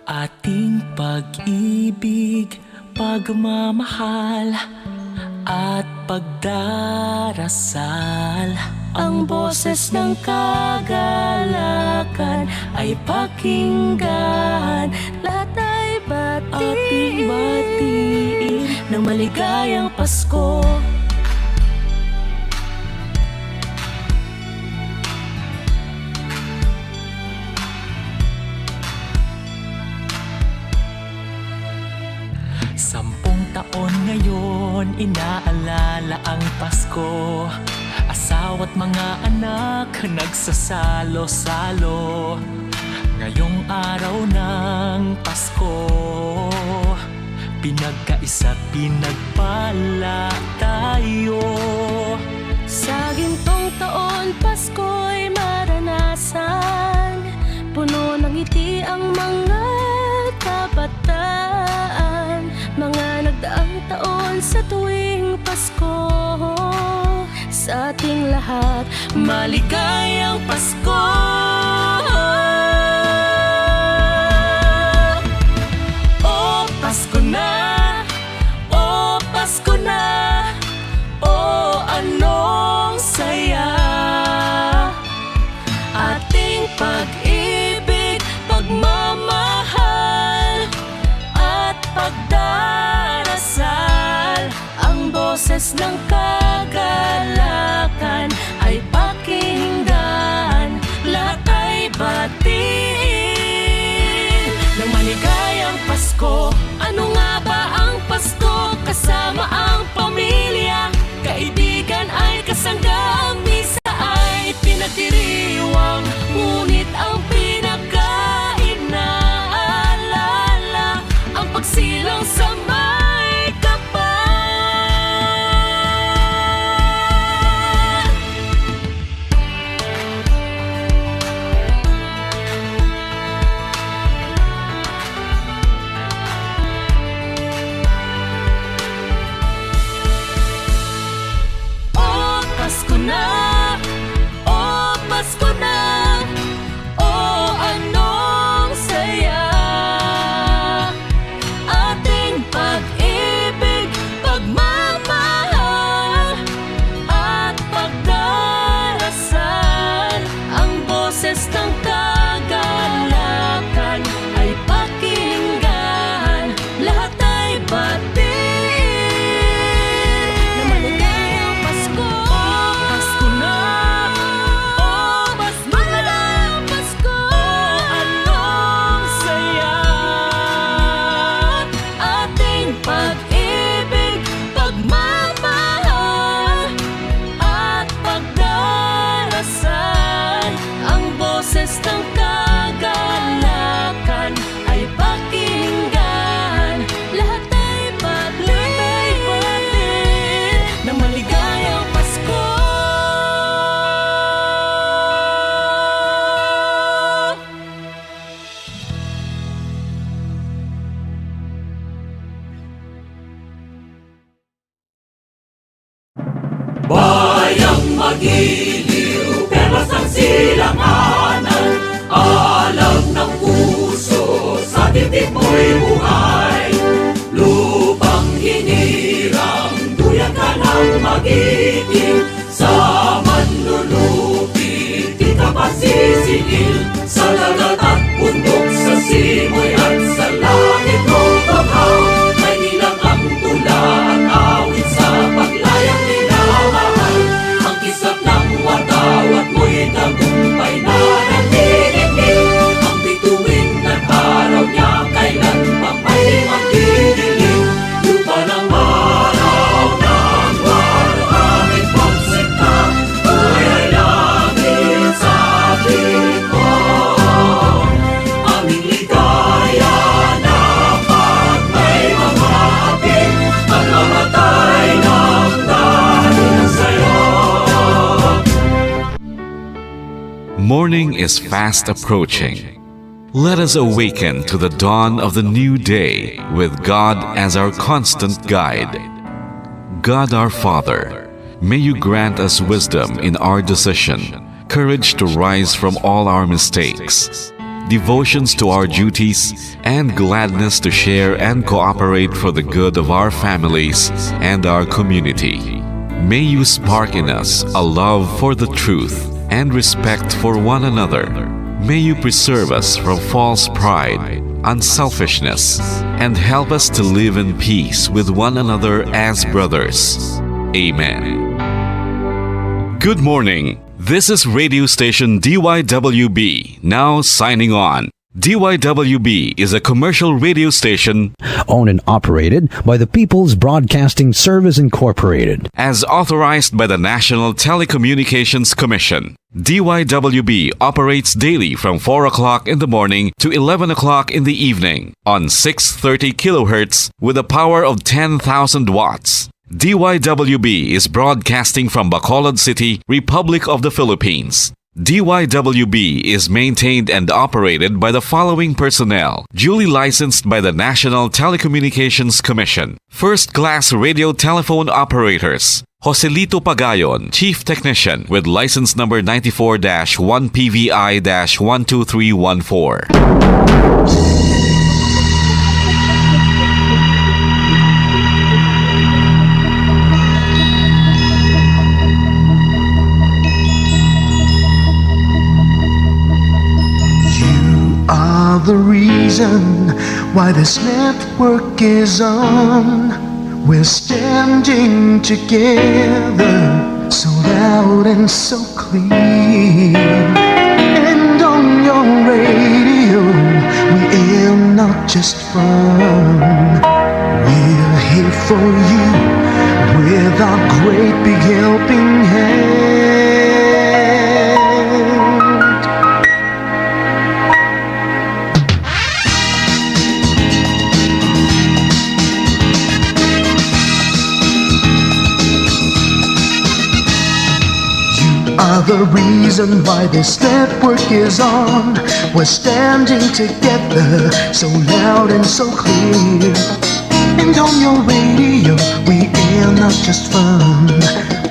Ating pag-ibig, pagmamahal at pagdarasal. Ang boses ng kagalakan ay pakinggan. Lahat ay batiin ng maligayang Pasko. Sampung taon ngayon, inaalala ang Pasko. Asawa't mga anak, nagsasalo-salo. Ngayong araw ng Pasko, pinagkaisa't pinagpala tayo. Sa gintong taon, Pasko'y maranasan. Puno ng ngiti ang mga kabataan. Mga nagdaang taon sa tuwing Pasko. Sa ating lahat, maligayang Pasko! Oh, Pasko na! Oh, Pasko na! Oh, anong saya! Ating pag-ibig, pagmamahal at pagdarasal. Ang boses ng kagalakan ay pakinggan. Lahat ay batiin ng maligayang Pasko. Ano nga ba ang Pasko? Kasama ang pamilya, kaibigan ay kasangga. Ang misa ay pinagdiriwang, ngunit ang pinaka-inaalala ang pagsilang sa may kapal. Oh, Pasko na! Oh, Pasko na! Oh, anong saya! Ating pag-ibig, pagmamahal at pagdarasal. Ang boses ng kagalakan ay pakinggan. Lahat ay batiin na maligayang Pasko. Pasko na! Oh, Pasko na! Pasko! Oh, anong saya! Ating pag-ibig, pagmamahal at pagdarasal. Ang boses ng kagalakan ay pakinggan. Lahat ay batiin ng maligayang Pasko. Bayang magiliw, perlas ang silanganan. Alam ng puso, sa dibdib mo'y buhay. Lupang hinirang, duyan ka ng magiting. Sa manlulupi, di ka pasisingil. Sa dagat at bundok, sa simoy at sa langit mo paghaw. May nilang ang tula at awit sa paglayang minamahal. Ang kisap ng watawat mo'y tagumpay na nagdidikit. Ang bituin ng araw niya kailan pa may magdidilim. Lupa ng araw ng walo aming pagsikta. Buhay ay langit sa ating mo. Aming ligaya na pag may mamapit. At mamatay ng dahil sa'yo. Morning is fast approaching. Let us awaken to the dawn of the new day with God as our constant guide. God our Father, may you grant us wisdom in our decision, courage to rise from all our mistakes, devotions to our duties, and gladness to share and cooperate for the good of our families and our community. May you spark in us a love for the truth and respect for one another. May you preserve us from false pride, unselfishness, and help us to live in peace with one another as brothers. Amen. Good morning. This is radio station DYWB, now signing on. DYWB is a commercial radio station owned and operated by the People's Broadcasting Service Incorporated. as authorized by the National Telecommunications Commission. DYWB operates daily from 4 o'clock in the morning to 11 o'clock in the evening on 630 kilohertz with a power of 10,000 watts. DYWB is broadcasting from Bacolod City, Republic of the Philippines. DYWB is maintained and operated by the following personnel, duly licensed by the National Telecommunications Commission. First-class radio telephone operators. Joselito Pagayon, Chief Technician with license number 94-1PVI-12314. The reason why this network is on. We're standing together, so loud and so clear. And on your radio, we air not just fun. We're here for you with our great big helping hand. Are the reason why this network is on. We're standing together, so loud and so clear. And on your radio, we air not just fun.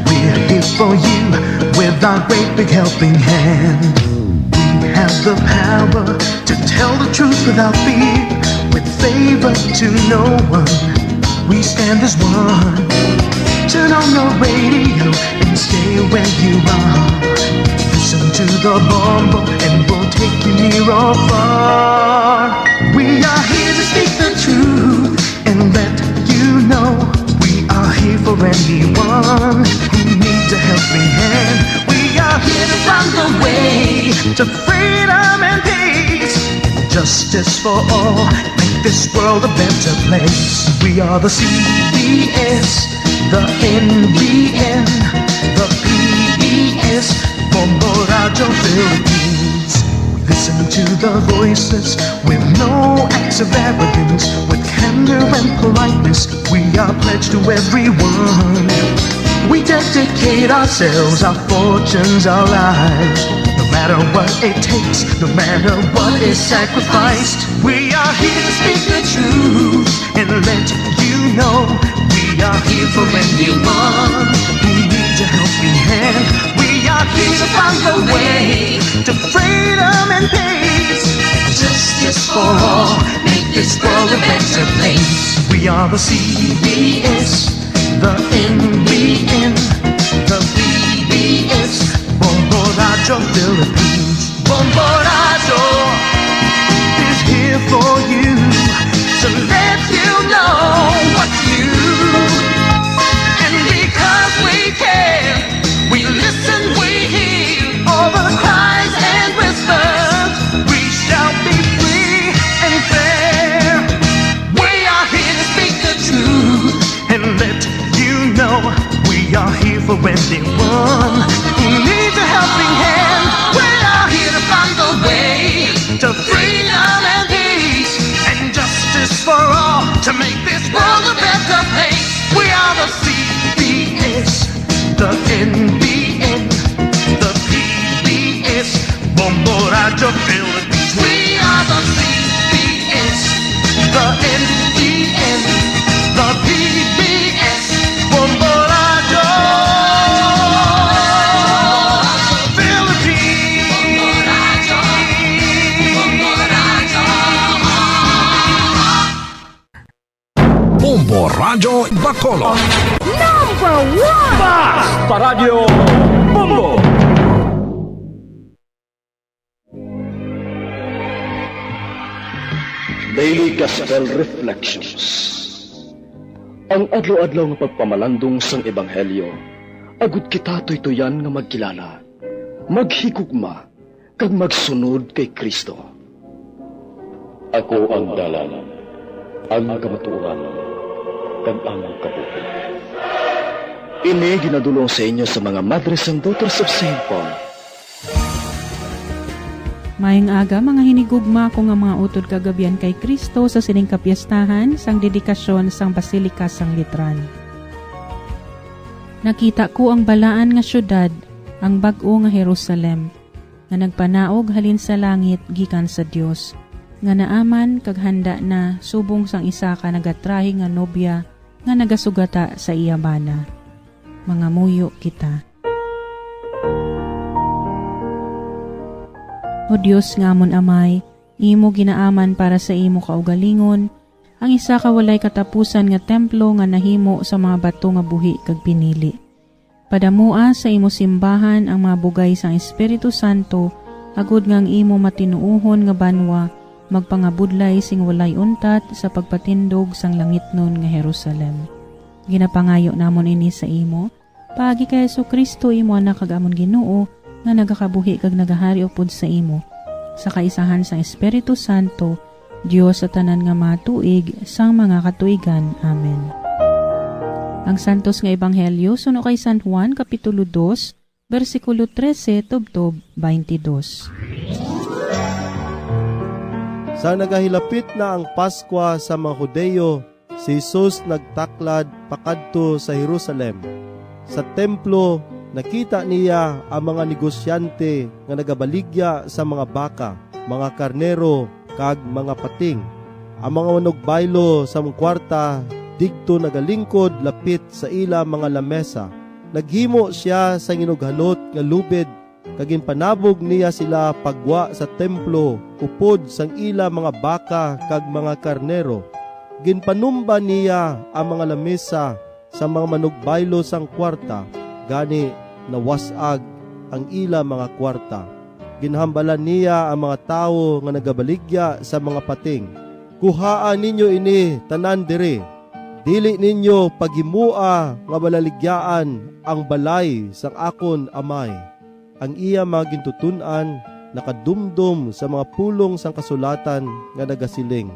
We're here for you with our great big helping hand. We have the power to tell the truth without fear, with favor to no one. We stand as one. Turn on your radio and stay where you are. Listen to the bombo and we'll take you near or far. We are here to speak the truth and let you know we are here for anyone who needs a helping hand. We are here to find the way to freedom and peace, justice for all, make this world a better place. We are the CBS, the NBN, the PBS, Bombo Radio Philippines. We listen to the voices with no acts of arrogance, with candor and politeness. We are pledged to everyone. We dedicate ourselves, our fortunes, our lives. No matter what it takes, no matter what is sacrificed. We are here to speak the truth and let you know we are here for anyone who needs a helping hand. We are here to find the way to freedom and peace, justice for all, make this world a better place. We are the CBS, the NBN, the PBS, Bombo Radio Philippines. Bombo Radio is here for you to let you know what's new. And because we care, we listen, we hear all the cries and whispers. We shall be free and fair. We are here to speak the truth and let you know we are here for anyone who needs a helping hand. We are here to find the way to freedom and peace and justice for all, to make this world a better place. We are the CBS, the NBN, the PBS, Bombo Radio Philippines. We are the CBS, the NBN, the PBS, Bombo Radio Philippines. Radyo Bacolod. Daily Gospel Reflections. Ang adlaw-adlaw nga pagpamalandong sang Ebanghelyo, agud kita tuytoyan nga magkilala, maghigugma, kag magsunod kay Kristo. Ako ang dalan, ang kamatuoran, kag ang kabuhi. Ini ginadulong sa inyo sa mga Madres and Daughters of St. Paul. Maayong aga mga hinigugma ko nga mga utod kagabian kay Kristo sa sining kapiyastahan sang dedikasyon sang Basilika sang Litran. Nakita ko ang balaan nga syudad, ang bag-o nga Jerusalem, nga nagpanaog halin sa langit gikan sa Dios, nga naaman kag handa na subong sang isa ka nagatrahi nga nobya nga nagasugata sa iyabana. Mga muyo kita. O Diyos nga amon amay, imo ginaaman para sa imo kaugalingon, ang isa ka walay katapusan nga templo nga nahimo sa mga bato nga buhi kag pinili. Padamua sa imo simbahan ang mga bugay sang Espiritu Santo, agud nga ang imo matinuuhon nga banwa, magpangabudlay sing walay untat sa pagpatindog sang langitnon nga Jerusalem. Ginapangayo namon ini sa imo, paagi kay Jesucristo imo anak kag amon Ginoo, nga nagakabuhi kag nagahari upod sa imo, sa kaisahan sang Espiritu Santo, Dios sa tanan nga matuig, sang mga katuigan. Amen. Ang santos nga ebanghelyo suno kay San Juan kapitulo 2, bersikulo 13 tubtob 22. Sa nagahilapit na ang Paskwa sa mga Hudeyo, si Jesus nagtaklad pakadto sa Jerusalem. Sa templo, nakita niya ang mga negosyante nga nagabaligya sa mga baka, mga karnero, kag mga pating. Ang mga manugbaylo sa mga kwarta, digto nagalingkod lapit sa ila mga lamesa. Naghimo siya sa ginughalot nga lubid, kag ginpanabog niya sila pagwa sa templo, upod sang ila mga baka kag mga karnero. Ginpanumba niya ang mga lamesa sa mga manugbaylo sang kwarta, gani nawasag ang ila mga kwarta. Ginhambalan niya ang mga tao nga nagabaligya sa mga pating. Kuhaan ninyo ini tanan dire. Dili ninyo paghimua nga balaligyaan ang balay sang akon amay. Ang iya mga gintutunan nakadumdum sa mga pulong sang kasulatan nga nagasiling.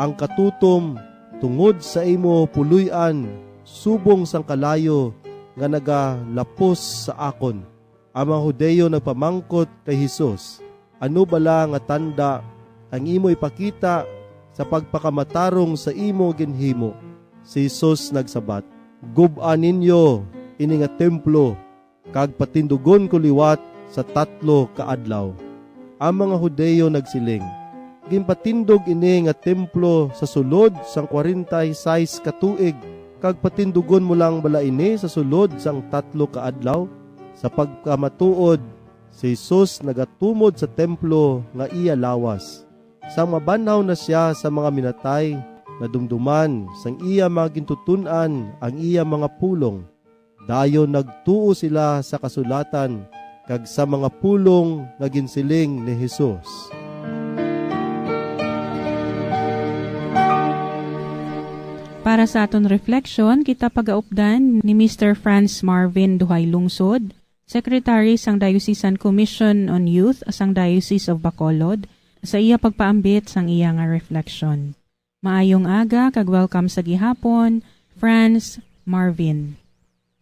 Ang katutom tungod sa imo puluyan subong sang kalayo nga nagalapos sa akon. Ang mga Hudeyo nagpamangkot kay Jesus, ano bala nga tanda ang imo ipakita sa pagpakamatarong sa imo ginhimo? Si Jesus nagsabat, gub-an ninyo ini nga templo, kag patindugon ko liwat sa 3 ka adlaw. Ang mga Hudeyo nagsiling, ginpatindog ini nga templo sa sulod sang 46 ka tuig, kag patindugon mo lang bala ini sa sulod sang 3 ka adlaw. Sa pagkamatuod, si Jesus nagatumod sa templo nga iya lawas. Sang mabanhaw na siya sa mga minatay, nadumduman sang iya mga gintutunan ang iya mga pulong. Dayon nagtuo sila sa kasulatan kag sa mga pulong nga ginsiling ni Jesus. Para sa aton reflection, kita pagaupdan ni Mr. Franz Marvin Duhay Lungsod, Secretary sang Diocesan Commission on Youth sang Diocese of Bacolod, sa iya pagpaambit sang iya nga reflection. Maayong aga kag welcome sa gihapon, Franz Marvin.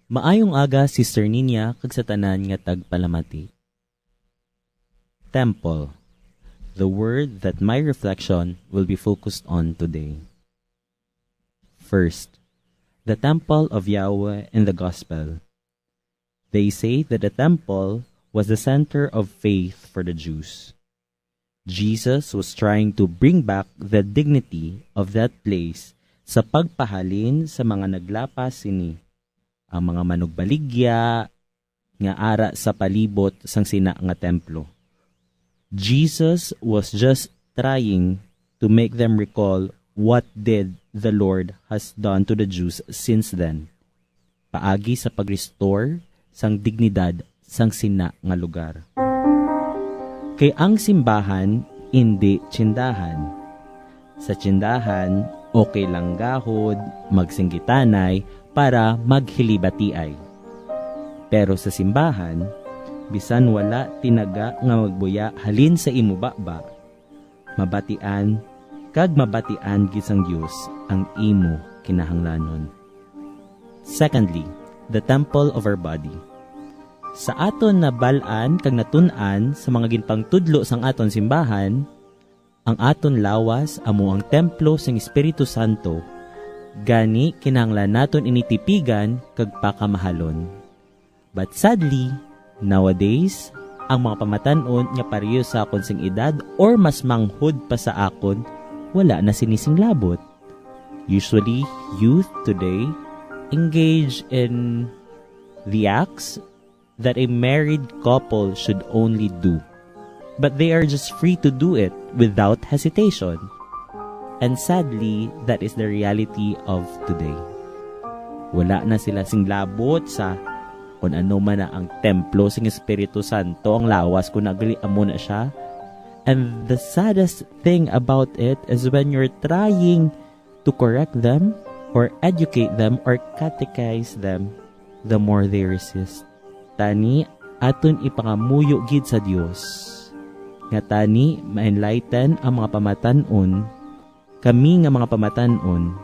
Maayong aga, Sister Ninya, kag sa tanan nga tagpalamati. Temple, the word that my reflection will be focused on today. First, the temple of Yahweh in the Gospel. They say that the temple was the center of faith for the Jews. Jesus was trying to bring back the dignity of that place sa pagpahalin sa mga naglapas sini, ang mga manugbaligya nga ara sa palibot sang sina nga templo. Jesus was just trying to make them recall what did the Lord has done to the Jews since then. Paagi sa pag-restore sang dignidad sang sina nga lugar. Kay ang simbahan, hindi tsindahan. Sa tsindahan, okay lang gahod, magsinggitanay, para maghilibatiay. Pero sa simbahan, bisan wala tinaga nga magbuya halin sa imubaba, mabatian, kag mabatian gisang Diyos ang imo kinahanglanon. Secondly, the temple of our body. Sa aton na balaan kag natun-an sa mga ginpangtudlo sang aton simbahan, ang aton lawas amo ang templo sang Espiritu Santo. Gani kinahanglan naton initipigan kag pakamahalon. But sadly, nowadays, ang mga pamatanon nga pareho sa akon sing edad or mas manghud pa sa akon, wala na sinisinglabot. Usually, youth today engage in the acts that a married couple should only do. But they are just free to do it without hesitation. And sadly, that is the reality of today. Wala na sila singlabot sa kung ano man na ang templo sing Espiritu Santo, ang lawas kung nagli-amo na siya. And the saddest thing about it is when you're trying to correct them or educate them or catechize them, the more they resist. Tani, aton ipangamuyo gid sa Dios. Nga tani, ma-enlighten ang mga pamatanon, kami nga mga pamatanon,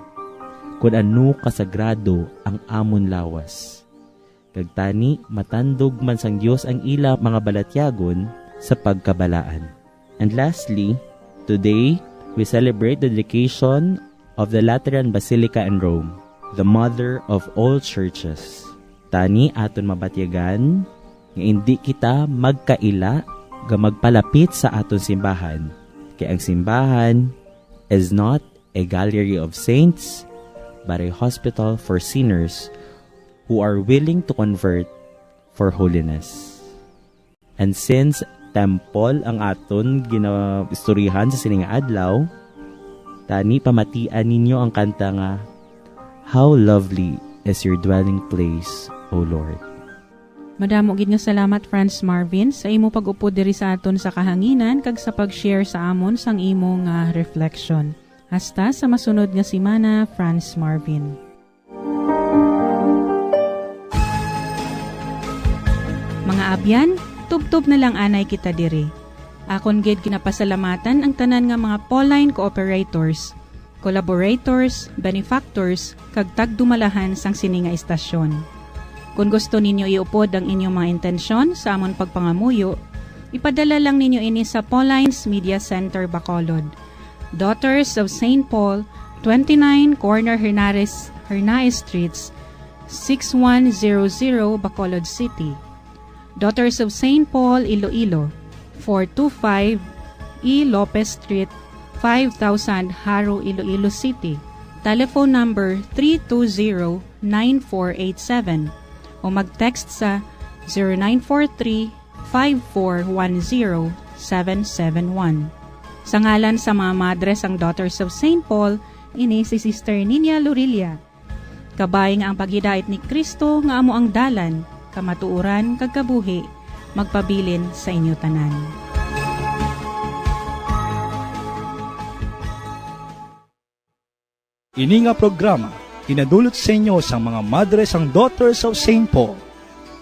kung ano kasagrado ang amon lawas. Kag tani, matandog man sang Dios ang ila mga balatyagon sa pagkabalaan. And lastly, today, we celebrate the dedication of the Lateran Basilica in Rome, the mother of all churches. Tani aton mabatyagan nga hindi kita magkaila ga magpalapit sa aton simbahan. Kay ang simbahan is not a gallery of saints, but a hospital for sinners who are willing to convert for holiness. And since temple ang aton ginaistoryahan sa sining adlaw, tani pamatian ninyo ang kanta nga, How lovely is your dwelling place, O Lord. Madamo gid nga salamat Franz Marvin sa imo pag-upod diri sa aton sa kahanginan kag sa pag-share sa amon sang imo nga reflection. Hasta sa masunod nga semana, Franz Marvin. Mga abyan, tubtob na lang anay kita diri. Akon gid kinapasalamatan ang tanan nga mga Pauline cooperators, collaborators, benefactors, kag tagdumalahan sang sini nga istasyon. Kung gusto ninyo iupod ang inyong mga intensyon sa amon pagpangamuyo, ipadala lang ninyo ini sa Pauline's Media Center, Bacolod. Daughters of St. Paul, 29 Corner Hernaez Streets, 6100 Bacolod City. Daughters of St. Paul, Iloilo, 425 E. Lopez Street, 5000 Haro, Iloilo City. Telephone number 320-9487 o mag-text sa 0943-5410-771. Sa ngalan sa mga madres ang Daughters of St. Paul, ini si Sister Nina Lurilia. Kabay nga ang paghidait ni Kristo nga amo ang dalan, kamatuuran kag kabuhi, magpabilin sa inyo tanan. Ini nga programa kinadulot sa inyo sa mga madre sang Daughters of St. Paul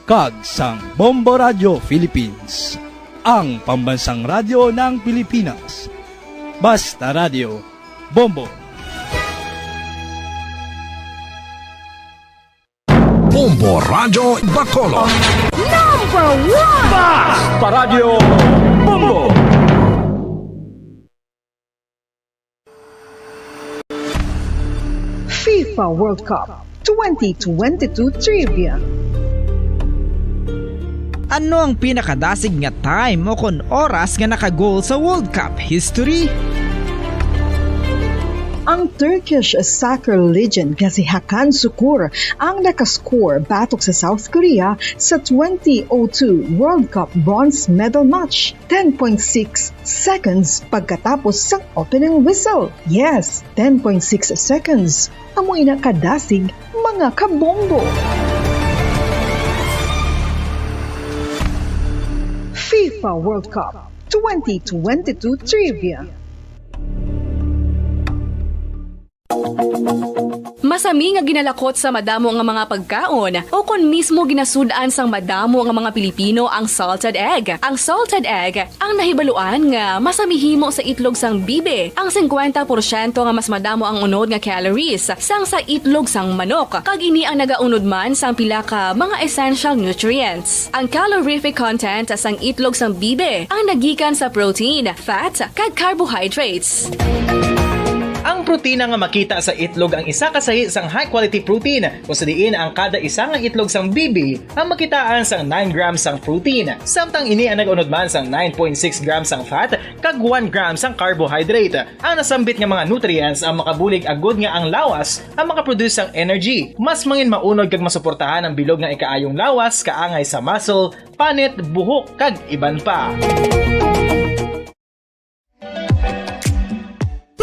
kag sang Bombo Radio Philippines, ang pambansang radyo ng Pilipinas. Basta Radio, Bombo. Bombo Radio Bacolod. Number 1! Basta Radio Bombo. FIFA World Cup 2022 Trivia. Ano ang pinakadasig nga time o kon oras nga nakagol sa World Cup history? Ang Turkish soccer legend nga si Hakan Şükür ang nakascore batok sa South Korea sa 2002 World Cup bronze medal match. 10.6 seconds pagkatapos sa opening whistle. Yes, 10.6 seconds. Amoy na kadasig mga kabombo. FIFA World Cup 2022 Trivia. Masami nga ginalakot sa madamo nga mga pagkaon o kon mismo ginasudaan sang madamo nga mga Pilipino ang salted egg. Ang salted egg ang nahibaluan nga masamihimo sa itlog sang bibe. Ang 50% nga mas madamo ang unod nga calories sang sa itlog sang manok. Kag ini ang nagaunod man sang pila ka mga essential nutrients. Ang calorific content sang itlog sang bibe ang nagikan sa protein, fat, kag carbohydrates. Ang protina nga makita sa itlog ang isa kasahi sang high quality protein kung sa diin ang kada isa nga itlog sang bibi ang makitaan sang 9 grams sang protein. Samtang ini ang nag-unod man sang 9.6 grams sang fat kag 1 gram sang carbohydrate. Ang nasambit nga mga nutrients ang makabulig agud nga ang lawas ang makaproduce sang energy. Mas mangin maunod kag masuportahan ang bilog nga ikaayong lawas kaangay sa muscle, panit, buhok kag iban pa.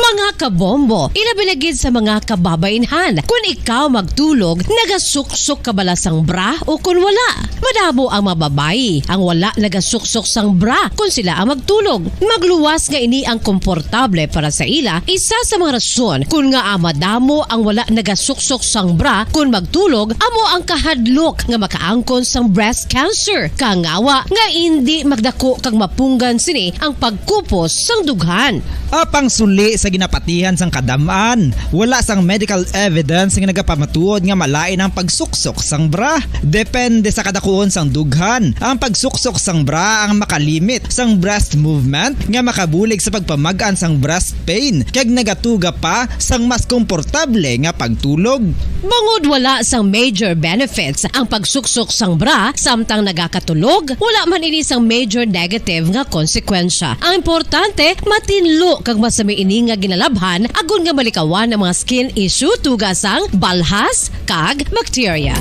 Mga kabombo, ilabinagid sa mga kababainhan. Kung ikaw magtulog, nagasuksok ka bala sang bra o kung wala. Madamo ang mababayi, ang wala nagasuksok sang bra kung sila ang magtulog. Magluwas nga ini ang komportable para sa ila, isa sa mga rason kung nga madamo ang wala nagasuksok sang bra kung magtulog, amo ang kahadlok nga makaangkon sang breast cancer. Kangawa nga hindi magdako kag mapunggan sini ang pagkupos sang dughan. Apang suli sa ginapatihan sang kadamaan, wala sang medical evidence nga nagapamatuod nga malain ang pagsuksok sang bra. Depende sa kadakuon sang dughan. Ang pagsuksok sang bra ang makalimit sang breast movement nga makabulig sa pagpamagaan sang breast pain kag nagatuga pa sang mas komportable nga pagtulog. Bangod wala sang major benefits ang pagsuksok sang bra samtang nagakatulog, wala man ini sang major negative nga konsekwensya. Ang importante, matinlo kag masami ini nga ginalabhan agon nga malikawan ang mga skin issue tugasang balhas kag bacteria.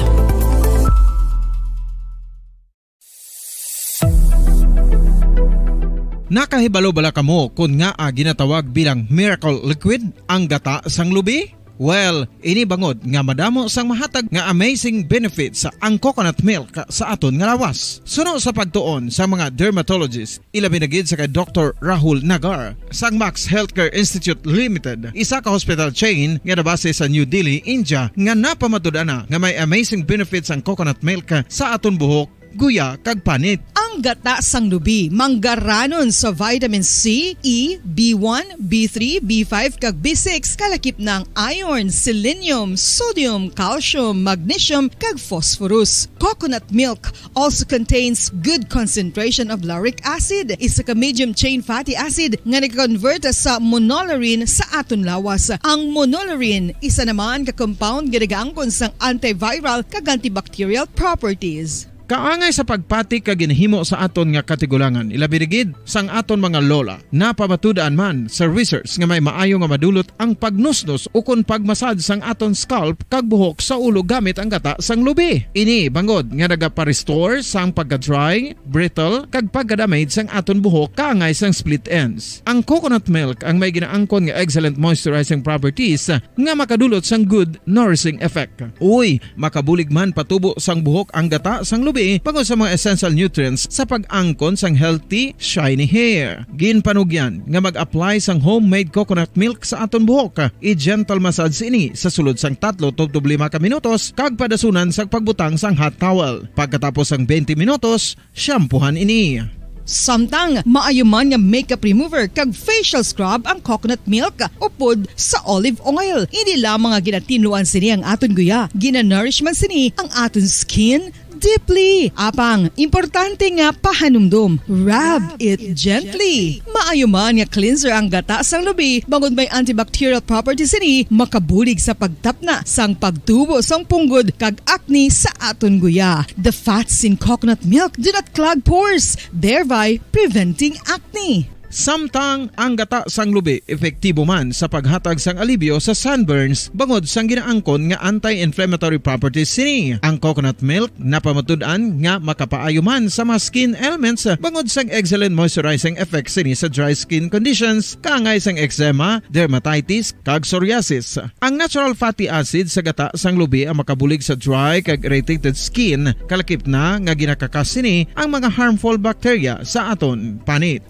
Nakahibalo bala kamo kung nga ginatawag bilang miracle liquid ang gata sang lubi? Well, ini bangod nga madamo sang mahatag nga amazing benefits sa ang coconut milk sa aton nga lawas. Suno sa pagtuon sa mga dermatologist, ilabi na gid sa kay Dr. Rahul Nagar sang Max Healthcare Institute Limited, isa ka hospital chain nga nabase sa New Delhi, India, nga napamatud-ana nga may amazing benefits ang coconut milk sa aton buhok, guya kag panit. Ang gata sang lubi manggaranon sa vitamin C, E, B1, B3, B5 kag B6 kalakip ng iron, selenium, sodium, calcium, magnesium kag phosphorus. Coconut milk also contains good concentration of lauric acid, isa ka medium chain fatty acid nga nag-convert sa monolaurin sa aton lawas. Ang monolaurin isa naman ka compound nga nagaangkon sang antiviral kag antibacterial properties. Kaangay sa pagpatik kag ginhimo sa aton nga katigulangan, ilabirigid sang aton mga lola na pamatudaan man sa research nga may maayo nga madulot ang pagnusnos o kun pagmasad sang aton scalp kag buhok sa ulo gamit ang gata sang lubi. Ini bangod nga nagapa-restore sang pagka-dry, brittle kag pagka-damage sang aton buhok kaangay sang split ends. Ang coconut milk ang may ginaangkon nga excellent moisturizing properties nga makadulot sang good nourishing effect. Uy, makabulig man patubo sang buhok ang gata sang lubi pagod sa mga essential nutrients sa pag-angkon sang healthy, shiny hair. Ginpanugyan nga mag-apply sang homemade coconut milk sa aton buhok. I-gentle massage ini sa sulod sang 3 to 5 ka minutos kag padasunan sa pagbutang sang hot towel. Pagkatapos sang 20 minutos, shampoohan ini. Samtang maayo man nga makeup remover kag facial scrub ang coconut milk upod sa olive oil. Hindi lamang nga ginatinluan sini ang aton guya, ginanourishman sini ang aton skin deeply. Apang, importante nga pahanumdum. Rub it gently. Maayo man nga cleanser ang gata sang lubi, bangod may antibacterial properties ini, makabulig sa pagtapna sang pagtubo sang punggod kag acne sa aton guya. The fats in coconut milk do not clog pores, thereby preventing acne. Samtang ang gata sang lubi epektibo man sa paghatag sang alibyo sa sunburns bangod sang ginaangkon nga anti-inflammatory properties sini. Ang coconut milk napamatud-an nga makapaayo man sa mga skin ailments bangod sang excellent moisturizing effect sini sa dry skin conditions kaangay sang eczema, dermatitis kag psoriasis. Ang natural fatty acid sa gata sang lubi ang makabulig sa dry kag irritated skin kalakip na nga ginakakas sini ang mga harmful bacteria sa aton panit.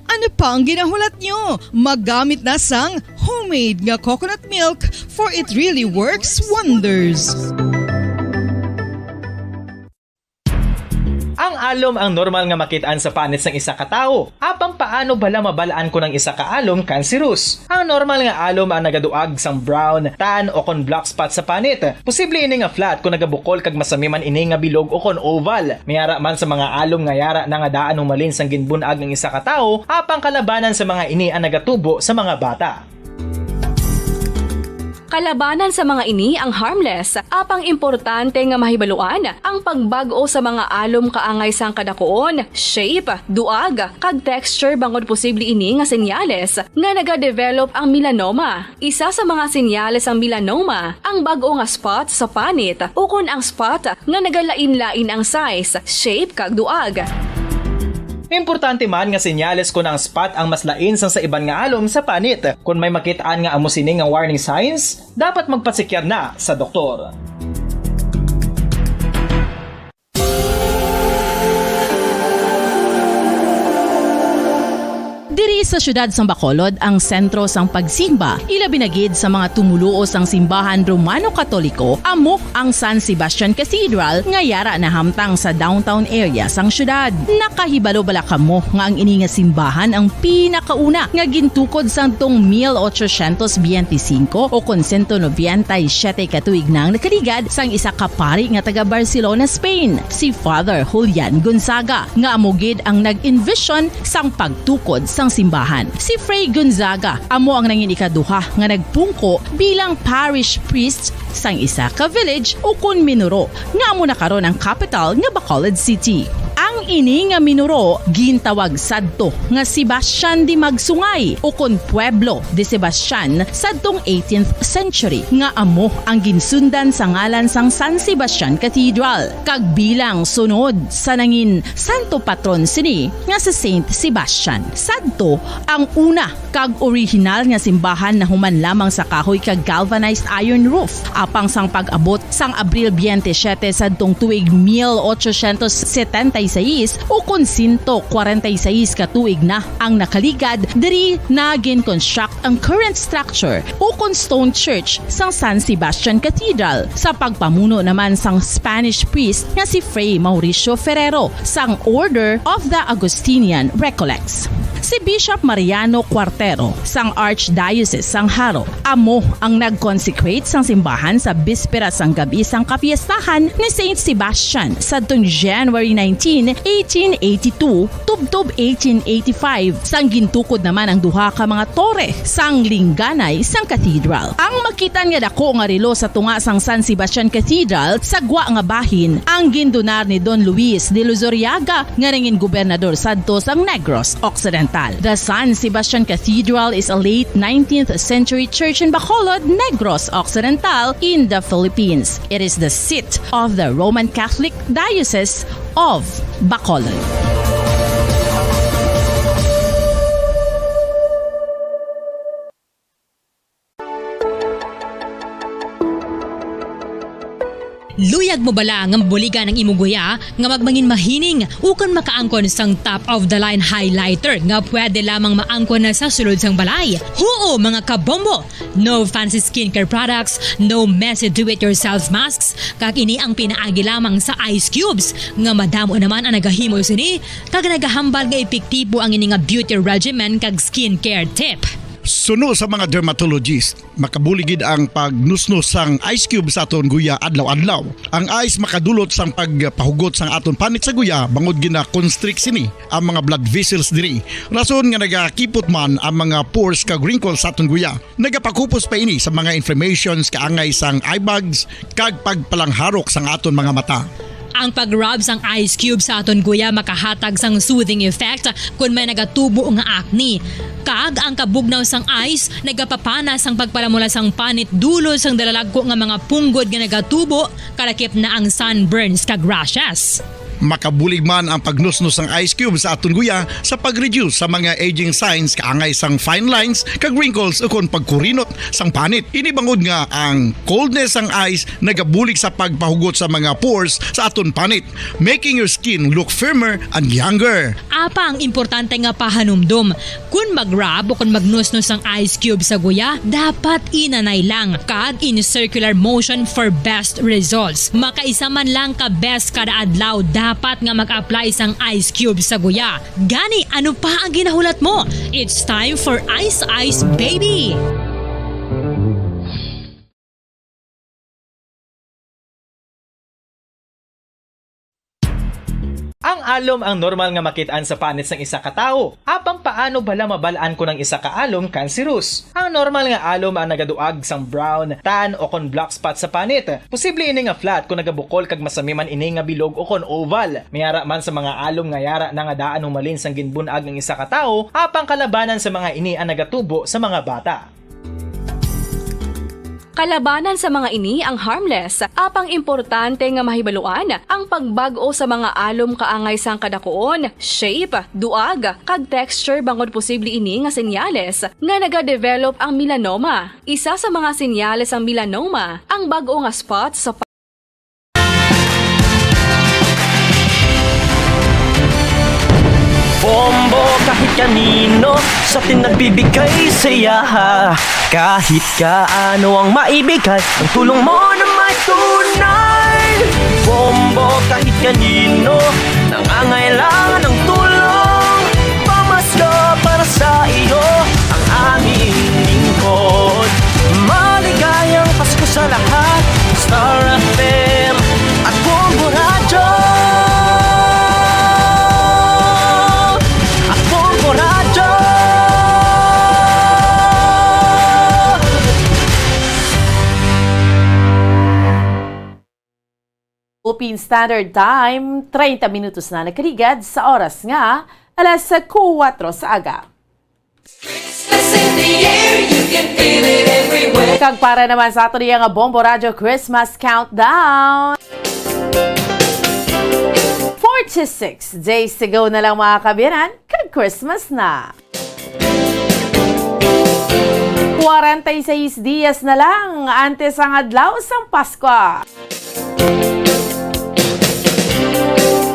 Ano pa ang ginahulat nyo? Maggamit na sang homemade nga coconut milk for it really works wonders. Ang alom ang normal nga makitaan sa panit ng isa ka tawo. Apang paano bala mabalaan ko ng isa ka alom cancerous? Ang normal nga alom ang nagaduag sang brown, tan o kon black spot sa panit. Posible ini nga flat kung nagabukol kag masami man ini nga bilog o kon oval. Mayara man sa mga alom nga yara na nga daan humalin sang ginbunag ng isa ka tawo, apang kalabanan sa mga ini ang nagatubo sa mga bata. Kalabanan sa mga ini ang harmless, apang importante nga mahibaluan ang pagbago sa mga alom kaangay sang kadakuon, shape, duag, kag texture bangod posible ini nga senyales nga nagadevelop ang melanoma. Isa sa mga senyales ang melanoma, ang bag-o nga spot sa panit o kun ang spot nga nagalain-lain ang size, shape kag duag. Importante man nga senyales kung ang spot ang mas lain sang sa iban nga alom sa panit. Kung may makitaan nga amo sini nga warning signs, dapat magpasikyar na sa doktor. Diri sa syudad sang Bacolod ang sentro sang pagsimba, ilabi na gid sa mga tumuluo sang simbahan Romano-Katoliko, amo ang San Sebastian Cathedral nga yara na hamtang sa downtown area sang syudad. Nakahibalo bala kamo nga ang ini nga simbahan ang pinakauna nga gintukod sang tong 1825 o kon 197 katuig nang nakaligad sang isa ka pari nga taga Barcelona, Spain, si Father Julian Gonzaga, nga amo gid ang nag-envision sang pagtukod sang simbahan. Si Fray Gonzaga amo ang nangin ikaduha nga nagpungko bilang parish priest sang isa ka village o kun Minuro nga amo na karon ang capital nga Bacolod City. Ang ini nga Minuro gintawag sadto nga Sebastian de Magsungay o kun Pueblo de Sebastian sadtong 18th century nga amo ang ginsundan sa ngalan sang San Sebastian Cathedral kag bilang sunod sa nangin santo patron sini nga si Saint Sebastian. Sadto ang una kag original nga simbahan na human lamang sa kahoy kag galvanized iron roof apang sang pag-abot sang Abril 27 sadtong tuig 1876 o kun 146 katuig na ang nakaligad diri na gin-construct ang current structure o kun stone church sang San Sebastian Cathedral sa pagpamuno naman sang Spanish priest nga si Fray Mauricio Ferrero sang Order of the Augustinian Recollects. Si Bishop Mariano Cuartero sang Archdiocese sang Haro amo ang nag-consecrate sang simbahan sa bispera sang gabi sang kapiestahan ni Saint Sebastian sadtong January 19, 1882 tubtob 1885 sang gintukod naman ang duha ka mga tore sang lingganay sang cathedral. Ang makitan nga dako nga relo sa tunga sang San Sebastian Cathedral sa gwa nga bahin ang gindonar ni Don Luis de Luzuriaga nga nangin gobernador sadto sang Negros Occidental. The San Sebastian Cathedral is a late 19th century church in Bacolod, Negros Occidental in the Philippines. It is the seat of the Roman Catholic Diocese of Bacolod. Luyag mo bala nga buligan ng imong guya nga magmangin mahining ukon makaangkon sang top of the line highlighter nga pwede lamang maangkon na sa sulod sang balay. Huo mga kabombo! No fancy skincare products, no messy do-it-yourself masks, kag ini ang pinaagi lamang sa ice cubes nga madamo naman ang nagahimo sini kag nagahambal nga epektibo ang ini nga beauty regimen kag skincare tip. Suno sa mga dermatologist, makabuligid ang pagnusnos sang ice cube sa aton guya adlaw-adlaw. Ang ice makadulot sang pagpahugot sang aton panit sa guya bangod gina-constrict sini ang mga blood vessels diri. Rason nga nagakipot man ang mga pores kag wrinkles sa aton guya. Nagapakupos pa ini sa mga inflammations kaangay sang eye bags kag pagpalangharok sang aton mga mata. Ang pag-rub sang ice cube sa aton guya makahatag sang soothing effect kung may nagatubo nga acne. Kag ang kabugnaw sang ice nagapapana sang pagpalamula sang panit dulo sang dalalagko nga mga punggod nga nagatubo kalakip na ang sunburns kag rashes. Makabulig man ang pagnusnos ng ice cube sa aton guya sa pag-reduce sa mga aging signs kaangay sang fine lines kag wrinkles ukon pagkurinot sang panit. Inibangod nga ang coldness sang ice nagabulig sa pagpahugot sa mga pores sa aton panit, making your skin look firmer and younger. Apa ang importante nga pahanumdum. Kung mag-rub o kung magnusnos ang ice cube sa guya, dapat inanay lang kag in circular motion for best results. Makaisa man lang ka best kada adlaw, dapat nga mag-apply sang ice cube sa guya. Gani, ano pa ang ginahulat mo? It's time for Ice Ice Baby! Ang alom ang normal nga makitaan sa panit ng isa ka tawo. Apang paano bala mabalaan ko ng isa ka alom cancerous? Ang normal nga alom ang nagaduag sang brown, tan o kon black spot sa panit. Posible ini nga flat kung nagabukol kag masami man ini nga bilog o kon oval. Mayara man sa mga alom nga yara na nga daan humalin sang ginbunag ng isa ka tawo, apang kalabanan sa mga ini ang nagatubo sa mga bata. Kalabanan sa mga ini ang harmless, apang importante nga mahibaluan ang pagbago sa mga alom kaangay sang kadakuon, shape, duag, kag texture bangod posible ini nga senyales nga nagadevelop ang melanoma. Isa sa mga senyales ang melanoma, ang bago nga spot sa Bombo kahit kanino sa atin nagbibigay saya. Kahit kaano ang maibigay, ang tulong mo na may tunay. Bombo kahit kanino nangangailangan ng tulong. Pamasko para sa iyo ang aming lingkod. Maligayang Pasko sa lahat, Star FM at Bombo Radio. Philippine Standard Time, 30 minutos na nakaligad sa oras nga, alas 4 sa aga. Kag para naman sa ato niya nga Bombo Radio Christmas Countdown. 46 days to go na lang mga kabiyanan, kag Christmas na. 46 dias na lang antes ang adlaw sang Pasko.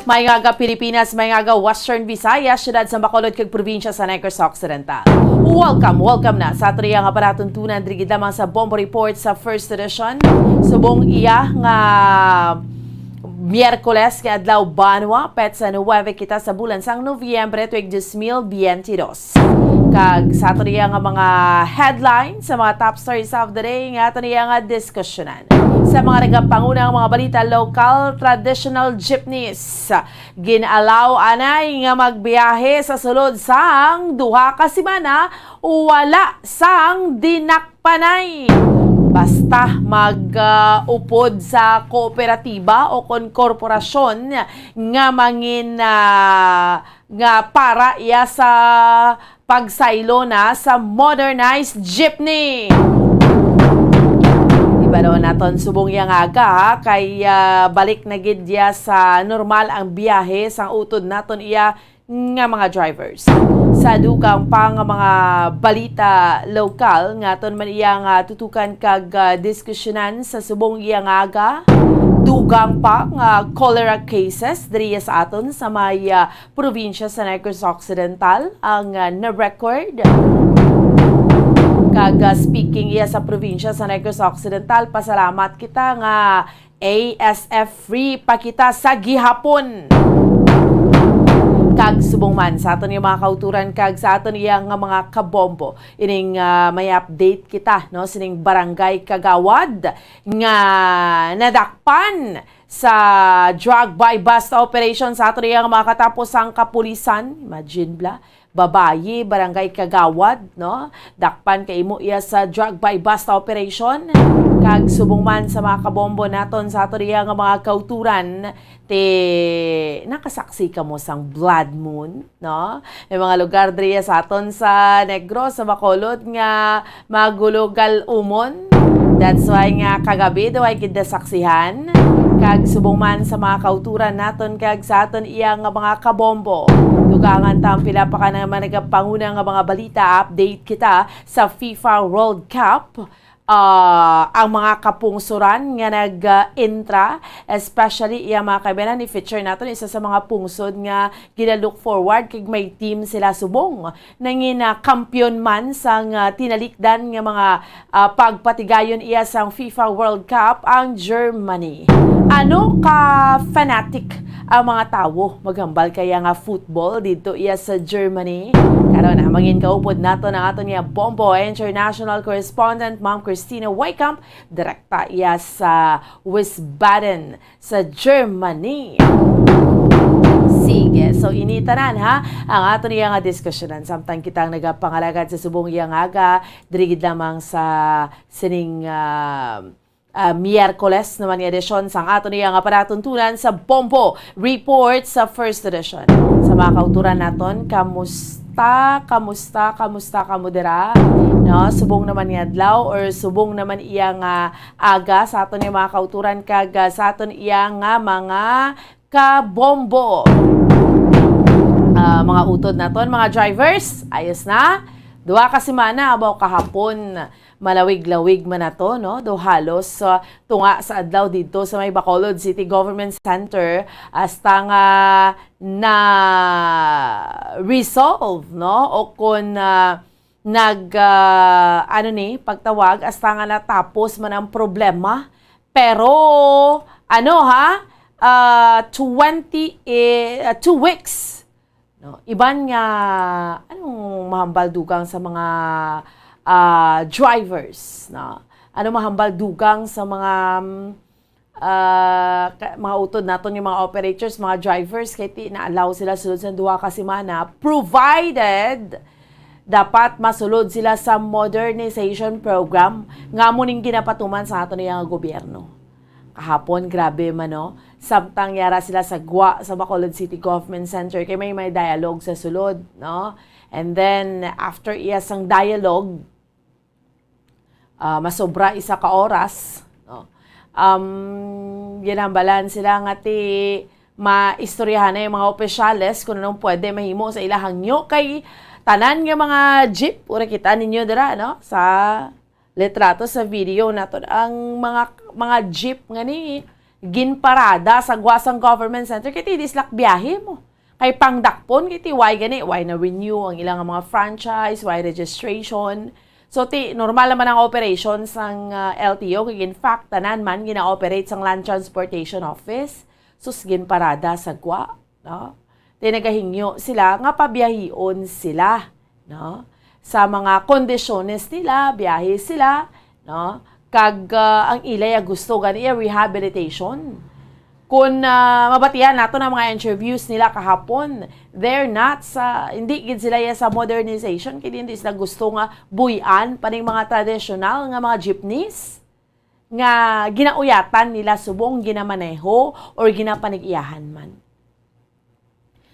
May nga Pilipinas, may nga Western Visayas, syudad sa Bacolod kag probinsya sa Negros Occidental. Welcome na sa atriya nga palatuntunan drigid lamang sa Bombo Report sa first edition. Subong iya nga Miyerkules kay adlaw Banwa, petsa 9 kita sa bulan sang Nobyembre tuig 2022. Kag sa atriya nga mga headlines sa mga top stories of the day nga atriya nga diskusyonan. Sa mga nagapangunang mga balita, local traditional jeepneys ginalaw anay nga magbiyahe sa sulod sang duha ka semana wala sang dinakpanay. Basta mag-upod sa kooperatiba o korporasyon nga mangin nga para iya sa pagsaylo na sa modernized jeepney. Ibalo naton subong yang aga kay balik na gid ya sa normal ang biyahe sang utod naton iya nga mga drivers. Sa dugang pa nga mga balita lokal ngaton man iya nga tutukan kag diskusyonan sa subong iya nga aga. Dugang pa nga cholera cases diri sa aton sa may probinsya sa Negros Occidental ang na-record. Kag speaking iya sa probinsya sa Negros Occidental, pasalamat kita nga ASF free pa kita sa gihapon. Kag subong man sa aton yung mga kauturan kag sa aton iyang mga kabombo. Ining may update kita no sining barangay Kagawad nga nadakpan sa drug by bust operation sa aton iyang mga katapos ang kapulisan. Imagine bla. Babayi, barangay Kagawad, no? Dakpan kay mo iya sa drug by bust operation. kag subong man sa mga kabombo naton sa ato diya nga mga kauturan te nakasaksi ka mo sang blood moon, no? May mga lugar diya sa aton sa Negros, sa Bacolod nga magulugal umon. That's why nga kagabi daw ay gidasaksihan kag subong man sa mga kauturan naton kag sa aton iya nga mga kabombo. Dugangan ta ang pila pa ka naman nagapanguna nga mga balita, update kita sa FIFA World Cup. Ang mga kapungsuran nga nag-intra, especially iya mga kaibigan, i-feature natin isa sa mga pungsod nga gina-look forward kag may team sila subong nangin kampiyon man sang tinalikdan nga mga pagpatigayon iya sang FIFA World Cup ang Germany. Ano ka fanatic ang mga tawo maghambal kaya nga football dito iya sa Germany? Karon na mangin kaupod nato na aton nga Bombo international correspondent Ma'am Christina Wycamp, direkta iya sa Wiesbaden sa Germany. Sige, so initanan ha ang aton iya nga diskusyonan samtang kitang nagapangalagad sa subong iya nga dirigid lamang sa sining Miyerkules naman yung edisyon sang ato niya nga panatuntunan sa Bombo Report sa first edition. Sa mga kauturan naton, kamusta kamudera? No, subong naman ni adlaw or subong naman iya nga aga sa aton yung mga kauturan kag sa aton iya nga mga kabombo. Mga utod naton, mga drivers, ayos na. Duha ka semana abaw kahapon. Malawig-lawig man na to, no? Do halos tunga sa adlaw dito sa may Bacolod City Government Center hasta nga na resolve, no? O kung pagtawag hasta nga natapos man ang problema. Pero 2 weeks. No? Iban nga anong mahambal dugang sa mga drivers na mahambal dugang sa mga utod naton yung mga operators, mga drivers kay na-allow sila sulod sa 2 ka semana provided dapat masulod sila sa modernization program nga mo ning ginapatuman sa aton nga gobyerno. Kahapon grabe man no, samtang yara sila sa GWA sa Bacolod City Government Center kay may dialogue sa sulod, no? And then after iyasang dialogue masobra isa ka oras, no? Ginambalan sila nga maistoryahan na yung mga opisyales kung anong pwede mahimo sa ilahang nyo kay tanan nga mga jeep. Ura kita ninyo dira, no? Sa litrato sa video nato ang mga jeep nga ni ginparada sa Guasang Government Center kay dislak biyahe mo. Kay pangdakpon kay why na renew ang ilang mga franchise, why registration. So, normal naman ang operations ng LTO. In fact, tanan man, gina-operate sa Land Transportation Office. So, ginparada sa GWA. No? Nagahingyo sila, nga pabiyahion sila. No? Sa mga kondisyones nila, biyahe sila. No? Kag ang ilay gusto ganiya rehabilitation. Kung mabatian nato ng mga interviews nila kahapon, they're not hindi gid sila sa modernization, kaya hindi sila gusto nga buyan pa ning mga traditional nga mga jeepneys nga ginauyatan nila subong ginamaneho or ginapanag-iyahan man.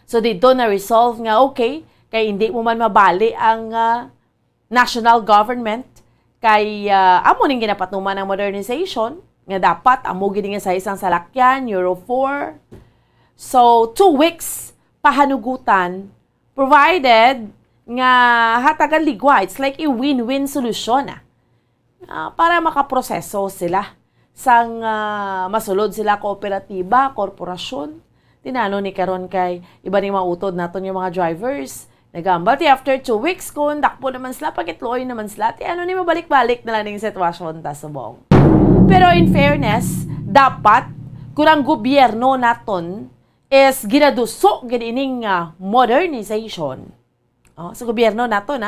So dito na resolve nga okay, kay hindi mo man mabali ang national government kay amo ning ginapatuman ng modernization nga dapat amo gid nga sa isang salakyan Euro 4. So 2 weeks pahanugutan provided nga hatagan ligwa. It's like a win-win solution para makaproseso sila sang masulod sila kooperatiba, korporasyon. Tinano ni karon kay iba ni mautod naton yung mga drivers. Nagambal after 2 weeks kun dakpo naman sila pagitloy naman sila ni mabalik-balik na lang ning sitwasyon ta subong. Pero in fairness, dapat kung ang gobyerno naton is ginaduso gining modernization. Sa gobyerno naton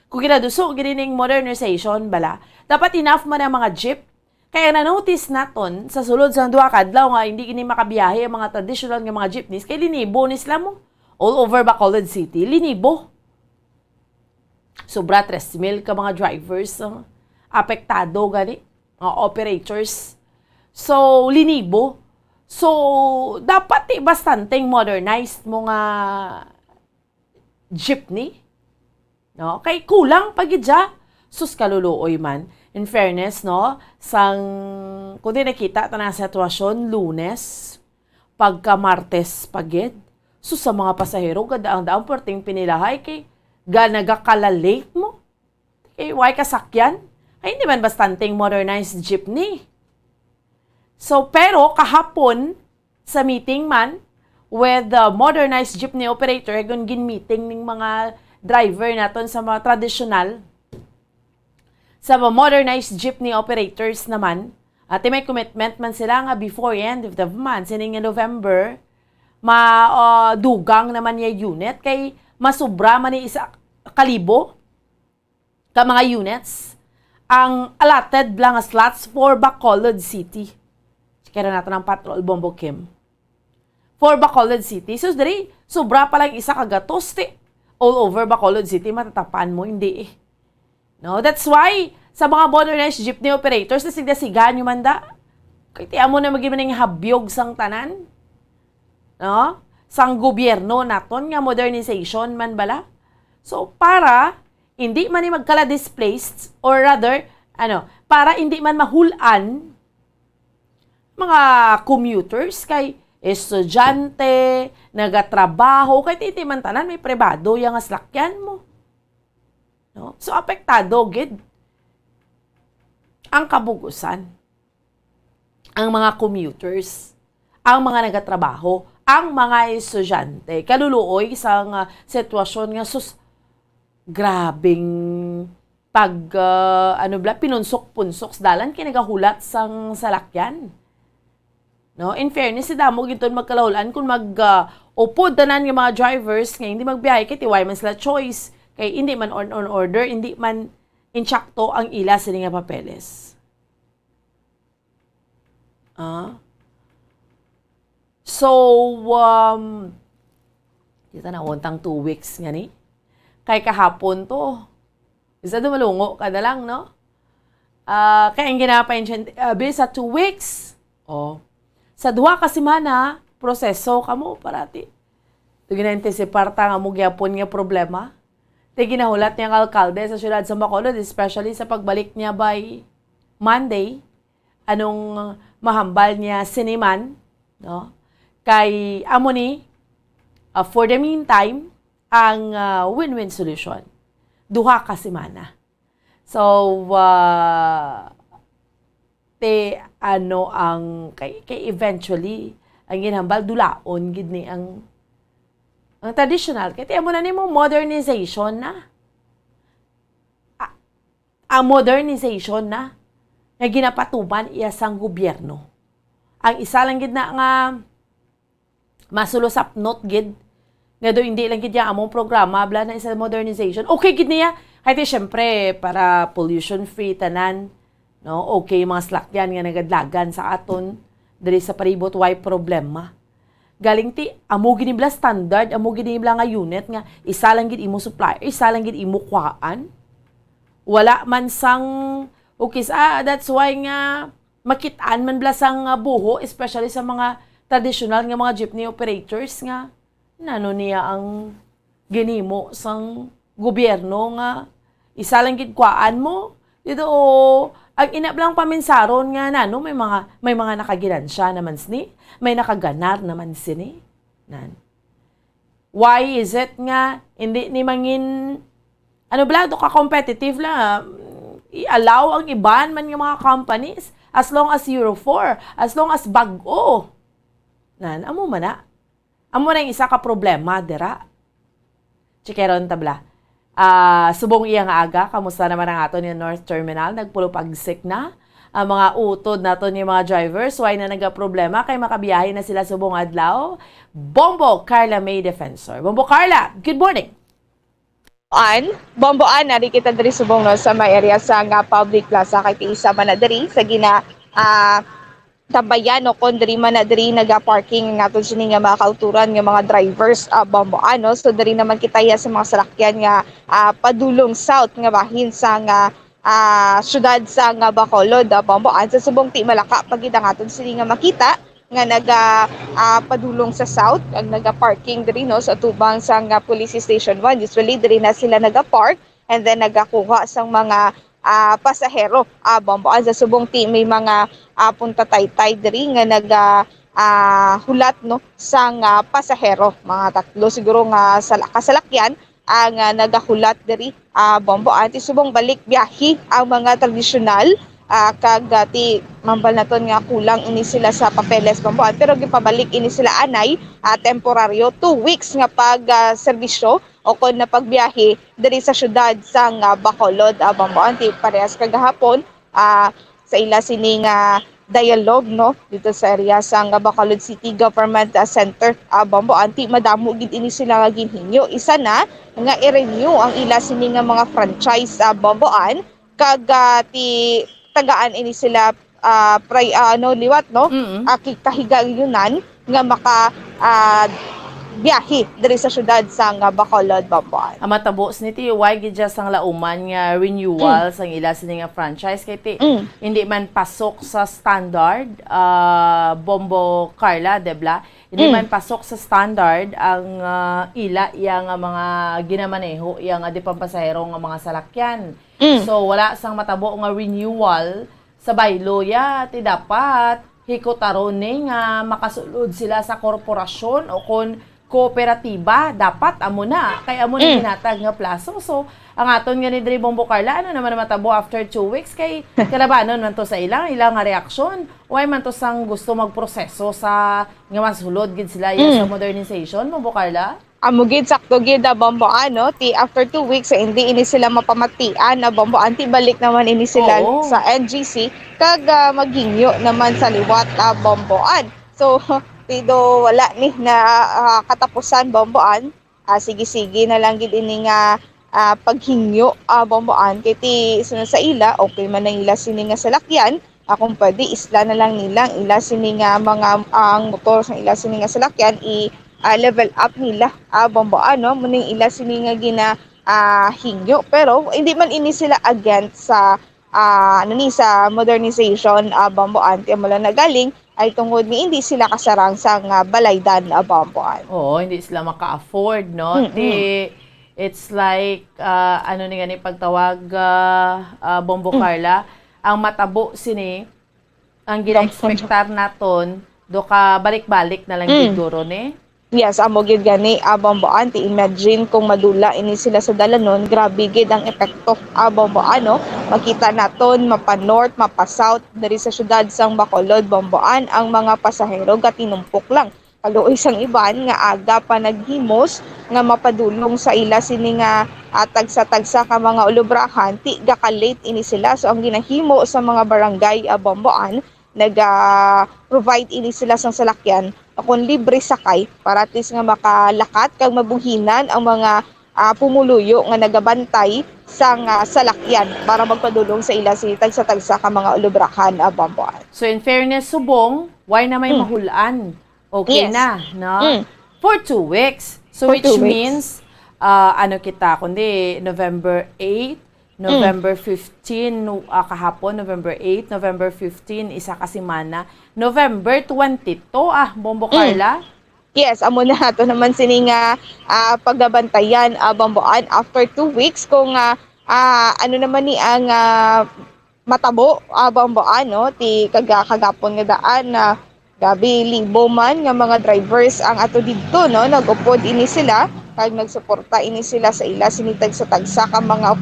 kung ginaduso gining modernization bala, dapat enough man ang mga jeep. Kaya na-notice naton sa sulod sa 2 kadlaw nga hindi kini makabiyahe ang mga traditional nga mga jeepneys kay linibo ni sila mo. All over Bacolod City, linibo. Sobra 3,000 ka mga drivers apektado gani. mga operators. So, linibo. So, dapat bastanteng modernized mo nga jeepney. No? Kay kulang pagidya. Sus kaluluoy man. In fairness, no? Kung di nakita, tanang sitwasyon, Lunes, pagka Martes pagid, sus sa mga pasahero, gadaang-daang perting pinilahay kay nagakalate mo. Kay why kasakyan? Ay, hindi man bastanteng modernized jeepney. So, pero kahapon, sa meeting man, with the modernized jeepney operator, kung gin-meeting ng mga driver naton sa mga traditional, sa mga modernized jeepney operators naman, at may commitment man sila nga before end of the month, sining November, dugang naman yung unit, kay masubra man ni 1,000 ka mga units, ang allotted lang nga slots for Bacolod City. Kaya natin ang patrol, Bombo Kim. For Bacolod City. So, dari, sobra pa lang isa kagatos, all over Bacolod City, matatapan mo, hindi eh. No, that's why, sa mga modernized jeepney operators, nasigdasigan nyo manda. Kaya tiyan mo na magiging habyog sang tanan. No? Sang gobyerno naton nga modernization man bala. So, para hindi man magkala displaced, or rather, para hindi man mahulan mga commuters kay estudyante, nagatrabaho, kay titi man tanan, may pribado yung aslakyan mo. No? So, apektado, gid. Ang kabugusan, ang mga commuters, ang mga nagatrabaho, ang mga estudyante. Kaluluoy sa sitwasyon nga, grabing pinunsok-punsok sa dalan, kinagahulat sang salakyan. No? In fairness, si damo ginton magkalahulan kung upod tanan ng mga drivers nga hindi magbiyahe kay tiway man sila choice. Kay hindi man on order, hindi man insyakto ang ila sa nga papeles. So, kita na untang 2 weeks nga ni. Kay kahapon to. Isa dumalungo ka na lang, no? Kaya ang ginapay sa 2 weeks. Sa 2 ka semana, proseso ka mo parati. Ito ginantisipar ta nga mo gyapon nga problema. Ito ginahulat niyang alkalde sa siyudad sa Bacolod, especially sa pagbalik niya by Monday. Anong mahambal niya siniman, no? Kay amoni, for the meantime, ang win-win solution. 2 ka semana. So, kay eventually, ang ginhambal, dulaon, gid ni ang traditional. Kaya mo na ni mo modernization na. Ang modernization na, nga ginapatuban iya sang gobyerno. Ang isa lang gid na nga masulusap not gid nga do hindi lang gid ya among programa bla na isa modernization. Okay gid niya kahit syempre para pollution free tanan, no? Okay mga slakyan nga nagadlagan sa aton diri sa paribot why problema. Galing ti amo gid nibla standard, amo gid nibla nga unit nga isa lang gid imo supplier, isa lang gid imo kuhaan. Wala man sang okay, that's why nga makitaan man blasang buho, especially sa mga traditional nga mga jeepney operators nga nano niya ang ginimo sang gobyerno nga isa lang gid kuhaan mo dito ang inablang paminsaron nga nano may mga nakaginansya naman sini, may nakaganar naman sini nan. Why is it nga hindi ni mangin blado ka competitive lang i-allow ang iban man ng mga companies as long as Euro 4, as long as bag-o. Amo man na. Amo na yung isa ka problema, dira. Chikeron tabla. Subong iya nga aga, kamusta naman ang aton yung North Terminal? Nagpulo-pagsik na. Ang mga utod naton yung mga drivers, why na nagka-problema? Kay makabiyahe na sila subong adlaw. Bombo Carla May Defensor. Bombo Carla, good morning. Bomboan, nari kita diri subong no, sa may area sa nga public plaza kay tiisa man na diri sa gina tabayan no kon diri man na diri naga-parking ngaton sini nga mga kauturan nga mga drivers Bomboan no. So diri naman kita ya sa mga salakyan nga padulong south nga bahin sa nga syudad sa nga Bacolod, Bomboan sa subong ti Malaka pagid ang aton sini nga makita nga padulong sa south ang naga-parking diri no sa tubang sa nga Police Station 1. Usually diri na sila naga-park and then nagakuha sang mga pasahero. Bomboan sa subong ti may mga punta taytay diri nga hulat no sang pasahero, mga tatlo siguro nga kasalakyan ang nagahulat diri. Bomboan ti subong balik biyahe ang mga tradisyonal kag ti mambal naton nga kulang ini sila sa papeles, Bomboan, pero gipabalik ini sila anay temporaryo 2 weeks nga pag serbisyo o kon na pagbiyahe diri sa syudad sa Bacolod. Bomboan ti parehas kagahapon sa ila sini nga dialogue no dito sa area sa Bacolod City Government Center. Bomboan ti madamo gid ini sila nga ginhinyo. Isa na nga i-renew ang ila sini nga mga franchise, Bomboan, kag ti tagaan ini sila liwat no kahigayunan nga maka biyahe diri sa syudad sa Bacolod, Bomboan. Ang matabos ni ti why gid sang lauman nga renewal sang ila sini nga franchise kay ti hindi man pasok sa standard, Bombo Carla, debla hindi man pasok sa standard ang ila yang mga ginamaneho yang di pampasahero nga mga salakyan. So wala sang matabo nga renewal sa bayloya ti dapat hikotaron nga makasulod sila sa korporasyon o kon kooperatiba, dapat amo na kay amo na ginatag nga plaso. So ang aton nga ni Dre Bombo Carla ano naman matabo after 2 weeks kay kalabanon man to sa ilang nga reaksyon why man to sang gusto magproseso sa nga masulod gid sila sa modernization, Bombo Carla. Amo gid sakto gid, Bomboan, no ti after 2 weeks hindi ini sila mapamatian na Bomboan ti balik naman ini sila sa NGC kag maghingyo naman sa liwat, Bomboan. So tido wala ni na katapusan, Bomboan. Sige-sige na lang gid ini nga paghingyo, Bomboan, kay ti sunod sa ila okay man ang ila sini nga salakyan, kung pwede isla na lang nilang ila sini nga mga ang motor sa ila sini nga salakyan level up nila, Bomboan, no muning ila sini nga hingyo, pero hindi man ini sila against sa sa modernization, Bomboan. Ti mo lang nagaling ay tungod ni hindi sila kasarang sa balaydan, Bomboan. Oo, hindi sila maka-afford, no? It's like ano ni gani pagtawag, Bombo Carla, ang matabo sini ang gina-expectar naton do ka balik-balik na lang siguro ni. Yes, amo gid gani, Bomboan, ti imagine kung madula ini sila sa dalanon, grabe gid ang epekto, Bomboan, no? Makita naton mapa-north, mapa-south diri sa syudad sang Bacolod, Bomboan, ang mga pasahero gatinumpok lang. Kaluoy sang iban nga aga pa naghimos nga mapadulong sa ila sini nga tagsa-tagsa ka mga ulubrahan, ti gaka-late ini sila. So ang ginahimo sa mga barangay, Bomboan, nag-provide ini sila sang salakyan kung libre sakay para at least nga makalakat kag mabuhinan ang mga pumuluyo nga nagabantay sang salakyan para magpadulong sa ila sa tagsa ka mga ulubrahan, Bomboan. So in fairness, subong, why na may mahulaan? Okay na, no? For 2 weeks. So which means, ano kita, kundi November 8, November 15, kahapon, November 8, November 15, isa ka semana. November 22, Bombo Carla? Yes, amo na ito naman sini nga paggabantayan, Bomboan, after 2 weeks kung ano naman ni ang matabo, Bomboan, no? Ti kagapon nga daan na gabi libo man nga mga drivers ang ato didto, no? Nag-upod ini sila kag nagsuporta ini sila sa ila sinitag sa tagsa ka mga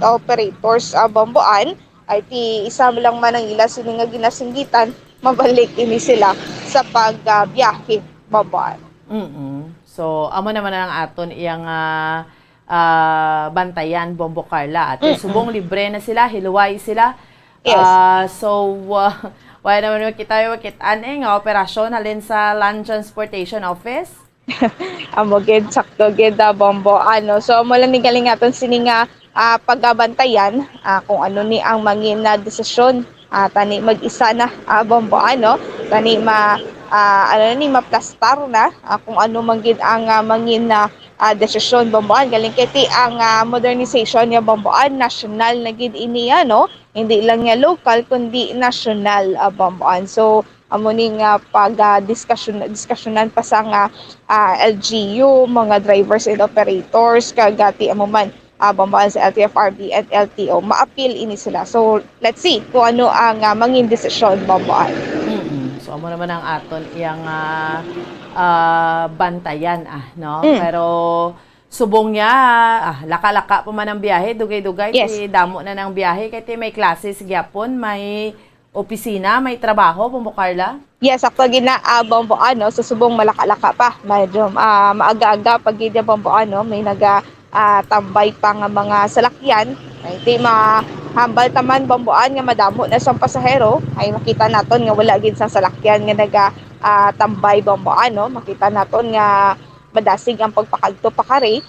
operators, Bomboan, ay ti isa lang man ang ila sini nga ginasinggitan mabalik ini sila sa pagbiyahe, Bomboan. So amo naman ang aton iyang bantayan, Bombo Carla, at subong libre na sila, hiluway sila. Why naman makitaan nga operasyon halin sa Land Transportation Office? Amo gid sakto gid, Bombo, ano. So mo lang ni galing aton sini nga paggabantayan kung ano ni ang mangin na desisyon tani mag-isa na, Bombo, ano. Tani maplastar na kung ano man gid ang mangin na desisyon Bamboan. Galing kiti ang modernization niya Bamboan, national na gid iniya, no? Hindi lang niya local kundi national Bamboan. So amuning diskusyonan pa sa LGU, mga drivers and operators kagati amuman Bamboan sa LTFRB at LTO, ma-appeal ini sila. So let's see kung ano ang mangin desisyon Bamboan. So amo naman ang aton iyang bantayan no. Pero subong niya laka-laka pa man ang biyahe, dugay-dugay ti damo na ng biyahe kay ti may klase sa gyapon, may opisina, may trabaho Bombo Carla. Yes, sakto gina Bamboan, no. So subong malaka-laka pa, medyo maaga-aga pag gid Bamboan, no, may tambay pa nga mga salakyan, hindi mahambal taman Bamboan nga madamo na sa pasahero, ay makita naton nga wala gid sa salakyan nga tambay Bamboan, no. Makita naton nga madasig ang pagpakadto pakari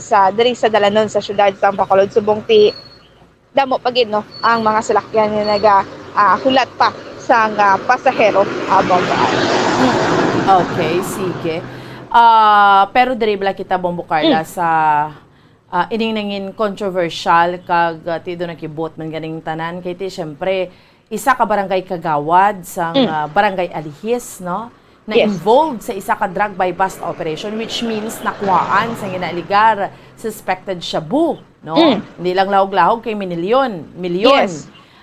sa diri sa dalanon sa syudad sa Bacolod. Subong ti damo pagid, no, ang mga salakyan nga hulat pa sa pasahero Bamboan. Okay, sige. Pero dribla kita Bombo Carla sa ining nangin controversial kag tido nakibot man ganing tanan kay ti syempre isa ka barangay kagawad sa barangay Alihis, no, na involved sa isa ka drug by bust operation, which means nakuhaan sa ginaligar suspected shabu, no. Hindi lang lahog-lahog kay milyon.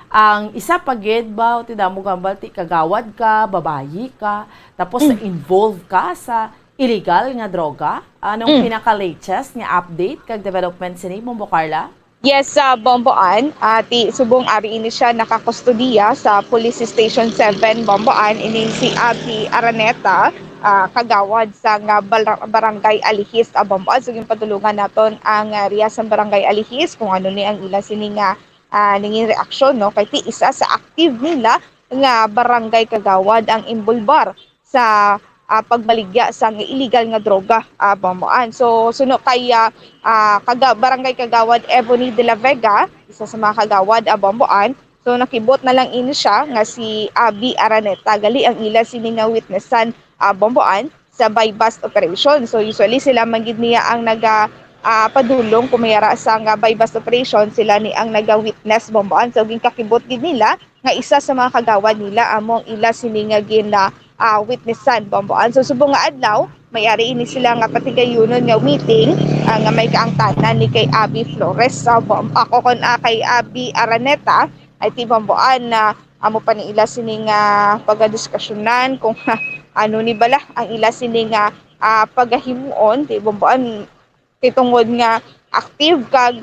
Ang isa pagid ba ti damo gambal ti kagawad ka, babayi ka, tapos involved ka sa illegal nga droga. Anong pinaka-latest nga update kag development sini Bombo Carla? Yes, Bamboan, ti subong ari ini siya nakakustudiya sa Police Station 7 Bamboan, ini si Abby Araneta, kagawad sa barangay Alihis Bamboan. So yung patulungan naton ang area sa barangay Alihis kung ano ni ang ila sini nga ningin reaksyon, no, kay ti isa sa active nila nga barangay kagawad ang imbulbar sa pagbaligya sa illegal nga droga Bamboan. So suno kay barangay kagawad Ebony de la Vega, isa sa mga kagawad Bamboan. So nakibot na lang ini siya nga si Abby Araneta, gali ang ila sini nga witnessan Bamboan sa by bust operation. So usually sila manggid niya ang padulong kumayara sa nga by bust operation, sila ni ang naga-witness Bamboan. So ginkakibot gid nila nga isa sa mga kagawad nila among ila sini nga witnessan Bamboan. So subong nga adlaw may-ari ini sila nga patigayunon nga meeting nga may kaangtanan ni kay Abby Flores. Ako kon kay Abby Araneta ay ti Bamboan na amo pa ni ila sini nga pagadiskusyonan kung ano ni bala ang ila sini nga pagahimuon ti Bamboan titungod nga active kag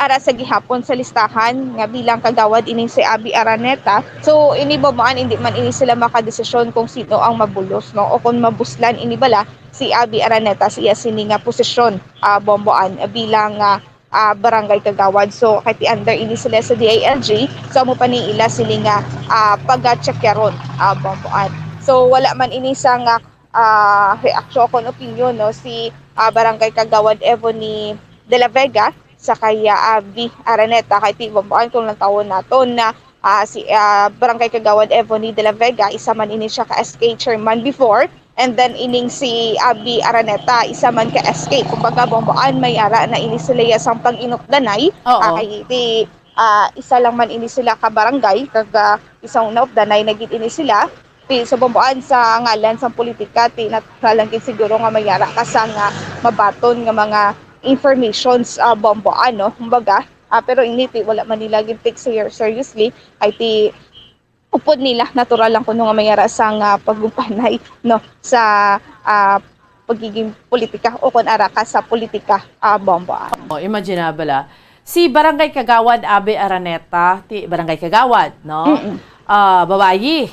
ara sa gihapon sa listahan nga bilang kagawad ining si Abby Araneta. So ini Bamboan hindi man ini sila makadesisyon kung sino ang mabulos, no, o kung mabuslan ini bala si Abby Araneta siya sini nga posisyon Bamboan bilang barangay kagawad. So kay under ini sila sa DILG, so mo pa ni ila sila nga pag-checkyaron Bamboan. So wala man ini sa nga reaksyon kon opinion, no, si barangay kagawad Ebony de la Vega sa kaya Abby Araneta kay ti Bamboan kung lang tawon naton na si barangay kagawad Ebony de la Vega isa man ini siya ka SK chairman before, and then ining si Abby Araneta isa man ka SK. Kumbaga Bamboan may ara na ini sila sang pang-inupdanay kay ti isa lang man ini sila ka barangay kag isang naupdanay na gid ini sila sa Bamboan sa ngalan sa politika ti natlalang gid siguro nga mayara ka sa nga mabaton nga mga informations Bamboan, no, kumbaga pero ini ti wala man nila gid take seriously ay ti upod nila natural lang kuno nga mayara sa nga pagumpanay, no, sa pagiging politika o kun ara ka sa politika Bamboan. Imagine bala si barangay kagawad Abby Araneta ti barangay kagawad, no, babayi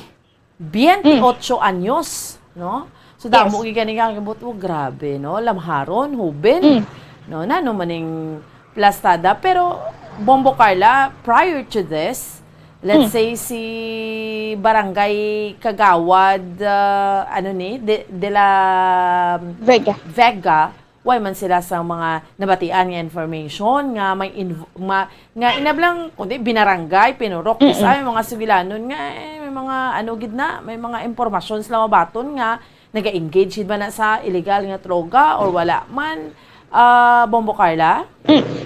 28 anyos, no. So damo gi kani nga kibot grabe, no, lamharon huben, no, nano maning plastada. Pero Bombo Carla, prior to this, let's say si barangay kagawad de la Vega, why man sila sa mga nabatian nga information nga may nga inablang kundi binarangay pinurok sa mga sibilanon nga may mga gid na may mga impormasyon sila mabaton nga naga-engage ba na sa illegal nga droga or wala man? Bombo Carla?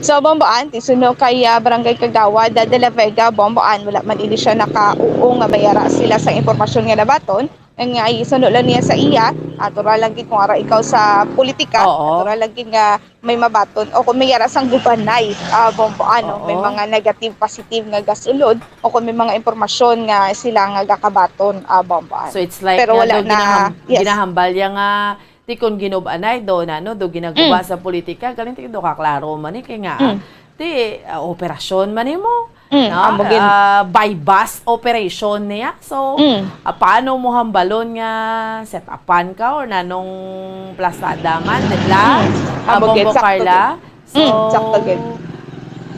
So, Bomboan, tisuno kay Barangay Kagawad, De La Vega, Bomboan, wala man ini siya nakauo nga bayara sila sa impormasyon nga nabaton. Ang isuno lang niya sa iya, atura lang gid kung ara ikaw sa politika, atura lang gid nga may mabaton o kung may yara sang gubanay, Bomboan, no? May mga negative, positive nga gasulod o kung may mga impormasyon nga sila nga gakabaton, Bomboan. So it's like pero wala na ginahambal nga ti kon ginubanay do ginagawa sa politika galing ti do kaklaro man kay nga ti operasyon man nimo by bus operation niya so paano mo hambalon nga set upan ka or nanong plasada man dibla Bombo Carla so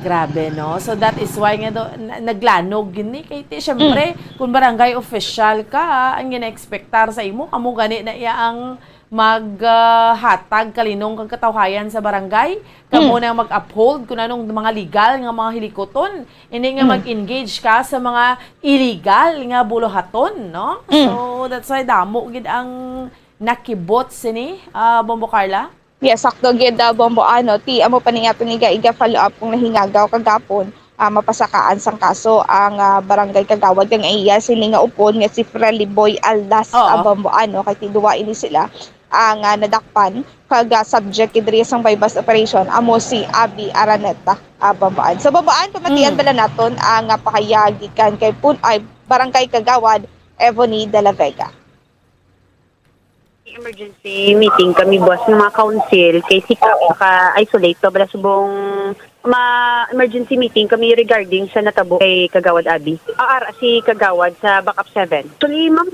grabe no so that is why nga do naglanog gini kay ti syempre kung barangay official ka ang gina-expectar sa imo amo gani na iya ang maghatag kalinong kang katawhayan sa barangay kamo na mag-uphold kung anong mga legal nga mga hilikoton hindi nga mag-engage ka sa mga illegal nga bulohaton no so that's why damo gid ang nakibot sini Bombo Carla. Yes, sakto gid Bombo ti amo pa ni aton iga follow up kung nahingagaw kagapon mapasakaan sang kaso ang Barangay Kagawad nga iya sini nga upon nga si Freli Boy Aldas Bombo kay tiduwa ini sila ang nadakpan kag subject kidri sang bypass operation amo si Abby Araneta Bomboan. So Bomboan pamatian bala naton ang pakayagikan kay Barangay Kagawad Ebony de la Vega. Emergency meeting kami boss ng mga council kay sika ka-isolate to bala subong emergency meeting kami regarding sa natabo kay Kagawad Abi. Si Kagawad sa backup 7. Actually, ma'am,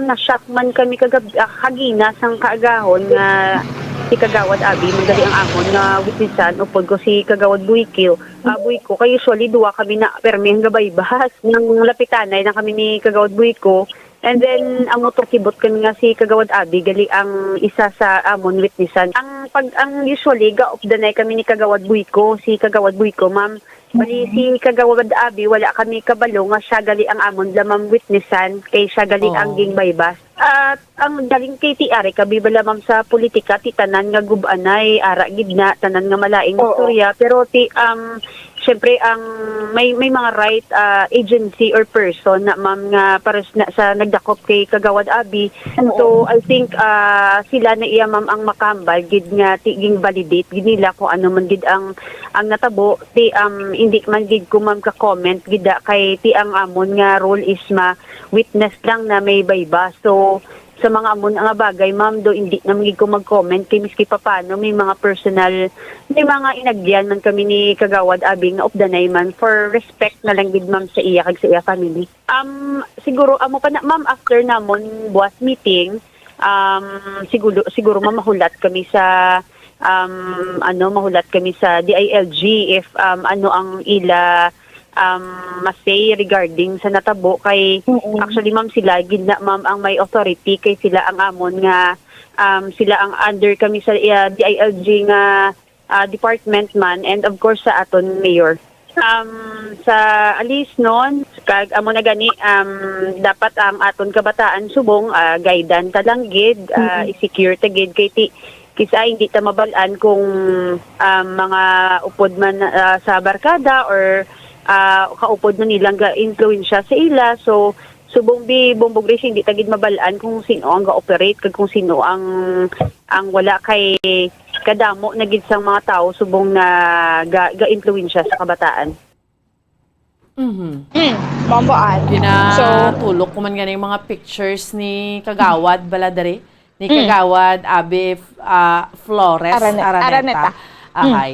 na-shock man kami kagina sang kaagahon nga si Kagawad Abi, magali ang amon nga witnessan upod ko si Kagawad Buiko. Buiko, kay usually duwa kami na permi ang gabay bahas ng lapitanay na kami ni Kagawad Buiko. And then ang motorkibot kami nga si Kagawad Abi gali ang isa sa amon witnessan. Ang usually ga of the night kami ni Kagawad Buiko, si Kagawad Buiko, ma'am. Bali si Kagawad Abi wala kami kabalo nga siya gali ang amon lamang witnessan kay siya gali ang gingbay-bas. At ang galing kay ti Ari kabibala ma'am sa politika ti tanan nga gubanay ara gidna tanan nga malaing istorya pero ti syempre ang may mga right agency or person na ma'am nga pares na sa nagdakop kay Kagawad Abi. So I think sila na iya ma'am ang makambal gid nga ti ging validate gid nila kung ano man gid ang natabo ti hindi man gid ko ma'am ka comment gid kay ti ang amon nga role is witness lang na may bayba. So sa mga amon nga bagay ma'am do hindi na magig ko mag-comment kay miski paano may mga personal may mga inagyan man kami ni Kagawad Abi nga of the night man for respect na lang gid ma'am sa iya kag sa iya family. Siguro amo pa na ma'am after namon buwas meeting siguro mahulat kami sa mahulat kami sa DILG if ano ang ila masay regarding sa natabo kay actually ma'am sila gid na ma'am ang may authority kay sila ang amon nga sila ang under kami sa DILG nga department man and of course sa aton mayor. Sa alis noon kag amo na gani dapat ang aton kabataan subong guidan ta lang gid i-secure ta gid kay ti kisa hindi ta mabalaan kung mga upod man sa barkada or kaupod na nilang ga-influensya sa ila. So subong Bombo Grace hindi tagid mabalaan kung sino ang ga-operate kag kung sino ang wala kay kadamo na gid sang mga tao subong na ga-influensya sa kabataan. Bomboan. Tulok ko man ganing mga pictures ni Kagawad Baladari ni Kagawad Abi Flores Araneta.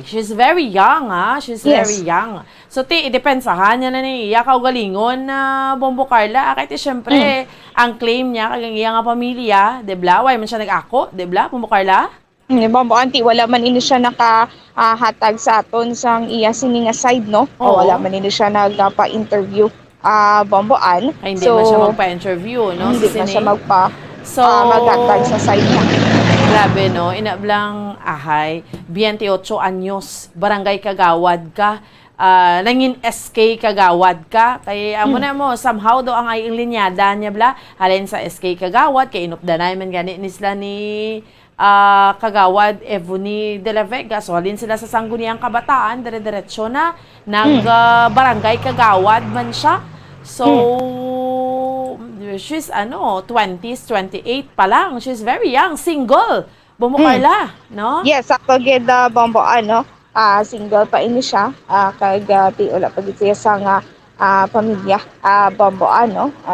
She's very young, She's very young. So, idepensahan niya na niya kaugalingon na Bombo Carla. Kahit syempre, ang claim niya, kagang iya nga pamilya, debla, why man siya nag-ako, debla, Bombo Carla? Bombo, auntie, wala man ini siya nakahatag sa aton sang iya sini nga side, no? O wala man ini siya nagpa-interview, Bomboan. Ay, hindi man siya magpa-interview, no? Hindi man siya maghatag sa side niya. Grabe, no? Inablang, 28 anyos, Barangay Kagawad ka. nangin SK kagawad ka. Kay amo na mo, somehow do ang ay linyada niya bla, halin sa SK kagawad, kay inupdanay man gani nisla ni kagawad Evony de la Vega. So halin sila sa sangguniang kabataan, dire-diretso na barangay kagawad man siya. So she's 20s, 28 pa lang. She's very young, single. Bombo Carla, no? Yes, ako gid Bombo single pa ini siya. Kag wala pa gid siya sa nga pamilya. Bombo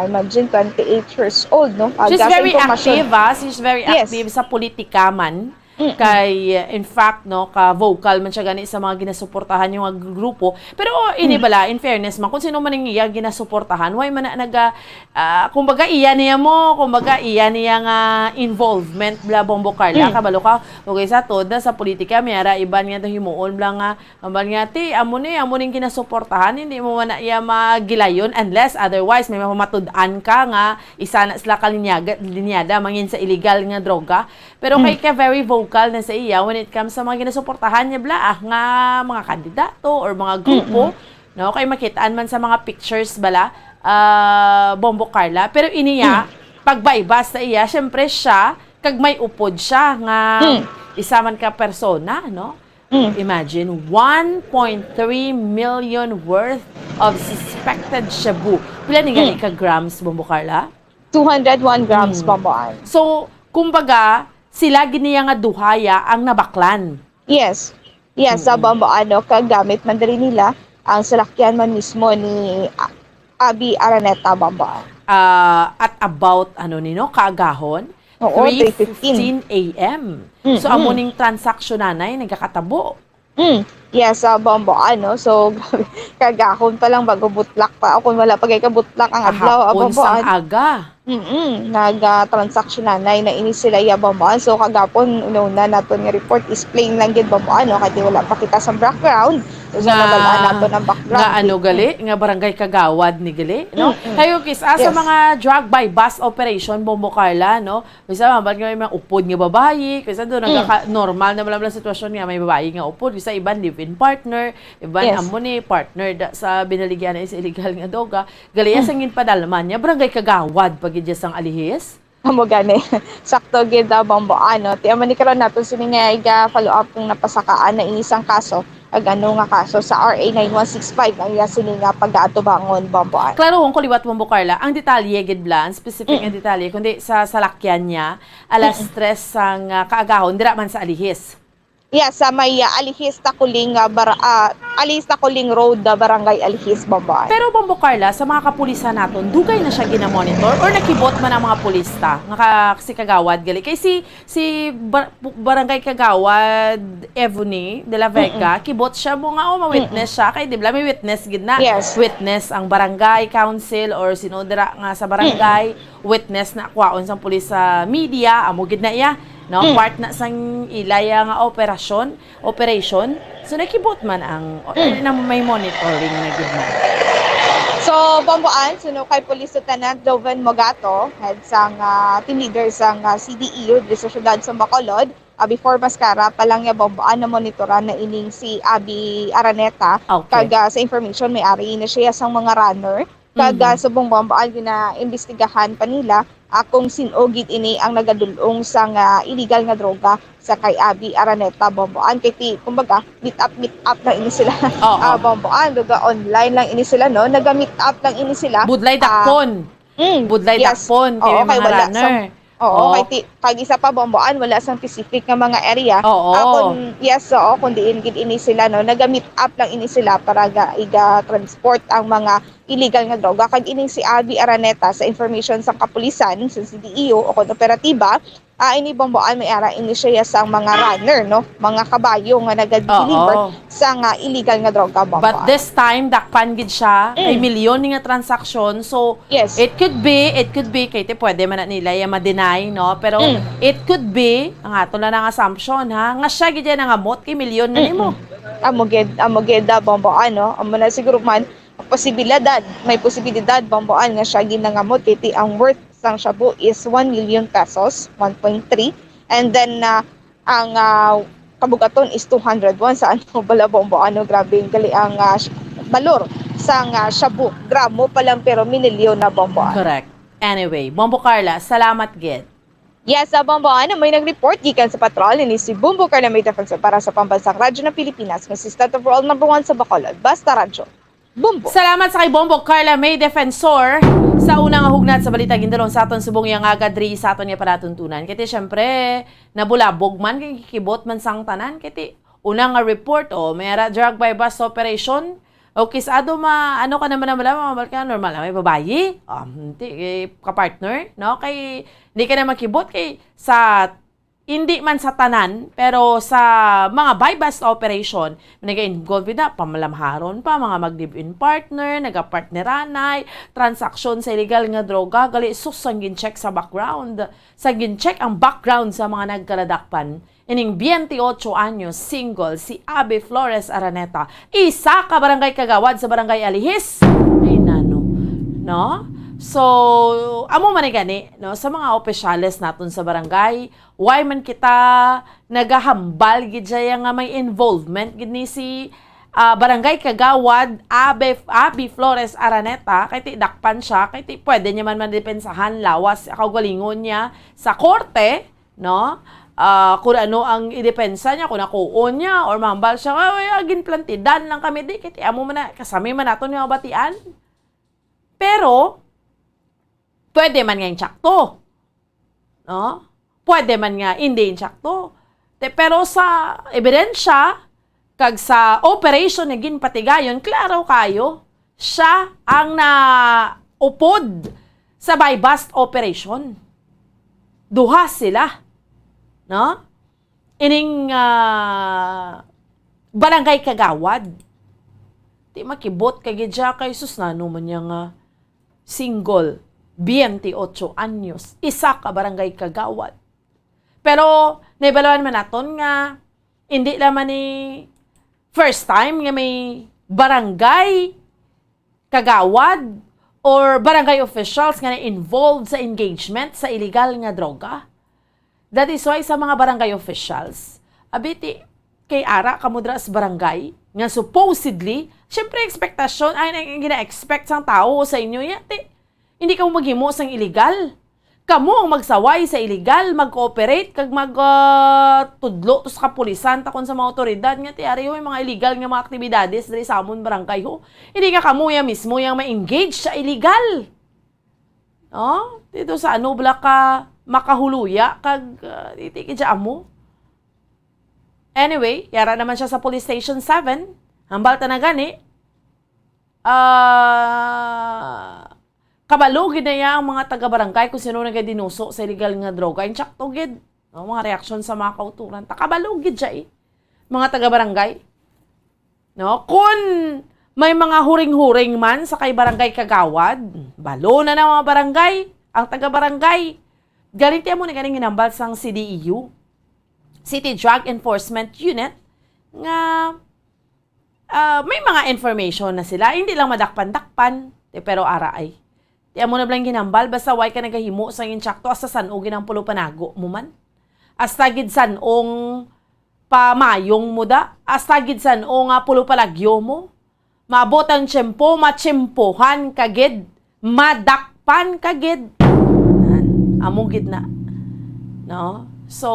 imagine 28 years old, no? She's very active, She's very active sa politika man. Kay in fact no ka vocal man siya gani sa mga ginasuportahan yung grupo, pero ini bala in fairness man kung sino man ang iya ginasuportahan way man kumbaga iya niya nga involvement bla Bombo Carla kabalo ka okay sa toda sa politika mayara iban nga himuon bla nga amban nga ti amo ning ginasuportahan hindi mo man iya magilayon unless otherwise may mamatud-an ka nga isa na sila linyada mangin sa illegal nga droga, pero kay ka very vocal na sa iya when it comes sa mga ginasuportahan niya bla nga mga kandidato or mga grupo, no? Kay makitaan man sa mga pictures bala Bombo Carla, pero iniya pagbaybas sa iya syempre siya kag may upod siya nga isa man ka persona, no? Imagine 1.3 million worth of suspected shabu. Pila ni gani ka grams Bombo Carla? 201 grams Bombo. So kumbaga sila giniya nga duhaya ang nabaklan. Yes, sa Bombo kagamit man diri nila ang salakyan man mismo ni Abby Araneta Bombo. At about kaagahon 3:15 AM. So amo ning transaction nanay nagakatabo. Yes, Bombo so kagahon pa lang bago butlak pa kung wala pa kay kabutlak ang adlaw Bombo. Aga. Nag-transaction nanay na ini sila Bombo. So kagapon una naton nga report is plain lang gid Bombo kay wala pa kita sa background. So nabalaan naton ang background. Gali nga barangay kagawad ni gali, no? Kayo sa mga drug by bus operation Bombo Carla, no? Bisa mabal nga may mga upod nga babayi, kasi do normal na malablang sitwasyon nga may babayi nga upod, bisa iban live-in partner, iban amo ni partner sa binaligyan na is illegal nga droga. Gali sa ngin padalman niya barangay kagawad pag sang alihis. Amo gani. Sakto gid Bombo ti amo ni karon naton sini nga follow up kung napasakaan na inisang kaso ag nga kaso sa RA 9165 ang sini nga pag-aatubangon Bombo. Klaro kung liwat Bombo Carla ang detalye gid blan specific nga detalye kundi sa salakyan niya alas 3 sang kaagahon dira man sa alihis. Yes, sa may Alihis Takuling Alihis Takuling Road, Barangay Alihis, Bombo. Pero Bombo Carla, sa mga kapulisan naton, dugay na siya ginamonitor or nakibot man ang mga pulista nga si Kagawad gali. Kay si Barangay Kagawad Evony de la Vega, kibot siya mo nga ma-witness siya kay di ba may witness gid na. Witness ang barangay council or sino dira nga sa barangay, witness na kwaon sang pulis sa media, amo gid na iya. No, part na sang ilaya nga operation. So nakibot man ang may monitoring na gid man. So Bomboan, suno kay Police Lieutenant Joven Mogato, head sang team leader sang CDEU sa syudad sa Bacolod. Before Mascara pa lang Bomboan na monitoran na ining si Abby Araneta. Kag sa information may ari na siya sang mga runner. Kag sa Bomboan gina-imbestigahan pa nila kung sinogid ini ang nagadulong sa illegal nga droga sa kay Abby Araneta Bomboan. Kaya kumbaga meet up lang ini sila Bomboan, duga online lang ini sila no, naga-meet up lang ini sila Budlay Dakpon. Dakpon kay mga runner. Kay isa pa Bomboan wala sang specific nga mga area. Kung diin gid ini sila no, naga-meet up lang ini sila para iga-transport ang mga illegal nga droga. Kag ining si Abby Araneta sa information sa kapulisan sa CDEO o kung operatiba, ini Bomboan may ara ini siya sa mga runner no, mga kabayo nga naga-deliver sa illegal nga droga Bomboan. But this time dakpan gid siya kay milyon nga transaction. So it could be kay pwede man nila ma-deny no, pero it could be ang ato na ng assumption nga siya gid nga mot kay milyon na nimo. Amo gid Bomboan no, amo na siguro man may posibilidad Bomboan nga siya ginangamot kiti ang worth sang shabu is 1 million pesos, 1.3, and then ang kabugaton is 201 sa ano bala Bombo, ano grabe gali ang balor sa shabu. Gramo pa lang pero minilyon na Bombo. Correct. Anyway, Bombo Carla, salamat gid. Yes, Bombo, may nag-report gikan sa patrol ni si Bombo Carla may defense para sa pambansang radyo ng Pilipinas ng State of World number 1 sa Bacolod. Basta Radyo. Bombo. Salamat sa kay Bombo Carla May Defensor sa unang hugnat sa balita gindalon sa aton subong yang agadri sa aton nga panatuntunan. Kiti syempre nabulabog man kay kikibot man sang tanan kiti unang nga report may drug by bus operation o kisado ano ka naman mabal ka normal may babayi hindi ka partner no kay hindi ka na makibot kay sa hindi man sa tanan, pero sa mga buy-bust operation, nag-involve na pamalamharon pa, mga mag-live-in partner, nag-partneranay, transaksyon sa illegal nga droga, gali sus ang gin-check sa background. Sa gin-check ang background sa mga nagkaladakpan. Ining 28 anyos, single, si Abby Flores Araneta. Isa ka barangay kagawad sa barangay Alihis. Ay nano. No? So, amo man gani, no, sa mga opisyales naton sa barangay, why man kita nagahambal gid nga may involvement gid ni si barangay kagawad Abby Flores Araneta kay ti dakpan siya kay ti pwede niya man madepensahan lawas kaugalingon niya sa korte, no? Kung ano ang idepensa niya, kung nakuon niya or mambal siya, agin plantidan lang kami di kay ti amo man kasami man naton nga batian. Pero pwede man nga yung tsakto. No? Pwede man nga hindi yung tsakto. Pero sa ebidensya, kag sa operation na ginpatigayon, klaro kayo, siya ang naupod sa buy-bust operation. Duha sila. No? Ining barangay kagawad. Di makibot kay gidya kay sus na naman niya nga single 28 anyos, isa ka barangay kagawad. Pero, naibaluan man naton nga, hindi naman ni first time nga may barangay kagawad or barangay officials nga na-involved sa engagement sa illegal nga droga. That is why sa mga barangay officials, abiti, kay ara kamudra sa barangay, nga supposedly, syempre expectation, ay gina-expect sang tao sa inyo, yati, hindi ka mo maghimo sang illegal. Kamu ang magsaway sa illegal, mag-cooperate, kag mag-tudlo to sa kapulisan, takon sa mga otoridad, nga tiyari yung mga illegal nga mga aktibidades dari sa amon barangay ho. Hindi ka kamu ya mismo yung ma-engage sa illegal. No? Dito sa ano, bala ka makahuluya, kag itikid siya amo. Anyway, yara naman siya sa police station 7, hambal ta na gani, kabalugid na niya ang mga taga-barangay kung sino nagadinuso sa illegal nga droga. Yung tsaktugid. No, mga reaksyon sa mga kauturan. Kabalugid siya mga taga-barangay. No? Kung may mga huring-huring man sa kay barangay kagawad, balo na mga barangay, ang taga-barangay. Galing mo na galing ginambal sang CDEU, City Drug Enforcement Unit, nga may mga information na sila. Hindi lang madakpan-dakpan, pero araay. Tiyan mo na blang ginambal, basta way ka nagahimo sa insyakto, asa sanogin ang pulo panago mo man. Hasta gid sanong pamayong mo da, hasta gid sanong pulo palagyo mo. Maabot ang tiyempo, matsimpohan kagid, madakpan kagid. Amo gid na. No? So,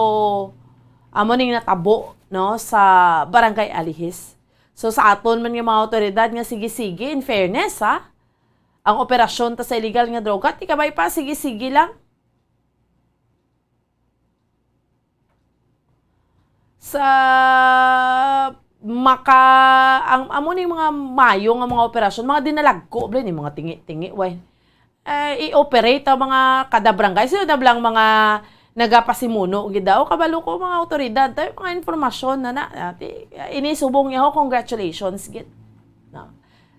amo ning natabo, no, sa barangay Alihis. So, sa aton man yung mga otoridad nga sige-sige, in fairness, ha? Ang operasyon ta sa illegal nga droga, ti kabay pa, sige-sige lang. Sa ang amo ni mga mayo nga mga operasyon, mga dinalagko, bla ni mga tingi-tingi, way. I-operate ang mga kada barangay. Sino na blang mga nagapasimuno gidaw kabalo ko mga otoridad tayo mga informasyon na inisubong niya ho, congratulations git. No.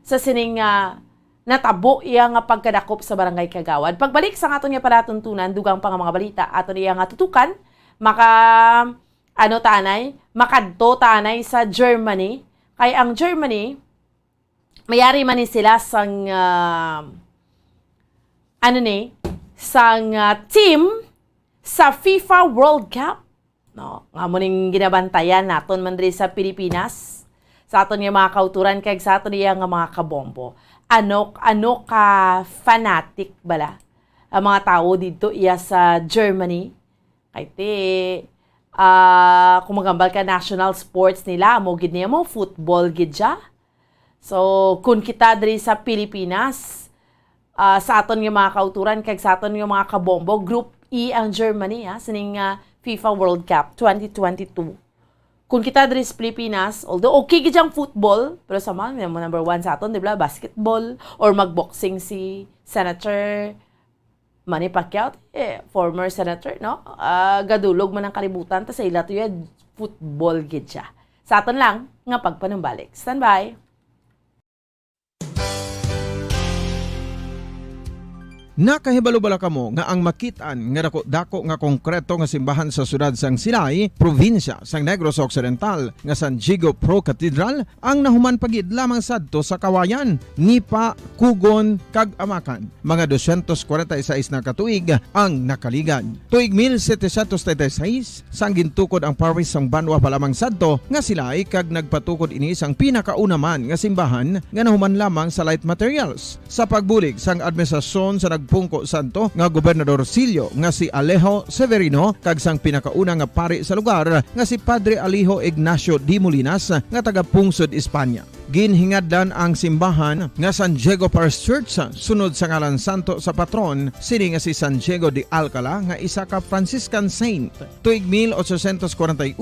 Sa sining natabo iya nga pagkadakop sa barangay kagawad. Pagbalik sa aton nga palatuntunan, dugang pa nga mga balita, aton iya nga tutukan, makadto tanay sa Germany. Kay ang Germany, mayari man ni sila sang, team sa FIFA World Cup. No, nga mo ning ginabantayan naton man diri sa Pilipinas. Sa aton nga mga kauturan kag sa aton nga mga kabombo. Ano ka fanatic bala ang mga tao dito iya sa Germany. Kay kung magambal ka national sports nila, mo gid niya mo football gid siya. So kung kita diri sa Pilipinas, sa aton nga mga kauturan kag sa aton nga mga kabombo, Group E ang Germany sining FIFA World Cup 2022. Kung kita diri sa Pilipinas, although okay gid ang football, pero sa mga number 1 sa aton, di ba, basketball or magboxing si Senator Manny Pacquiao, former senator, no? Gadulog man ang kalibutan, ta sa ila to yan, football gid siya. Sa aton lang nga pagpanumbalik. Stand by. Nakahibalo-bala kamo nga ang makitaan nga dako nga konkreto nga simbahan sa sudad sang Silay, probinsya sang Negros Occidental nga San Diego Pro Cathedral ang nahuman pagid lamang sadto sa kawayan ni pa Kugon kag Amakan. Mga 246 na katuig ang nakaligan. Tuig 1736 sang gintukod ang parish sang Banwa pa lamang sadto nga Silay kag nagpatukod ini sang pinakauna man nga simbahan nga nahuman lamang sa light materials. Sa pagbulig sang administrasyon sa pungko santo nga Gobernador Silio nga si Alejo Severino kag sang pinakauna nga pari sa lugar nga si Padre Alijo Ignacio Di Molinas nga taga Pungsod, Espanya. Ginhingad-dan ang simbahan nga San Diego Parish Church sunod sa ngalan santo sa patron sini nga si San Diego de Alcala nga isa ka Franciscan saint. Tuig 1841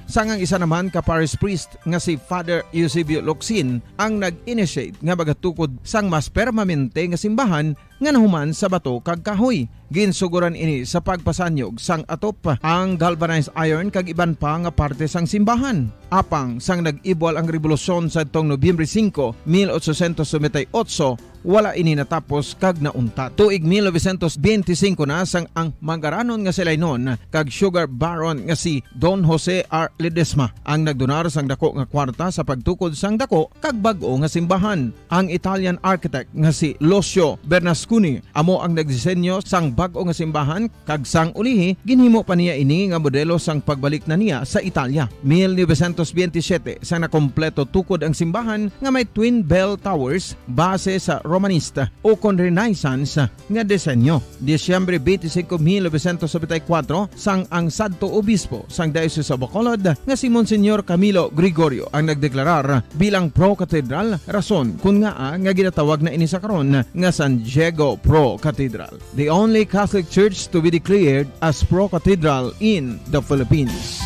sangang isa naman ka parish priest nga si Father Eusebio Locsin ang nag-initiate nga bagatukod sang mas permanente nga simbahan nga nahuman sa bato kag kahoy. Ginsuguran ini sa pagpasanyog sang atop ang galvanized iron kag iban pa nga parte sang simbahan. Apang sang nag-ibwal ang revolusyon sa tong Nobyembre 5, 1898, wala ini natapos kag naunta. Tuig 1925 na sang ang mangaranon nga silay noon kag sugar baron nga si Don Jose R. Ledesma ang nagdonar sang dako nga kwarta sa pagtukod sang dako kag bag-o nga simbahan. Ang Italian architect nga si Lucio Bernasconi amo ang nagdisenyo sang bag-o nga simbahan kag sang ulihi ginhimo pa niya ini nga modelo sang pagbalik na niya sa Italia. 1927 sang nakompleto tukod ang simbahan nga may twin bell towers base sa Romanista o kon Renaissance nga disenyo. Disyembre 25, 1974 sang ang sadto obispo sang Diocese of Bacolod nga si Monsignor Camilo Gregorio ang nagdeklarar bilang pro cathedral, rason kung nga ginatawag na ini sa karon nga San Diego Pro Cathedral, the only Catholic church to be declared as pro cathedral in the Philippines.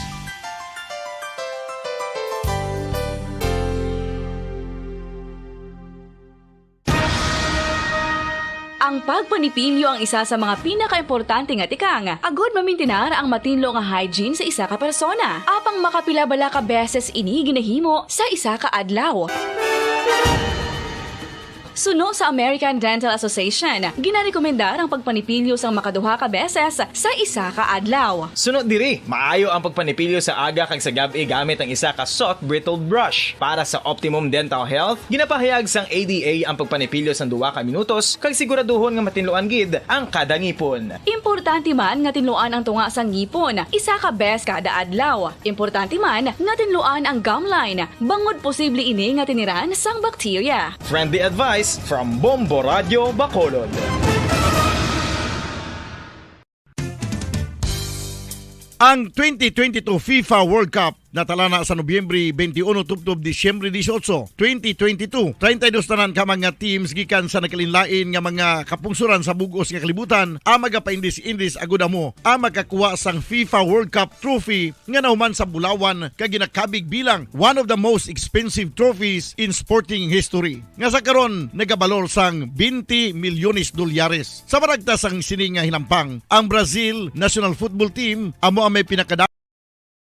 Ang pagpanipilyo ang isa sa mga pinaka-importante nga tikang. Agod mamintinar ang matinlo nga hygiene sa isa ka persona. Apang makapilabala ka beses ini ginahimo sa isa ka adlaw. Suno sa American Dental Association, ginarekomendar ang pagpanipilyo sang makaduha ka beses sa isa ka adlaw. Sunod diri, maayo ang pagpanipilyo sa aga kag sa gabi gamit ang isa ka soft brittle brush. Para sa optimum dental health, ginapahayag sang ADA ang pagpanipilyo sang 2 ka minutos kag siguraduhon nga matinluan gid ang kada ngipon. Importante man nga tinluan ang tunga sang ngipon, isa ka bes kada adlaw. Importante man nga tinluan ang gum line, bangod posible ini nga tiniran sang bakterya. Friendly advice from Bombo Radio Bacolod. Ang 2022 FIFA World Cup natala na sa Nobyembre 21 tubtob Disyembre 18, 2022. 32 tanan ka mga teams gikan sa nakalinlain nga mga kapungsuran sa bugos nga kalibutan ang magapaindis-indis agud mo ang makakuha sang FIFA World Cup trophy nga nahuman sa Bulawan kag ginakabig bilang one of the most expensive trophies in sporting history. Nga sa karon nagabalor sang 20 milyones dolyares. Sa baragta sang sining nga hinampang, ang Brazil National Football Team amo ang may pinakada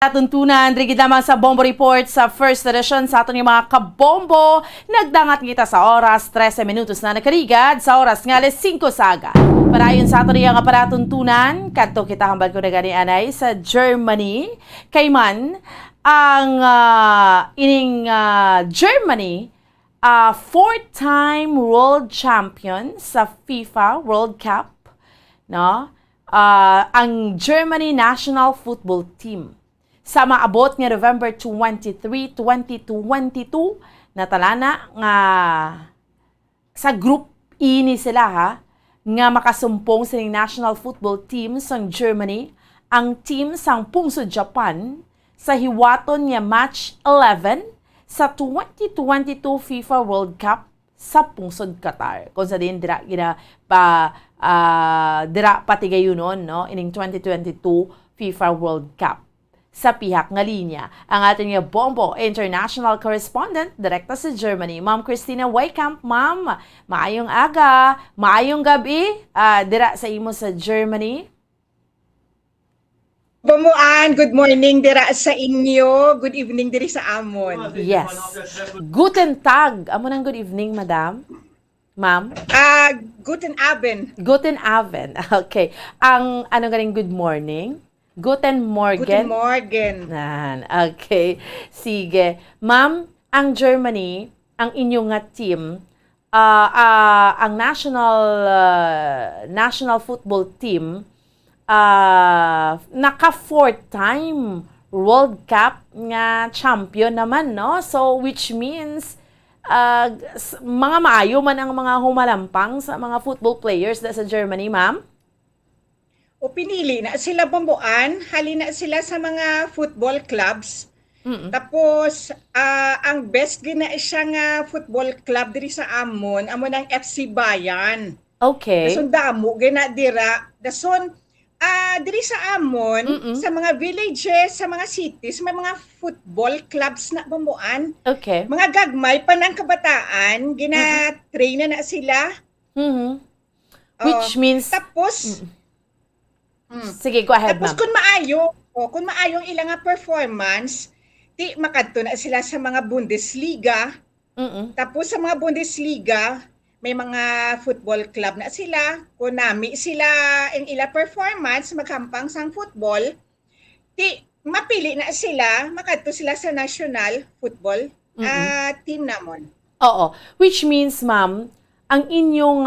Tuntunan, rigid naman sa Bombo Report sa first edition sa aton yung mga kabombo. Nagdangat kita sa oras, 13 minutos na nakarigad sa oras nga 5 saga. Parayon sa aton yung aparatuntunan, kadto kita hambal ko na gani anay sa Germany. Kay man, ang Germany, 4-time world champion sa FIFA World Cup, no? Ang Germany National Football Team. sa maabot nga November 23, 2022, natalana nga sa Group E ni sila ha, nga makasumpong sining national football team sang Germany, ang team sang pungsod Japan sa hiwaton nga match 11 sa 2022 FIFA World Cup sa pungsod Qatar. Kung sa din dira patigayunon no ining 2022 FIFA World Cup. Sa pihak nga linya, ang ating nga Bombo International Correspondent direkta sa Germany, Ma'am Christina Weikamp. Ma'am, maayong aga, maayong gabi dira sa imo sa Germany. Bumuan, good morning dira sa inyo. Good evening diri sa amon. Yes. Guten Tag. Amo nang good evening, madam. Ma'am? Guten Abend. Guten Abend. Okay. Ang ano galing good morning? Guten Morgen. Guten Morgen. Okay. Sige. Ma'am, ang Germany, ang inyong nga team, ang national football team, naka 4-time World Cup nga champion naman, no? So, which means, mga maayo man ang mga humalampang sa mga football players sa Germany, ma'am? O pinili na sila Bumbuan, halina sila sa mga football clubs. Tapos, ang best gina siya nga football club diri sa amon ang FC Bayan. Okay. Dason damo gina dira. Dason, diri sa amon, sa mga villages, sa mga cities, may mga football clubs na Bumbuan. Okay. Mga gagmay pa ng kabataan, gina-train na sila. Which means... Tapos, sige, go ahead, tapos ma'am. kung maayong ilang nga performance, di makadto na sila sa mga Bundesliga. Tapos sa mga Bundesliga, may mga football club na sila. Kung nami sila ang ila performance, maghampang sang football, di mapili na sila, makadto sila sa national football team namon. Oo. Which means, ma'am, ang inyong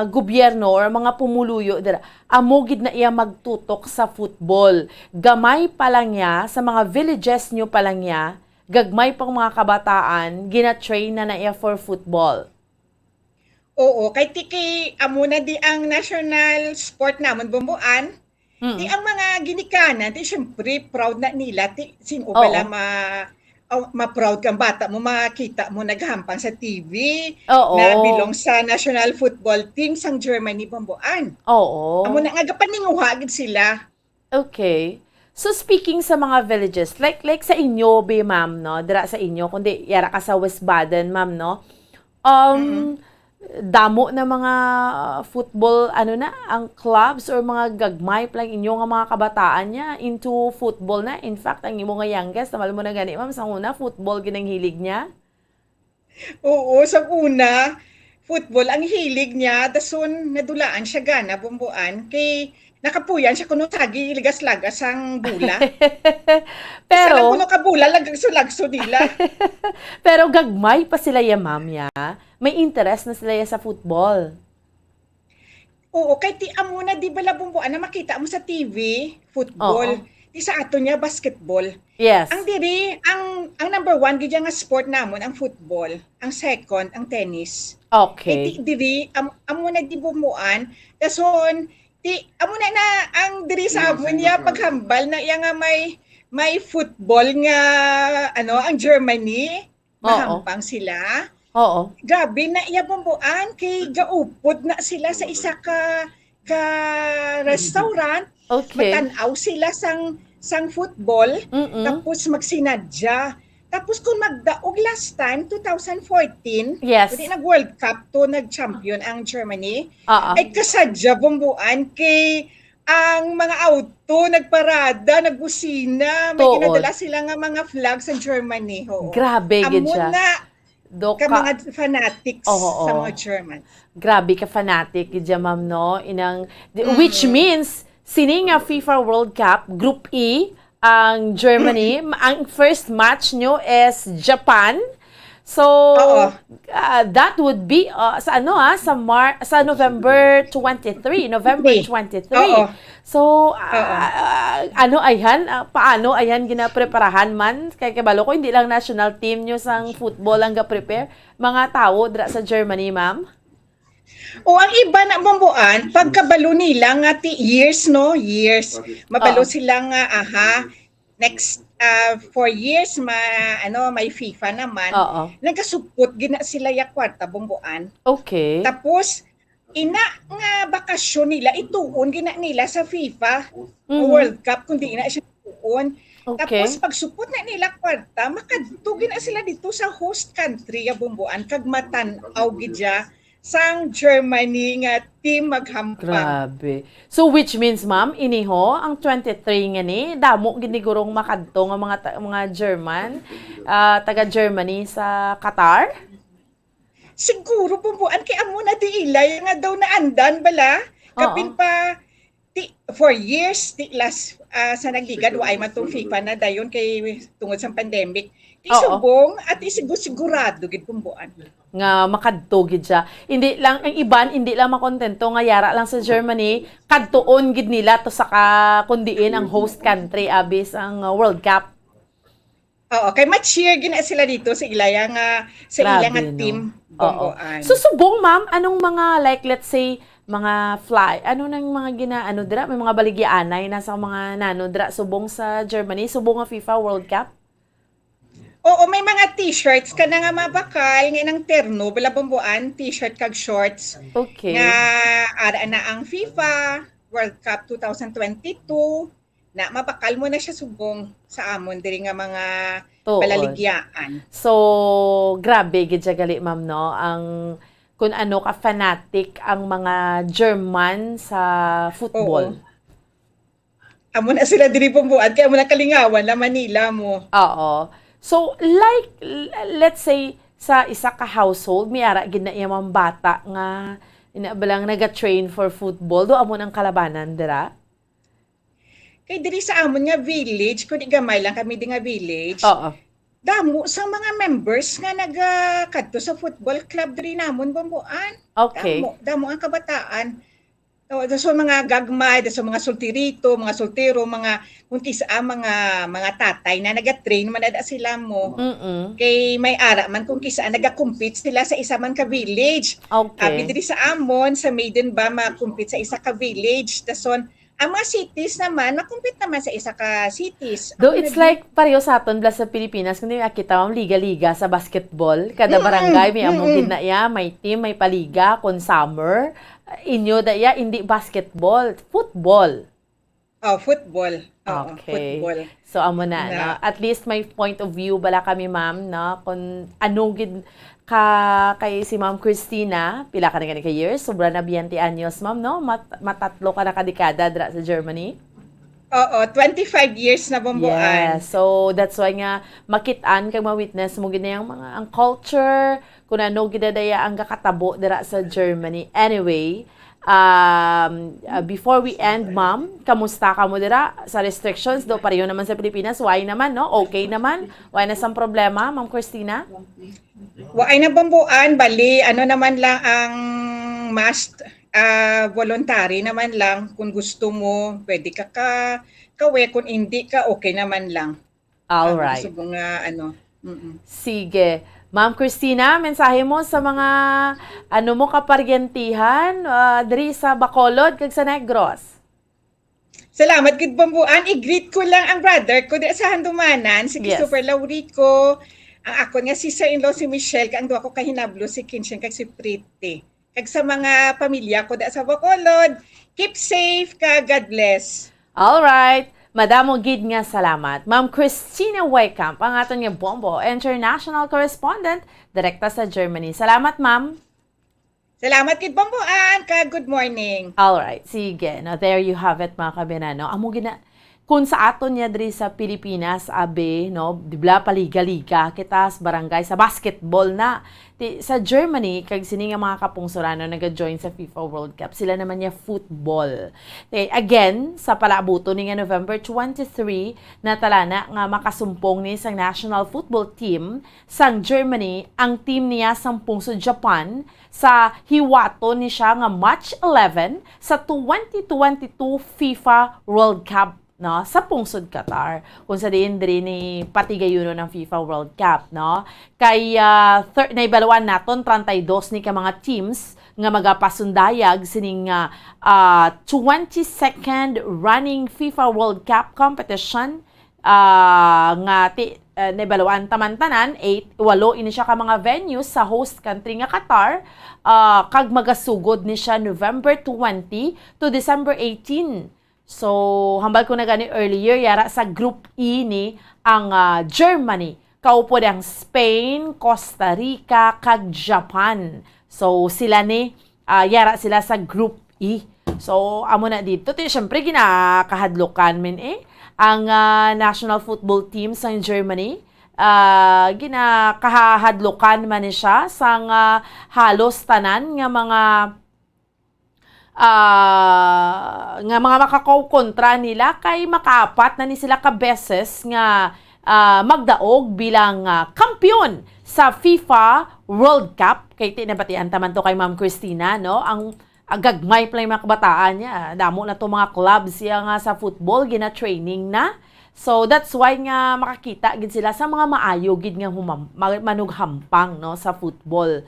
gobyerno or mga pumuluyo dira amogid na iya magtutok sa football. Gamay pa lang niya sa mga villages nyo pa lang niya, gagmay pang mga kabataan gina-train na iya for football. Oo, kay tiki amo na di ang national sport namon Bumbuan. Di ang mga ginikanan, di syempre proud na nila ti sino pala ma-proud kang bata mo, makita mo naghampang sa TV na bilong sa national football team sang Germany Bumbuan. Oo. Amo na nga paninguhagid sila. Okay. So speaking sa mga villages, like sa inyo, be ma'am, no? Dira sa inyo, kundi yara ka sa West Baden, ma'am, no? Damo na mga football, ang clubs or mga gagmay lang inyo nga mga kabataan niya into football na. In fact, ang imo nga youngest, namal mo na gani, ma'am, sa una, football ginang hilig niya? Oo, sa una, football ang hilig niya, dason nadulaan siya gana, Bumbuan, kay nakapuyan siya kuno tagi ligas-lagas ang bula. Pero sa kuno ka bula lagso nila. Pero gagmay pa sila ya, ma'am, ya. May interest na sila sa football. Oo, kay ti amo na di bala Bumbuan na makita mo sa TV, football. Di sa ato niya basketball. Yes. Ang diri, ang number 1 gid nga sport namon ang football, ang second ang tennis. Okay. Kay ti diri amo na di Bumbuan, dason ti amo na ang diri sa amon niya paghambal na iya nga may football nga ang Germany, mahampang sila. Oo. Grabe na iya Bumbuan kay gaupod na sila sa isa ka restaurant. Okay. Matanaw sila sang football. Tapos magsinadya. Tapos kung magdaog last time 2014, yes, hindi nag-World Cup to nag-champion ang Germany. Ay kasadya Bumbuan kay ang mga auto nagparada, nagbusina, may ginadala sila nga mga flags sa Germany. Grabe gid siya. Amo na mga fanatics sa mga Germans. Grabe ka fanatic gidya, ma'am, no? Which means sini nga FIFA World Cup Group E ang Germany, ang first match nyo is Japan. So, that would be sa November 23. November 23. So, paano ayan ginapreparahan man? Kay kabalo ko, hindi lang national team nyo sang football ang ga-prepare. Mga tao dra sa Germany, ma'am? O ang iba na bambuan, pagkabalo nila nga years. Mabalo sila nga, next 4 years may FIFA naman. Nagkasupot gina sila ya kwarta bambuan. Okay. Tapos ina nga bakasyon nila ituon gina nila sa FIFA World Cup kundi ina siya ituon. Okay. Tapos pagsupot na nila kwarta, makadto gina sila dito sa host country ya bambuan kag matan-aw gidya sang Germany nga team maghampang. Grabe. So which means ma'am, iniho ang 23 nga ni damo ginigurong makadto nga mga German taga Germany sa Qatar? Siguro bumbuan kay amo na diilay nga daw na andan bala. Kapin pa 4 years last sa nagligad wa ay matong FIFA na dayon kay tungod sa pandemic. Isubong at sigurado gid bumbuan nga makadto gid siya. Hindi lang ang iban hindi lang makontento nga yara lang sa Germany, kadtuon gid nila to saka kundiin ang host country abis ang World Cup. Kay ma-cheer gina sila dito sa ilaya nga sa ilang nga team. So subong ma'am, anong mga let's say mga ano nang mga ginaano dira, may mga baligyaanay na sa mga nano dira subong sa Germany, subong nga FIFA World Cup? Oo, may mga t-shirts ka na nga mabakal nga ng terno, bala bambuan, t-shirt kag shorts. Okay. Nga ara na ang FIFA World Cup 2022 na mabakal mo na siya subong sa amon diri nga mga balaligyaan. So, grabe gid siya gali ma'am no, ang kung ano ka fanatic ang mga German sa football. Amo na sila diri bambuan kay amo na kalingawan la Manila mo. Oo. So, like, let's say, sa isa ka household, may ara gid na iyang bata nga inabalang naga-train for football. Do amo ng kalabanan dira? Kay diri sa amon nga village, kun gamay lang kami di nga village. Damo sa mga members nga nagakadto sa football club diri namon bambuan. Okay. Damo ang kabataan. So mga gagmay, so mga sultirito, mga sultero, mga kuntis mga tatay na naga-train man ada sila mo. Kay may ara man kung kisa naga-compete sila sa isa man ka village. Okay. Diri sa amon sa Maiden ba ma-compete sa isa ka village. Dason ang mga cities naman na-compete naman sa isa ka cities. Though it's like pareho sa aton blas sa Pilipinas kundi makita mo liga-liga sa basketball. Kada barangay may among ginaya, may team, may paliga kon summer. Inyo daya hindi basketball, football. Football. Okay. Football. So amo na no? At least may point of view bala kami ma'am no kung ano gid ka kay si Ma'am Christina, pila ka na ka years, sobra na 20 anyos ma'am no, matatlo ka na kadekada dra sa Germany. 25 years na bambuan. Yeah, so that's why nga makitaan kay ma-witness mo gid yung mga ang culture kung ano gidadaya ang kakatabo dira sa Germany. Anyway, before we end, ma'am, kamusta ka mo dira sa restrictions do pareho naman sa Pilipinas? Why naman no? Okay naman? Why na sang problema, Ma'am Christina? Why na bambuan bali ano naman lang ang must voluntary naman lang kung gusto mo, pwede ka kawe kung hindi ka okay naman lang. All right. Gusto nga Sige. Ma'am Christina, mensahe mo sa mga mo kaparyentihan diri sa Bacolod kag sa Negros. Salamat gid bambuan. I-greet ko lang ang brother ko diri sa Handumanan, si Christopher Laurico. Ang ako nga sister-in-law si Michelle, kang duha ko kahinablo si Kinshen kag si Pretty. Kag sa mga pamilya ko diri sa Bacolod, keep safe ka, God bless. All right. Madamo gid nga salamat. Ma'am Christina Weikamp, ang aton nga Bombo International Correspondent direkta sa Germany. Salamat, ma'am. Salamat gid Bomboan ka. Good morning. All right. Sige. Now there you have it mga kabinano. Amo gina kung sa aton niya diri sa Pilipinas, abe, no, dibla paliga-liga kita sa barangay, sa basketball na. Sa Germany, kag sini nga mga kapungsurano nag-join sa FIFA World Cup, sila naman niya football. Again, sa palabuto ni nga November 23, natalana nga makasumpong ni sang national football team sang Germany, ang team niya sampung sa Japan, sa hiwato ni siya nga match 11 sa 2022 FIFA World Cup, no, sa pungsod Qatar, kung sa diin diri ni patigayuno ng FIFA World Cup, no, kay naibaluan naton 32 ni ka mga teams nga magapasundayag sining 22nd running FIFA World Cup competition, nga naibaluan taman-tanan 8 ini siya ka mga venues sa host country nga Qatar, kag magasugod ni siya November 20 to December 18. So, hambal ko na gani earlier, yara sa Group E ni ang Germany. Kaupo ang Spain, Costa Rica, kag Japan. So, sila ni, yara sila sa Group E. So, amo na dito. Siyempre, ginakahadlokan ang national football team sa Germany. Ginakahadlokan man ni siya sang halos tanan nga mga makakaw-kontra nila kay makaapat na ni sila ka beses nga magdaog bilang kampiyon sa FIFA World Cup. Kay tinabatian taman to kay Ma'am Christina, no? Ang gagmay play mga kabataan niya. Damo na to mga clubs siya nga sa football, gina-training na. So that's why nga makakita gid sila sa mga maayo gid nga manughampang, no, sa football.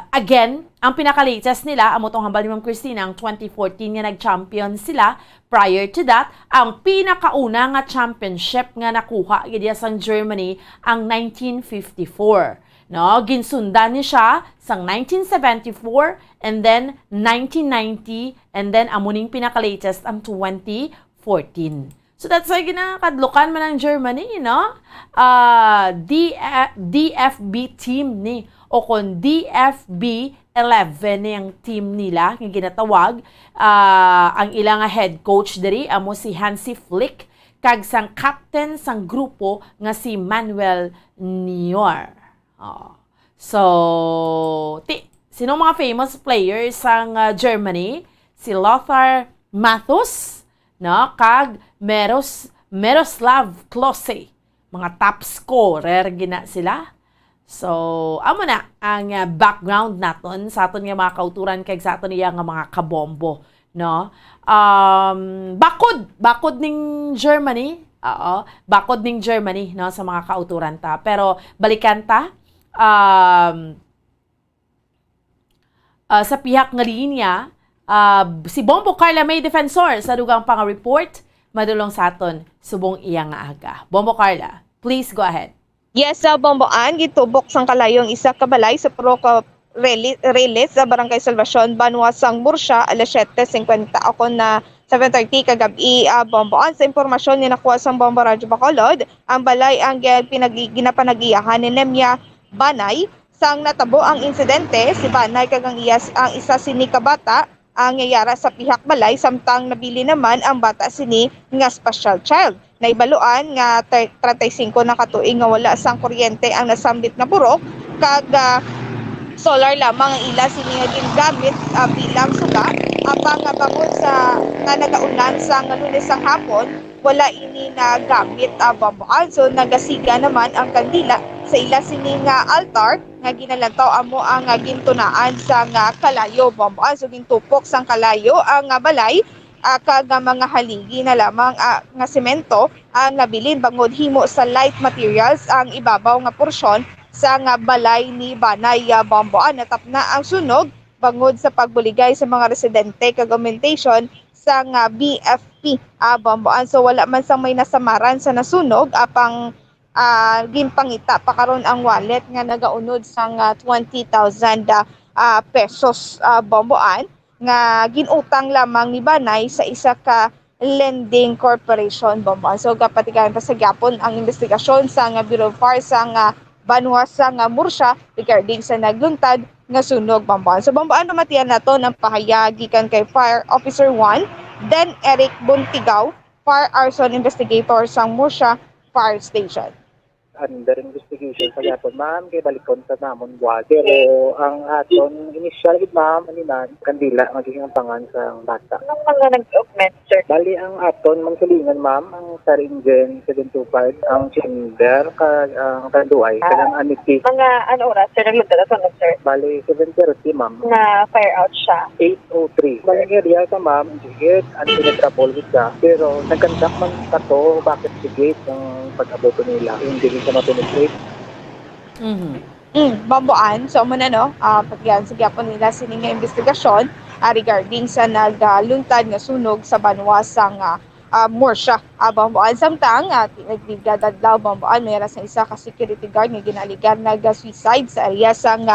Again, ang pinaka-latest nila, amo tong hambal ni Ma'am Christina, ang 2014 nga nag-champion sila. Prior to that, ang pinakauna nga championship nga nakuha gid sa Germany ang 1954. No, ginsundan ni siya sang 1974 and then 1990 and then amuning pinaka-latest ang 2014. So that's why ginakadlokan man ng Germany, no? DFB team ni o kung DFB 11 ni ang team nila nga ginatawag. Ang ilang head coach diri amo si Hansi Flick kag sang captain sang grupo nga si Manuel Neuer. So, sino mga famous players sang Germany? Si Lothar Matthäus, no, kag Miroslav Klose, mga top scorer gina sila. So, amo na ang background naton sa aton nga mga kauturan kag sa aton iya nga mga kabombo, no. Bakod ning Germany, bakod ning Germany, no, sa mga kauturan ta. Pero balikan ta sa pihak nga linya, si Bombo Carla May Defensor sa dugang pang-report madulong sa aton subong iya nga aga. Bombo Carla, please go ahead. Yes, Bomboan, gitubok sang kalayong isa ka balay sa Proco Release sa Barangay Salvacion, Banuasang Murcia, alas 7:50 ako na 7:30 kagabi. Bomboan, sa impormasyon ni nakuha sang Bombo Radyo Bacolod, ang balay ang ginapanagiyahan ni Nemya Banay. Sang natabo ang insidente, si Banay kagang iyas ang isa sini ka bata ang ngayara sa pihak balay, samtang nabili naman ang bata sini nga special child. Naibaluan nga 35 na katuig nga wala sang kuryente ang nasambit na burok, kag solar lamang ang ila sini nga gingamit bilang suga. Apang bangod sa nga nagaunan sa Lunes sang hapon, wala ini na gamit Bomboan. So nagasiga naman ang kandila sa ila sini nga altar nga ginalantaw amo ang gintunaan sa nga kalayo, Bomboan. So gintupok sang kalayo ang balay, kag mga haligi na lamang nga semento ang nabilin bangod himo sa light materials ang ibabaw nga porsyon sa nga balay ni Banay, Bomboan. Natapna ang sunog bangod sa pagbuligay sa mga residente kag augmentation sa nga BFP, Bomboan. So wala man sang may nasamaran sa nasunog, apang ginpangita pa karon ang wallet nga nagaunod sang 20,000 pesos, Bomboan, nga ginutang lamang ni Banay sa isa ka lending corporation, Bomboan. So kapatigan pa sa gyapon ang investigasyon sa nga Bureau of Fire sa nga Banuasa nga Murcia regarding sa nagluntad nga sunog, Bomboan. So Bomboan, pamatian nato ng pahayag gikan kay Fire Officer 1 Den Eric Buntigaw fire arson investigator sa Murcia Fire Station. Under investigation sa yapon, ma'am, kay balikon sa namon buwag. Pero ang aton initial ma'am, aninan, kandila, magiging ang pangan sa bata. Anong mga nag-augment, sir? Bali, ang aton, mangsulingan, ma'am, ang star engine 725, ang chamber, ang kanduay, kailang aniti. Mga ano oras, sir, naglunta na sunog, sir? Bali, 7:30, ma'am. Na fire out siya? 8:03. Bali, area sa ma'am, sigit, anti-trouble with ka. Pero, nagkandak man kato, bakit sigit ang pag-aboto nila, hindi sa mapenetrate. Bambuan, so muna no, pagyan sige po nila sining nga investigasyon regarding sa nagluntad nga sunog sa banwa sang Murcia. Bambuan samtang nagbigdadadlaw Bambuan mayroon sa isa ka security guard nga ginaligan nag-suicide sa area sang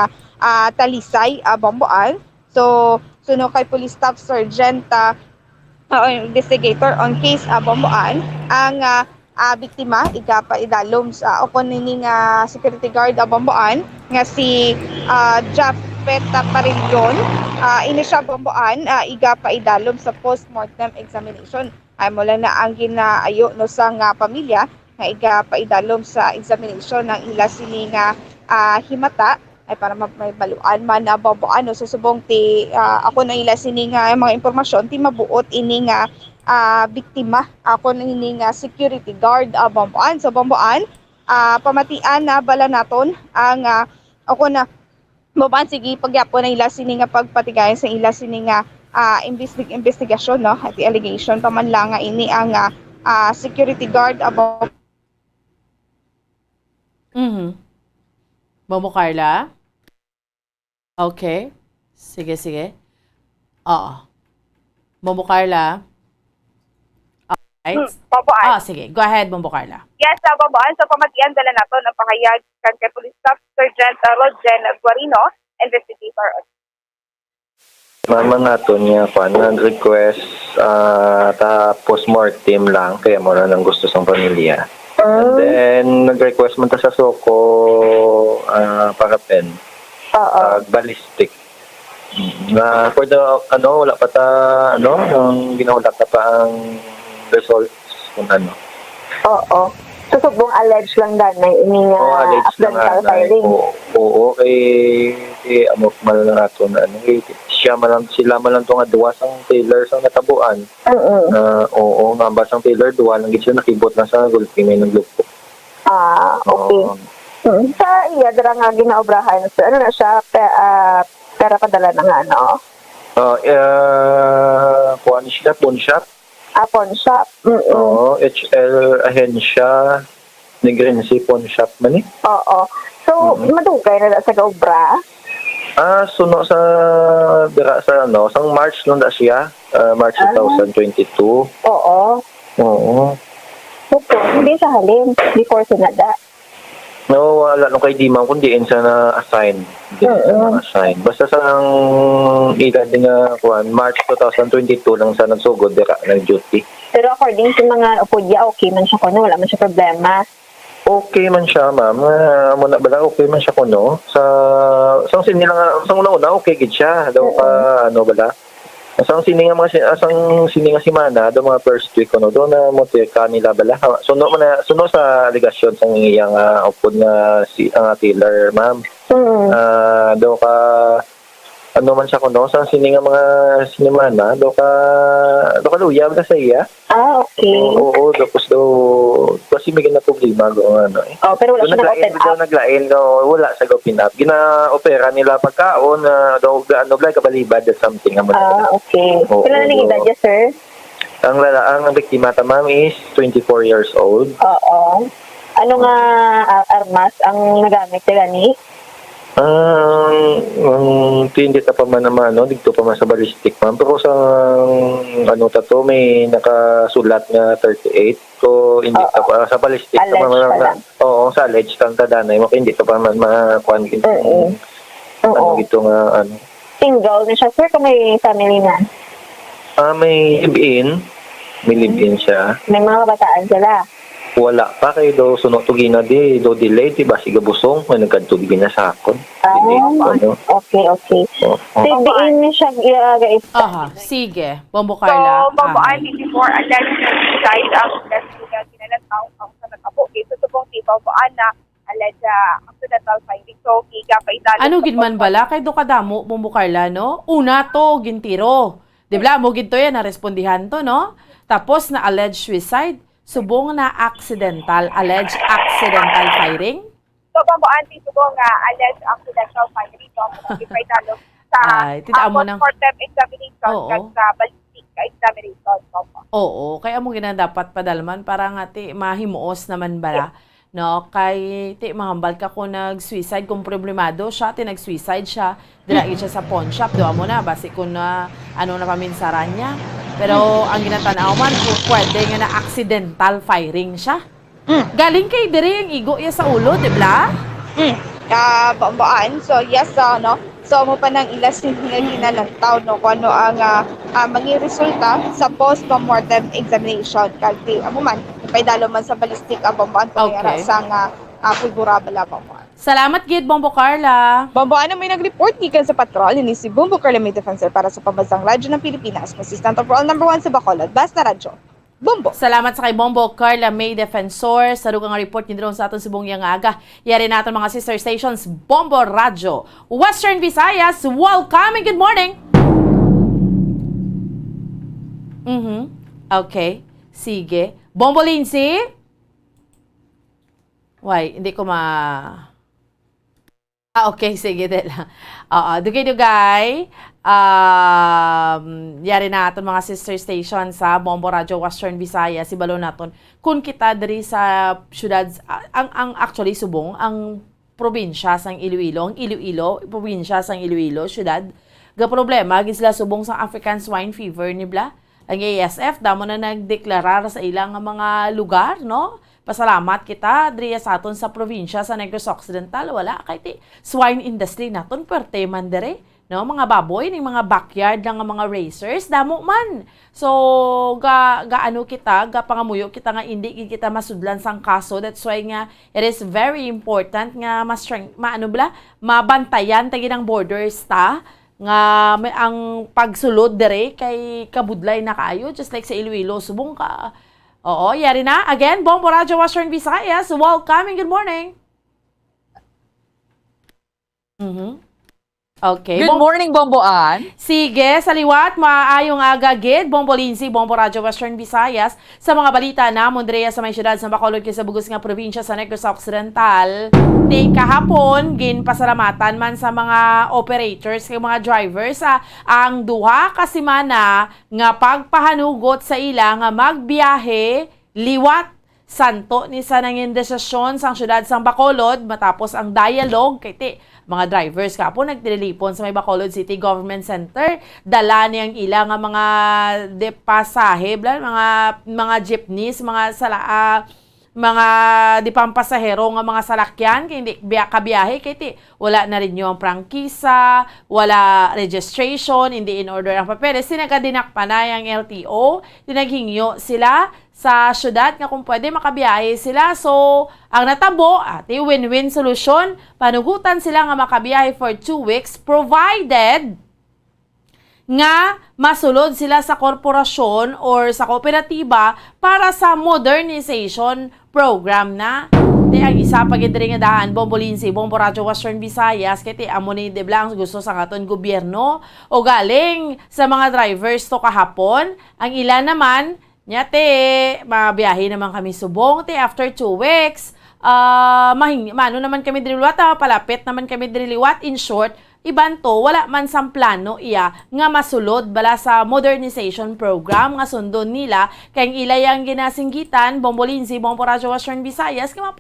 Talisay, Bambuan. So suno kay Police Staff Sergeant investigator on case Bambuan ang biktima igapa idalom sa okon nini nga security guard Bambuan nga si Japet Parillon ini siya Bambuan igapa idalom sa postmortem examination ay mula na ang ginaayo no sa nga pamilya nga igapa idalom sa examination ng ila sini nga himata ay para may baluan man na Bambuan no susubong ti ako na ila sini nga mga impormasyon ti mabuot ini nga biktima ako nang security guard Bambuan. So Bambuan, pamatian na bala naton ang ako na Bambuan sige pagyapo na ila sini nga pagpatigayon sa ila sini nga investigasyon no at allegation pa man lang nga ini ang security guard Momo Carla? Okay. Sige. Oo. Momo Carla? Right? Bambuan. Sige. Go ahead, Bombo Carla. Yes, Bambuan. So, pamatian dala nato ang pahayag kan kay Police Staff Sergeant Rogen Guarino, investigator. Mama nato niya pa nag-request ta postmortem lang kaya mo na nang gusto sa pamilya. And then nag-request man ta sa Soko para pen. Ballistic. Na for the wala pa ta ang ginawala pa ang results kung ano. Oo. So, subong alleged lang danay ini nga accidental firing. Oo, kay amok man na nato na sila man lang to nga duwa sang Taylor sang natabuan. Oo, nga ba sang Taylor duwa lang gid siya nakibot na sa gulpi may naglupo. Okay. Sa iya dira nga ginaobrahan sa ano na siya pera padala na nga kuan siya pawn shop. Pawn shop. Oo, HL ahensya Negrense pawn shop man eh. Oo. So, madugay na sa gaobra? Suno sa dira sa sang March lang na siya, March 2022. Oo. Okay, hindi sa halin, before sinada. No, wala nung kay Dimang kundi sa na-assign. Basta sa edad nga March 2022 lang sa nagsugod dira ng duty. Pero according sa mga upudya, okay man siya kuno, wala man siya problema. Okay man siya, ma'am. Muna bala okay man siya kuno. Sang una okay gid siya. Daw pa bala. Asang sininga si Mana do mga first week kuno do na mo kanila bala. Suno sa aligasyon sang iyang upod nga si ang Taylor, ma'am. Do ka man siya kuno sang sininga mga sinimana do ka luya sa iya. Okay. Oo, tapos kasi may na problema go pero wala siya naglain wala sa pinap. Gina-opera nila pagkaon like kabalibad or something. Okay. Kailan na edad niya, sir? Ang biktima ma'am is 24 years old. Oo. Ano nga armas ang nagamit nila ni? Hindi ta pa man naman, dito pa man sa ballistic, ma'am. Pero sa may nakasulat nga 38. So, hindi ta pa sa ballistic. Oo, sa alleged kang tadanay mo. Hindi ta pa man makuhan gito. Gito nga, Single na siya, sir, kung may family na? May live-in. May live-in siya. May mga bataan sila? Wala pa kay do sunod tugina di do delay ti basi gabusong may nagkadtubig na sa akon. Okay. Tidiin ni siya guys. Aha, sige. Bombo So, Carla. babaan before alleged suicide ang kinalataw ang sa nagabo. Ito subong ti babaan na alleged accidental finding. So, gigapay Ano ginman bala kay do kadamo Bombo Carla, no? Una to gintiro. Di ba mo ginto yan na respondihan to, no? Tapos na alleged suicide, subong na alleged accidental firing. So, babaan ti subong alleged accidental finding. So, gigapay talo sa tita mo nang postmortem examination Oo. kag sa ballistic examination. Oo, kaya mo gina dapat padalman para nga ti mahimuos naman bala. No, kay ti mahambal ka kung nag-suicide kung problemado siya, ti nag-suicide siya, dilagi siya sa pawn shop, doon mo na basi kung na ano na paminsaran niya. Pero ang ginatanaw man kung pwede nga na accidental firing siya. Galing kay dire yung igo niya sa ulo, di ba? Babaan. So, yes, no? So, mo pa nang ilas nga ginalantaw, no? Kung ano ang maging resulta sa post-mortem examination. Kasi, amo man, kay dalo man sa ballistic babaan kung Okay. sa pulburable babaan. Salamat gid Bombo Carla. Babaan na may nag-report gikan sa patrol ni si Bombo Carla May Defensor para sa Pambansang Radyo ng Pilipinas. Assistant of All number 1 sa Bacolod. Basta Radyo. Bombo. Salamat sa kay Bombo Carla May Defensor. Sa rugang report ni Drone sa aton subong yang aga. Yari natin mga sister stations Bombo Radyo, Western Visayas. Welcome and good morning. Okay. Sige. Bombo Lindsay. Why, hindi ko okay, sige. Dugay-dugay. Yari natin mga sister station sa Bombo Radyo Western Visayas, si balo naton kung kita diri sa syudad ang actually subong ang probinsya sang Iloilo, probinsya sang Iloilo, syudad ga problema gid sila subong sa African swine fever ni bla. Ang ASF damo na nagdeklarar sa ilang mga lugar, no? Pasalamat kita diri sa aton sa probinsya sa Negros Occidental, wala kay ti swine industry naton perte man dere. No, mga baboy ning mga backyard lang nga mga racers damo man. So gaano kita pangamuyo kita nga hindi kita masudlan sang kaso. That's why nga it is very important nga mabantayan tagi ng borders ta nga may ang pagsulod dire kay kabudlay na kaayo just like sa Iloilo subong ka. Oo, yari na. Again, Bombo Radyo Western Visayas. Welcome and good morning. Okay. Good morning, Bomboan. Sige, sa liwat, maayong agagid, Bombo Lindsay, Bombo Radyo Western Visayas. Sa mga balita na, Mondrea sa may syudad sa Bacolod sa bugos nga probinsya sa Negros Occidental. Kahapon, pasalamatan man sa mga operators, kay mga drivers, ang duha ka semana nga pagpahanugot sa ila nga magbiyahe, liwat, santo ni sa nangin desisyon sang syudad sang Bacolod matapos ang dialogue kay mga drivers kapo nagtilipon sa may Bacolod City Government Center, dala niyang ila nga mga pasahe, mga jeepneys, mga di pampasahero nga mga salakyan kay hindi kabiyahe kay wala na rin yung prangkisa, wala registration, hindi in order ang papeles. Sinagadinak pa na yung LTO, tinaghingyo sila sa syudad nga kung pwede makabiyahe sila. So, ang natabo, win-win solution, panugutan sila nga makabiyahe for 2 weeks provided nga masulod sila sa korporasyon or sa kooperatiba para sa modernization program na. Ang isa pagidiri nga daan, Bombo Lindsay, Bombo Radyo Western Visayas, kaya amo ni de Blanc gusto sa aton gobyerno o galing sa mga drivers to kahapon. Ang ilan naman, mabiyahe naman kami subong, after 2 weeks, mano naman kami diriliwat, palapit naman kami diriliwat. In short, iban to, wala man sang plano iya nga masulod bala sa modernization program nga sundon nila kay ilayang ginasinggitan, Bombo Lindsay, Bombo Radyo Western Visayas, nga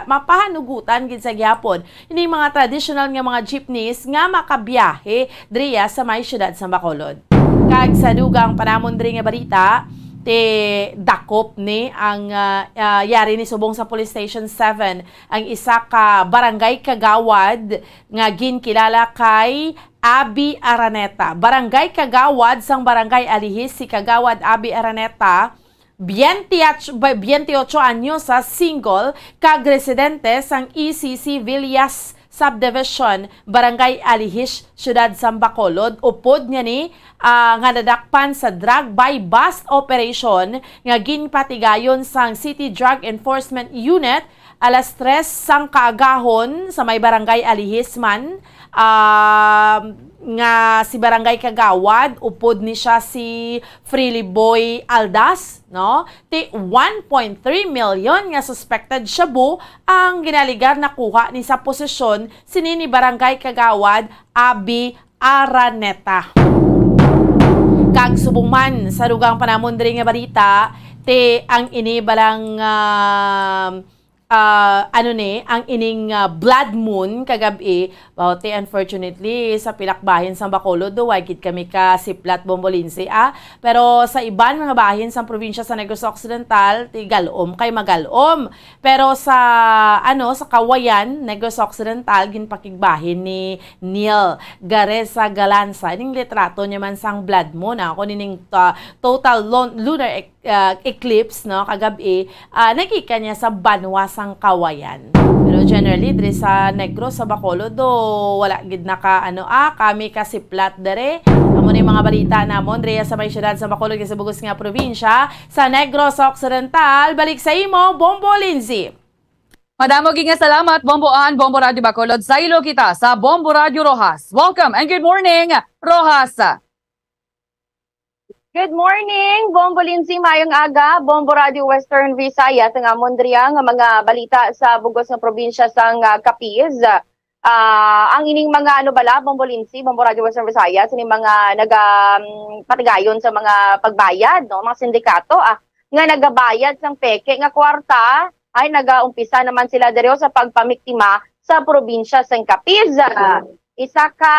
mapahanugutan gid sa gyapon ini mga traditional nga mga jeepneys nga makabiyahe driya sa may syudad sa Bacolod. Kag sa dugang panamon diri nga balita, dakop ni ang yari ni subong sa Police Station 7 ang isa ka barangay kagawad nga ginkilala kay Abi Araneta. Barangay kagawad sang Barangay Alihis si Kagawad Abi Araneta 28 anyos sa single kag residente sang ECC Villas Subdivision, Barangay Alihis, Syudad San Bacolod. Upod niya ni nga nadakpan sa drug by bust operation nga ginpatigayon sang City Drug Enforcement Unit alas 3 sang kaagahon sa may Barangay Alihis man. Nga si Barangay Kagawad, upod ni siya si Freely Boy Aldas, no? Ti 1.3 million nga suspected shabu ang ginaligar na kuha ni sa posisyon sini ni Barangay Kagawad Abi Araneta. Kag subong man sa rugang panamon diri nga balita, ti ang ini balang ang ining blood moon kagabi, bawte unfortunately sa pilakbahin sa Bacolod do wagid kami ka siplat bombolinsi pero sa iban mga bahin sa probinsya sa Negros Occidental ti galom kay magalom, pero sa sa Kawayan Negros Occidental ginpakigbahin ni Neil Gareza Galanza ning litrato niya man sang blood moon ako nining total lunar eclipse no kagabi, nakika niya sa Banwa sang Kawayan. Pero generally diri sa Negros sa Bacolod do wala gid na ka kami kasiplat dere. Amo ni mga balita namon diri sa may syudad sa Bacolod sa bugos nga probinsya sa Negros Occidental. Balik sa imo, Bombo Lindsay. Madamo nga salamat, Bomboan, Bombo Radio Bacolod. Sa ilo kita sa Bombo Radio Rojas. Welcome and good morning, Rojas. Good morning, Bombo Lindsay, mayong aga, Bombo Radio Western Visayas, ang amondriya nga mga balita sa bugos ng probinsya sang Capiz. Ang ining mga Bombo Lindsay, Bombo Radio Western Visayas, ining mga patigayon sa mga pagbayad, no, mga sindikato, nga nagabayad sang peke nga kwarta, ay nagaumpisa naman sila dere sa pagpamiktima sa probinsya sang Capiz. Isa ka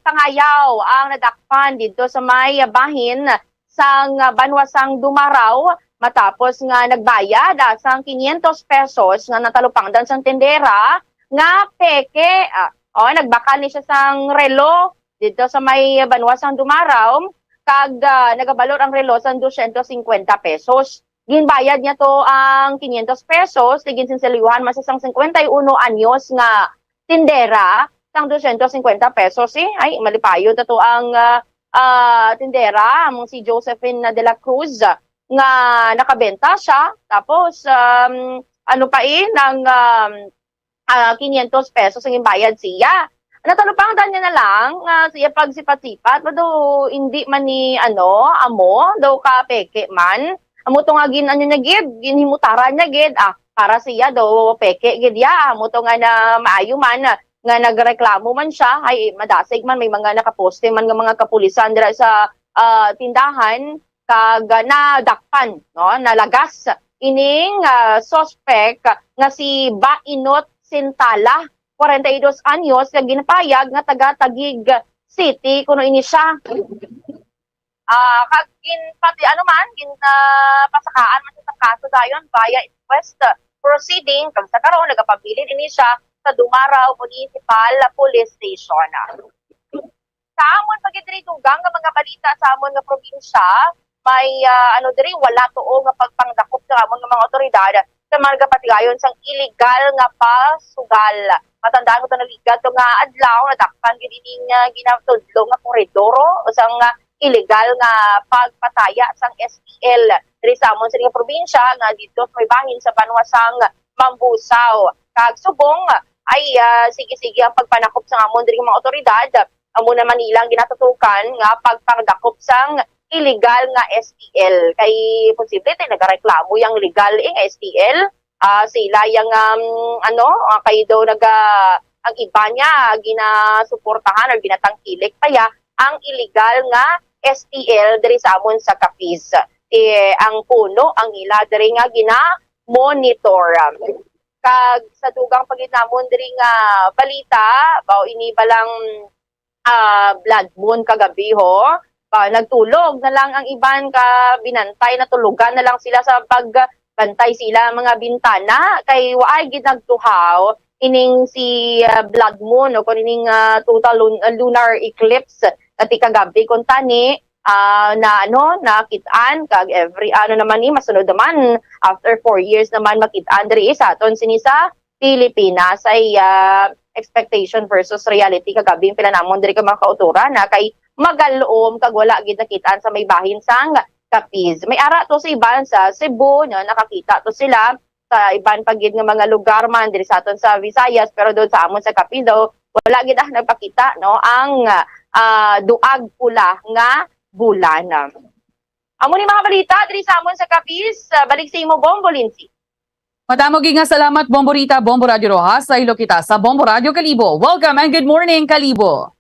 pangayaw ang nadakpan dito sa may bahin sang Banwasang Dumaraw matapos nga nagbayad sang 500 pesos nga natalupangdan sang tendera nga peke. Nagbakal ni siya sang relo dito sa may Banwasang Dumaraw kag nagabalor ang relo sang 250 pesos. Ginbayad niya to ang 500 pesos, tigin sinsilyuhan masasang 51 anyos nga tindera sang 250 pesos ay malipayo to ang tindera mong si Josephine de la Cruz nga nakabenta siya tapos ng 500 pesos ang imbayad siya. Natalupangdan niya na lang siya pagsipat-sipat do hindi man ni amo daw ka peke man amo to nga ginhimutaran niya gid para siya do peke gid ya amo to nga na maayo man nga nagreklamo man siya ay madasig man may mga nakaposte man nga mga kapulisan dira sa tindahan kag nadakpan no nalagas ining suspect nga si Bainot Sintala 42 anyos nga ginapayag nga taga Taguig City kuno ini siya. Kag pasakaan man sa kaso dayon via inquest proceeding kag sa karon nagapabilin ini siya sa Dumaraw Municipal Police Station. Sa amon pagidritugang nga mga balita sa amon nga probinsya, may diri wala tuo nga pagpangdakop sa amon nga mga otoridad sa mga patigayon sang illegal nga pasugal. Matandaan ko to na liga to nga adlaw nadakpan gid ining ginatudlo nga koridoro sang illegal nga pagpataya sang STL diri sa amon sa probinsya nga dito may bahin sa Banwasang Mambusaw. Kag subong ay sige-sige ang pagpanakop sa amon diri mga otoridad. Amo naman ilang ginatutukan nga pagpangdakop sang illegal nga STL. Kay posible tay nagareklamo yang legal STL. Sila yang kay daw ang iba niya ginasuportahan or ginatangkilik pa ya ang illegal nga STL diri sa amon sa Capiz. Ang puno ang ila diri nga gina-monitor. Kag sa dugang paginamon diri nga balita bao ini balang blood moon kagabi nagtulog na lang ang iban ka binantay na tulugan na lang sila sa pagbantay sila mga bintana kay waay gid nagtuhaw ining si blood moon o kun ining total lunar eclipse ati kagabi kun tani nakitaan kag every naman ni masunod naman after 4 years naman makitaan diri sa aton sini sa Pilipinas ay expectation versus reality kagabing pinanamon diri ka mga kauturan na kay magalom kag wala gid nakitaan sa may bahin sang Capiz. May ara to sa iban sa Cebu na nakakita to sila sa iban pagid nga mga lugar man diri sa aton sa Visayas pero doon sa amon sa Capiz daw wala gid nagpakita no ang duag pula nga bulan. Amo ni mga balita diri sa amon sa Capiz, balik sa imo Bombo Lindsay. Madamo nga salamat Bomborita, Bombo Radio Rojas sa ilo kita sa Bombo Radio Kalibo. Welcome and good morning Kalibo.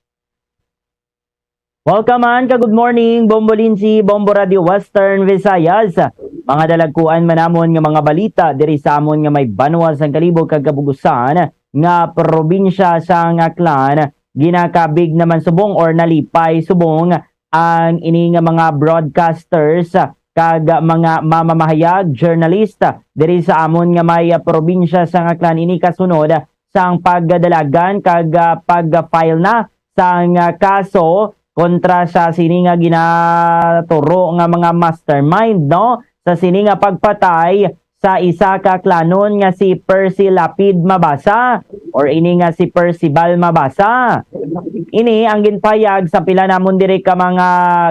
Welcome man ka good morning Bombo Lindsay, Bombo Radio Western Visayas. Mga dalagkuan manamon nga mga balita diri sa amon nga may banwa sang Kalibo kag Kabugusan nga probinsya sa Aklan. Ginakabig naman subong or nalipay subong ang ini nga mga broadcasters kag mga mamamahayag, journalista diri sa amon nga may probinsya sa Aklan ini kasunod sang pagdalagan kag pag-file na sang kaso kontra sa sini nga ginaturo nga mga mastermind no sa sini nga pagpatay sa isa ka klanon nga si Percy Lapid Mabasa or ini nga si Percival Mabasa. Ini ang ginpayag sa pila namon diri ka mga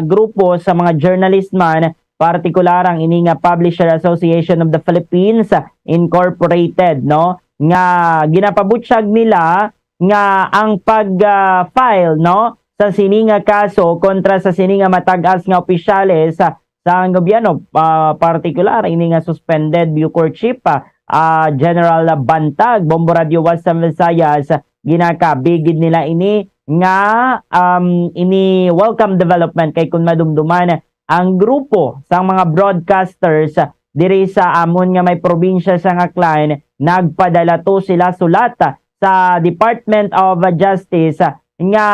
grupo sa mga journalist man, partikular ang ini nga Publisher Association of the Philippines Incorporated no nga ginapabutyag nila nga ang pag-file no sa sini nga kaso kontra sa sini nga matag-as nga opisyales sa gobyerno, partikular ini nga suspended Bucor Chief General Bantag, Bombo Radio Western Visayas, ginakabigid nila ini nga ini welcome development kay kun madumduman ang grupo sa mga broadcasters diri sa amon nga may probinsya sa Aklan, nagpadala to sila sulat sa Department of Justice nga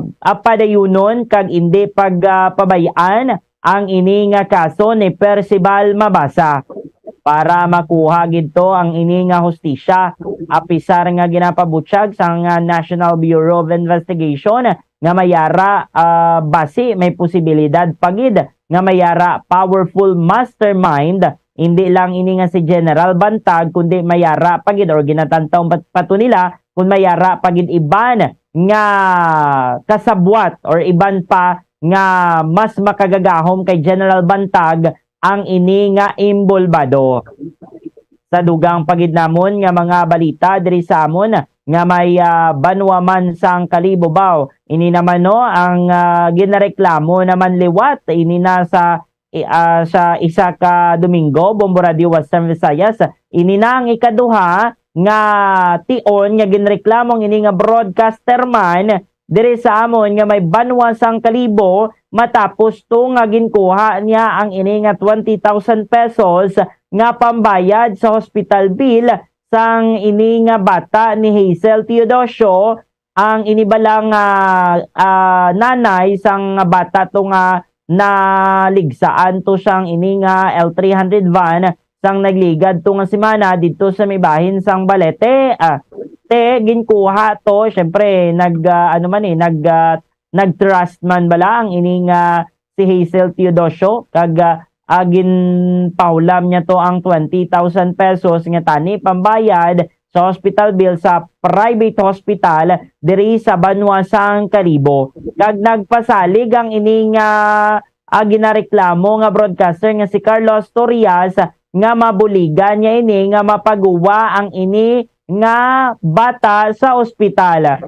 apadayunon kag hindi pagpabayaan ang ini nga kaso ni Percival Mabasa para makuha gito ang ini nga hustisya. Apisar nga ginapabutyag sa National Bureau of Investigation nga mayara basi may posibilidad pagid nga mayara powerful mastermind, hindi lang ini nga si General Bantag kundi mayara pagid or ginatantaw pato nila kung mayara pagid iban nga kasabwat or iban pa nga mas makagagahom kay General Bantag ang ini nga imbolbado. Sa dugang pagidnamon nga mga balita diri sa amon nga may banwa man sang Kalibo baw. Ini naman no ang ginareklamo naman liwat ini na sa isa ka Domingo Bombo Radio Western Visayas. Ini na ang ikaduha nga tion nga ginreklamo ini nga broadcaster man diri sa amon nga may banwa sang Kalibo matapos to nga ginkuha niya ang ini nga 20,000 pesos nga pambayad sa hospital bill sang ini nga bata ni Hazel Teodosio, ang inibalang nanay sang bata to nga naligsaan to sang ini nga L300 van sang nagligad to nga semana dito sa may bahin sang Balete. Ginkuha to syempre nag-trust man bala ang ini nga si Hazel Teodosio kag ginpaulam niya to ang 20,000 pesos nga tani pambayad sa hospital bill sa private hospital diri sa banwa sang Kalibo. Kag nagpasalig ang ini nga ginareklamo nga broadcaster nga si Carlos Torrias nga mabuligan niya ini nga mapaguwa ang ini nga bata sa ospital.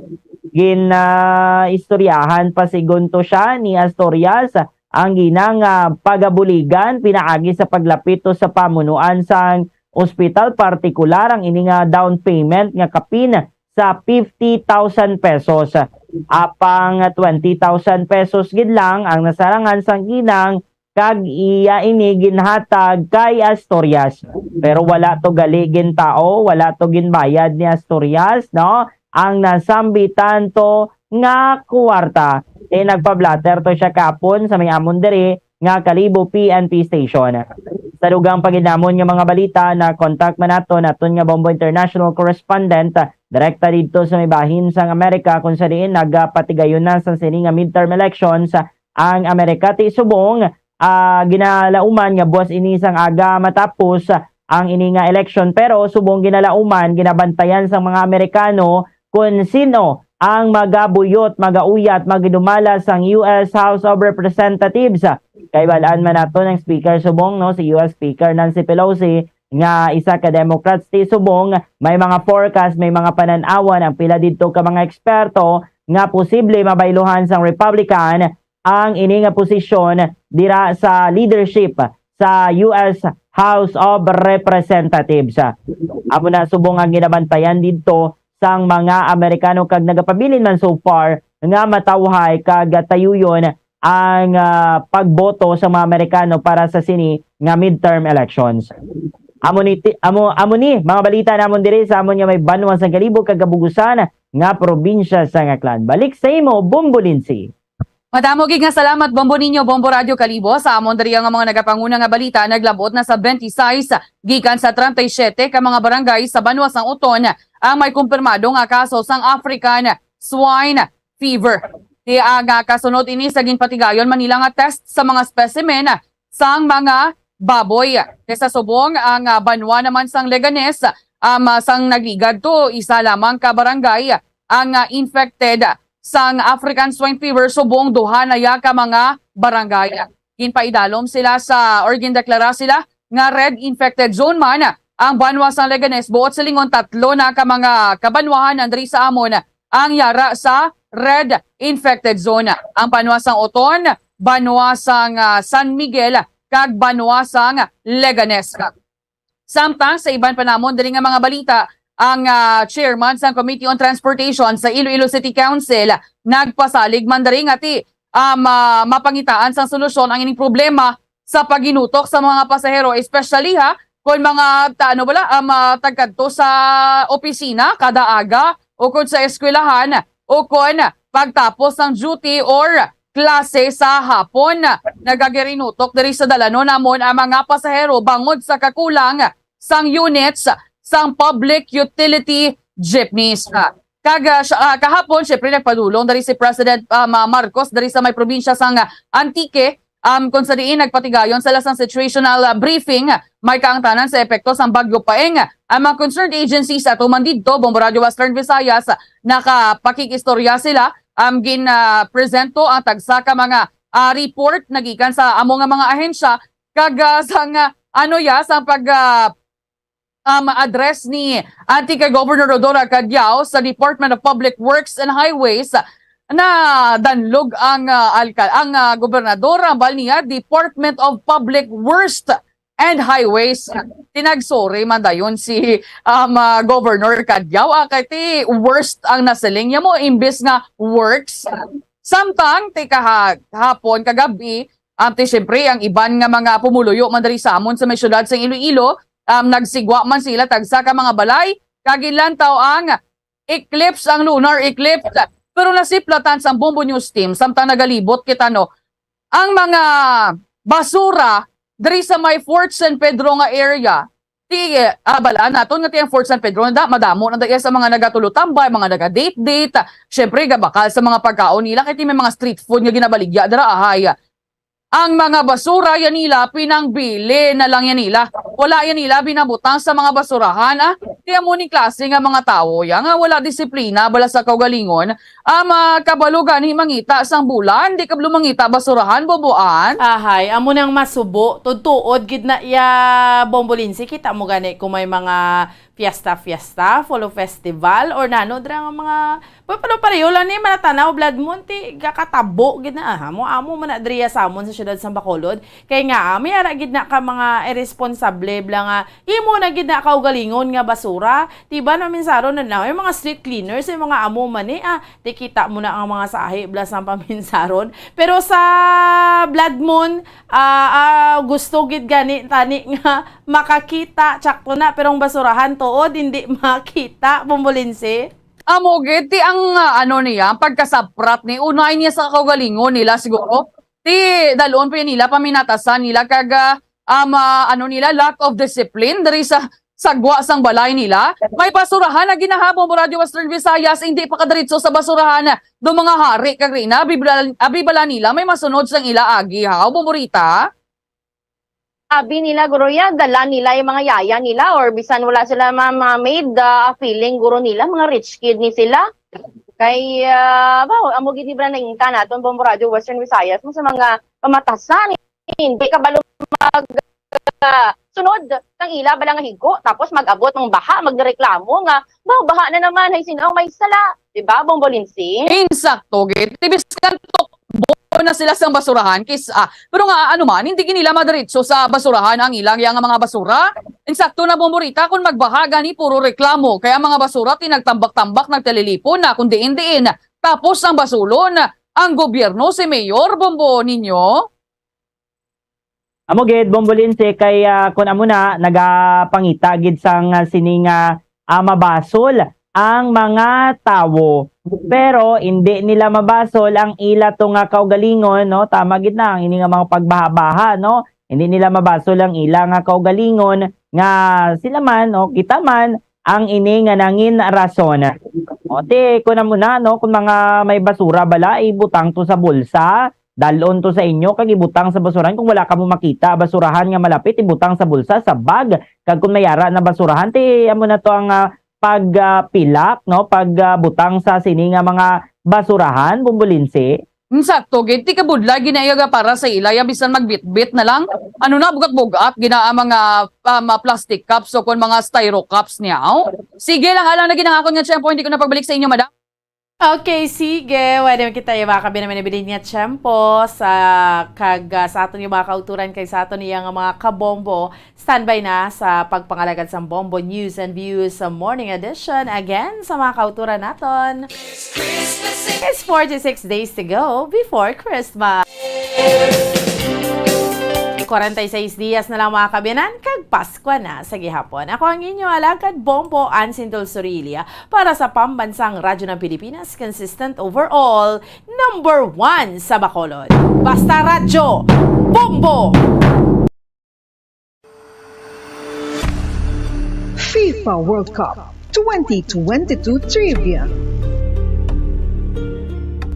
Istoryahan pa sigunto siya ni Astorias ang ginang pagabuligan pinaagi sa paglapito sa pamunuan sang ospital, partikular ang ini nga down payment nga kapin sa 50,000 pesos. Apang 20,000 pesos gid lang ang nasarangan sang ginang kag iya ini ginhatag kay Astorias. Pero wala to galigin tao, wala to ginbayad ni Astorias, no? Ang nasambitan to nga kwarta. Nagpa-blatter to siya kapon sa may amon diri nga Kalibo PNP station. Sa dugang pagidamon nga mga balita na contact man naton nga Bombo International correspondent direkta dito sa may bahin sang Amerika kung sa diin nagpatigayon na sa sini nga midterm elections ang Amerika. Ti subong ginalauman nga buwas inisang aga matapos ang ini nga election, pero subong ginalauman ginabantayan sang mga Amerikano kung sino ang magabuyot, magauyat, magdumala sang US House of Representatives. Kay balaan man nato ng Speaker subong no, si US Speaker Nancy Pelosi nga isa ka Democrats ti subong may mga forecast, may mga pananawan ang pila didto ka mga eksperto nga posible mabayluhan sang Republican ang ini nga posisyon dira sa leadership sa US House of Representatives. Amo na subong ang ginabantayan didto sang mga Amerikano kag nagapabilin man so far nga matawhay kag tayuyon ang pagboto sa mga Amerikano para sa sini nga midterm elections. Amo ni mga balita namon diri sa amon nga may banwa sa kalibog kag kabugusan nga probinsya sa Aklan. Balik sa imo, Bombolinsi. Madamo gid nga salamat Bombo ninyo, Bombo Radio Kalibo. Sa amon diri nga mga nagapanguna nga balita naglabot na sa 26 gikan sa 37 ka mga barangay sa Banwa sang Uton ang may kumpirmado nga kaso sang African swine fever. Di aga kasunod ini sa ginpatigayon Manila nga test sa mga specimen sang mga baboy. Sa subong ang Banwa naman sang Leganes sang nagligad to isa lamang ka barangay ang infected sang African swine fever subong duha na ya ka mga barangay. Ginpaidalom sila gindeklara sila nga red infected zone man ang Banwa sang Leganes buot silingon 3 na ka mga kabanwahan andri sa amon ang yara sa red infected zone. Ang Banwa sang Uton, Banwa sang San Miguel kag Banwa sang Leganes. Samtang sa iban pa namon diri nga mga balita ang chairman sa Committee on Transportation sa Iloilo City Council nagpasalig man diri nga ti mapangitaan sang solusyon ang ining problema sa paginutok sa mga pasahero, especially kung mga tagkadto sa opisina kada aga o kung sa eskwelahan o kung pagtapos ng duty or klase sa hapon. Nagagirinutok diri sa dalano namon ang mga pasahero bangod sa kakulang sang units sang public utility jeepneys. Kahapon, syempre nagpadulong dari si President Marcos dari sa may probinsya sang Antique kung sa diin nagpatigayon sa lasang situational briefing may kaangtanan sa epekto sang Bagyo Paeng. Ang mga concerned agencies at uman dito, Bombo Radio Western Visayas, nakapakikistorya sila gin-presento ang tagsa ka mga report nagikan sa amo nga mga ahensya kag sang sang pag address ni Antique Governor Rodora Cadyao sa Department of Public Works and Highways na danlog ang gobernador ambal niya Department of Public Works and Highways. Tinagsori man dayon si Governor Cadyao kay worst ang nasiling niya mo imbes nga works. Samtang hapon kagabi siyempre ang iban nga mga pumuluyo man diri sa amon sa may syudad sa Iloilo nagsigwa man sila tagsa ka mga balay kagilantaw ang eclipse, ang lunar eclipse, pero nasiplatan sa Bombo News team samtang nagalibot kita ang mga basura diri sa may Fort San Pedro nga area balaan naton nga tiyang Fort San Pedro madamo na daya sa mga nagatulutambay, mga naga-date syempre gabakal sa mga pagkaon nila kay may mga street food nga ginabaligya dira ahay. Ang mga basura yan nila, pinangbili na lang yan nila. Wala yan nila binabutang sa mga basurahan. Kaya mo ni klase nga mga tao yan, wala disiplina, bala sa kaugalingon. Kabalugan, mangita sang bulan, di kablo mangita basurahan, boboan. Ahay, amo nang masubo, tutuod, gid na ya Bombolinsi, kita mo gani kung may mga fiesta, follow festival, or nano, dra nga mga, pareho lang ni manatanaw, blood moon, ti kakatabo, gid na, amo man na driya sa amon sa syudad sa Bacolod, kay nga, may ara gid na ka mga irresponsable, bla nga, imo na gid na kaugalingon nga basura, tiba na minsaro na yung mga street cleaners, yung mga amo man ti kita mo na ang mga sahi, bla sa paminsaron, pero sa blood moon, gusto gid gani, tani nga, makakita, tsakto na, pero ang basurahan tuod, hindi makita, Bombolinsi. Amo gid ti ang niya pagkasaprat ni unay niya sa kaugalingon nila siguro. Ti dalon pa nila paminatasan nila kag nila lack of discipline diri sa sagwa sang balay nila. May basurahan na ginahapon mo Radio Western Visayas, hindi pa kadiritso sa basurahan do mga hari kagrina, abibala nila may masunod sang ila agi ha. Bumurita. Abi nila guro yan, dala nila yung mga yaya nila or bisan wala sila maid, feeling guro nila, mga rich kid ni sila. Kay, amo gini ba na ingka natin, Bombo Radio Western Visayas, mo sa mga pamatasan, hindi ka ba sunod ng ila balang higo, tapos mag-abot ng baha, magreklamo nga, baha na naman, ay sino ang may sala. Diba, Bombo Lindsay? Insakto, git. Tibis kantok, na sila sa basurahan pero nga ano man hindi nila madiretso sa basurahan ang ilang yang mga basura. Insakto na Bomborita kung magbahaga ni puro reklamo kaya mga basura tinagtambak-tambak nagtalilipon na kundi diin tapos ang basulon ang gobyerno si Mayor Bombo ninyo. Amo gid Bombolinse kay kun amo na nagapangita gid sang sining mabasol ang mga tawo. Pero hindi nila mabasol ang ila to nga kaugalingon, no? Tama gid na ang ini nga mga pagbaha-baha, no? Hindi nila mabasol ang ila nga kaugalingon nga sila man, no? Kita man ang ini nga nangin rason. O te kun amo na, no? Kung mga may basura bala ibutang to sa bulsa, dalon to sa inyo kag ibutang sa basurahan. Kung wala ka mo makita basurahan nga malapit, ibutang sa bulsa, sa bag. Kag kung mayara na basurahan, te amo na to ang pagpilak, no? Pagbutang sa sini nga mga basurahan, Bombolinse. Insakto, gid ti kabudla ginayaga para sa ilaya bisan magbitbit na lang. Ano na bugat-bugat ginaa mga plastic cups o kon mga styro cups niyaw. Sige lang alang na ginahakon nga tiyempo, hindi ko na pagbalik sa inyo, madam. Okay, sige. Pwede kita yung mga kabi naman nabilin niya tiyempo sa aton yung mga kauturan kay sa aton yung mga kabombo. Standby na sa pagpangalagad sa Bombo News and Views sa Morning Edition. Again, sa mga kauturan naton. It's 46 days to go before Christmas. 46 dias na lang mga kabinan, kag Pasko na sa gihapon. Ako ang inyo alagad Bombo Ansintol Sorilia para sa pambansang radyo ng Pilipinas, consistent overall, number 1 sa Bacolod. Basta Radyo, Bombo! FIFA World Cup 2022 Trivia.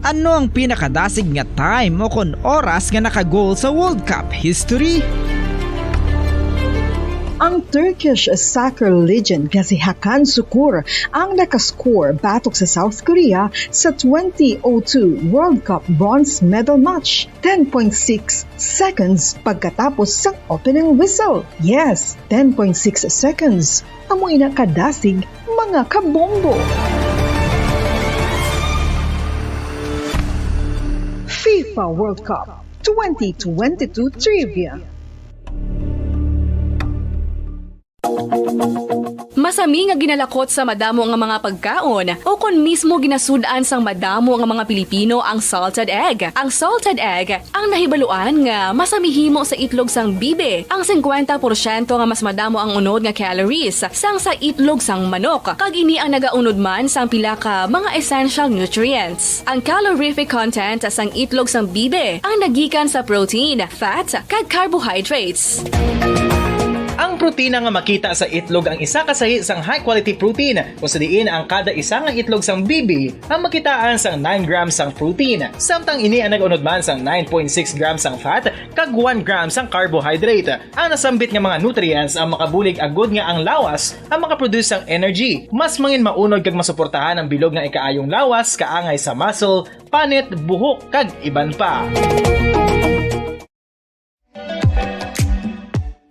Ano ang pinakadasig nga time o kon oras nga nakagol sa World Cup history? Ang Turkish soccer legend nga si Hakan Şükür ang nakascore batok sa South Korea sa 2002 World Cup bronze medal match. 10.6 seconds pagkatapos sa opening whistle. Yes, 10.6 seconds. Amoy na kadasig mga kabombo. FIFA World Cup 2022 Trivia. Masami nga ginalakot sa madamo nga mga pagkaon o kon mismo ginasudaan sang madamo nga mga Pilipino ang salted egg. Ang salted egg ang nahibaluan nga masamihimo sa itlog sang bibe. Ang 50% nga mas madamo ang unod nga calories sang sa itlog sang manok. Kag ini ang nagaunod man sang pila ka mga essential nutrients. Ang calorific content sang itlog sang bibe ang nagikan sa protein, fat, kag carbohydrates. Ang protina nga makita sa itlog ang isa kasahi sang high quality protein kung sa diin ang kada isa nga itlog sang bibi ang makitaan sang 9 grams sang protein. Samtang ini ang nag-unod man sang 9.6 grams sang fat kag 1 gram sang carbohydrate. Ang nasambit nga mga nutrients ang makabulig agud nga ang lawas ang makaproduce sang energy. Mas mangin maunod kag masuportahan ang bilog nga ikaayong lawas kaangay sa muscle, panit, buhok kag iban pa.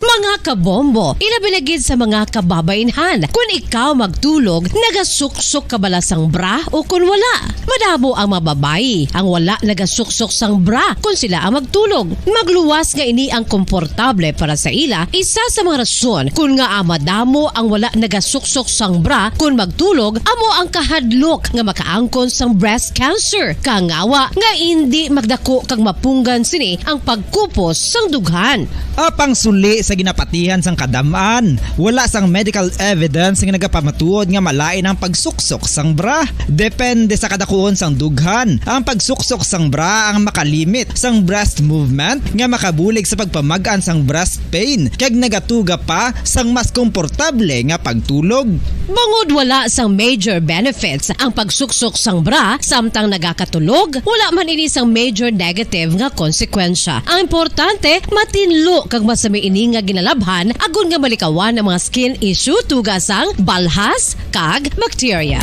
Mga kabombo, ilabilagid sa mga kababainhan. Kung ikaw magtulog, nagasuksok ka bala sang bra o kung wala. Madamo ang mababayi, ang wala nagasuksok sang bra kung sila ang magtulog. Magluwas nga ini ang komportable para sa ila, isa sa mga rason kung nga madamo ang wala nagasuksok sang bra kung magtulog, amo ang kahadlok nga makaangkon sang breast cancer. Kangawa nga hindi magdako kag mapunggan sini ang pagkupos sang dughan. Apang suli sa ginapatihan sang kadamaan. Wala sang medical evidence nga nagapamatuod nga malain ang pagsuksok sang bra. Depende sa kadakuon sang dughan. Ang pagsuksok sang bra ang makalimit sang breast movement nga makabulig sa pagpamagaan sang breast pain kag nagatuga pa sang mas komportable nga pagtulog. Bangod wala sang major benefits ang pagsuksok sang bra samtang nagakatulog, wala man ini sang major negative nga konsekwensya. Ang importante, matinlo kag masami ini nga ginalabhan agon nga malikawan ang mga skin issue tugas sang balhas kag bacteria.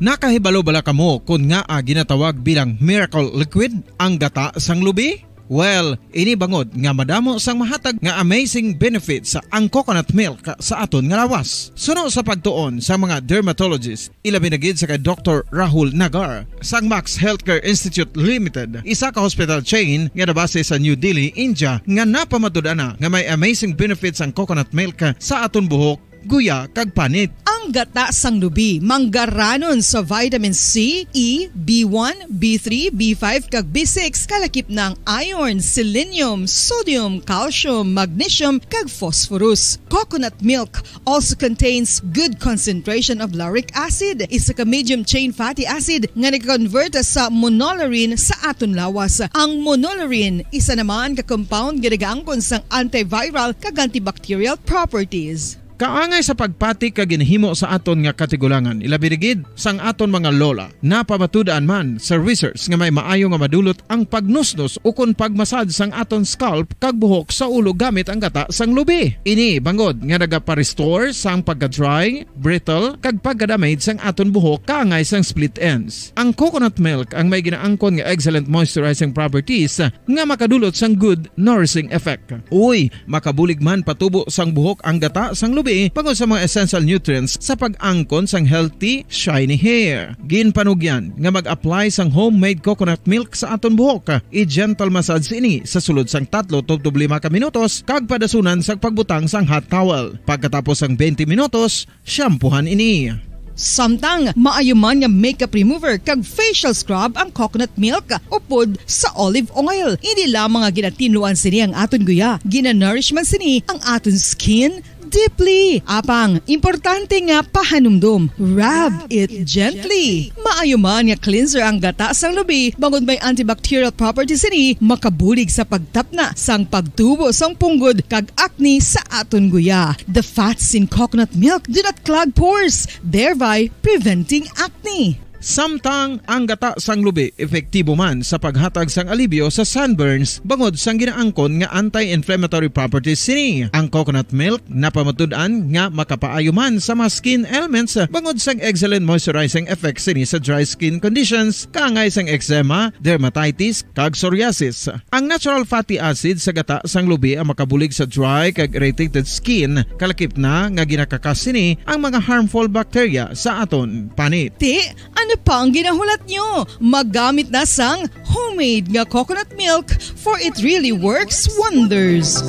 Nakahibalo bala kamo kung nga ginatawag bilang miracle liquid ang gata sang lubi? Well, ini bangod nga madamo sang mahatag nga amazing benefits sa ang coconut milk sa aton nga lawas. Suno sa pagtuon sa mga dermatologist, ilabi na gid sa kay Dr. Rahul Nagar sang Max Healthcare Institute Limited, isa ka hospital chain nga nabase sa New Delhi, India, nga napamatud-ana nga may amazing benefits ang coconut milk sa aton buhok, guya kag panit. Ang gata sang lubi manggaranon sa vitamin C, E, B1, B3, B5 kag B6 kalakip ng iron, selenium, sodium, calcium, magnesium kag phosphorus. Coconut milk also contains good concentration of lauric acid, isa ka medium chain fatty acid nga nag-convert sa monolarin sa aton lawas. Ang monolarin isa naman ka compound nga nagaangkon sang antiviral kag antibacterial properties. Kaangay sa pagpati ka ginhimo sa aton nga katigulangan, ilabirigid sang aton mga lola, napamatudan man sa research nga may maayo nga madulot ang pagnusnos o kon pagmasad sang aton scalp kag buhok sa ulo gamit ang gata sang lubi. Ini bangod nga nagapa-restore sang pagka-dry, brittle kag pagka-damage sang aton buhok kaangay sang split ends. Ang coconut milk ang may ginaangkon nga excellent moisturizing properties nga makadulot sang good nourishing effect. Uy, makabulig man patubo sang buhok ang gata sang lubi pagod sa mga essential nutrients sa pag-angkon sang healthy, shiny hair. Ginpanugyan nga mag-apply sang homemade coconut milk sa aton buhok. I-gentle massage ini sa sulod sang 3-5 ka minutos kag padasunan sang pagbutang sang hot towel. Pagkatapos sang 20 minutos, shampoohan ini. Samtang maayuman nga makeup remover kag facial scrub ang coconut milk upod sa olive oil. Hindi lamang nga ginatinluan sini ang aton guya, ginanourish man sini ang aton skin deeply. Apang, importante nga pahanumdum. Rub it gently. Maayo man nga cleanser ang gata sang lubi, bangod may antibacterial properties ini, makabulig sa pagtapna sang pagtubo sang punggod kag acne sa aton guya. The fats in coconut milk do not clog pores, thereby preventing acne. Samtang ang gata sang lubi epektibo man sa paghatag sang alibyo sa sunburns bangod sang ginaangkon nga anti-inflammatory properties sini. Ang coconut milk napamatud-an nga makapaayo man sa mga skin ailments bangod sang excellent moisturizing effect sini sa dry skin conditions kaangay sang eczema, dermatitis kag psoriasis. Ang natural fatty acid sa gata sang lubi ang makabulig sa dry kag irritated skin, kalakip na nga ginakakas sini ang mga harmful bacteria sa aton panit. Ano pa ang ginahulat nyo? Maggamit na sang homemade nga coconut milk for it really works wonders.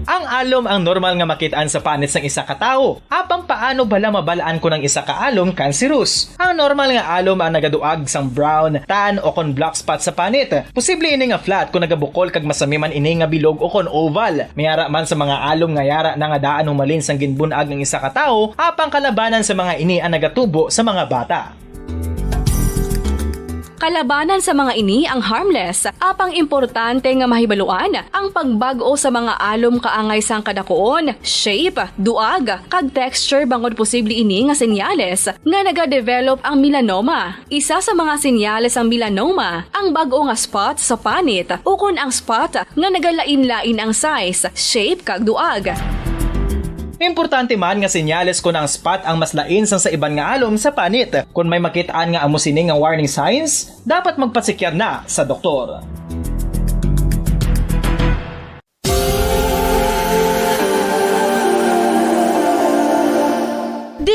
Ang alom ang normal nga makitaan sa panit sang isa ka tawo. Apang paano bala mabalaan ko ng isa ka alom cancerous? Ang normal nga alom ang nagaduag sang brown, tan o kon black spot sa panit. Posible ini nga flat kung nagabukol kag masami man ini nga bilog o kon oval. Mayara man sa mga alom nga yara na nga daan humalin sang ginbunag ng isa ka tawo, apang kalabanan sa mga ini ang nagatubo sa mga bata. Kalabanan sa mga ini ang harmless, apang importante nga mahibaluan ang pagbago sa mga alom kaangay sang kadakuon, shape, duag, kag texture bangod posible ini nga senyales nga nagadevelop ang melanoma. Isa sa mga senyales ang melanoma, ang bag-o nga spot sa panit o kun ang spot nga nagalain-lain ang size, shape, kag duag. Importante man nga senyales kung ang spot ang mas lain sang sa iban nga alom sa panit. Kung may makitaan nga amo sini nga warning signs, dapat magpasikyar na sa doktor.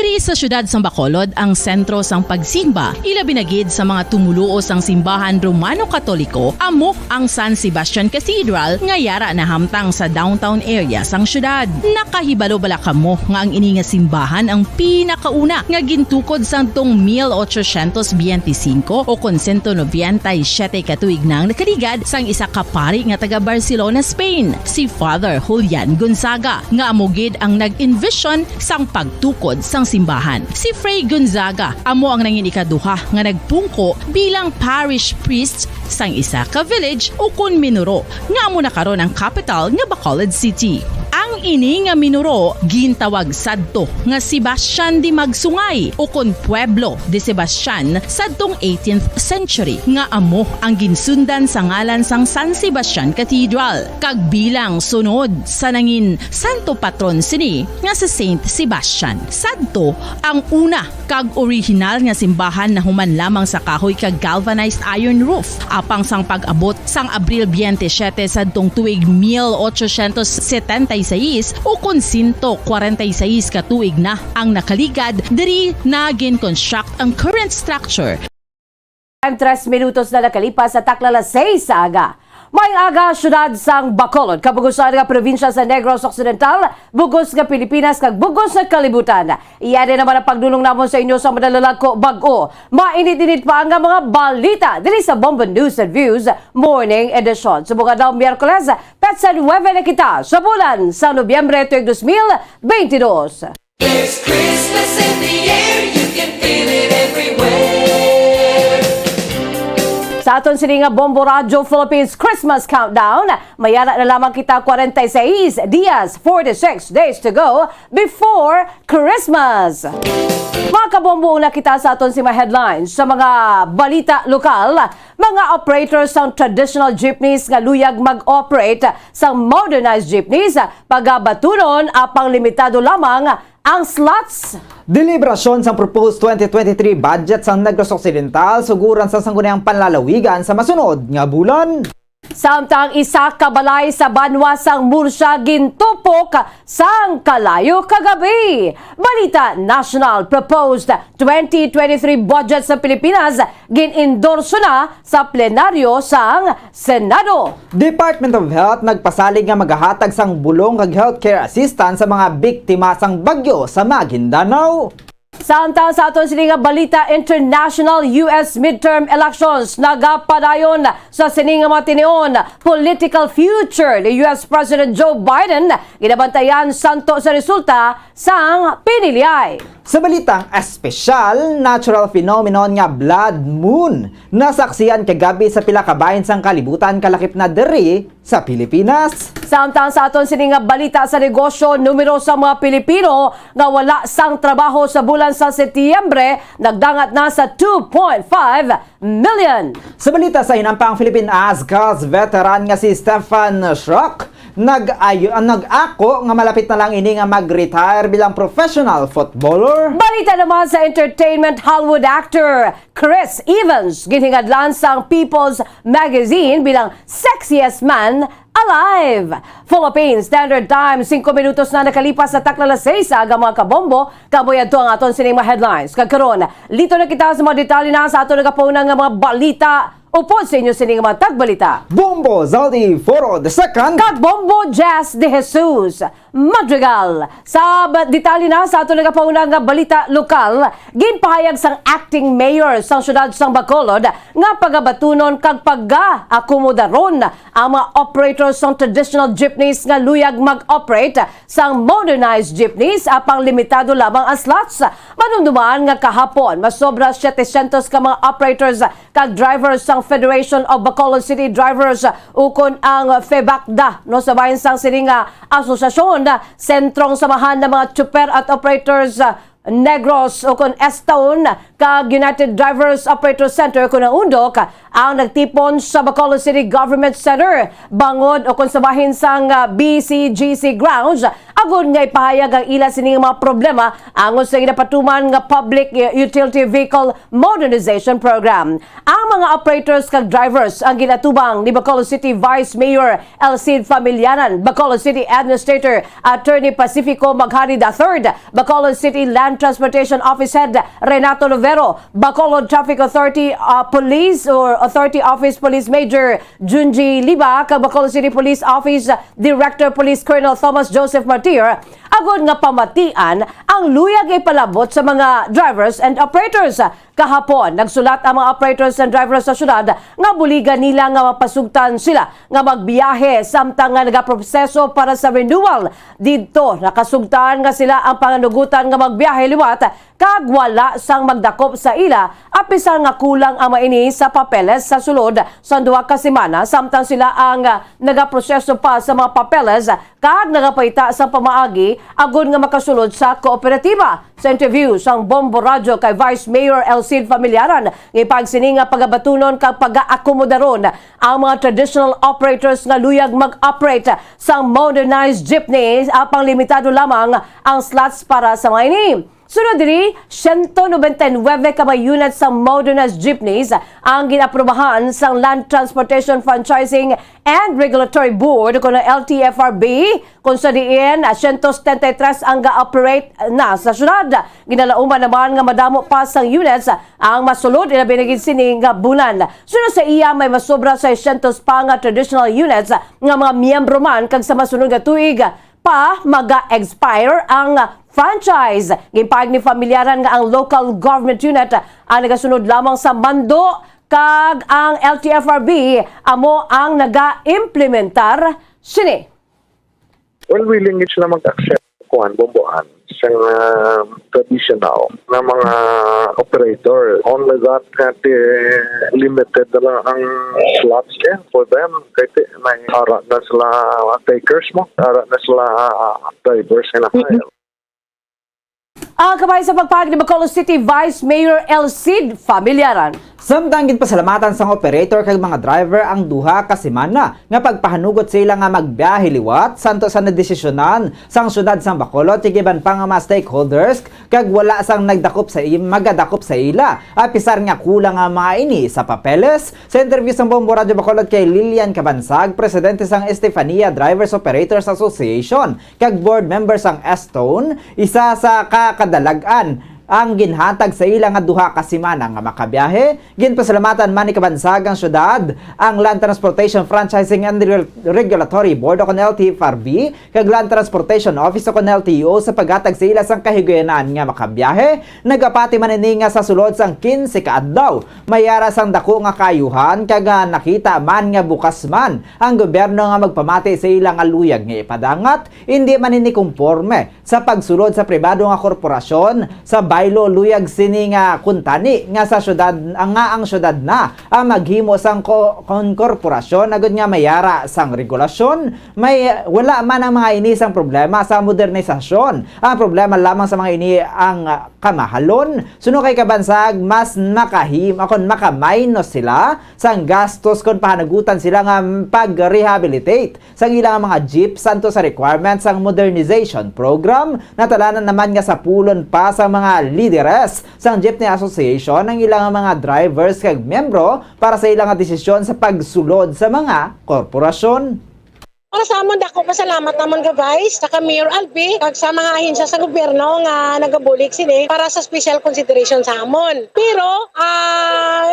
Diri sa syudad sang Bacolod ang sentro sang pagsimba, ilabi na gid sa mga tumuluo sang simbahan Romano-Katoliko amo ang San Sebastian Cathedral nga yara na hamtang sa downtown area sang syudad. Nakahibalo bala kamo nga ang ini nga simbahan ang pinakauna nga gintukod sang tong 1825 o 197 katuig nang nakaligad sang isa ka pari nga taga Barcelona, Spain, si Father Julian Gonzaga nga amogid ang nag-envision sang pagtukod sang simbahan. Si Fray Gonzaga amo ang nangin ikaduha nga nagpungko bilang parish priest sang isa ka village o kun Minuro nga amo na karon ang capital nga Bacolod City. Ang ini nga Minuro gintawag sadto nga Sebastian de Magsungay o kon Pueblo de Sebastian sadtong 18th century nga amo ang ginsundan sa ngalan sang San Sebastian Cathedral kag bilang sunod sa nangin santo patron sini nga si Saint Sebastian. Sadto ang una kag original nga simbahan na human lamang sa kahoy kag galvanized iron roof apang sang pag-abot sang Abril 27 sadtong tuig 1876 o kun 146 katuig na ang nakaligad diri na gin-construct ang current structure. 3 minutos na nakalipas sa taklala 6 sa aga. May aga syudad sang Bacolod, kabugusan nga probinsya sa Negros Occidental, bugos nga Pilipinas kag bugos nga kalibutan. Iyan din naman ang pagdulong namon sa inyo sa madalalako bag-o. Mainit-init pa ang mga balita dili sa Bombo News and Views Morning Edition. Subukan daw Miyerkules, petsa 9 na kita sa bulan sa Nobyembre 2022. There's Christmas in the air, you can feel it everywhere. Sa aton sini nga Bombo Radio Philippines Christmas Countdown, mayara na lamang kita 46 dias, 46 days to go before Christmas. Mga kabombo na kita sa aton si mga headlines sa mga balita lokal. Mga operators ng traditional jeepneys nga luyag mag-operate sa modernized jeepneys pagabatunon apang limitado lamang ang slots. Deliberasyon sa proposed 2023 budget sa Negros Occidental suguran sa sangguniang panlalawigan sa masunod nga bulan. Samtang isa ka balay sa banwa sang Murcia gintupok sang kalayo kagabi. Balita National proposed 2023 budget sa Pilipinas gin-endorso na sa plenaryo sang Senado. Department of Health nagpasalig nga maghahatag sang bulong kag healthcare assistance sa mga biktima sang bagyo sa Maguindanao. Samtang sa aton sini nga balita international US midterm elections nagapadayon sa sini nga matinion political future ni US President Joe Biden ginabantayan santo sa resulta sang piniliay. Sa balitang espesyal, natural phenomenon nga blood moon nasaksiyan kagabi sa pila ka bahin sang kalibutan kalakip na diri sa Pilipinas. Samtang sa aton sini nga balita sa negosyo, numero sa mga Pilipino nga wala sang trabaho sa bulan sa Setyembre nagdangat na sa 2.5 million. Sa balita sa hinampang Philippine ASCAS veteran nga si Stefan Schrock nag-ako nga malapit na lang ini nga mag-retire bilang professional footballer. Balita naman sa entertainment, Hollywood actor Chris Evans ginhingadlan sang People's Magazine bilang sexiest man alive. Philippine Standard Time, 5 minutos na nakalipas sa taklala 6 sa aga mga kabombo. Kamoy ato ang aton sining mga headlines. Kagkaroon, lito na kita sa mga detalye na sa aton nagapaunang nga mga balita. Upod sa inyo sining mga tagbalita. Bombo Zaldi Foro II kag Bombo Jazz de Jesus Madrigal. Sa detalye na sa ato nagapaunang nga balita lokal, ginpahayag sang acting mayor sang syudad sang Bacolod nga pagabatunon kag pag-akomodaron ang mga operators sang traditional jeepneys nga luyag mag-operate sang modernized jeepneys apang limitado lamang ang slots. Manumduman nga kahapon masobra 700 ka mga operators kag drivers sang Federation of Bacolod City Drivers ukon ang FEBACDA no sa bahin sang sining asosasyon sentrong samahan ng mga chuper at operators Negros o kon Estaon kag United Drivers Operator Center kun ang undok ang nagtipon sa Bacolod City Government Center bangod o kon sa bahin sang BCGC grounds agon nga ipahayag ang ila sining mga problema angon sa ginapatuman nga Public Utility Vehicle Modernization Program. Ang mga operators kag drivers ang ginatubang ni Bacolod City Vice Mayor Elcid Familiaran, Bacolod City Administrator Attorney Pacifico Maghari III, Bacolod City Land Transportation Office Head Renato Lovero, Bacolod Traffic Authority Police or Authority Office Police Major Junji Liba, kag Bacolod City Police Office Director Police Colonel Thomas Joseph Martir, agod nga pamatian ang luyag ay palabot sa mga drivers and operators. Kahapon, nagsulat ang mga operators and drivers sa syudad nga buligan nila nga mapasugtan sila nga magbiyahe samtang nga nagaproseso para sa renewal. Dito, nakasugtan nga sila ang panganugutan nga magbiyahe liwat kag wala sang magdakop sa ila apisar nga kulang ang maini sa papeles sa sulod sa 2 ka semana samtang sila ang nagaproseso pa sa mga papeles kag nagapaita sa pamaagi agud nga makasulod sa kooperatiba. Sa interview sang Bombo Radio kay Vice Mayor Elcid Familiaran, ipagsining nga pagabatunon kag pag-aakomodaron ang mga traditional operators nga luyag mag-operate sang modernized jeepney apang limitado lamang ang slots para sa mga ini. Sunod diri, 199 ka mga units sa modernized jeepneys ang ginaprobahan sa Land Transportation Franchising and Regulatory Board kung ang LTFRB, kung sa diin 173 ang ga-operate na sa syudad. Ginalauman naman nga madamo pa sang units ang masulod ila binigid sini nga bulan. Sunod sa iya may masobra sa 600 pa nga traditional units nga mga miyembro man kag sa masunod nga tuig pa maga-expire ang franchise. Gimpayag ni Familiaran nga ang local government unit ang nagasunod lamang sa mando kag ang LTFRB amo ang naga-implementar sini. Well, willing sila mag-accept bomboan siyang traditional na mga operator. Only that limited na lang ang slots for them. Kasi may ara na sila takers mo, ara na sila drivers na kaya. Ang kabay sa pagpahag ni Bacolod City Vice Mayor Elcid Familiaran. Samtang ginpasalamatan sang operator kag mga driver ang 2 ka semana nga pagpahanugot sila nga magbiyahe liwat santo sa nadesisyonan sang syudad sang Bacolod tigiban pa nga mga stakeholders kag wala sang nagdakop sa magadakop sa ila apisar nga kulang nga mga ini sa papeles. Sa interview sang Bombo Radio Bacolod kay Lilian Cabansag, presidente sang Estefania Drivers Operators Association kag board member sang Estone, isa sa kakadalagan ang ginhatag sa ilang nga 2 ka semana nga makabiyahe. Ginpasalamatan man ni Cabansag ang syudad, ang Land Transportation Franchising and Regulatory Board o kon LTFRB kag Land Transportation Office o kon LTO sa paghatag sa ila sang kahigayonan nga makabiyahe. Nagapati man ini nga sa sulod sang 15 ka adlaw mayara sang dako nga kayuhan kag nakita man nga bukas man ang gobyerno nga magpamati sa ilang nga luyag nga ipadangat, hindi man ini konforme sa pagsulod sa pribado nga korporasyon sa baylo luyag sini nga kuntani nga sa syudad ang syudad na ang maghimo sang korporasyon agud nga mayara sang regulasyon. May wala man ang mga ini sang problema sa modernisasyon. Ang problema lamang sa mga ini ang kamahalon. Suno kay Cabansag, mas makamainos sila sang gastos kon pahanagutan sila nga pag-rehabilitate sang ilang mga jeep santo sa requirements sang modernization program. Natalanan naman nga sa pulon pa sa mga leaders sang Jeepney Association ang ilang mga drivers kag membro para sa ilang desisyon sa pagsulod sa mga korporasyon. Para sa amon dako pasalamat namon ka Vice saka Mayor Albi kag sa mga ahensya sa gobyerno nga nagabulig sini para sa special consideration sa amon. Pero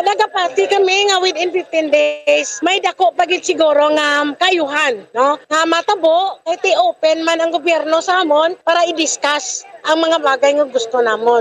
nagapati kami nga within 15 days may dako pagit siguro nga kayuhan, no? Nga matabo kay open man ang gobyerno sa amon para i-discuss ang mga bagay nga gusto namon.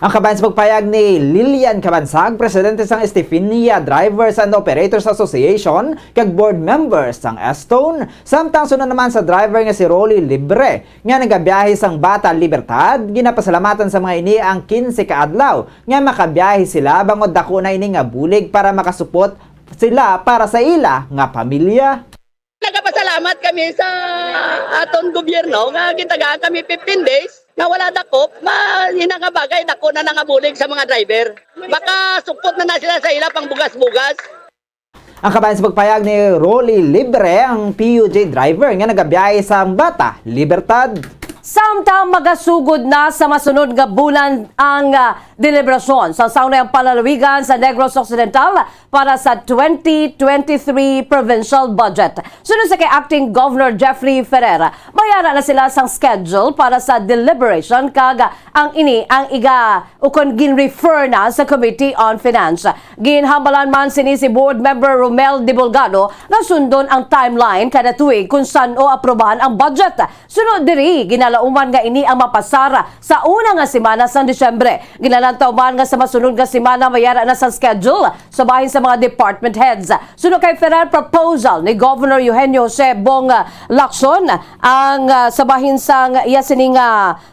Ang kabayan sa pagpayag ni Lilian Cabansag, presidente sang Estefania Drivers and Operators Association kag board members sang Estone. Samtang sunod naman sa driver nga si Rolly Libre nga nagabiyahe sang Bata Libertad, ginapasalamatan sa mga ini ang 15 ka adlaw nga makabiyahe sila bangod dako na ini nga bulig para makasupot sila para sa ila nga pamilya. Nagapasalamat kami sa aton gobyerno nga gitagaan kami 15 days nga wala dakop, hinangabagay dako na nangabulig sa mga driver. Baka supot na sila sa ila pang bugas-bugas. Ang kabayan sa pagpayag ni Rolly Libre, ang PUJ driver nga nagabiyahe sa Bata Libertad. Samtang magasugod na sa masunod nga bulan ang deliberasyon sa saunayang palalawigan sa Negros Occidental para sa 2023 provincial budget. Sunod sa kay Acting Governor Jeffrey Ferrer, mayara na sila sang schedule para sa deliberation kag ang ini ang iga ukon gin-refer na sa Committee on Finance. Ginhambalan man sini si Board Member Romel Divulgado na sundon ang timeline kada tuig kung saan o aprobahan ang budget. Sunod diri, ginalauman nga ini ang mapasara sa una nga semana sa Disyembre. Ginalantaw man nga sa masunod nga semana mayara na sa schedule sa bahin sa mga department heads. Sunod kay Ferrer, proposal ni Governor Eugenio Jose Bong Lacson ang sa bahin sang iya sining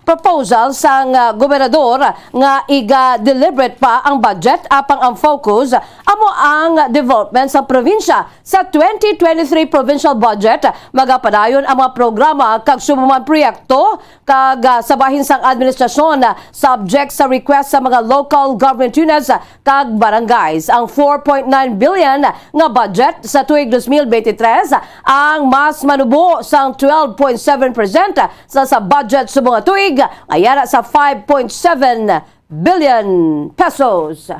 proposal sang gobernador nga iga-deliberate pa ang budget apang ang focus amo ang development sa probinsya. Sa 2023 provincial budget, magapadayon ang mga programa kag sumuman proyekto kag sa bahin sang administrasyon subject sa request sa mga local government units kag barangays. Ang 4.9 billion nga budget sa tuig 2023 ang mas manubo sang 12.7% sa budget sa mga tuig ayara sa 5.7 billion pesos.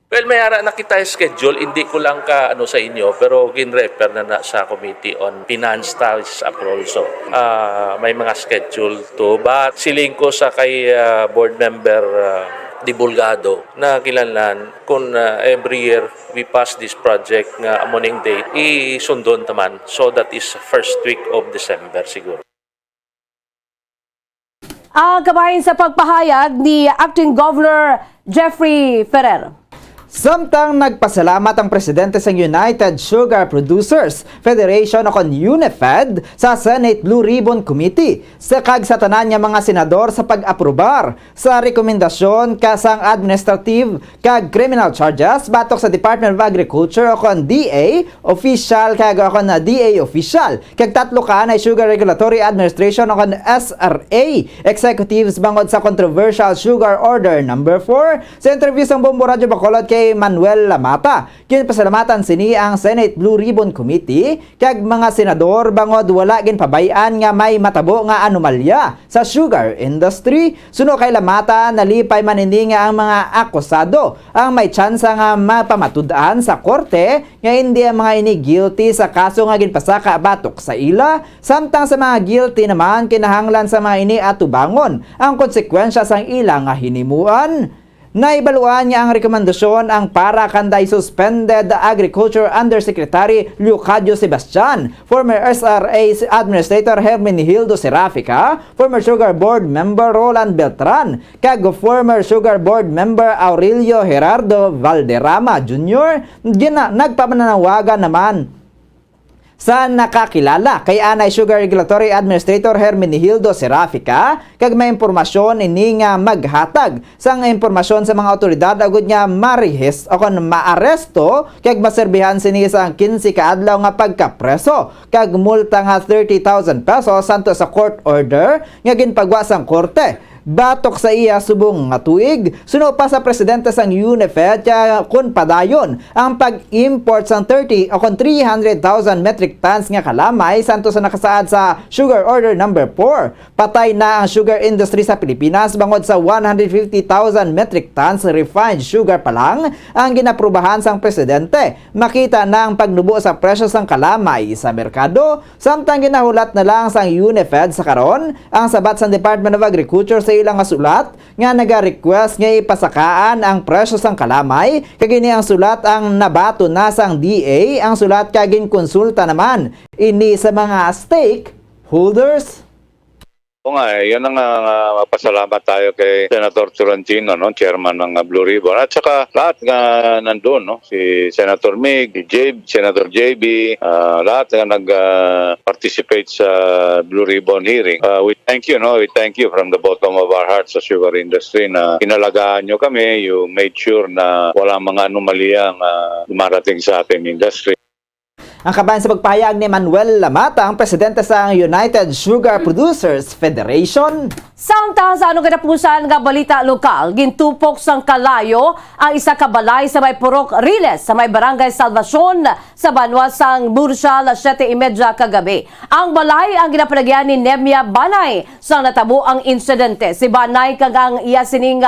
Well, mayara na kita schedule, hindi ko lang ka sa inyo, pero gin-refer na sa Committee on Finance Tax also. May mga schedule to, but siling ko sa kay board member Divulgado na kilanlan kung every year we pass this project nga amoning date, isundon taman. So that is first week of December siguro. Kabahin sa pagpahayag ni Acting Governor Jeffrey Ferrer. Samtang nagpasalamat ang presidente sa United Sugar Producers Federation o UNIFED sa Senate Blue Ribbon Committee sa kagsatanan niya mga senador sa pag-aprobar sa rekomendasyon kasang administrative kag criminal charges batok sa Department of Agriculture o DA official kag o DA official kag tatlo ka na Sugar Regulatory Administration o SRA executives bangod sa controversial Sugar Order No. 4. Sa interview sa Bombo Radio Bacolod kay Manuel Lamata, kinpasalamatan sini ang Senate Blue Ribbon Committee kag mga senador bangod wala ginpabayan nga may matabo nga anomalya sa sugar industry. Suno kay Lamata, nalipay man hindi nga ang mga akusado ang may tsansa nga mapamatud-an sa korte nga hindi ang mga ini guilty sa kaso nga ginpasaka batok sa ila. Samtang sa mga guilty naman kinahanglan sa mga ini atubangon ang konsekwensya sang ila nga hinimuan. Naibaluan niya ang rekomendasyon ang para kanday suspended Agriculture Undersecretary Leocadio Sebastian, former SRA Administrator Hermenegildo Serafica, former Sugar Board Member Roland Beltran, kag former Sugar Board Member Aurelio Gerardo Valderrama Jr. Nagpamananawagan naman sa nakakilala kay Anay Sugar Regulatory Administrator Hermenegildo Serafica kag may impormasyon ini nga maghatag sang impormasyon sa mga otoridad agud nga marihis o kon maaresto kag maserbihan sini sa 15 ka adlaw nga pagkapreso kag multa nga 30,000 pesos santo sa court order nga ginpagwa sang korte. Batok sa iya subong nga tuig, suno pa sa presidente sang UNIFED kaya kun padayon ang pag-import sang 30 o kon 300,000 metric tons nga kalamay santo sa nakasaad sa Sugar Order No. 4. Patay na ang sugar industry sa Pilipinas bangod sa 150,000 metric tons refined sugar pa lang ang ginaprubahan sang presidente. Makita na ang pagnubo sa presyo sang kalamay sa merkado. Samtang ginahulat na lang sang UNIFED sa karon ang sabat sang Department of Agriculture sa ilang sulat nga naga-request nga ipasakaan ang presyo sang kalamay kagini ang sulat ang nabato na sang DA ang sulat kagin konsulta naman ini sa mga stakeholders. O nga, yan ang mapasalamat tayo kay Senator Tolentino, chairman ng Blue Ribbon. At saka lahat nga nandun, si Senator Mig, si Senator JB, lahat nga nag-participate sa Blue Ribbon hearing. We thank you, we thank you from the bottom of our hearts sa sugar industry na inalagaan nyo kami. You made sure na walang mga anomaliyang dumarating sa ating industry. Ang kabayan sa pagpahayag ni Manuel Lamata, ang presidente sa United Sugar Producers Federation. Samtang sa anong katapusan nga balita lokal, gintupok sang kalayo ang isa ka balay sa may Purok Riles sa may Barangay Salvacion sa Banwa sang Murcia alas 7:30 kagabi. Ang balay ang ginapanagyan ni Nemia Banay sang natabo ang insidente. Si Banay kag ang iya sining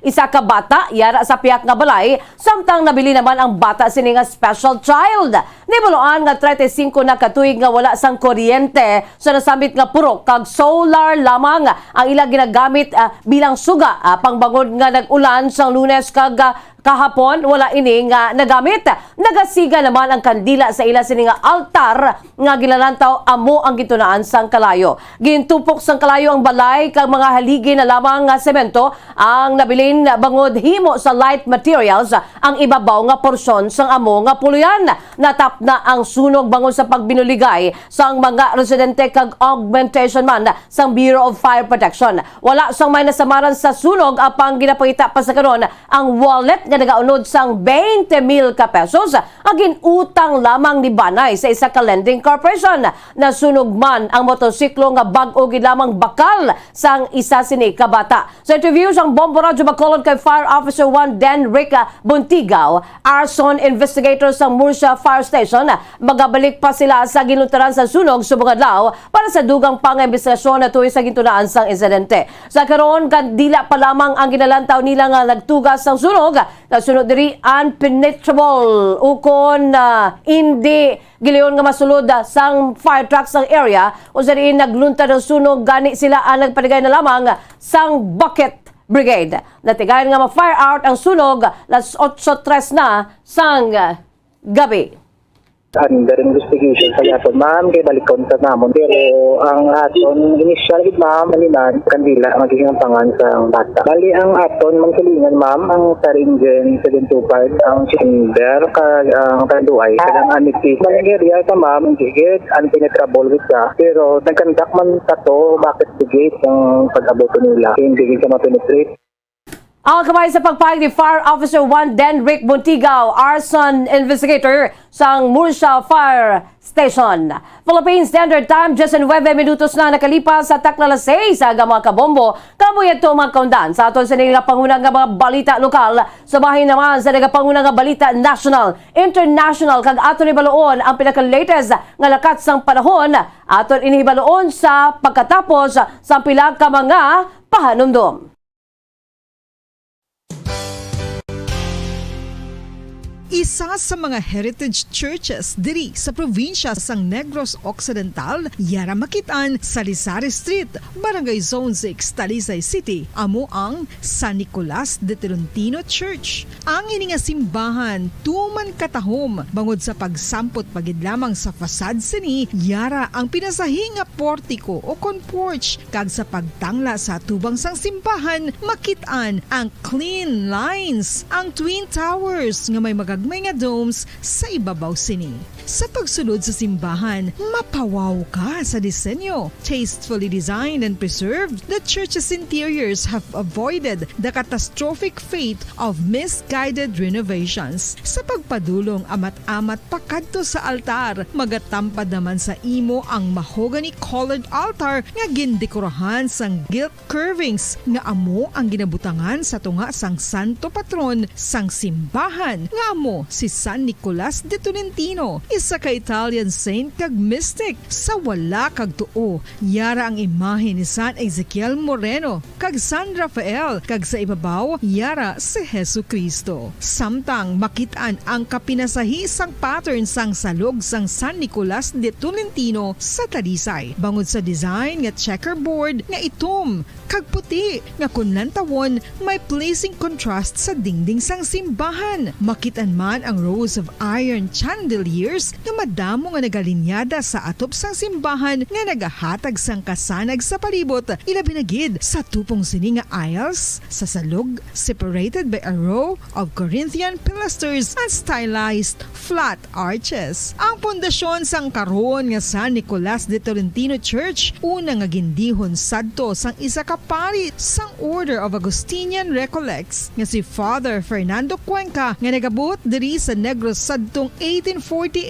isa ka bata yara sa piyak nga balay, samtang nabili naman ang bata sining special child. Nibuloan nga 35 na katuig nga wala sang kuryente sa nasambit nga purok kag solar lamang ang ilang ginagamit bilang suga pangbangod nga nag-ulan sang Lunes kag kahapon wala ini nga nagamit. Nagasiga naman ang kandila sa ila sini nga altar nga gilalantaw amo ang gitunaan sang kalayo. Gintupok sang kalayo ang balay kag mga haligi na lamang nga semento ang nabilin bangod himo sa light materials ang ibabaw nga porsyon sang amo nga puluyan. Natap na ang sunog bangod sa pagbinuligay sang mga residente kag augmentation man sang Bureau of Fire Protection. Wala sang may nasamaran sa sunog apang ginapakita pa sa karon ang wallet nga nagaunod sang 20,000 ka pesos ang ginutang lamang ni Banay sa isa ka lending corporation. Nasunog man ang motosiklo nga bag-o gid lamang bakal sang isa sini ka bata. Sa interview sang Bombo Radyo Bacolod kay Fire Officer 1 Denrick Buntigaw, arson investigator sang Murcia Fire Station, magabalik pa sila sa ginuntaran sa sunog subong adlaw para sa dugang pang-imbestigasyon na tuwi sa gintunaan sang insidente. Sa karon kandila pa lamang ang ginalantaw nila nga nagtugas sang sunog. Nasunod diri unpenetrable ukon hindi giliyon nga masulod sang fire truck sang area o sa diin nagluntad ang sunog gani sila ang nagpaligay na lamang sang bucket brigade. Natigayan nga ma-fire out ang sunog alas 8:03 na sang gabi. Under investigation sa yaton, ma'am, kay balikon sa namon. Pero ang aton, initial gid ma'am, malinan, kandila, magiging ang pangan sa bata. Bali, ang aton, mangsalingan ma'am, ang Saringen 725, ang chamber, ang kanduay, ang anitis. Maling area ka ma'am, gigit, unpenetrable with ka. Pero nagkandak man tato, bakit gigit ang pag-aboto nila? Hindi gigit ka ma-penetrate. Ang kamay sa pagpahig ni Fire Officer 1 Denrick Buntigaw, arson investigator sang Murcia Fire Station. Philippine Standard Time, 19 minutos na nakalipas sa takla alas 6 sa mga kabombo. Kamuya ito mga kaundan sa aton sa nagapangunang nga mga balita lokal. Subahin naman sa nagapangunang nga balita national, international, kag aton ibaloon ang pinaka-latest nga lakat sang panahon. Aton inibaloon sa pagkatapos sa pilang ka mga pahanumdom. Isa sa mga heritage churches diri sa probinsya sang Negros Occidental, yara makitaan sa Rizal Street, Barangay Zone 6, Talisay City, amo ang San Nicolas de Tolentino Church. Ang ini nga simbahan tuman katahom bangod sa pagsampot pagid lamang sa fasad sini, yara ang pinasahi nga portiko o kon porch kag sa pagtangla sa tubang sang simbahan makitaan ang clean lines, ang twin towers nga may magagmay nga domes sa ibabaw sini. Sa pagsulod sa simbahan, mapawaw ka sa disenyo. Tastefully designed and preserved, the church's interiors have avoided the catastrophic fate of misguided renovations. Sa pagpadulong amat-amat pakadto sa altar, magatampad naman sa imo ang mahogany colored altar nga gindekorahan sang gilt curvings nga amo ang ginabutangan sa tunga sang santo patron sang simbahan nga amo si San Nicolas de Tolentino, isa ka Italian saint kag mystic. Sa wala kag tuo, yara ang imahe ni San Ezekiel Moreno kag San Rafael, kag sa ibabaw yara si Hesu Kristo. Samtang makitaan ang kapinasahi sang pattern sang salog sang San Nicolas de Tolentino sa Talisay, bangod sa design nga checkerboard nga itom kag puti nga kunlantawon may pleasing contrast sa dingding sang simbahan. Makitaan man ang rows of iron chandeliers nga madamo nga nagalinyada sa atop sang simbahan nga nagahatag sang kasanag sa palibot, ilabi na gid sa tupong sini nga aisles sa salog separated by a row of Corinthian pilasters and stylized flat arches. Ang pundasyon sang karon nga San Nicolas de Tolentino Church una nga gindihon sadto sang isa ka pari sang Order of Augustinian Recollects nga si Father Fernando Cuenca nga nagabot diri sa Negros sadtong 1848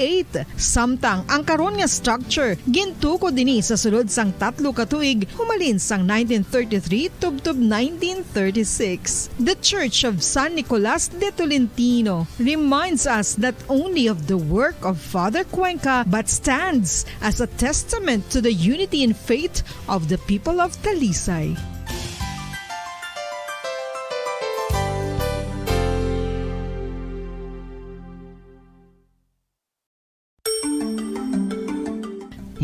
Samtang ang karon nga structure gintuko dinhi sa sulod sang 3 ka tuig humalin sang 1933 tubtob 1936. The Church of San Nicolas de Tolentino reminds us not only of the work of Father Cuenca but stands as a testament to the unity and faith of the people of Talisay.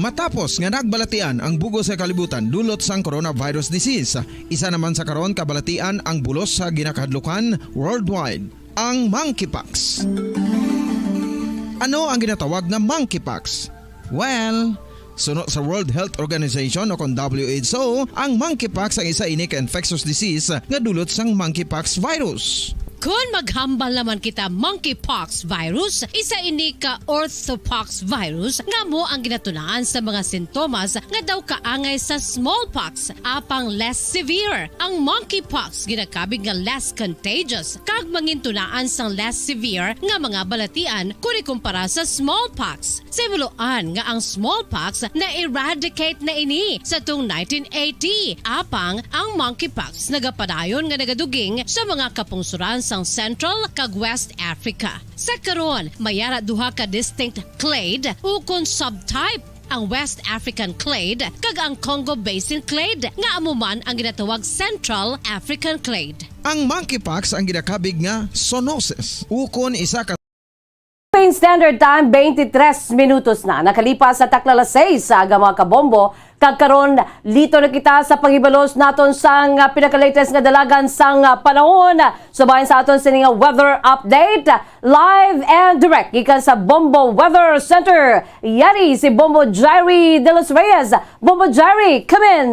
Matapos nga nagbalatian ang bugos sa kalibutan dulot sang coronavirus disease, isa naman sa karon kabalatian ang bulos sa ginakahadlukan worldwide, ang monkeypox. Ano ang ginatawag na monkeypox? Well, sunod sa World Health Organization o kung WHO, ang monkeypox ang isa ini ka infectious disease nga dulot sang monkeypox virus. Kung maghambal naman kita monkeypox virus, isa ini ka orthopox virus nga mo ang ginatunaan sa mga sintomas nga daw kaangay sa smallpox, apang less severe. Ang monkeypox ginakabig nga less contagious kag mangintunaan sang less severe nga mga balatian kung ikumpara sa smallpox. Simuloan nga ang smallpox na eradicate na ini sa tung 1980, apang ang monkeypox nagapadayon nga nagaduging sa mga kapungsuran sang Central kag West Africa. Sa karon, mayara duha ka distinct clade ukon subtype, ang West African clade kag ang Congo Basin clade nga amuman ang ginatawag Central African clade. Ang monkeypox ang ginakabig nga zoonosis ukon isa ka Philippine Standard Time, 23 minutos na. Nakalipas sa taklala 6 sa aga mga kabombo. Kagkaron, lito na kita sa paghibalos naton sang pinaka-latest nga dalagan sang panahon. Subayan sa aton sa weather update. Live and direct gikan sa Bombo Weather Center. Yari si Bombo Jairi de los Reyes. Bombo Jairi, come in!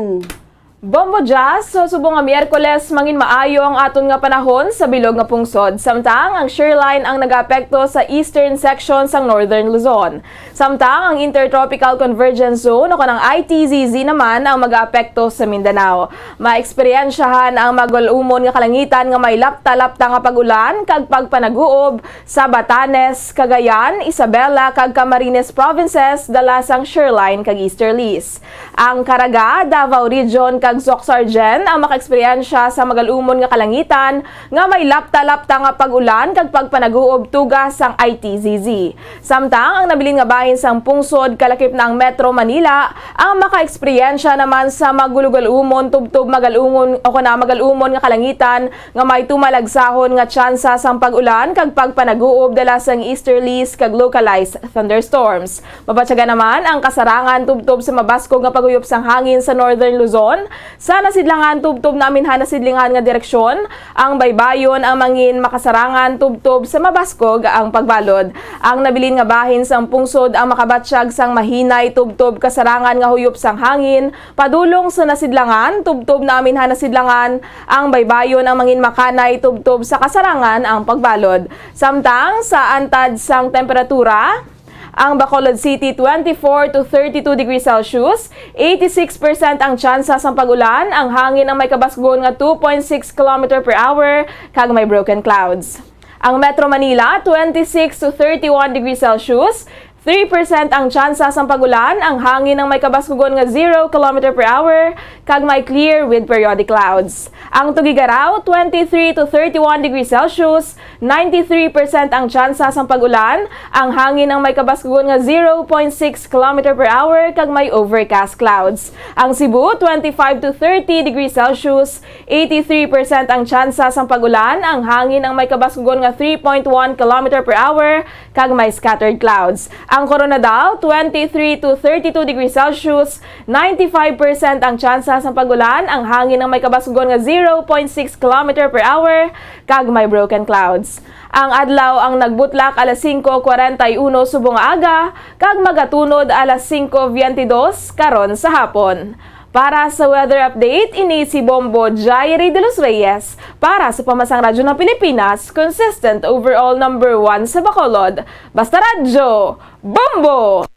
Bombo Jazz, so subong nga Miyerkules mangin maayo ang aton nga panahon sa bilog nga pungsod. Samtang ang shoreline ang nagapekto sa eastern section sang northern Luzon. Samtang ang intertropical convergence zone o kanang ITZZ naman ang mag-aapekto sa Mindanao. Maeksperiensyahan ang magulumon nga kalangitan nga may lapta-lapta nga pagulan kag pagpanaguob sa Batanes, Cagayan, Isabela kag Camarines provinces dala sang shoreline kag easterlies. Ang Caraga, Davao Region kag Soc-Sargen ang makaeksperyensya sa magalumon nga kalangitan nga may lapta-lapta nga pagulan kag pagpanaguob tugas sang ITZZ. Samtang ang nabilin nga bahin sang pungsod kalakip ng Metro Manila ang makaeksperyensya naman sa magulugalumon tubtob magalumon o kana magalumon nga kalangitan nga may tumalagsahon nga tsansa sang pagulan kag pagpanaguob dala sang easterlies kag localized thunderstorms. Mabatyaga naman ang kasarangan tubtob sa mabaskog nga paguyop sang hangin sa northern Luzon. Sa nasidlangan tubtob namin nasidlingan nga direksyon, ang baybayon ang mangin makasarangan tubtob sa mabaskog ang pagbalod. Ang nabilin nga bahin sang pungsod ang makabatsyag sang mahinay tubtob kasarangan nga huyop sang hangin, padulong sa nasidlangan tubtob namin nasidlangan, ang baybayon ang mangin makanay tubtob sa kasarangan ang pagbalod. Samtang sa antad sang temperatura, ang Bacolod City 24 to 32 degrees Celsius, 86% ang tsansa sa pagulan, ang hangin ang may kabasgon nga 2.6 km per hour kag may broken clouds. Ang Metro Manila 26 to 31 degrees Celsius, 3% ang tsansa sa pagulan, ang hangin ang may kabaskugon nga 0 km per hour kag may clear with periodic clouds. Ang Tugigaraw 23 to 31 degrees Celsius, 93% ang tsansa sa pagulan, ang hangin ang may kabaskugon nga 0.6 km per hour kag may overcast clouds. Ang Cebu 25 to 30 degrees Celsius, 83% ang tsansa sa pagulan, ang hangin ang may kabaskugon nga 3.1 km per hour kag may scattered clouds. Ang Coronadal, 23 to 32 degrees Celsius, 95% ang tsansa sa pagulan, ang hangin ang may kabasgon nga 0.6 km per hour, kag may broken clouds. Ang adlaw ang nagbutlak alas 5:41 subong aga, kag magatunod alas 5:22 karon sa hapon. Para sa weather update, ini si Bombo Jairi de los Reyes para sa Pamasang Radyo ng Pilipinas, consistent overall number 1 sa Bacolod. Basta Radyo, Bombo!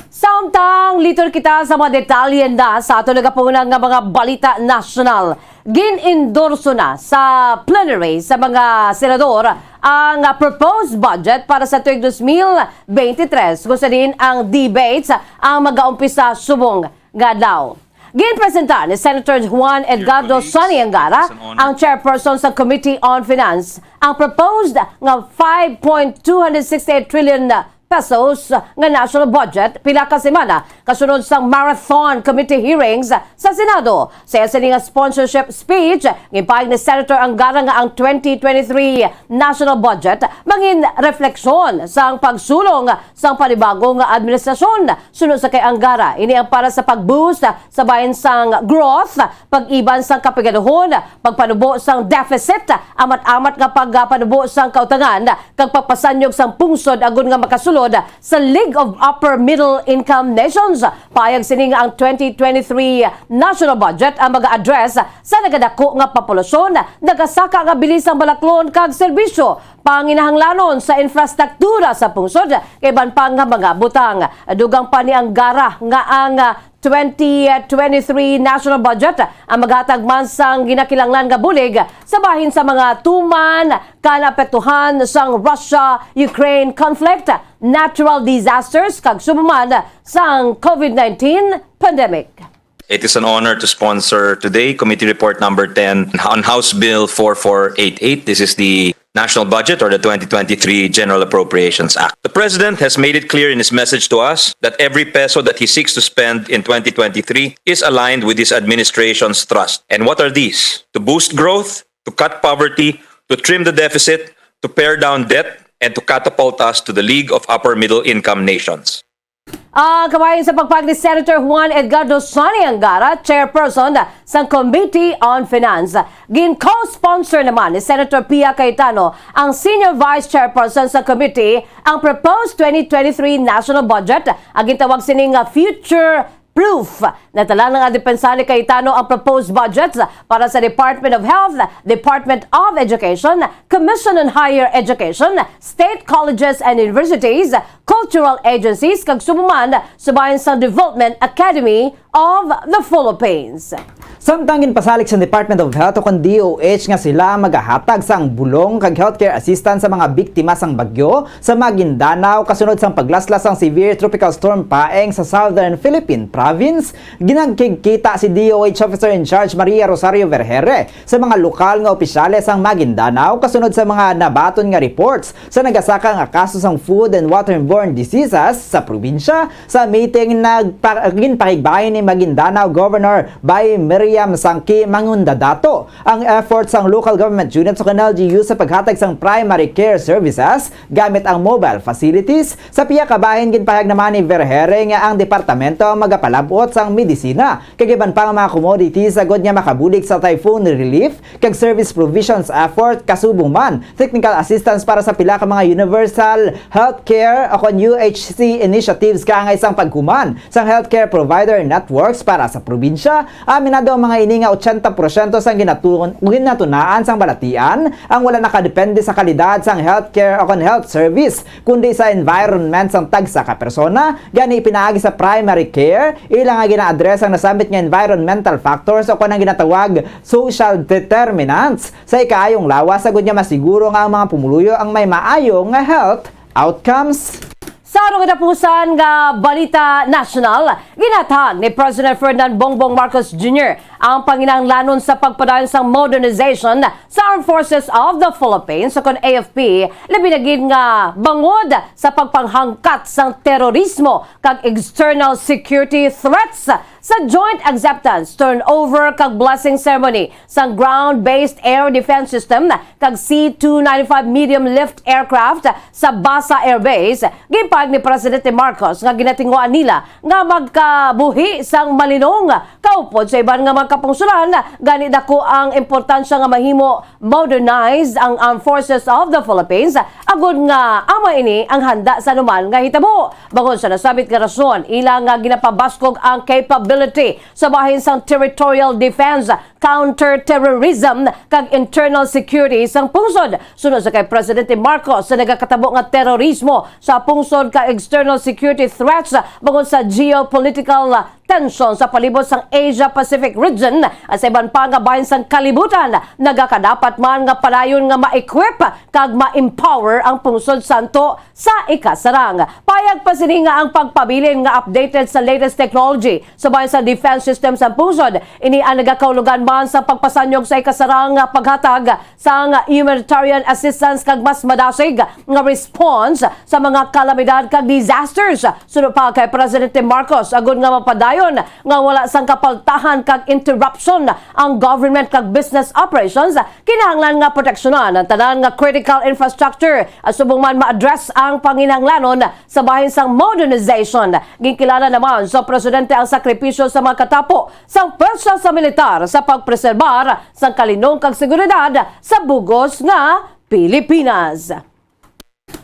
Samtang litor kita sa mga detalye na sa ato nagapunang nga mga balita national. Gin-endorso na sa plenary sa mga senador ang proposed budget para sa tuig 2023 kung saan ang debates ang mag-aumpisa subong gadlaw. Ginpresenta ni Senator Juan Edgardo Sonny Angara, ang chairperson sa Committee on Finance, ang proposed nga 5.268 trillion pesos nga national budget pila ka semana kasunod sang marathon committee hearings sa Senado. Sa nga sponsorship speech, gipahayag ni Senator Angara nga ang 2023 national budget mangin refleksyon sang pagsulong sang panibagong administrasyon. Sunod sa kay Angara, ini ang para sa pag-boost sa bahin sang growth, pag-iban sang kapigaduhon, pagpanubo sang deficit, amat-amat nga pagpanubo sang kautangan, kag pagpasanyog sang pungsod agon nga makasulod sa League of Upper Middle Income Nations. Payag sini nga ang 2023 national budget ang mag-address sa nagadako nga populasyon, nagasaka nga bilisang balaklon kag serbisyo, panginahanglanon sa infrastruktura sa pungsod, kay ban pa nga mga butang. Dugang pa ni Angara nga ang 2023 national budget ang maghatag man sang ginakinahanglan nga bulig sa bahin sa mga tuman kanapektuhan sang Russia-Ukraine conflict, natural disasters kag sumuman sang COVID-19 pandemic. It is an honor to sponsor today Committee Report number 10 on House Bill 4488. This is the National Budget or the 2023 General Appropriations Act. The President has made it clear in his message to us that every peso that he seeks to spend in 2023 is aligned with his administration's thrust. And what are these? To boost growth, to cut poverty, to trim the deficit, to pare down debt, and to catapult us to the League of Upper Middle Income Nations. Kabayan sa pagpag ni Senator Juan Edgardo Sonny Angara, chairperson sa Committee on Finance. Gin-co-sponsor naman ni Senator Pia Cayetano, ang senior vice chairperson sa committee, ang proposed 2023 national budget. Ang gitawag sining future proof. Natala ng depensa ni Cayetano ang proposed budgets para sa Department of Health, Department of Education, Commission on Higher Education, state colleges and universities, cultural agencies, kag sumuman sa bayan sa Development Academy of the Philippines. Samtang ginpasalik sa Department of Health o DOH nga sila magahatag sang bulong kag healthcare assistance sa mga biktima sang bagyo sa Maguindanao kasunod sang paglaslas sang severe tropical storm Paeng sa Southern Philippine Province. Ginagkikita si DOH Officer in Charge Maria Rosario Vergere sa mga lokal nga opisyales sang Maguindanao kasunod sa mga nabaton nga reports sa nagasaka nga kaso sang food and waterborne diseases sa probinsya. Sa meeting ginpakigbayan ni Maguindanao Governor Bay Miriam Sangki Mangundadato ang efforts sang local government units sa LGU sa paghatag sang primary care services gamit ang mobile facilities. Sa piya kabahin ginpahayag naman ni Vergere nga ang departamento magapalabot sang medisina kagiban pa nga mga commodities sagod nga makabulig sa typhoon relief kag service provisions effort kasubong man technical assistance para sa pila ka mga universal healthcare o UHC initiatives kaangay sang pagkuman sang healthcare provider networks para sa probinsya. Aminado ang mga ini nga 80% sang ginatunaan sang balatian ang wala nakadepende sa kalidad sang healthcare o health service kundi sa environment sang tagsa ka persona. Gani ipinaagi sa primary care ilang nga gina-address ang nasambit nga environmental factors o kanang ginatawag social determinants sa ikaayong lawas sagud nga masiguro nga ang mga pumuluyo ang may maayong nga health outcomes. Sa arong katapusan nga Balita National, ginatag ni President Ferdinand Bongbong Marcos Jr. ang panginahanglanon sa pagpadayon sa modernization sa Armed Forces of the Philippines o AFP, labi na gid nga bangod sa pagpanghangkat sang terorismo kag external security threats sa joint acceptance turnover kag blessing ceremony sang ground-based air defense system kag C-295 medium lift aircraft sa Basa Air Base. Gipag ni Presidente Marcos nga ginatinguan nila nga magkabuhi sang malinong kaupod sa iban nga magkapungsulan. Gani dako ang importansya nga mahimo modernized ang Armed Forces of the Philippines agud nga ama ini ang handa sa numan nga hitabo. Bangod sa nasabit nga rason, ilang nga ginapabaskog ang capability sa bahin sang territorial defense, counter-terrorism kag internal security sang pungsod. Sunod sa kay Presidente Marcos sa nagakatabo nga terorismo sa pungsod ka external security threats bangod sa geopolitical tension sa palibot sang Asia-Pacific region region at sa iban pa nga bahin sang kalibutan nagakadapat man nga padayon nga ma-equip kag ma-empower ang pungsod santo sa ikasarang. Payag pa sini nga ang pagpabilin nga updated sa latest technology sa bahin sa defense system sa pungsod. Ini ang nagakaulugan man sa pagpasanyog sa ikasarang paghatag sa humanitarian assistance kag mas madasig nga response sa mga kalamidad kag disasters. Sunod pa kay Presidente Marcos agud nga mapadayon nga wala sang kapaltahan kag interruption ang government kag business operations, kinahanglan nga proteksyonan ang tanan nga critical infrastructure at subong man ma-address ang panginahanglanon sa bahin sang modernization. Ginkilala naman sa Presidente ang sakripisyo sa mga katapo sang pwersa sa militar sa pagpreserbar sang kalinong kag seguridad sa bugos nga Pilipinas.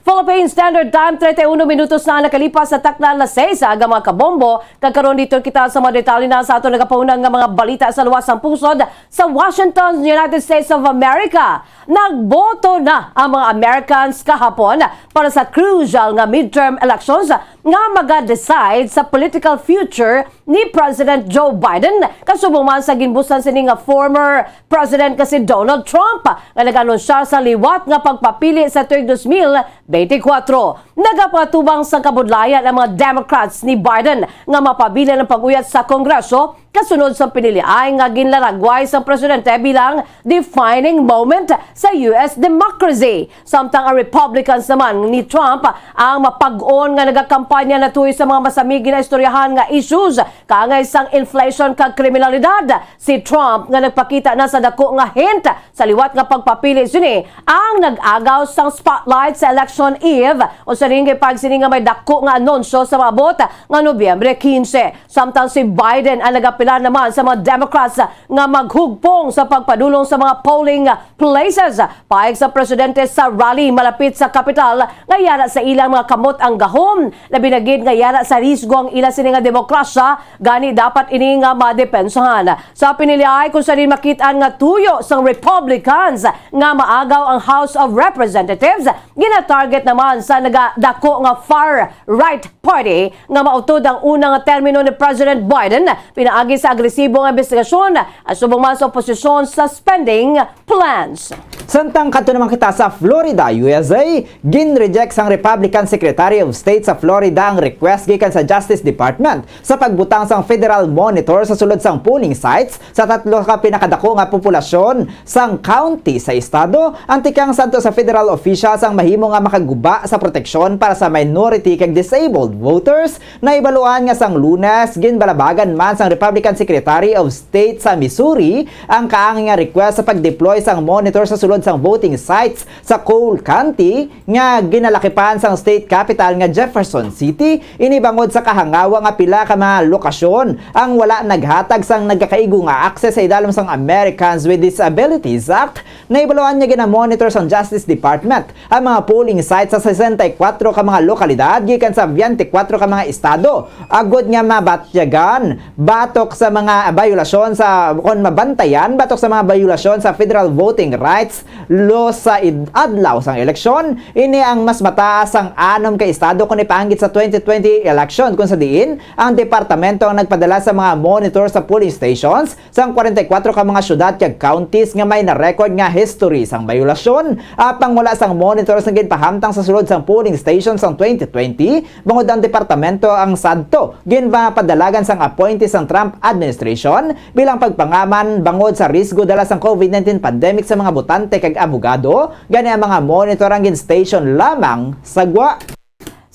Philippine Standard Time, 31 minutos na nakalipas sa takna alas 6 aga mga kabombo. Kagkaroon dito kita sa mga detalye na sa ato nagapaunang nga mga balita sa luwas ng pusod sa Washington, United States of America. Nagboto na ang mga Americans kahapon para sa crucial nga midterm elections nga maga-decide sa political future ni President Joe Biden. Kasubong man sa ginbusan sini nga former President kasi Donald Trump nga nag-anunsya sa liwat nga pagpapili sa tuig 2024. Nagapatubang sa kabudlayan ang mga Democrats ni Biden nga mapabili ng pag-uyat sa Kongreso kasunod sa piniliay nga ginlaragway sa presidente bilang defining moment sa US democracy. Samtang ang Republicans naman ni Trump ang mapag-on nga nagakampanya na tuwi sa mga masamig na istoryahan nga issues kaangay sang inflation kag kriminalidad. Si Trump nga nagpakita na sa dako nga hint sa liwat nga pagpapili sini ang nag-agaw sang spotlight sa election eve o sa ringgay pag sini nga may dako nga anunsyo sa maabot nga Nobyembre 15. Samtang si Biden ang nagapila naman sa mga Democrats nga maghugpong sa pagpadulong sa mga polling places. Paig sa presidente sa rally malapit sa kapital nga yara sa ilang mga kamot ang gahom. Labinagid nga yara sa risgo ang ilang sini nga demokrasya gani dapat ini nga madepensahan. Sa piniliay kung saan makitaan nga tuyo sang Republicans nga maagaw ang House of Representatives, gina-target naman sa nagadako nga far right party nga mautod ang unang termino ni President Biden pinaagi sa agresibong investigasyon at subong man sa oposisyon sa spending plans. Samtang kadto naman kita sa Florida, USA, gin-reject sang Republican Secretary of State sa Florida ang request gikan sa Justice Department sa pagbutang sang federal monitor sa sulod sang polling sites sa tatlo ka pinakadako nga populasyon sang county sa estado. Antikang santo sa federal officials ang mahimo nga makaguba sa proteksyon para sa minority kag disabled voters na ibaluan nga sang Lunes ginbalabagan man sang Republican Secretary of State sa Missouri ang kaangin nga request sa pag-deploy sang monitor sa sulod sang voting sites sa Cole County nga ginalakipan sang state capital nga Jefferson City. Inibangod sa kahangawa nga pila ka mga lokasyon ang wala naghatag sang nagkakaigo nga access sa idalom sang Americans with Disabilities Act. Naibaluan niya gina-monitor sang Justice Department ang mga polling sites sa 64 ka mga lokalidad gikan sa 24 ka mga estado. Agod nga mabatyagan batok sa mga bayulasyon sa kon mabantayan batok sa mga bayulasyon sa federal voting rights law sa adlaw sang eleksyon. Ini ang mas mataas ang 6 ka estado kung ipanggit sa 2020 election kung sa diin ang departamento ang nagpadala sa mga monitor sa polling stations sang 44 ka mga syudad kag counties nga may na-record nga history sang bayulasyon. Apang wala sang monitor sang ginpahamtang sa sulod sang polling stations sang 2020 bangod ang departamento ang sadto ginpapadalagan sang appointee sang Trump administration bilang pagpangaman bangod sa risgo dala sang COVID-19 pandemic sa mga botante kag abogado. Gani ang mga monitor ang station lamang sagwa.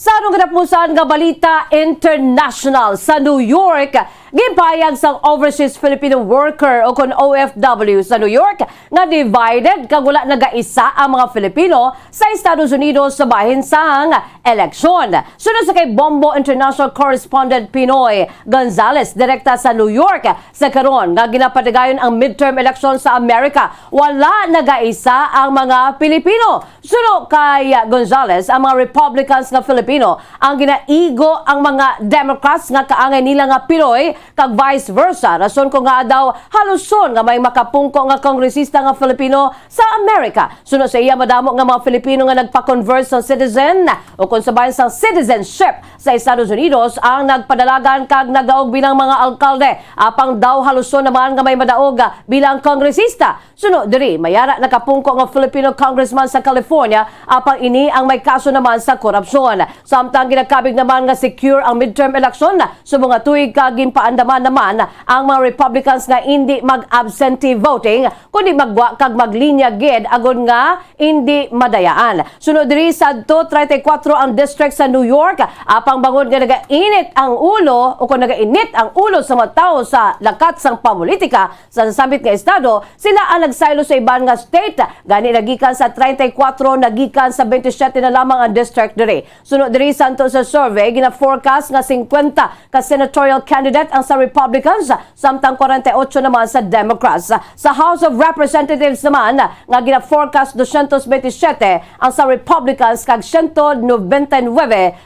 Sa anong kinapusan nga balita international sa New York, gipayag sang overseas Filipino worker o kon OFW sa New York nga divided kag wala nagaisa ang mga Filipino sa Estados Unidos sa bahin sang eleksyon. Sunod sa kay Bombo International Correspondent Pinoy Gonzales direkta sa New York sa karon nga ginapatigayon ang midterm election sa Amerika, wala nagaisa ang mga Pilipino. Sunod kay Gonzales, ang mga Republicans nga Filipino ang ginaigo ang mga Democrats nga kaangay nila nga Pinoy kag vice versa. Rason ko nga daw haluson nga may makapungko nga kongresista nga Filipino sa Amerika. Sunod sa iya madamo nga mga Filipino nga nagpa-convert sa citizen o kung sabayan sa citizenship sa Estados Unidos ang nagpadalagan kag nagaog bilang mga alkalde. Apang daw haluson naman nga may madaog bilang kongresista. Sunod diri mayara nakapungko nga Filipino congressman sa California apang ini ang may kaso naman sa korupsyon. Samtang ginakabig naman nga secure ang midterm election sa mga tuig kagin paandaman naman ang mga Republicans nga hindi mag-absentee voting kundi magwa kag maglinya gid agon nga hindi madayaan. Sunod diri sadto 34 ang district sa New York apang bangod nga nagainit ang ulo o kung nagainit ang ulo sa mga tao sa lakat sang pamulitika sa nasambit nga estado, sila ang nagsaylo sa iban nga state gani nagikan sa 34 nagikan sa 27 na lamang ang district diri. Sunod diri santo sa survey gina-forecast nga 50 ka senatorial candidate ang sa Republicans samtang 48 naman sa Democrats. Sa House of Representatives naman nga gina-forecast 227 ang sa Republicans kag 199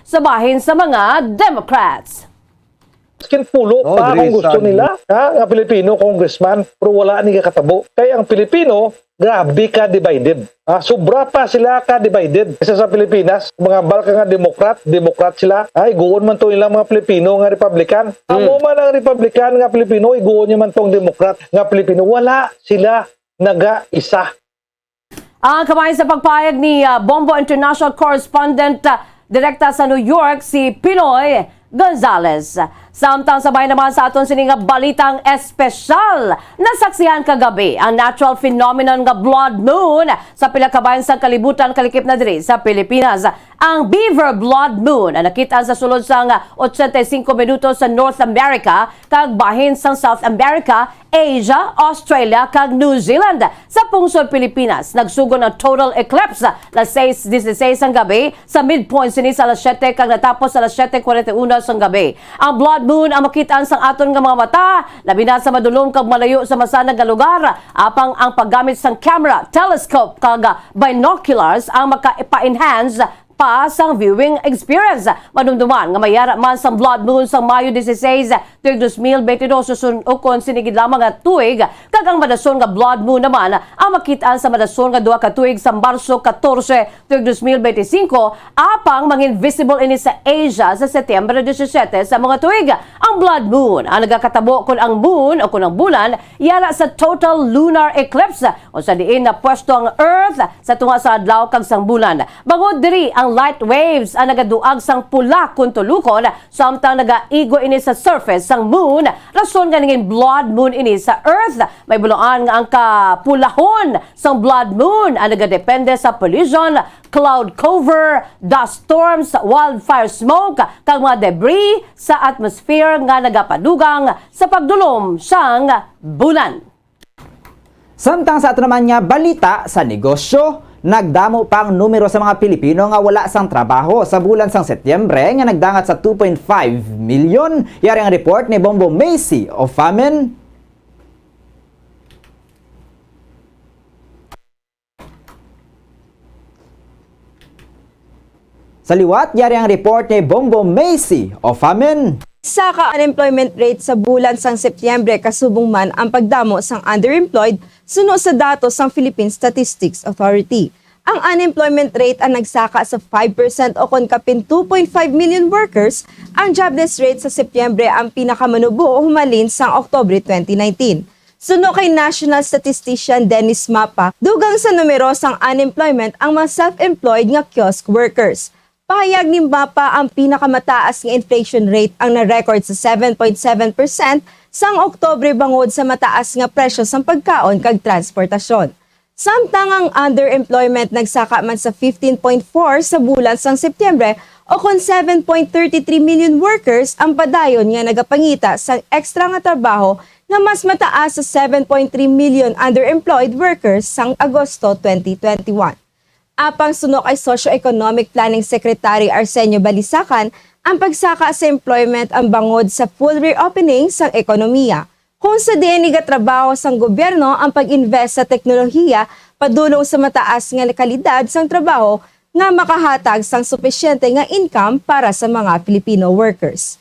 sa bahin sa mga Democrats. Pulo pa kung gusto nila nga Pilipino congressman pero wala ni katabo kay ang Pilipino grabe ka divided sobra pa sila ka divided kasi sa Pilipinas mga balka nga Democrat sila ay guon man to ilang mga Pilipino nga Republican amo man ang Republican nga Pilipino iguon niya man tong Democrat nga Pilipino wala sila naga-isa. Ang kamay sa pagpayag ni Bombo International Correspondent direkta sa New York si Pinoy Gonzales. Samtang sabay naman sa aton sininga balitang espesyal nasaksihan kagabi ang natural phenomenon nga blood moon sa pila ka bahin sa kalibutan kalikip na diri sa Pilipinas. Ang Beaver Blood Moon ang nakita sa sulod sang 85 minutos sa North America kag bahin sa South America, Asia, Australia kag New Zealand. Sa pungsod Pilipinas, nagsugo ng total eclipse alas 6:16 ang gabi sa midpoint sini sa alas 7 kag natapos sa alas 7:41 sang gabi. Ang blood moon ang makitaan sang aton nga mga mata labi na sa madulom kag malayo sa masanag nga lugar apang ang paggamit sang camera, telescope kag binoculars ang maka-enhance pa sang viewing experience. Manumduman nga mayara man sang blood moon sang Mayo 16, 2022 susunukon sinigid lamang nga tuig kag ang madason nga blood moon naman ang makitaan sa madason nga duha ka tuig sa Marso 14, 2025 apang mangin visible ini sa Asia sa Setyembre 17 sa mga tuig. Ang blood moon ang nagakatabo kun ang moon o kun ang bulan yara sa total lunar eclipse o sa diin na pwesto ang Earth sa tunga sa adlaw kag sang bulan. Bangod diri ang light waves ang nagaduag sang pula kun tulukon samtang nagaigo ini sa surface sang moon rason nga ningin blood moon ini sa Earth. May buloan nga ang kapulahon sang blood moon ang nagadepende sa pollution, cloud cover, dust storms, wildfire smoke kag mga debris sa atmosphere nga nagapadugang sa pagdulom sang bulan. Samtang sa ato naman nga balita sa negosyo, nagdamo pang numero sa mga Pilipino nga wala sang trabaho sa bulan sang Setyembre nga nagdangat sa 2.5 milyon. Yari ang report ni Bombo Macy of Famine. Sa liwat, yari ang report ni Bombo Macy of Famine. Sa ka-unemployment rate sa bulan sang Setyembre kasubong man ang pagdamo sang underemployed suno sa datos sang Philippine Statistics Authority. Ang unemployment rate ang nagsaka sa 5% o kon kapin 2.5 million workers. Ang jobless rate sa Setyembre ang pinakamanubo humalin sang Oktubre 2019. Suno kay National Statistician Dennis Mapa, dugang sa numero sang unemployment ang mga self-employed nga kiosk workers. Pahayag ni Mapa ang pinakamataas nga inflation rate ang na-record sa 7.7% sang Oktubre bangod sa mataas nga presyo sang pagkaon kag transportasyon. Samtang ang underemployment nagsaka man sa 15.4 sa bulan sang Setyembre o kon 7.33 million workers ang padayon nga nagapangita sa ekstra nga trabaho nga mas mataas sa 7.3 million underemployed workers sang Agosto 2021. Apang sunok ay Socio-Economic Planning Secretary Arsenio Balisacan, ang pagsaka sa employment ang bangod sa full reopening sang ekonomiya. Kung sa diyan trabaho sang gobyerno ang pag-invest sa teknolohiya padulong sa mataas nga kalidad sang trabaho nga makahatag sang supisyente nga income para sa mga Filipino workers.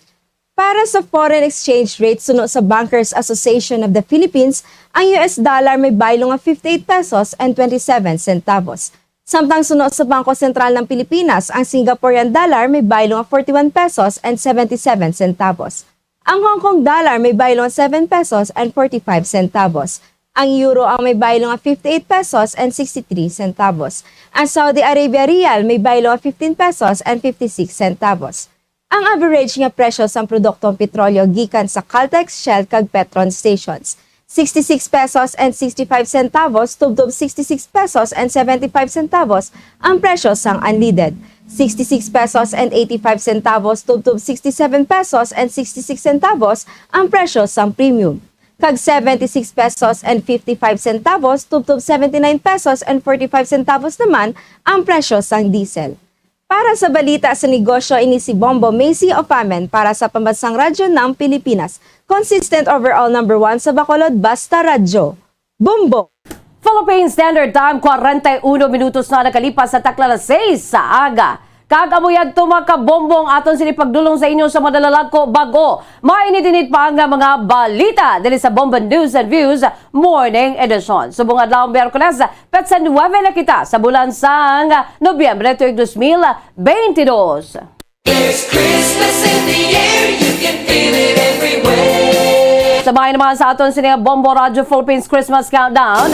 Para sa foreign exchange rate suno sa Bankers Association of the Philippines, ang US dollar may baylo nga 58 pesos and 27 centavos. Samtang suno sa Bangko Sentral ng Pilipinas, ang Singaporean dollar may baylo nga 41 pesos and 77 centavos. Ang Hong Kong dollar may baylo nga 7 pesos and 45 centavos. Ang euro ang may baylo nga 58 pesos and 63 centavos. Ang Saudi Arabia Riyal may baylo nga 15 pesos and 56 centavos. Ang average nga presyo sa produktong petrolyo gikan sa Caltex, Shell kag Petron stations, 66 pesos and 65 centavos tubtob 66 pesos and 75 centavos ang presyo sang unleaded, 66 pesos and 85 centavos tubtob 67 pesos and 66 centavos ang presyo sang premium, kag 76 pesos and 55 centavos tubtob 79 pesos and 45 centavos naman ang presyo sang diesel. Para sa balita sa negosyo, ini si Bombo Macy Opamen para sa Pambansang Radyo ng Pilipinas. Consistent overall number 1 sa Bacolod, Basta Radyo. Bombo! Philippine Standard Time, 41 minutos na nakalipas sa takla na 6 sa aga. Kagamuyag tumakabombong aton sinipagdulong sa inyo sa madalalagko bago. Mainit-init pa ang mga balita dili sa Bomba News and Views Morning Edition. Subong adlaw Miyerkules, petsa 9 na kita sa bulan sang Nobyembre tuig 2022. There's Christmas in the air, you can feel it everywhere. Sabay naman sa aton sininga Bombo Radio Philippines Christmas Countdown.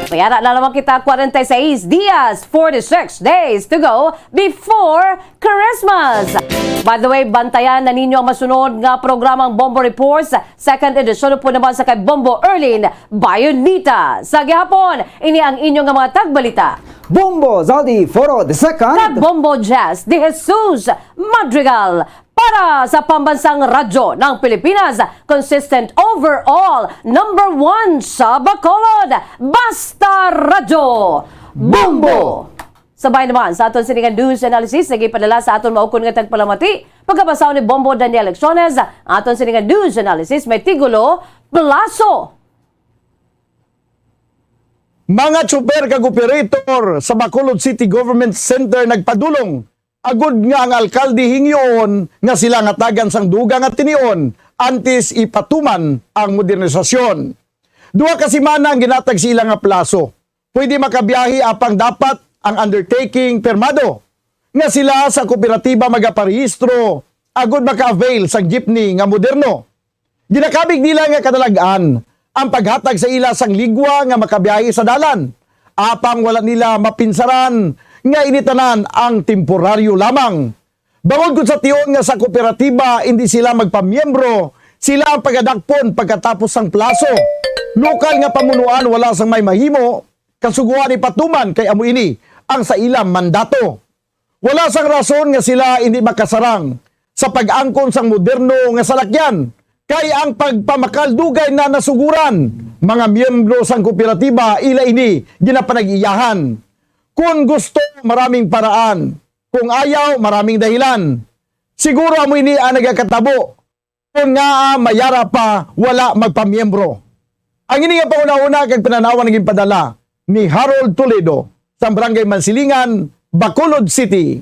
Mayara na naman kita 46 dias, 46 days to go before Christmas. By the way, bantayan na ninyo ang masunod nga programang Bombo Reports. Second edition po naman sa kay Bombo Erlin Bayonita. Sa gihapon, ini ang inyong mga tagbalita. Bombo Zaldi Foro II Kag Bombo Jazz de Jesus Madrigal para sa Pambansang Radyo ng Pilipinas. Consistent overall number 1 sa Bacolod, Basta Radyo Bombo. Sabay naman sa aton siningan news analysis nagipadala sa aton maukon nga tagpalamati pagkabasaw ni Bombo Daniel Lecciones. Aton siningan news analysis may tigulo Plaso. Mga tsuper kag operator sa Bacolod City Government Center nagpadulong. Agud nga ang alkalde hingyoon nga sila ngatagan sang dugang at tinion antes ipatuman ang modernisasyon. Duha ka semana ang ginatag sila nga plaso. Pwede makabiyahe apang dapat ang undertaking permado. Nga sila sa kooperatiba magaparehistro agud maka-avail sang jeepney nga moderno. Ginakabig nila nga kadalagan ang paghatag sa ila sang ligwa nga makabiyahe sa dalan. Apang wala nila mapinsaran nga initanan ang temporaryo lamang. Bangod ko sa tiyon nga sa kooperatiba hindi sila magpamiyembro, sila ang pagadakpon pagkatapos sang plaso. Lokal nga pamunuan wala sang may mahimo, kasuguan ni patuman kay amo ini ang sa ilang mandato. Wala sang rason nga sila hindi makasarang sa pag-angkon sang moderno nga salakyan. Kay ang pagpamakaldugay na nasuguran, mga miyembro sang kooperatiba ila ini ginapanag-iyahan. Kung gusto, maraming paraan. Kung ayaw, maraming dahilan. Siguro amo ini ang nagakatabo. Kung nga mayara pa, wala magpamiyembro. Ang ini nga pauna-una kag pinanawan naging padala ni Harold Toledo sa Barangay Mansilingan, Bacolod City.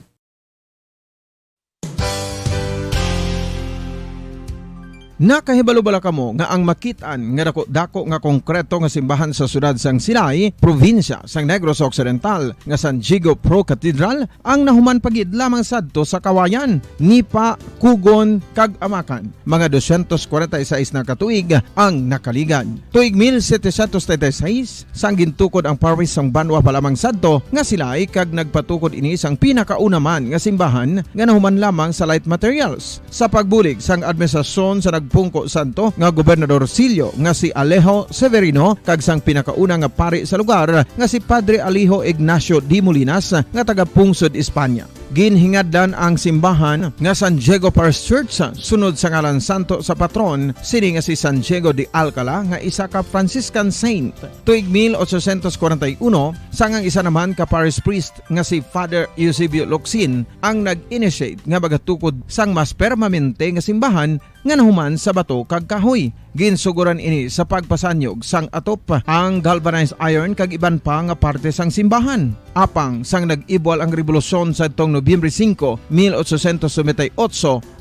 Nakahibalo-bala kamo nga ang makitaan nga dako nga konkreto nga simbahan sa sudad sang Sinay, probinsya sang Negros Occidental nga San Diego Pro Cathedral ang nahuman pagid lamang sadto sa kawayan, Nipa, Kugon, kag Amakan. Mga 246 na katuig ang nakaligan. Tuig 1736 sang gintukod ang parish sang Banwa palamang sadto nga silay kag nagpatukod ini sang pinakaunaman nga simbahan nga nahuman lamang sa light materials. Sa pagbulig sang administrasyon sa Pungko Santo nga Gobernador Silio nga si Alejo Severino kag sang pinakauna nga pari sa lugar nga si Padre Alejo Ignacio D. Molinas nga taga Pungsod, Espanya. Ginhingadlan ang simbahan nga San Diego Parish Church sunod sa ngalan santo sa patron sini nga si San Diego de Alcala nga isa ka Franciscan saint. Tuig 1841 sangang isa naman ka parish priest nga si Father Eusebio Locsin ang nag-initiate nga bagatukod sang mas permanente nga simbahan nga nahuman sa bato kag kahoy. Ginsuguran ini sa pagpasanyog sang atop ang galvanized iron kag iban pa nga parte sang simbahan. Apang sang nag-ibwal ang revolusyon sa tong Nobyembre 5, 1898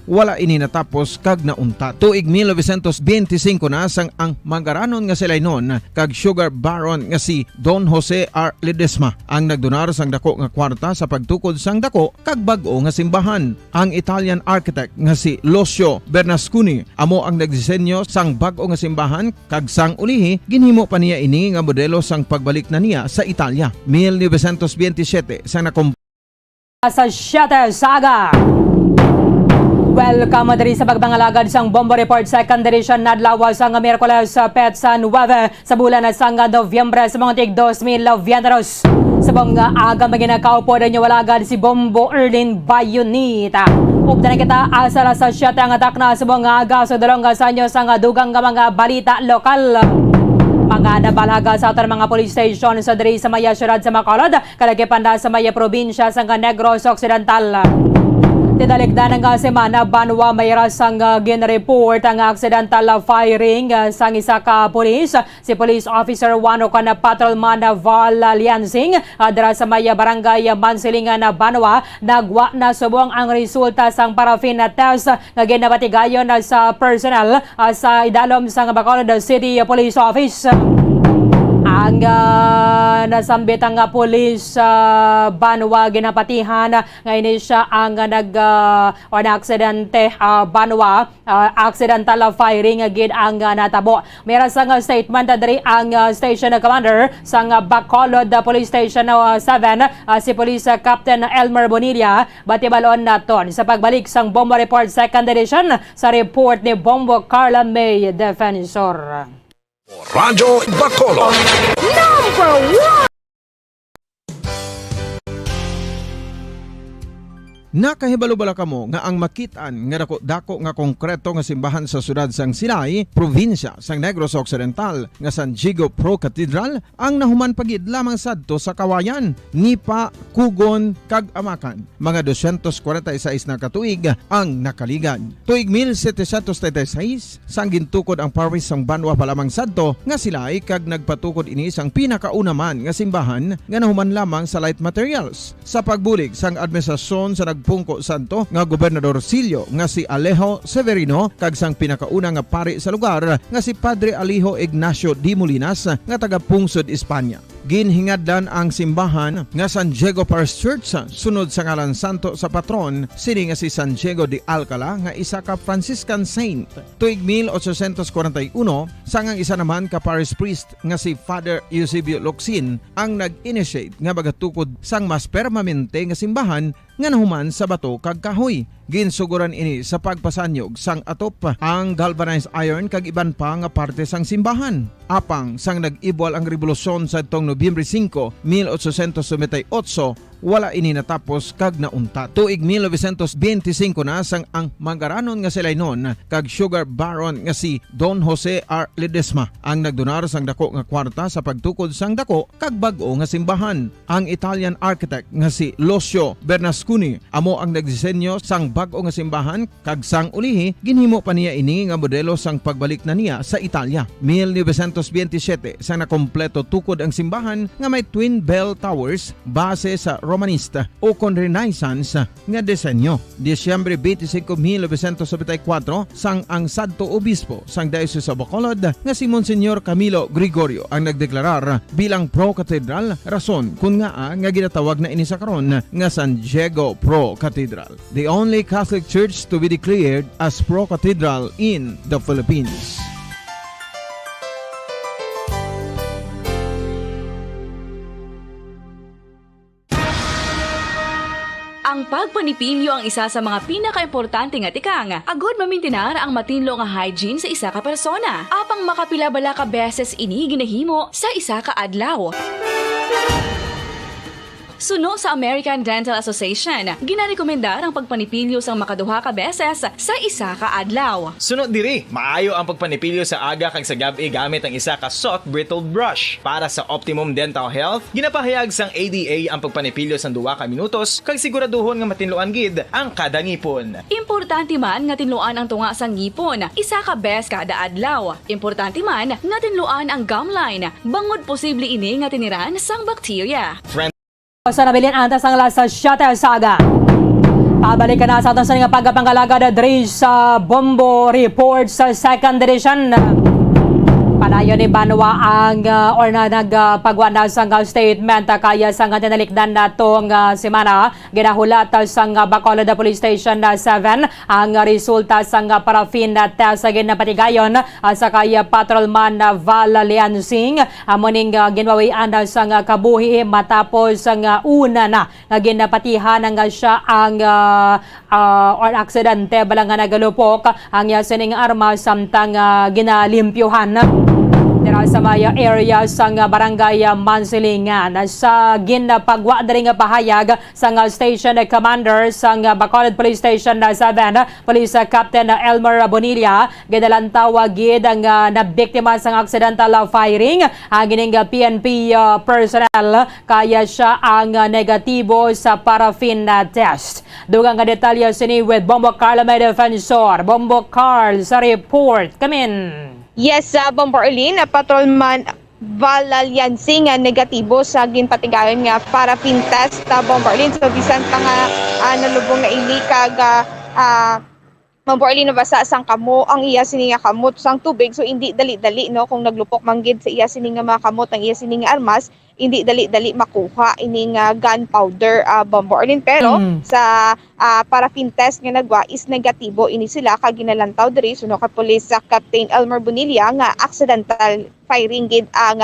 wala ini natapos kag nauntat. Tuig 1925 na sang ang mangaranon nga sila nun kag sugar baron nga si Don Jose R. Ledesma ang nagdonar sang dako nga kwarta sa pagtukod sang dako kag bag-o nga simbahan. Ang Italian architect nga si Lucio Bernasconi amo ang nagdisenyo sang bag-o nga simbahan kag sang ulihi ginhimo pa niya ini nga modelo sang pagbalik na niya sa Italia. 1927 sang Sa 7 Saga. Welcome diri sa pagbangalagad sang Bombo Report Second Edition nadlaw sa Miyerkules sa Petsa 9 sa bulan sa Nobyembre sa mga tig 2022. Sa mga aga maginakaupo na niyo walagad si Bombo Erlin Bayonita. Upda na kita asara sa 7 ang atak na sa mga aga sa dalawang sanyo sa dugang mga balita lokal. Mga nabalaga sa aton mga police station sa diri sa Maya Syudad sa Bacolod, kalagipanda sa Maya probinsya sa Negros Occidental. Tidaligdan nga semana Banwa may rasang ginreport ang accidental firing sang isa ka pulis. Si Police Officer Wano kana Patrolman Val Liansing dira sa Maya Barangay Mansilingan na Banwa nagwa na subong ang resulta sang paraffin test nga ginabatigayon sa personnel sa idalom sang Bacolod City Police Office. Ang nasambit ang pulis Banwa ginapatihan ngayon siya ang aksidente Banwa accidental firing gid ang natabo. Meron sang statement diri ang station commander sang Bacolod Police Station 7 si Police Captain Elmer Bonilla batibalon naton sa pagbalik sang Bombo Report Second Edition sa report ni Bombo Carla May Defensor. Radyo Bacolod Number 1! Nakahibalo-bala kamo nga ang makitaan nga dako nga konkreto nga simbahan sa sudad sang Silay, probinsya sang Negros Occidental nga San Diego Pro Cathedral ang nahuman pagid lamang sadto sa Kawayan, Nipa, Kugon kag Amakan. Mga 246 na katuig ang nakaligan. Tuig 1736 sang gintukod ang parish sang Banwa pa lamang sadto nga Silay kag nagpatukod ini sang pinakauna man nga simbahan nga nahuman lamang sa light materials. Sa pagbulig sang administrasyon sa Pungko Santo nga Gobernador Silio nga si Alejo Severino kag sang pinakauna nga pari sa lugar nga si Padre Alijo Ignacio Di Molinas nga taga Pungsod, Espanya. Ginhingaddan ang simbahan nga San Diego Parish Church sunod sa ngalan santo sa patron sini nga si San Diego de Alcala nga isa ka Franciscan saint. Tuig 1841 sangang isa naman ka parish priest nga si Father Eusebio Locsin ang nag-initiate nga bagatukod sang mas permanente nga simbahan nga nahuman sa bato kag kahoy. Ginsuguran ini sa pagpasanyog sang atop ang galvanized iron kag iban pa nga parte sang simbahan. Apang sang nag-ibwal ang revolusyon sa tong Nobyembre 5, 1898 wala ini natapos kag nauntat. Tuig 1925 na sang ang mangaranon nga silay nun kag sugar baron nga si Don Jose R. Ledesma ang nagdonar sang dako nga kwarta sa pagtukod sang dako kag bag-o nga simbahan. Ang Italian architect nga si Lucio Bernasconi amo ang nagdisenyo sang bag-o nga simbahan kag sang ulihi ginhimo pa niya ini nga modelo sang pagbalik na niya sa Italia. 1927 sang nakompleto tukod ang simbahan nga may twin bell towers base sa Romanista o kon Renaissance nga disenyo. Disyembre 25, 1974 sang ang sadto obispo sang Diocese sa Bacolod nga si Monsignor Camilo Gregorio ang nagdeklarar bilang pro cathedral rason kun nga ginatawag na ini sa karon nga San Diego Pro Cathedral, the only Catholic church to be declared as pro cathedral in the Philippines. Ang pagpanipilyo ang isa sa mga pinaka-importante nga tikang. Agod mamintinar ang matinlo nga hygiene sa isa ka persona. Apang makapilabala ka beses ini ginahimo sa isa ka adlaw. Suno sa American Dental Association, ginarekomendar ang pagpanipilyo sang makaduha ka beses sa isa ka adlaw. Sunod diri, maayo ang pagpanipilyo sa aga kag sa gabi gamit ang isa ka soft brittle brush. Para sa optimum dental health, ginapahayag sang ADA ang pagpanipilyo sang 2 ka minutos kag siguraduhon nga matinluan gid ang kada ngipon. Importante man nga tinluan ang tunga sang ngipon, isa ka bes kada adlaw. Importante man nga tinluan ang gum line, bangod posible ini nga tiniran sang bakterya. Sa nabilin antas ang lasa Shutter Saga. Pabalik ka na sa atin sa nga pagkapangalaga na Dre sa Bombo Report sa 2nd edition. Panayon ni Banwa ang nagpagwa na sang statement kaya sang tinalikdan na itong semana. Ginahulat sang Bacolod Police Station 7 ang resulta sang paraffin test sa ginapatigayon sa kaya patrolman Val Liansing. Muning ginwawian sang kabuhi matapos ang una na ginapatihan nga siya ang or aksidente balang nga nagalupok ang sining armas samtang ginalimpyuhan. Dira sa maya area sang barangay Mansilingan sa ginapagwa diri nga pahayag sang station commander sang Bacolod Police Station 7 Police Captain Elmer Bonilla gidalantaw gid ang nabiktima sang accidental firing ang gining PNP personnel kaya siya ang negatibo sa paraffin test. Dugang nga detalye sini with Bombo Carl may defensor. Bombo Carl sa report. Come in. Yes, Bombo Arlene, patrolman Val Liansing negatibo sa ginpatigayon nga paraffin test Bombo Arlene. So bisan pa nga nalubong na ili kag Bombo Arlene nabasa sang kamo ang iya sini nga kamot sang tubig, so hindi dali-dali no kung naglupok manggid sa iya sini nga mga kamot ang iya sini nga armas, hindi dali-dali makuha ining gunpowder Bombo Arlene. Pero sa paraffin test nga nagwa is negatibo ini sila kag ginalantaw diri suno ka Police Captain Elmer Bonilla nga accidental firing gid ang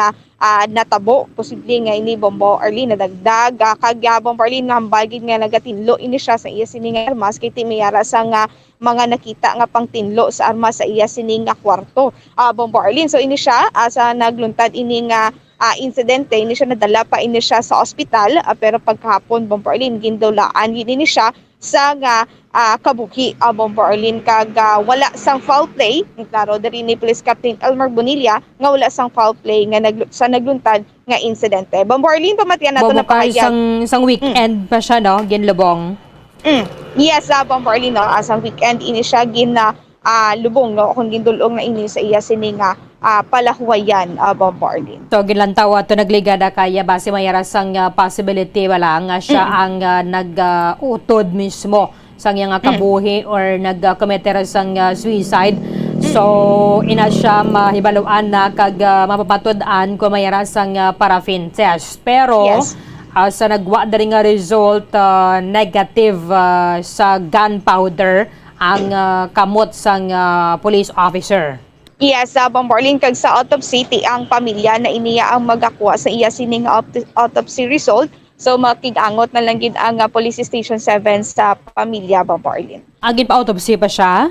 natabo posible nga ini Bombo Arlene nadagdag kag Bombo Arlene hambal gid nga nagatinlo ini siya sa iya sini nga armas kay timiyara sa nga mga nakita nga pangtinlo sa armas sa iya sini nga kwarto Bombo Arlene. So ini siya sa nagluntad ini nga insidente, ini siya nadala pa ini siya sa ospital pero pagkahapon Bombo Arlene gindulaan ini siya sa nga kabuki Bombo Arlene kag wala sang foul play. Klaro diri ni Police Captain Elmer Bonilla nga wala sang foul play nga sa nagluntad nga insidente. Bombo Arlene, pamatian nato na pahayag. Sang weekend pa siya no, ginlubong. Yes, Bombo Arlene no, sang weekend ini siya lubong no kung gindulong na ini sa iya sini nga palahuwayan Bombo Arlene. So ginlantaw ato nagligada kaya base mayara sang possibility wala nga siya ang nag-utod mismo sang yang kabuhi or nag-committer sang suicide. So ina siya mahibaluan na kag mapapatod-an kung mayara sang paraffin test. Pero sa nagwa diri nga result negative sa gunpowder ang kamot sang police officer. Yes, Bombo Arlene, kag sa autopsy ang pamilya na iniya ang magakuha sa iya sining autopsy result. So makigangot na lang gid ang Police Station 7 sa pamilya Bombo Arlene. Agin pa autopsy pa siya?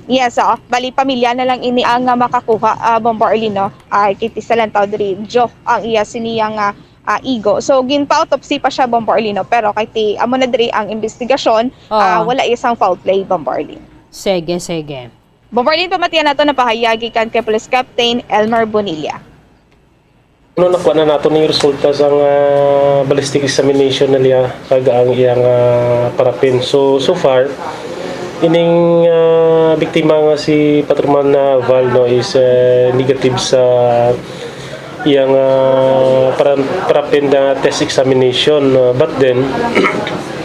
Yes, bali pamilya na lang ini ang makakuha Bombo Arlene no. Kiti sa lantaw diri Jo ang iya siniyang igo. So ginpa-autopsy pa siya Bombo Arlene no, pero kay amo na diri ang investigasyon, wala isang foul play Bombo Arlene. Sige. Bombo Arlene, pamatian nato na pahayagi kan kay Police Captain Elmer Bonilla. Nakuha na nato ng resulta sa ballistic examination na liya kag ang iyang paraffin. So far ining biktima nga si Patrolman Val no is negative sa iyang paraffin test examination, but then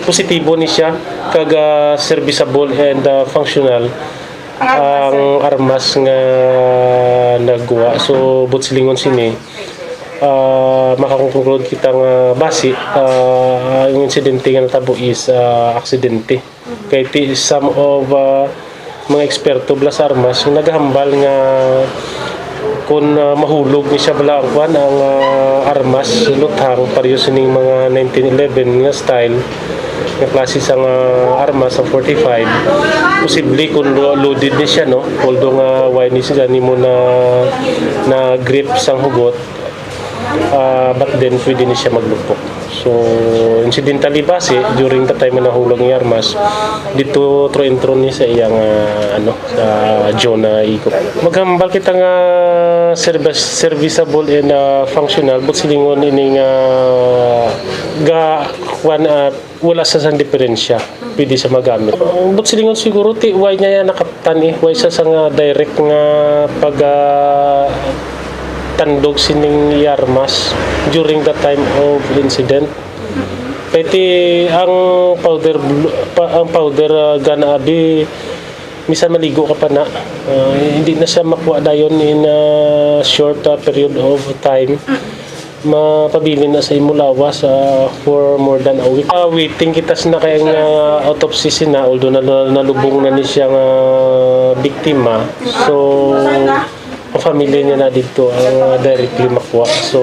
positibo ni siya kag serviceable and functional ang armas nga nagwa. So butsilingon sini makakonclude kita nga base yung insidente nga natabo is aksidente. Kay some of mga eksperto blas armas yung naghambal nga kung mahulog ni siya bala ang armas luthang pareho sining mga 1911 nga style nga klase sang armas sa 45 posible kung loaded ni siya no, although nga why ni siya ni mo na grip sang hugot, but then pwede ni siya maglupok. So incidentally base during the time na nahulog ni armas dito intro ni sa iyang sa Jonah Iko. Maghambal kita nga serviceable and functional but silingon ining wala sa sang diferensya pwede sa magamit. But silingon siguro why niya nakaptan why sa nga direct nga pag tandog sining armas during the time of incident. Kaya ang powder gana abi misan maligo ka pa na. Hindi na siya makuha dayon in a short period of time. Mapabili na sa imo lawas for more than a week. Waiting kita na kayang autopsy na although nalubong na ni siyang biktima. So ang pamilya niya na dito ang directly makuha. So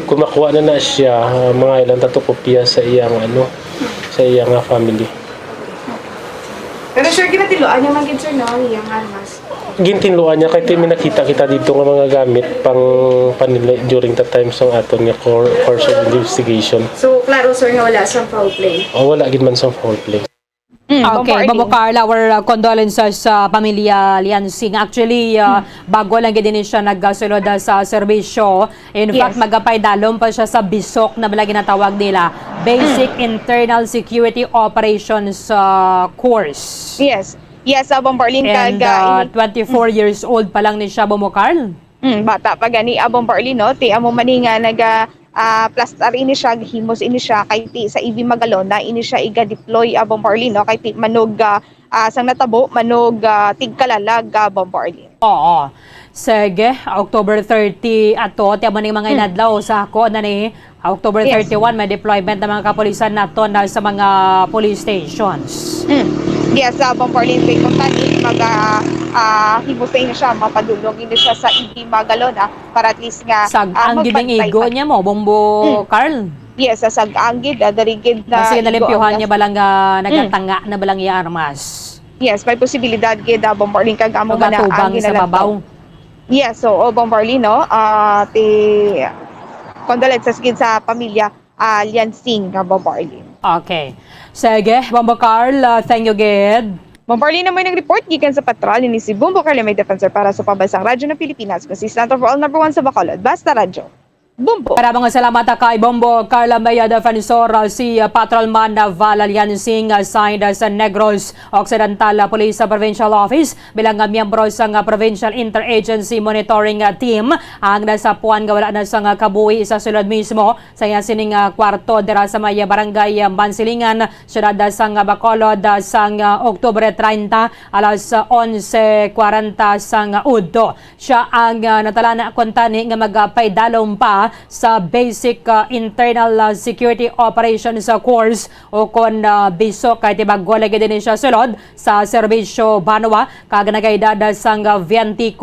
kung makuha na siya, mga ilang kopya sa iyang sa iyang family. Pero sure kinatiloan niya man sir no, iyang armas. Gintinluan niya kay timi nakita kita dito nga mga gamit pang panila during the times ng aton nga course of investigation. So klaro sir nga wala sa foul play. Wala gid man sa foul play. Okay, Bombo Carla, our condolences sa pamilya Liansing. Actually, bago lang din siya nagsulod sa serbisyo. In fact, magapay dalom pa siya sa BISOC na bala ginatawag nila, Basic Internal Security Operations Course. Yes, Bombo Arlene. And 24 years old pa lang ni siya, Bombo Carl. Bata pa gani, Bombo Arlene, no? Ti amo maninga plastar ini siya, himos ini siya kay ti sa EV Magalon na ini siya iga-deploy Bombarlin, no? Kay ti manog sang natabo, manog tigkalalag Bombarlin. Oo. Sige, October 30 ato, tiyaman ng mga inadlaw sa ako na ni October 31 may deployment ng mga kapulisan nato na sa mga police stations. Yes, Bombarlin, kay kung tani himosay na siya, mapadulong ini siya sa EV Magalon para at least nga ang gibing igo niya mo, Bombo Carl. Yes, sa sag-anggid, darigid na kasi nalimpyuhan niya balang nagatanga na balang iya armas. Yes, may posibilidad gid Bombarlin kag amo man ang sa babaw. Yes, so Bombarlin, no, ti condolences gid sa pamilya Liansing Bombarlin. Okay. Sige, Bombo Carl, thank you gid. Bombarlin na may nag-report gikan sa patrol ni si Bombo Carl, may defensor para sa Pambansang Radyo ng Pilipinas, consistent of all number 1 sa Bacolod, Basta Radyo. Bombo. Para mga salamat kay Bombo Carla Maya Defensor, si Patrolman Val Liansing assigned sa Negros Occidental Police Provincial Office bilang miyembro sa Provincial Interagency Monitoring Team. Ang nasapuan wala na sa kabuhi sa sulod mismo sa sining kwarto dira sa may barangay Bansilingan, siyudad sa Bacolod sa Oktubre 30 alas 11:40 sa udto. Siya ang natalana kontani nga magpaydalom pa sa Basic Internal Security Operations Course o kon BISOC kay tibagwa lagi din siya sulod sa serbisyo Banwa kag nagaedad sang 24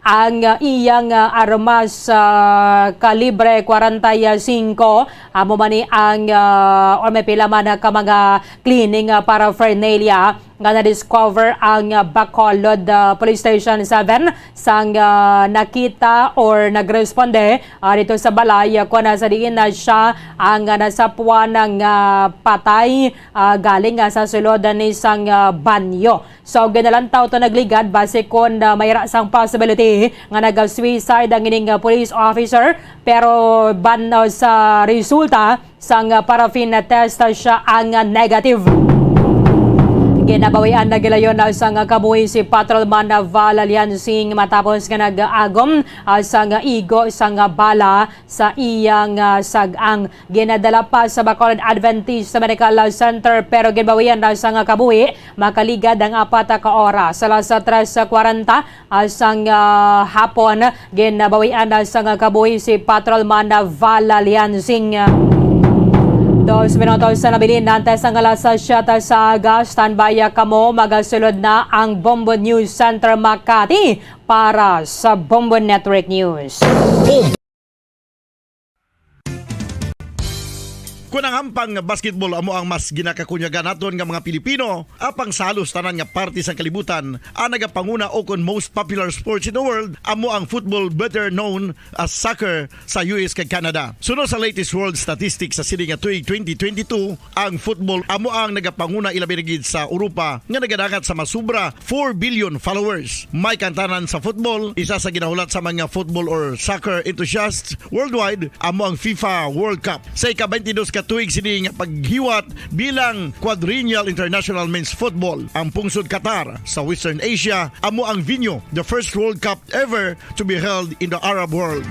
ang iyang armas kalibre 45 amo man ang or may pila man ka mga cleaning paraphernalia nga na-discover ang Bacolod Police Station 7 sang nakita or nagresponde dito sa balay kung nasa diin na siya ang nasapuan ng patay galing sa sulod ni sang banyo. So ganalantaw to nagligad base kon mayra sang possibility nga nag-suicide ang ining police officer pero ban sa resulta sang paraffin test siya ang negative. Ginabawian na gilayon sa kabuhi si Patrolman Val Liansing matapos nga nag-agom sa igo sa bala sa iyang sag-ang. Ginadala pa sa Bacolod Adventist Medical Center pero ginabawian na sa kabuhi makaligad ang 4 ka oras. Alas 3:40 sa hapon ginabawian na sa kabuhi si Patrolman Val Liansing. 2 minutos na nabilin nantes ang alas 7 sa aga. Standby kamo, magasulod na ang Bombo News Center Makati para sa Bombo Network News. Kung ang hampang basketball amo ang mas ginakakunyagan naton nga mga Pilipino, apang salos tanan nga parte sa kalibutan, ang nagapanguna o kon most popular sports in the world, amo ang football better known as soccer sa US kag Canada. Suno sa latest world statistics sa sining nga tuig 2022, ang football amo ang nagapanguna ilabirigid sa Europa nga nagadagat sa masubra 4 billion followers. May kantanan sa football, isa sa ginahulat sa mga football or soccer enthusiasts worldwide, amo ang FIFA World Cup. Sa ika-22 tuig sini nga paghiwat bilang Quadrennial International Men's Football. Ang pungsod Qatar sa Western Asia amo ang venue, the first World Cup ever to be held in the Arab world.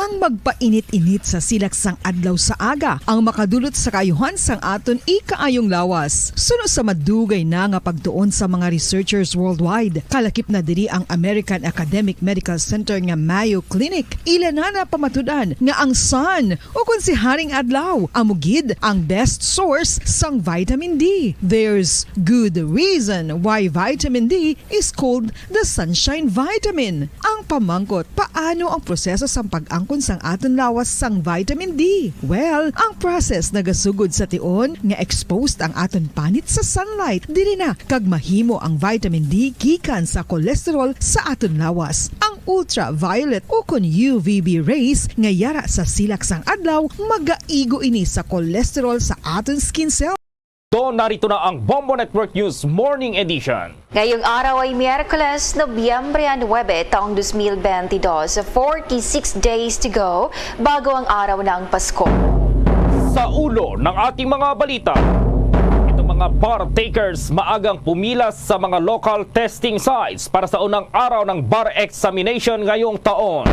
ang magpainit-init sa silaksang adlaw sa aga ang makadulot sa kayuhan sang aton ikaayong lawas. Suno sa madugay na nga pagtuon sa mga researchers worldwide, kalakip na diri ang American Academic Medical Center nga Mayo Clinic. Ila na pamatudan nga ang sun o kung si Haring Adlaw amugid ang best source sang vitamin D. There's good reason why vitamin D is called the sunshine vitamin. Ang pamangkot, paano ang proseso sang pag-angkon sang aton lawas sang vitamin D? Well, ang process nagasugod sa tion nga exposed ang aton panit sa sunlight dili na kag mahimo ang vitamin D gikan sa cholesterol sa aton lawas. Ang ultraviolet o kon UVB rays nga yara sa silak sang adlaw magaigo ini sa cholesterol sa aton skin cell. Narito na ang Bombo Network News Morning Edition. Ngayong araw ay Miyerkules, Nobyembre 9, taong 2022. 46 days to go bago ang araw ng Pasko. Sa ulo ng ating mga balita, itong mga partakers maagang pumilas sa mga local testing sites para sa unang araw ng bar examination ngayong taon.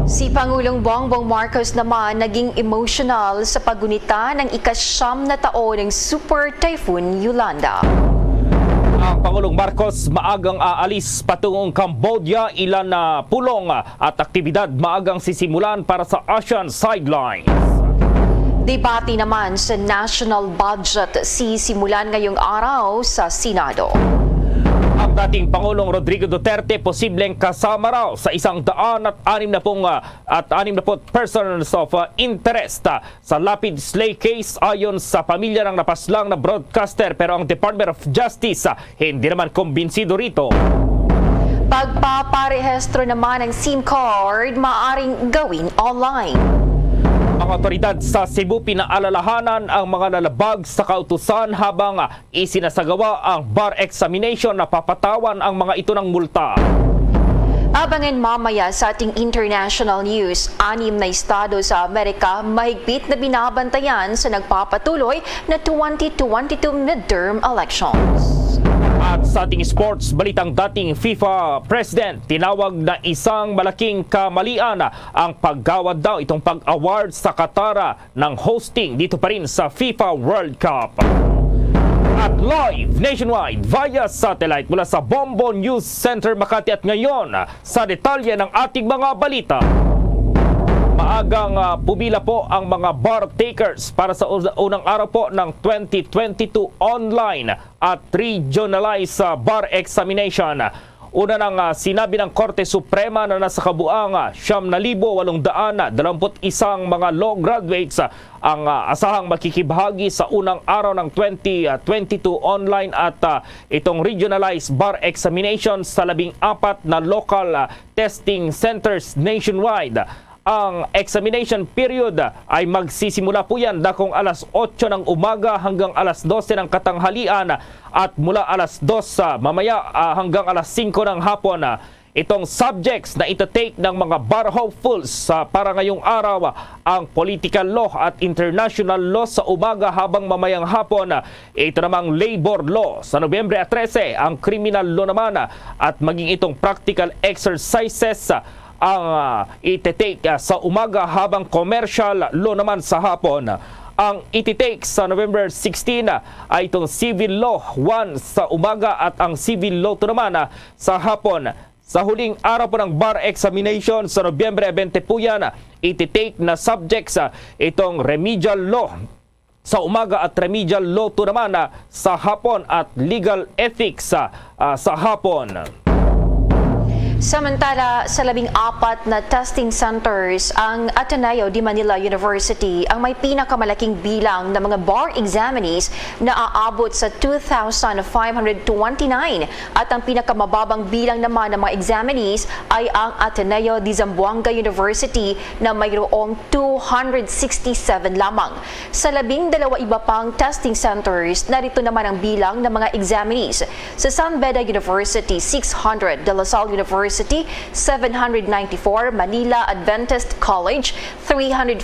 Si Pangulong Bongbong Marcos naman naging emotional sa paggunita ng ika-9 na taon ng Super Typhoon Yolanda. Ang Pangulong Marcos maagang aalis patungong Cambodia, ilan na pulong at aktibidad maagang sisimulan para sa ASEAN sidelines. Debate naman sa national budget sisimulan ngayong araw sa Senado. Ang dating Pangulong Rodrigo Duterte posibleng kasama raw sa 160 persons of interest sa Lapid Slay case ayon sa pamilya ng napaslang na broadcaster, pero ang Department of Justice hindi naman kumbinsido rito. Pagpaparehistro naman ng SIM card maaaring gawin online. Ang otoridad sa Cebu pinaalalahanan ang mga nalabag sa kautusan habang isinasagawa ang bar examination na papatawan ang mga ito ng multa. Abangan mamaya sa ating international news, 6 na estado sa Amerika mahigpit na binabantayan sa nagpapatuloy na 2022 midterm elections. At sa ating sports, balitang dating FIFA President, tinawag na isang malaking kamalian ang paggawad daw itong pag-award sa Qatar ng hosting dito pa rin sa FIFA World Cup. At live nationwide via satellite mula sa Bombo News Center Makati, at ngayon sa detalye ng ating mga balita. Maagang pumila po ang mga bar takers para sa unang araw po ng 2022 online at regionalized bar examination. Una nang sinabi ng Korte Suprema na nasa kabuang 9,821 mga law graduates ang asahang makikibahagi sa unang araw ng 2022 online at itong regionalized bar examination sa 14 na local testing centers nationwide. Ang examination period ay magsisimula po yan dakong alas 8 ng umaga hanggang alas 12 ng katanghalian at mula alas 2 mamaya hanggang alas 5 ng hapon. Itong subjects na ito-take ng mga bar hopefuls para ngayong araw ang political law at international law sa umaga, habang mamayang hapon ito namang labor law. Sa Nobyembre 13 ang criminal law naman at maging itong practical exercises ang iti-take sa umaga, habang commercial law naman sa hapon. Ang iti-take sa November 16 ay itong civil law 1 sa umaga at ang civil law 2 naman sa hapon. Sa huling araw po ng bar examination sa Nobyembre 20 po yan, iti-take na subjects itong remedial law sa umaga at remedial law 2 naman sa hapon at legal ethics sa hapon. Samantala, sa 14 na testing centers, ang Ateneo de Manila University ang may pinakamalaking bilang ng mga bar examinees na aabot sa 2,529 at ang pinakamababang bilang naman ng mga examinees ay ang Ateneo de Zamboanga University na mayroong 267 lamang. Sa 12 iba pang testing centers, narito naman ang bilang ng mga examinees. Sa San Beda University, 600, De La Salle University, 794, Manila Adventist College, 350,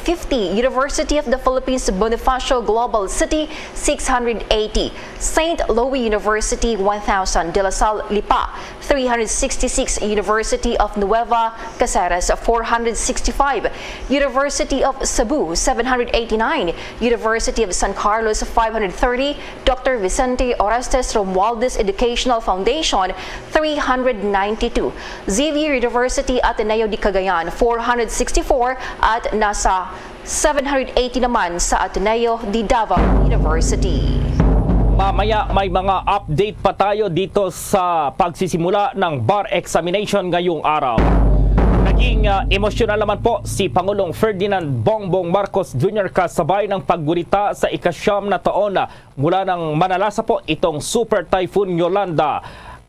University of the Philippines Bonifacio Global City, 680, St. Louis University, 1,000, De La Salle Lipa, 366, University of Nueva Cáceres 465, University of Cebu 789, University of San Carlos 530, Dr. Vicente Orestes Romualdez Educational Foundation 392, Xavier University Ateneo de Cagayan 464 at nasa 780 naman sa Ateneo de Davao University. Mamaya may mga update pa tayo dito sa pagsisimula ng bar examination ngayong araw. Naging emosyonal naman po si Pangulong Ferdinand Bongbong Marcos Jr. kasabay ng paggulita sa ika-9 na taon mula nang manalasa po itong Super Typhoon Yolanda.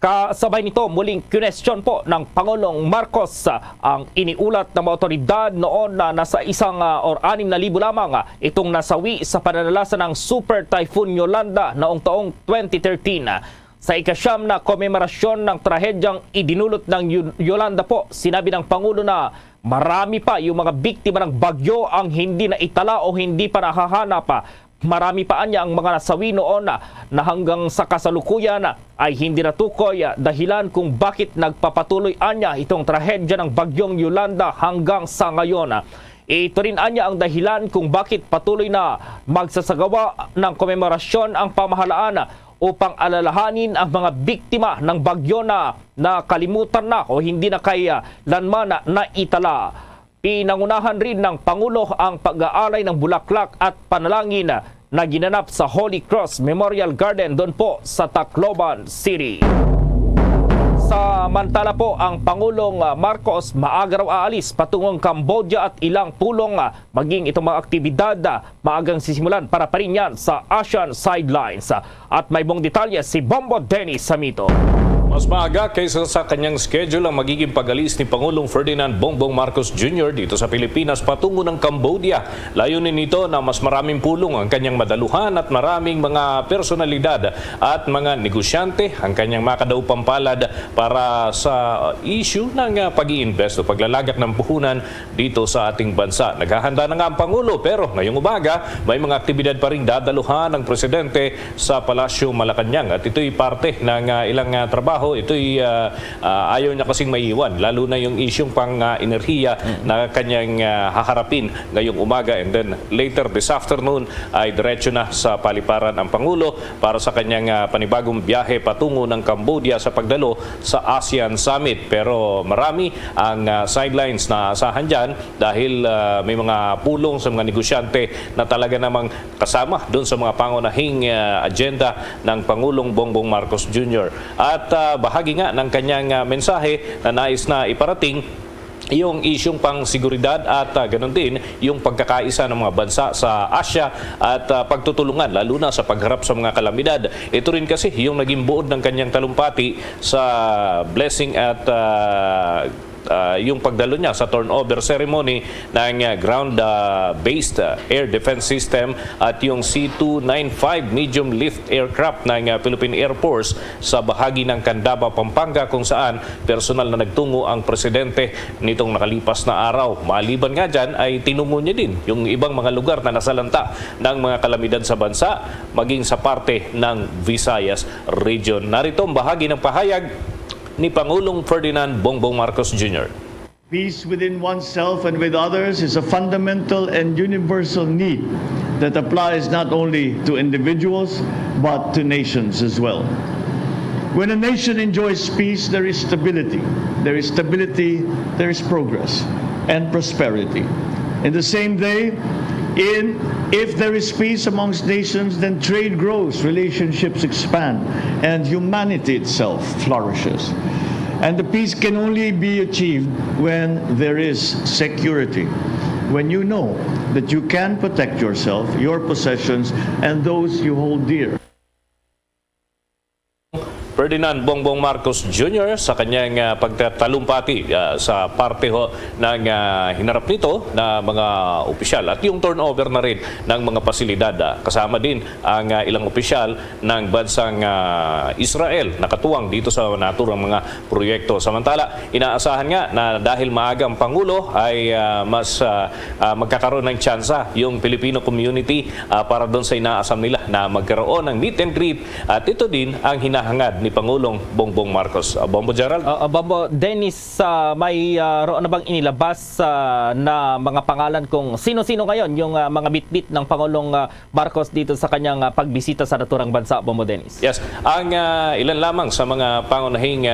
Kasabay nito, muling question po ng Pangulong Marcos ang iniulat ng mga otoridad noon na nasa 6,000 lamang itong nasawi sa pananalasa ng Super Typhoon Yolanda noong taong 2013. Sa ika-9 na komemarasyon ng trahedyang idinulot ng Yolanda po, sinabi ng Pangulo na marami pa yung mga biktima ng bagyo ang hindi na itala o hindi pa nahahanap. Marami pa niya ang mga nasawi noon na hanggang sa kasalukuyan ay hindi natukoy dahilan kung bakit nagpapatuloy anya itong trahedya ng bagyong Yolanda hanggang sa ngayon. Ito rin anya ang dahilan kung bakit patuloy na magsasagawa ng komemorasyon ang pamahalaan upang alalahanin ang mga biktima ng bagyo na nakalimutan na o hindi na kailanman na itala. Pinangunahan rin ng Pangulo ang pag-aalay ng bulaklak at panalangin na ginanap sa Holy Cross Memorial Garden doon po sa Tacloban City. Samantala po ang Pangulong Marcos maaga raw aalis patungong Cambodia at ilang pulong maging itong mga aktibidad maagang sisimulan para pa rin yan sa Asian Sidelines. At may buong detalye si Bombo Dennis Samito. Mas maaga kaysa sa kanyang schedule ang magiging pag-alis ni Pangulong Ferdinand Bongbong Marcos Jr. dito sa Pilipinas patungo ng Cambodia. Layunin nito na mas maraming pulong ang kanyang madaluhan at maraming mga personalidad at mga negosyante ang kanyang makadaw pampalad para sa issue ng pag-i-invest o paglalagak ng puhunan dito sa ating bansa. Naghahanda na nga ang Pangulo pero ngayong umaga may mga aktibidad pa rin dadaluhan ng Presidente sa Palasyo Malacanang at ito'y parte ng ilang trabaho. Ito'y ayaw niya kasing maiiwan, lalo na yung isyong pang-enerhiya na kanyang haharapin ngayong umaga, and then later this afternoon ay diretso na sa paliparan ang Pangulo para sa kanyang panibagong biyahe patungo ng Cambodia sa pagdalo sa ASEAN Summit. Pero marami ang sidelines na asahan dyan dahil may mga pulong sa mga negosyante na talaga namang kasama doon sa mga pangunahing agenda ng Pangulong Bongbong Marcos Jr. At bahagi nga ng kanyang mensahe na nais na iparating yung isyong pang-seguridad at ganoon din yung pagkakaisa ng mga bansa sa Asia at pagtutulungan lalo na sa pagharap sa mga kalamidad. Ito rin kasi yung naging buod ng kanyang talumpati sa blessing at yung pagdalo niya sa turnover ceremony ng ground-based air defense system at yung C-295 medium lift aircraft ng Philippine Air Force sa bahagi ng Candaba, Pampanga kung saan personal na nagtungo ang presidente nitong nakalipas na araw. Maliban nga dyan ay tinungo niya din yung ibang mga lugar na nasalanta ng mga kalamidad sa bansa maging sa parte ng Visayas region. Narito ang bahagi ng pahayag ni Pangulong Ferdinand Bongbong Marcos Jr. Peace within oneself and with others is a fundamental and universal need that applies not only to individuals but to nations as well. When a nation enjoys peace, there is stability. There is stability, there is progress and prosperity. In the same day, if there is peace amongst nations, then trade grows, relationships expand, and humanity itself flourishes. And the peace can only be achieved when there is security, when you know that you can protect yourself, your possessions, and those you hold dear. Ferdinand Bongbong Marcos Jr. sa kanyang pagtatalumpati sa parte ng hinarap nito na mga opisyal at yung turnover na rin ng mga pasilidad. Kasama din ang ilang opisyal ng bansang Israel na katuwang dito sa naturang mga proyekto. Samantala, inaasahan nga na dahil maaga ang Pangulo ay mas magkakaroon ng tsansa yung Filipino community para doon sa inaasam nila na magkaroon ng meet and greet at ito din ang hinahangad ni Pangulong Bongbong Marcos. Bombo Gerald? Bombo Dennis, may roon na bang inilabas na mga pangalan kung sino-sino ngayon yung mga bitbit ng Pangulong Marcos dito sa kanyang pagbisita sa naturang bansa, Bombo Dennis? Yes. Ang ilan lamang sa mga pangunahing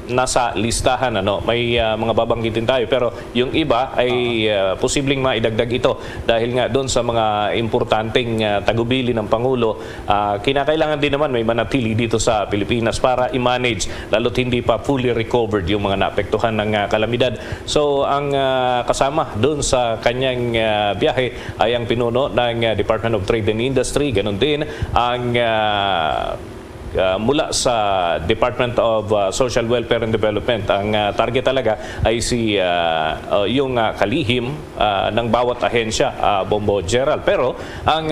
nasa listahan, may mga babanggitin tayo, pero yung iba ay posibleng maidagdag ito dahil nga doon sa mga importanteng tagubili ng Pangulo, kinakailangan din naman may manatili dito sa Pilipinas para i-manage lalo't hindi pa fully recovered yung mga naapektuhan ng kalamidad. So ang kasama doon sa kanyang biyahe ay ang pinuno ng Department of Trade and Industry, ganun din ang mula sa Department of Social Welfare and Development. Ang target talaga ay yung kalihim ng bawat ahensya, Bombo Gerald. Pero ang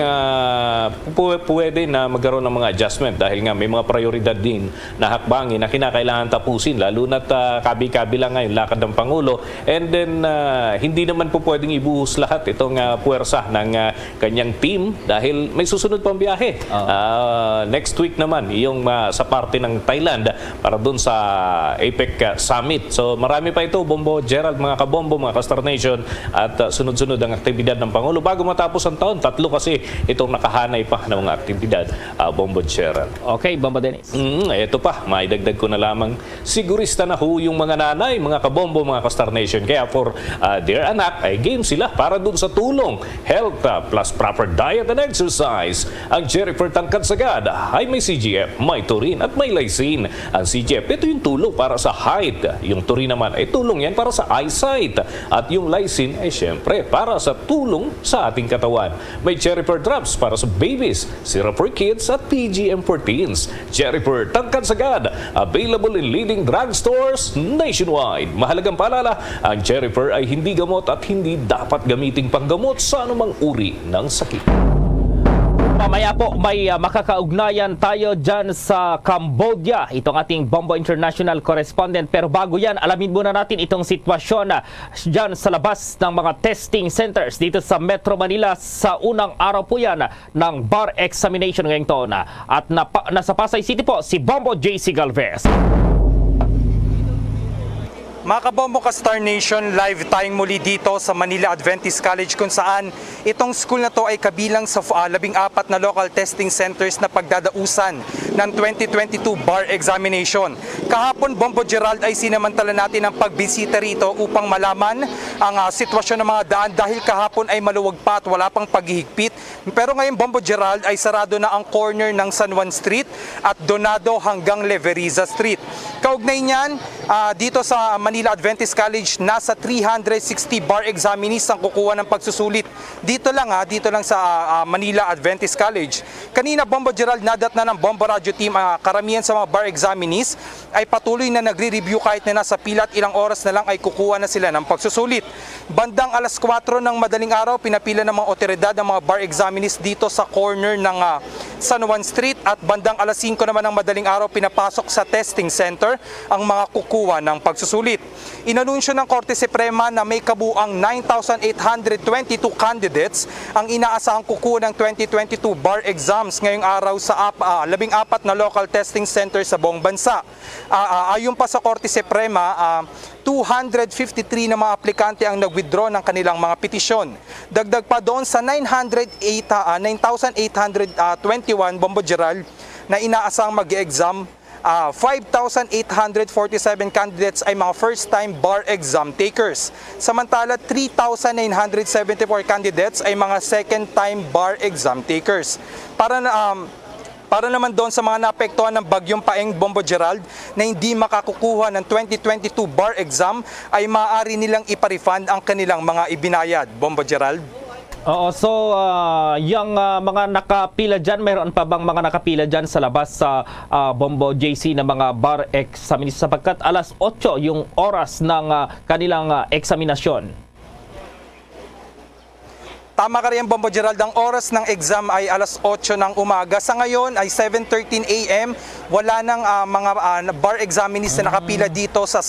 pwede na magkaroon ng mga adjustment dahil nga may mga prioridad din na hakbangin na kinakailangan tapusin, lalo na't kabi-kabi lang ngayon lakad ng Pangulo. And then hindi naman po pwedeng ibuhos lahat itong puwersa ng kanyang team dahil may susunod pang biyahe. Next week naman yung sa parte ng Thailand para dun sa APEC Summit. So marami pa ito, Bombo Gerald, mga kabombo, mga Kastar Nation, at sunod-sunod ang aktibidad ng Pangulo bago matapos ang taon. 3 kasi itong nakahanay pa ng mga aktibidad, Bombo Gerald. Okay, Bombo Dennis. Ito pa, maidagdag ko na lamang, sigurista na ho yung mga nanay, mga kabombo, mga Kastar Nation. Kaya for their anak, ay game sila para dun sa tulong. Health plus proper diet and exercise. Ang Jerifer Tangkad Sagad ay may CGF, may turin at may lysine. Ang CGF, ito yung tulong para sa height. Yung turin naman ay tulong yan para sa eyesight. At yung lysine ay syempre para sa tulong sa ating katawan. May Jerifer Drops para sa babies, syrup for kids at PGM for teens. Jerifer Tangkad Sagad, available in leading drugstores nationwide. Mahalagang paalala, ang Jerifer ay hindi gamot at hindi dapat gamiting panggamot sa anumang uri ng sakit. Mamaya po may makakaugnayan tayo dyan sa Cambodia. Itong ating Bombo International Correspondent. Pero bago yan, alamin muna natin itong sitwasyon dyan sa labas ng mga testing centers dito sa Metro Manila. Sa unang araw po yan ng bar examination ngayong taon. At nasa Pasay City po si Bombo JC Galvez. Mga kabombo ka Star Nation, live tayong muli dito sa Manila Adventist College kung saan itong school na to ay kabilang sa 14 na local testing centers na pagdadausan ng 2022 bar examination. Kahapon, Bombo Gerald, ay sinamantala natin ang pagbisita rito upang malaman ang sitwasyon ng mga daan dahil kahapon ay maluwag pa at wala pang paghihigpit. Pero ngayon, Bombo Gerald, ay sarado na ang corner ng San Juan Street at Donado hanggang Leveriza Street. Kaugnay niyan, dito sa Manila Adventist College, nasa 360 bar examinees ang kukuha ng pagsusulit. Dito lang sa Manila Adventist College. Kanina, Bombo Gerald, nadat na ng Bombo Radio Team, karamihan sa mga bar examinees ay patuloy na nagre-review kahit na nasa pila at ilang oras na lang ay kukuha na sila ng pagsusulit. Bandang alas 4 ng madaling araw, pinapila ng mga otoridad ang mga bar examinees dito sa corner ng San Juan Street at bandang alas 5 naman ng madaling araw, pinapasok sa testing center ang mga kukuha ng pagsusulit. Inanunsyo ng Korte Suprema na may kabuang 9,822 candidates ang inaasahang kukuha ng 2022 bar exams ngayong araw sa 14 na local testing center sa buong bansa. Ayon pa sa Korte Suprema, 253 na mga aplikante ang nag-withdraw ng kanilang mga petisyon. Dagdag pa doon sa 9,821 Bombo Gerald na inaasahang mag-exam, 5,847 candidates ay mga first-time bar exam takers. Samantala, 3,974 candidates ay mga second-time bar exam takers. Para naman doon sa mga naapektuhan ng bagyong Paeng, Bombo Gerald, na hindi makakukuha ng 2022 bar exam, ay maaari nilang ipa-refund ang kanilang mga ibinayad. Bombo Gerald? Oo, so yung mga nakapila dyan, mayroon pa bang mga nakapila dyan sa labas sa Bombo JC na mga bar examinees sapagkat alas 8 yung oras ng kanilang eksaminasyon? Tama ka rin, Bombo Gerald, ang oras ng exam ay alas 8 ng umaga. Sa ngayon ay 7:13 a.m. Wala nang mga bar examinees na nakapila dito sa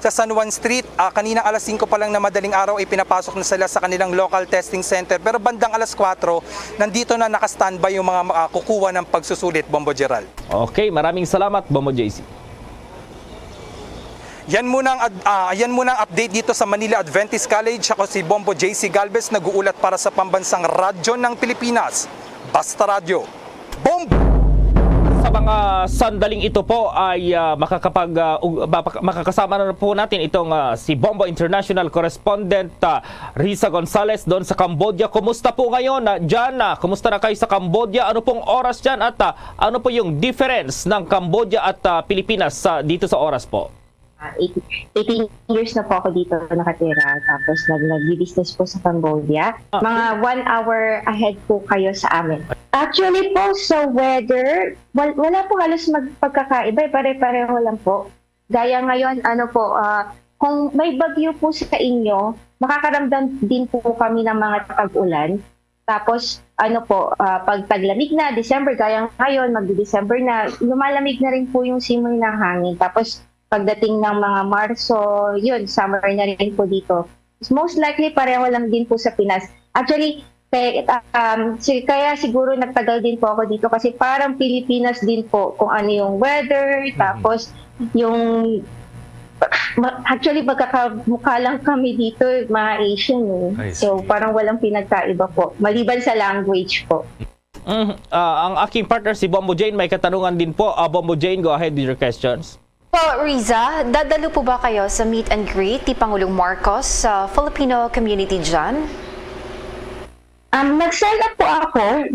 San Juan Street. Kanina alas 5 pa lang na madaling araw ay pinapasok na sila sa kanilang local testing center. Pero bandang alas 4, nandito na nakastandby yung mga kukuha ng pagsusulit, Bombo Gerald. Okay, maraming salamat, Bombo JC. Yan muna ang update dito sa Manila Adventist College. Ako si Bombo JC Galvez, nag-uulat para sa Pambansang Radyo ng Pilipinas. Basta Radio. Bombo! Sa mga sandaling ito po ay makakasama na po natin itong si Bombo International Correspondent Risa Gonzalez doon sa Cambodia. Kumusta po ngayon dyan? Kumusta na kayo sa Cambodia? Ano pong oras dyan at ano po yung difference ng Cambodia at Pilipinas dito sa oras po? 18 years na po ako dito nakatira, tapos nag-business po sa Cambodia. Mga 1 hour ahead po kayo sa amin. Actually po sa weather, wala po halos magpagkakaiba, pare-pareho lang po. Gaya ngayon, kung may bagyo po sa inyo, makakaramdam din po kami ng mga tag-ulan. Tapos, pag taglamig na, December, gaya ngayon, magdi-December na, lumalamig na rin po yung simoy ng hangin. Tapos, pagdating ng mga Marso, yun, summer na rin po dito. Most likely, pareho lang din po sa Pinas. Actually, kaya siguro nagtagal din po ako dito kasi parang Pilipinas din po kung ano yung weather, tapos yung... Actually, magkakamukha lang kami dito, mga Asian. So, parang walang pinagkaiba po. Maliban sa language po. Ang aking partner, si Bombo Jane, may katanungan din po. Bombo Jane, go ahead with your questions. Po, Riza, dadalo po ba kayo sa meet and greet ni Pangulong Marcos sa Filipino community dyan? Nag-sign up po ako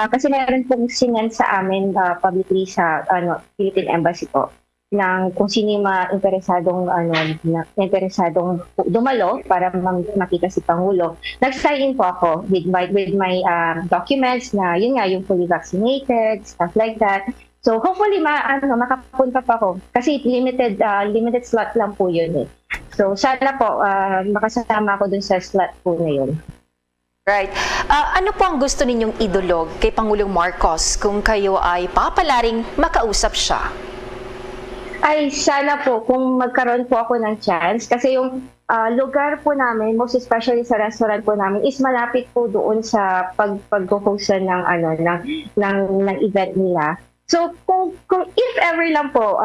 kasi meron pong sinend sa amin publicly sa Philippine Embassy po ng kung sino yung mga interesadong dumalo para makita si Pangulo. Nag-sign in po ako with my documents na yun nga, yung fully vaccinated, stuff like that. So hopefully makapunta pa ako kasi limited slot lang po yun eh. So sana po makasama ako dun sa slot po na yun. Right. Ano po ang gusto ninyong idulog kay Pangulong Marcos kung kayo ay papalaring makausap siya? Ay sana po kung magkaroon po ako ng chance kasi yung lugar po namin, most especially sa restaurant po namin, is malapit po doon sa pag-host ng event nila. So, kung if ever lang po,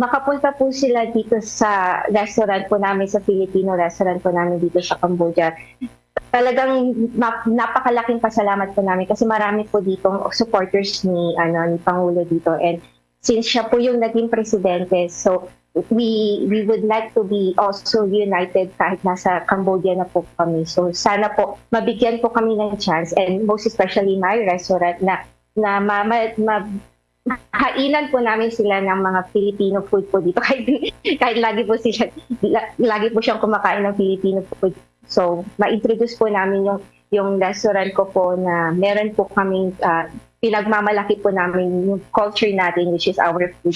makapunta po sila dito sa restaurant po namin, sa Filipino restaurant po namin dito sa Cambodia, talagang napakalaking pasalamat po namin kasi marami po ditong supporters ni Pangulo dito. And since siya po yung naging presidente, so we would like to be also united kahit nasa Cambodia na po kami. So, sana po mabigyan po kami ng chance and most especially my restaurant na hainan po namin sila ng mga Filipino food po dito kahit lagi po siyang kumakain ng Filipino food. So ma-introduce po namin yung restaurant ko po na meron po kaming pinagmamalaki po namin yung culture natin, which is our food.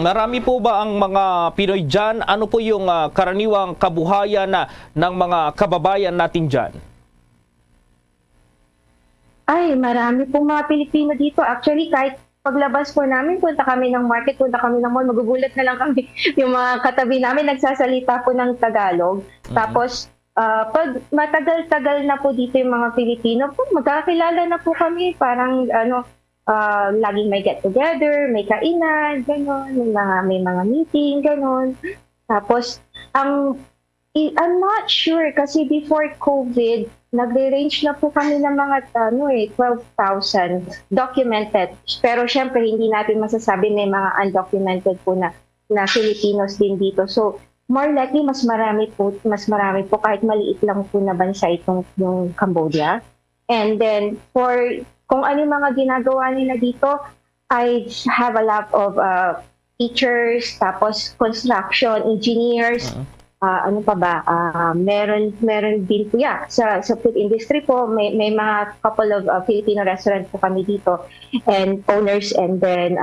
Marami po ba ang mga Pinoy dyan? Ano po yung karaniwang kabuhayan ng mga kababayan natin dyan? Ay, marami pong mga Pilipino dito. Actually, kahit paglabas po namin, punta kami ng market, punta kami ng mall, magugulat na lang kami. Yung mga katabi namin, nagsasalita po ng Tagalog. Tapos, pag matagal-tagal na po dito yung mga Pilipino, magkakilala na po kami. Parang, laging may get-together, may kainan, gano'n. May mga meeting, gano'n. Tapos, I'm not sure kasi before COVID, nagre-range na po kami ng mga 12,000 documented. Pero syempre hindi natin masasabi may mga undocumented po na Filipinos din dito. So more likely mas marami po kahit maliit lang po na bansa yung Cambodia. And then kung ano yung mga ginagawa nila dito, I have a lot of teachers, tapos construction engineers. ano pa ba, meron din po sa food industry po, may mga couple of Filipino restaurant po kami dito and owners, and then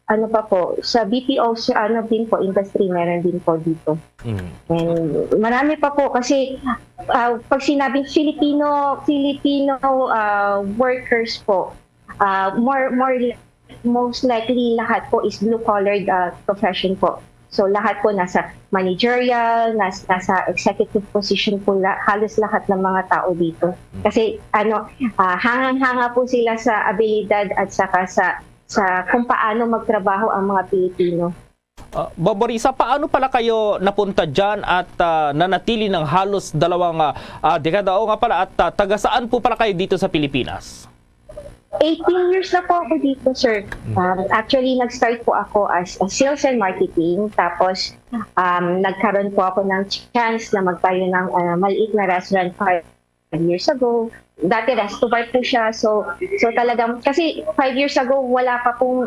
ano pa po, sa BPO, ano din po, industry, meron din po dito. And marami pa po kasi pag sinabing Filipino workers po, most likely lahat po is blue-collared profession po. So lahat po nasa managerial, nasa executive position po, halos lahat ng mga tao dito. Kasi hangang-hanga po sila sa abilidad at saka sa kung paano magtrabaho ang mga Pilipino. Boborisa, paano pala kayo napunta dyan at nanatili ng halos 2 dekada? O nga pala, at taga saan po pala kayo dito sa Pilipinas? 18 years na po ako dito, sir. Actually, nag-start po ako as sales and marketing. Tapos, nagkaroon po ako ng chance na magtayo ng maliit na restaurant 5 years ago. Dati resto bar po siya. So talagang, kasi 5 years ago, wala pa pong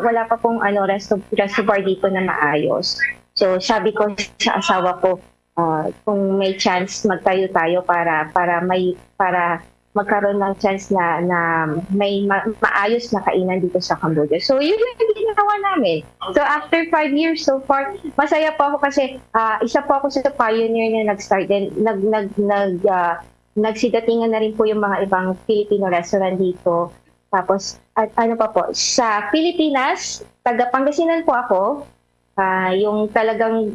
resto bar dito na maayos. So, sabi ko sa asawa ko, kung may chance, magtayo tayo para magkaroon ng chance na may maayos na kainan dito sa Cambodia. So, yun yung ginawa namin. So, after 5 years so far, masaya po ako kasi isa po ako sa pioneer na nag-start. Then, nagsidatingan na rin po yung mga ibang Filipino restaurant dito. Tapos, ano pa po, sa Pilipinas, taga Pangasinan po ako. Yung talagang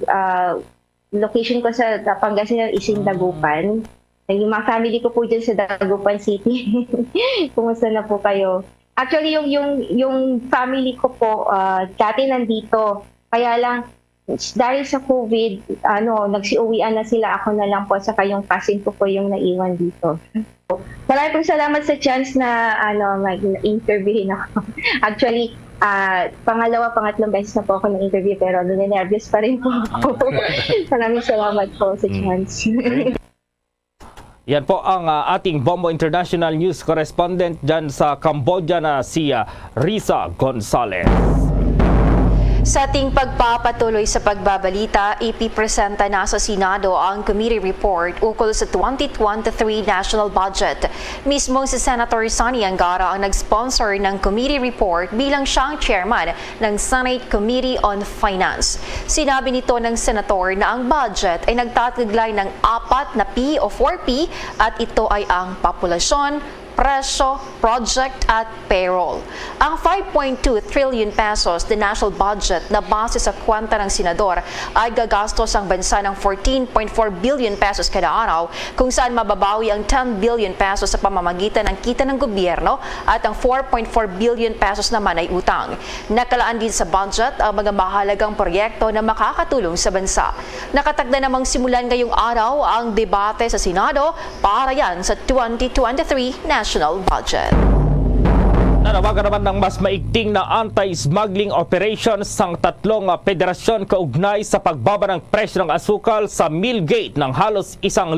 location ko sa Pangasinan is in Dagupan. Yung mga family ko po dyan sa Dagupan City. Kumusta na po kayo? Actually, yung family ko po, dati nandito. Kaya lang, dahil sa COVID, nagsiuwian na sila. Ako na lang po, saka yung cousin ko po yung naiwan dito. Maraming salamat sa chance na mag-interviewin ako. Actually, pangatlong beses na po ako na-interview, pero nervous pa rin po ako. Maraming salamat po sa chance. Yan po ang ating Bombo International News correspondent dyan sa Cambodia na si Risa Gonzalez. Sa ating pagpapatuloy sa pagbabalita, ipipresenta na sa Senado ang committee report ukol sa 2023 national budget. Mismong si Senator Sonny Angara ang nag-sponsor ng committee report bilang siyang chairman ng Senate Committee on Finance. Sinabi nito ng senator na ang budget ay nagtataglay ng 4 na P o 4P at ito ay ang populasyon, presyo, project at payroll. Ang 5.2 trillion pesos na national budget na base sa kwenta ng senador ay gagastos ang bansa ng 14.4 billion pesos kada araw, kung saan mababawi ang 10 billion pesos sa pamamagitan ng kita ng gobyerno at ang 4.4 billion pesos naman ay utang. Nakalaan din sa budget ang mga mahalagang proyekto na makakatulong sa bansa. Nakatakda namang simulan ngayong araw ang debate sa Senado para yan sa 2023 national budget. Nanawagan naman ng mas maigting na anti-smuggling operations ang 3 federasyon kaugnay sa pagbaba ng presyo ng asukal sa mill gate ng halos 1,000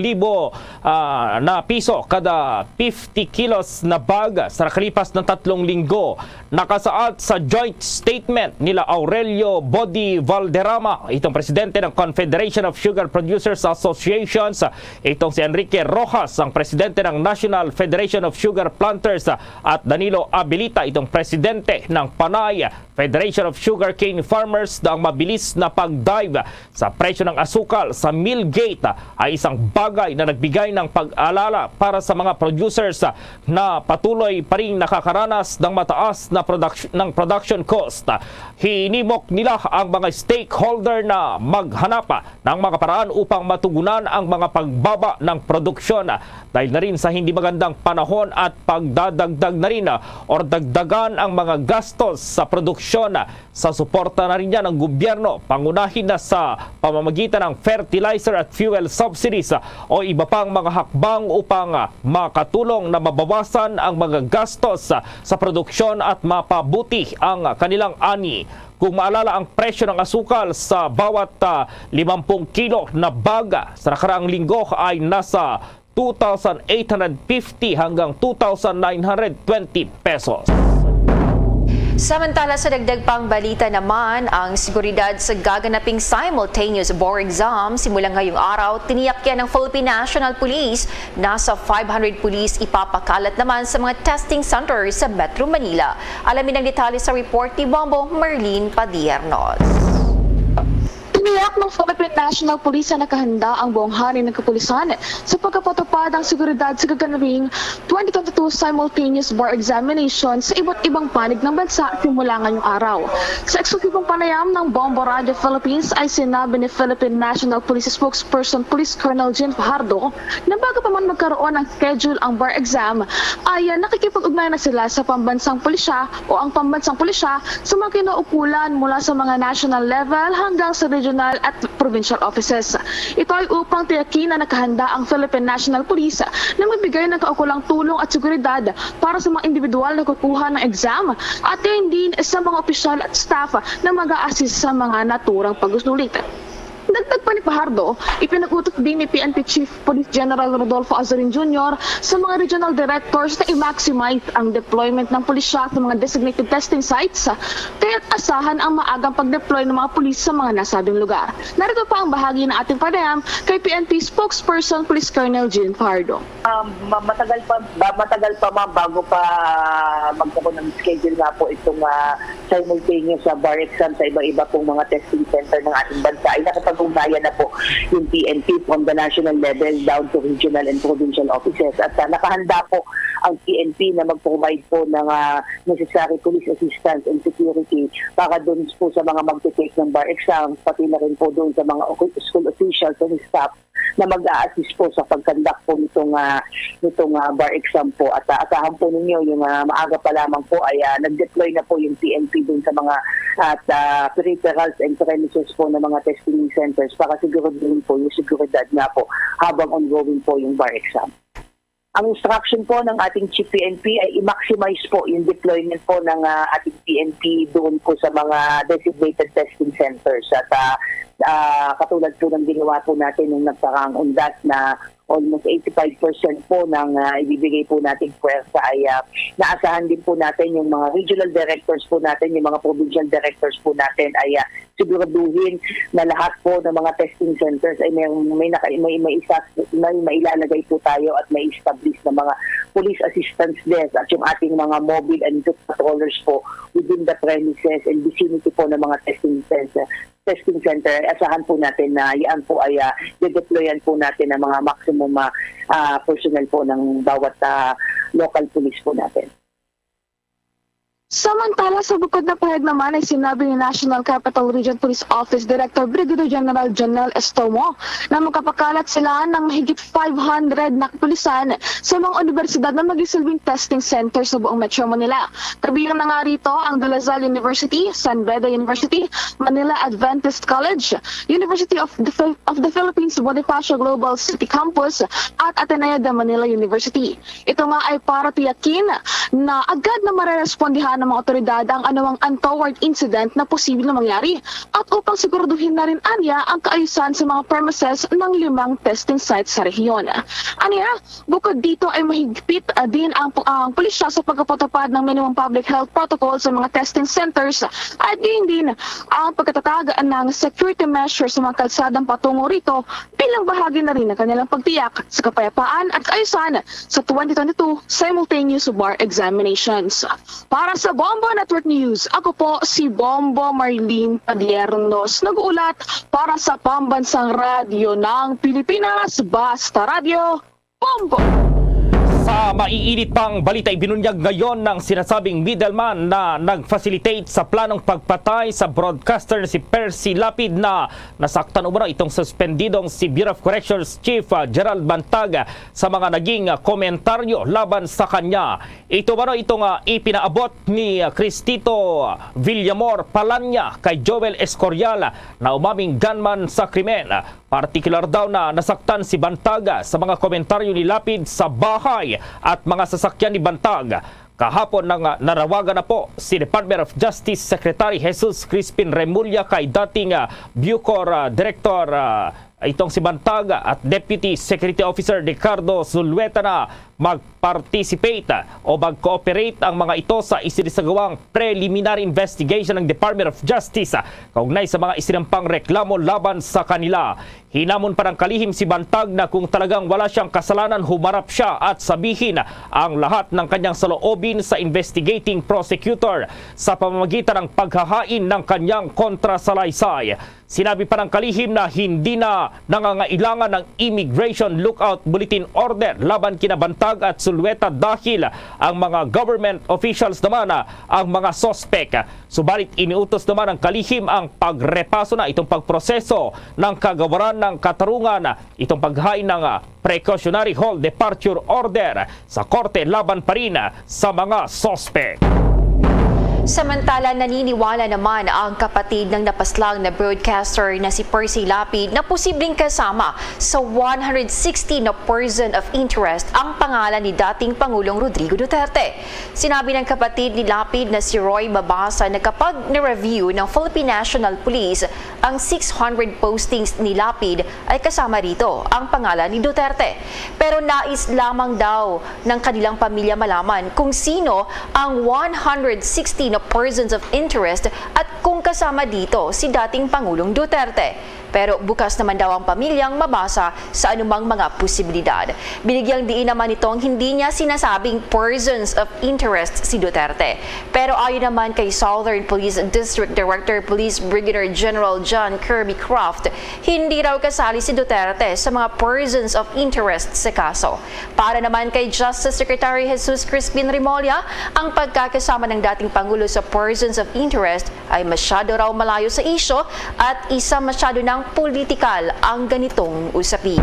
na piso kada 50 kilos na bag sa nakalipas ng 3 linggo. Nakasaad sa joint statement nila Aurelio Bodi Valderrama, itong presidente ng Confederation of Sugar Producers Associations, itong si Enrique Rojas, ang presidente ng National Federation of Sugar Planters, at Danilo Abilita, itong presidente ng Panay Federation of Sugarcane Farmers, na ang mabilis na pag-dive sa presyo ng asukal sa mill gate ay isang bagay na nagbigay ng pag-alala para sa mga producers na patuloy pa rin nakakaranas ng mataas na production cost. Hinimok nila ang mga stakeholder na maghanap ng mga paraan upang matugunan ang mga pagbaba ng produksyon dahil na rin sa hindi magandang panahon at pagdadagdag na rin o dagdagan ang mga gastos sa produksyon. Sa suporta na rin yan ng gobyerno, pangunahin na sa pamamagitan ng fertilizer at fuel subsidies o iba pang mga hakbang upang makatulong na mabawasan ang mga gastos sa produksyon at mapabuti ang kanilang ani. Kung maalala, ang presyo ng asukal sa bawat 50 kilo na bag sa nakaraang linggo ay nasa 2,850 hanggang 2,920 pesos. Samantala sa dagdag pang balita naman, ang seguridad sa gaganaping simultaneous board exam simulang ngayong araw, tiniyak yan ng Philippine National Police. Nasa 500 police ipapakalat naman sa mga testing centers sa Metro Manila. Alamin ang detalye sa report ni Bombo Merlin Padiernos. Tiniyak ng Philippine National Police na nakahanda ang buong hari ng kapulisan sa pagkapatupad ng seguridad sa gaganaping 2022 simultaneous bar examination sa iba't ibang panig ng bansa simula ngayong araw. Sa eksklusibong panayam ng Bombo Radio Philippines ay sinabi ni Philippine National Police spokesperson Police Colonel Jean Fajardo na bago pa man magkaroon ng schedule ang bar exam ay nakikipag-ugnay na sila sa pambansang pulisya o ang pambansang pulisya sa mga kinaukulan mula sa mga national level hanggang sa regional at provincial offices. Ito ay upang tiyakin na nakahanda ang Philippine National Police na magbigay ng kaukulang tulong at seguridad para sa mga individual na kukuha ng exam at din sa mga opisyal at staff na mag-a-assist sa mga naturang pagsusulit. Dagdag pa ni Fajardo, ipinag-utos din ni PNP Chief Police General Rodolfo Azarin Jr. sa mga regional directors na i-maximize ang deployment ng pulisya sa mga designated testing sites, kaya't asahan ang maagang pag-deploy ng mga pulis sa mga nasabing lugar. Narito pa ang bahagi ng ating panayam kay PNP spokesperson Police Colonel Jean Fajardo. Matagal pa bago pa magkaroon ng schedule nga po itong simultaneous bar exam sa iba-iba pong mga testing center ng ating bansa ay nakapag-ugnayan na po yung PNP from the national level down to regional and provincial offices at nakahanda po ang PNP na mag-provide po ng necessary police assistance and security para doon po sa mga mag-take ng bar exam, pati na rin po doon sa mga school officials and staff na mag-a-assist po sa pag-conduct po nitong bar exam po. At asahan po ninyo yung maaga pa lamang po ay nag-deploy na po yung PNP dun sa mga peripherals and premises po ng mga testing centers para siguraduhin po yung seguridad nga po habang ongoing po yung bar exam. Ang instruction po ng ating Chief PNP ay i-maximize po yung deployment po ng ating PNP doon po sa mga designated testing centers. At katulad po ng ginawa po natin nung nagparaang undas na almost 85% po ng ibibigay po nating pwersa ay naasahan din po natin yung mga regional directors po natin, yung mga provincial directors po natin ay siguraduhin na lahat po ng mga testing centers ay may ilalagay po tayo at may establish na mga police assistance desk at yung ating mga mobile and foot patrollers po within the premises and vicinity po ng mga testing center. Asahan po natin na yan po ay de-deployan po natin ng mga maximum personnel po ng bawat local police po natin. Samantala, sa bukod na pahayag naman ay sinabi ni National Capital Region Police Office Director Brigadier General Janel Estomo na magkapakalat sila ng mahigit 500 na kapulisan sa mga universidad na magisilbing testing center sa buong Metro Manila. Kabilang na nga rito ang De La Salle University, San Beda University, Manila Adventist College, University of the Philippines Bonifacio Global City Campus at Ateneo de Manila University. Ito nga ay para tiyakin na agad na marerespondihan ng mga otoridad ang anumang untoward incident na posible na mangyari at upang siguraduhin na rin anya ang kaayusan sa mga premises ng 5 testing sites sa rehiyon. Anya, bukod dito ay mahigpit din ang pulisya sa pagpapatupad ng minimum public health protocol sa mga testing centers at din ang pagkatatag ng security measures sa mga kalsadang patungo rito bilang bahagi na rin ng kanilang pagtiyak sa kapayapaan at kaayusan sa 2022 simultaneous bar examinations. Para sa Bombo Network News, ako po si Bombo Marlene Padiernos, nag-uulat para sa Pambansang Radyo ng Pilipinas, Basta Radio, Bombo! Sa maiinit pang balita, ibinunyag ngayon ng sinasabing middleman na nag-facilitate sa planong pagpatay sa broadcaster na si Percy Lapid na nasaktan umano itong suspendidong si Bureau of Corrections Chief Gerald Bantag sa mga naging komentaryo laban sa kanya. Ito umano itong ipinaabot ni Cristito Villamor Palanya kay Joel Escorial na umaming gunman sa krimen. Partikular daw na nasaktan si Bantag sa mga komentaryo ni Lapid sa bahay at mga sasakyan ni Bantag. Kahapon nang narawagan na po si Department of Justice Secretary Jesus Crispin Remulla kay dating Bucor Director itong si Bantag at Deputy Security Officer Ricardo Zulueta na mag-participate o mag-cooperate ang mga ito sa isinisagawang preliminary investigation ng Department of Justice kaugnay sa mga isinampang reklamo laban sa kanila. Hinamon pa ng kalihim si Bantag na kung talagang wala siyang kasalanan, humarap siya at sabihin ang lahat ng kanyang saloobin sa investigating prosecutor sa pamamagitan ng paghahain ng kanyang kontrasalaysay. Sinabi pa ng kalihim na hindi na nangangailangan ng Immigration Lookout Bulletin Order laban kina Bantag at Zulueta dahil ang mga government officials naman ang mga sospek. Subalit iniutos naman ng kalihim ang pagrepaso na itong pagproseso ng kagawaran ng katarungan, itong paghain ng precautionary hold departure order sa korte laban pa rin sa mga sospek. Samantala, naniniwala naman ang kapatid ng napaslang na broadcaster na si Percy Lapid na posibleng kasama sa 160 na person of interest ang pangalan ni dating Pangulong Rodrigo Duterte. Sinabi ng kapatid ni Lapid na si Roy Mabasa na kapag ni-review ng Philippine National Police ang 600 postings ni Lapid ay kasama rito ang pangalan ni Duterte. Pero nais lamang daw ng kanilang pamilya malaman kung sino ang 160 na persons of interest at kung kasama dito si dating Pangulong Duterte. Pero bukas naman daw ang pamilyang mabasa sa anumang mga posibilidad. Binigyang diin naman itong hindi niya sinasabing persons of interest si Duterte. Pero ayon naman kay Southern Police District Director Police Brigadier General John Kirby Croft, hindi raw kasali si Duterte sa mga persons of interest sa kaso. Para naman kay Justice Secretary Jesus Crispin Remulla, ang pagkakasama ng dating Pangulo sa persons of interest ay masyado raw malayo sa isyo at isa masyado ng politikal ang ganitong usapin.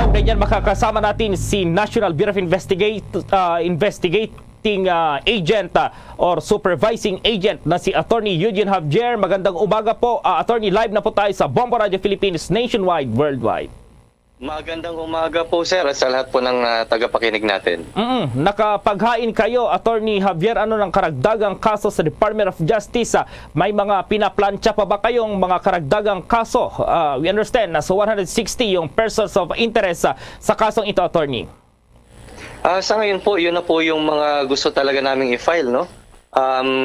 Ganyan makakasama natin si National Bureau of Investigating Agent or Supervising Agent na si Attorney Eugene Javier. Magandang umaga po. Attorney, live na po tayo sa Bombo Radio Philippines nationwide, worldwide. Magandang umaga po sir at sa lahat po ng tagapakinig natin. Nakapaghain kayo, Attorney Javier, ano ng karagdagang kaso sa Department of Justice? May mga pinaplansya pa ba kayong mga karagdagang kaso? We understand na so 160 yung persons of interest sa kasong ito, Attorney. Sa ngayon po, yun na po yung mga gusto talaga naming i-file, no?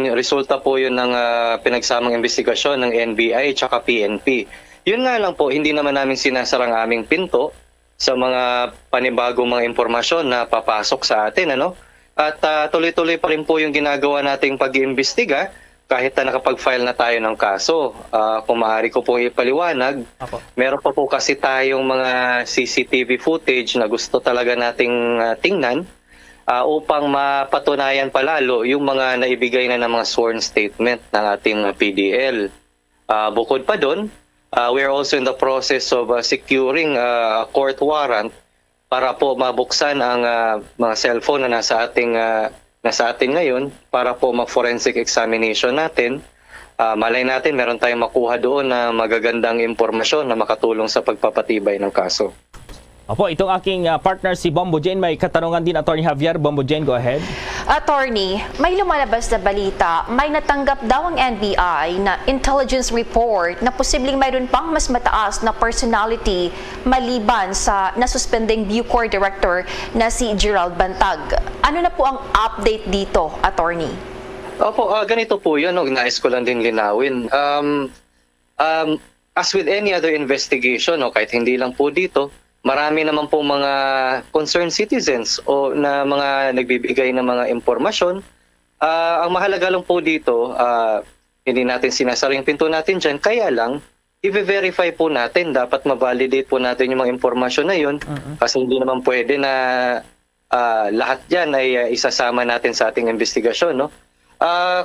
Resulta po yun ng pinagsamang investigasyon ng NBI at PNP. Yun nga lang po, hindi naman namin sinasarang aming pinto sa mga panibagong mga impormasyon na papasok sa atin, ano? At tuloy-tuloy pa rin po yung ginagawa nating pag-iimbestiga kahit na nakapag-file na tayo ng kaso. Kung maaari ko po ipaliwanag, meron pa po kasi tayong mga CCTV footage na gusto talaga nating tingnan upang mapatunayan palalo yung mga naibigay na ng mga sworn statement ng ating PDL. Bukod pa doon, we are also in the process of securing a court warrant para po mabuksan ang mga cellphone na nasa atin ngayon para po mag-forensic examination natin. Malay natin meron tayong makuha doon na magagandang impormasyon na makatulong sa pagpapatibay ng kaso. Opo, itong aking partner si Bombo Jane, may katanungan din, Attorney Javier. Bombo Jane, go ahead. Attorney, may lumalabas na balita, may natanggap daw ang NBI na intelligence report na posibleng mayroon pang mas mataas na personality maliban sa nasuspending Bucor Director na si Gerald Bantag. Ano na po ang update dito, Attorney? Opo, ganito po yun. Nais ko lang din linawin. As with any other investigation, kahit hindi lang po dito, marami naman po mga concerned citizens o na mga nagbibigay ng mga impormasyon. Ang mahalaga lang po dito, hindi natin sinasara yung pinto natin dyan. Kaya lang, i-verify po natin. Dapat ma-validate po natin yung mga impormasyon na yun. Kasi hindi naman pwede na lahat dyan ay isasama natin sa ating investigasyon. No?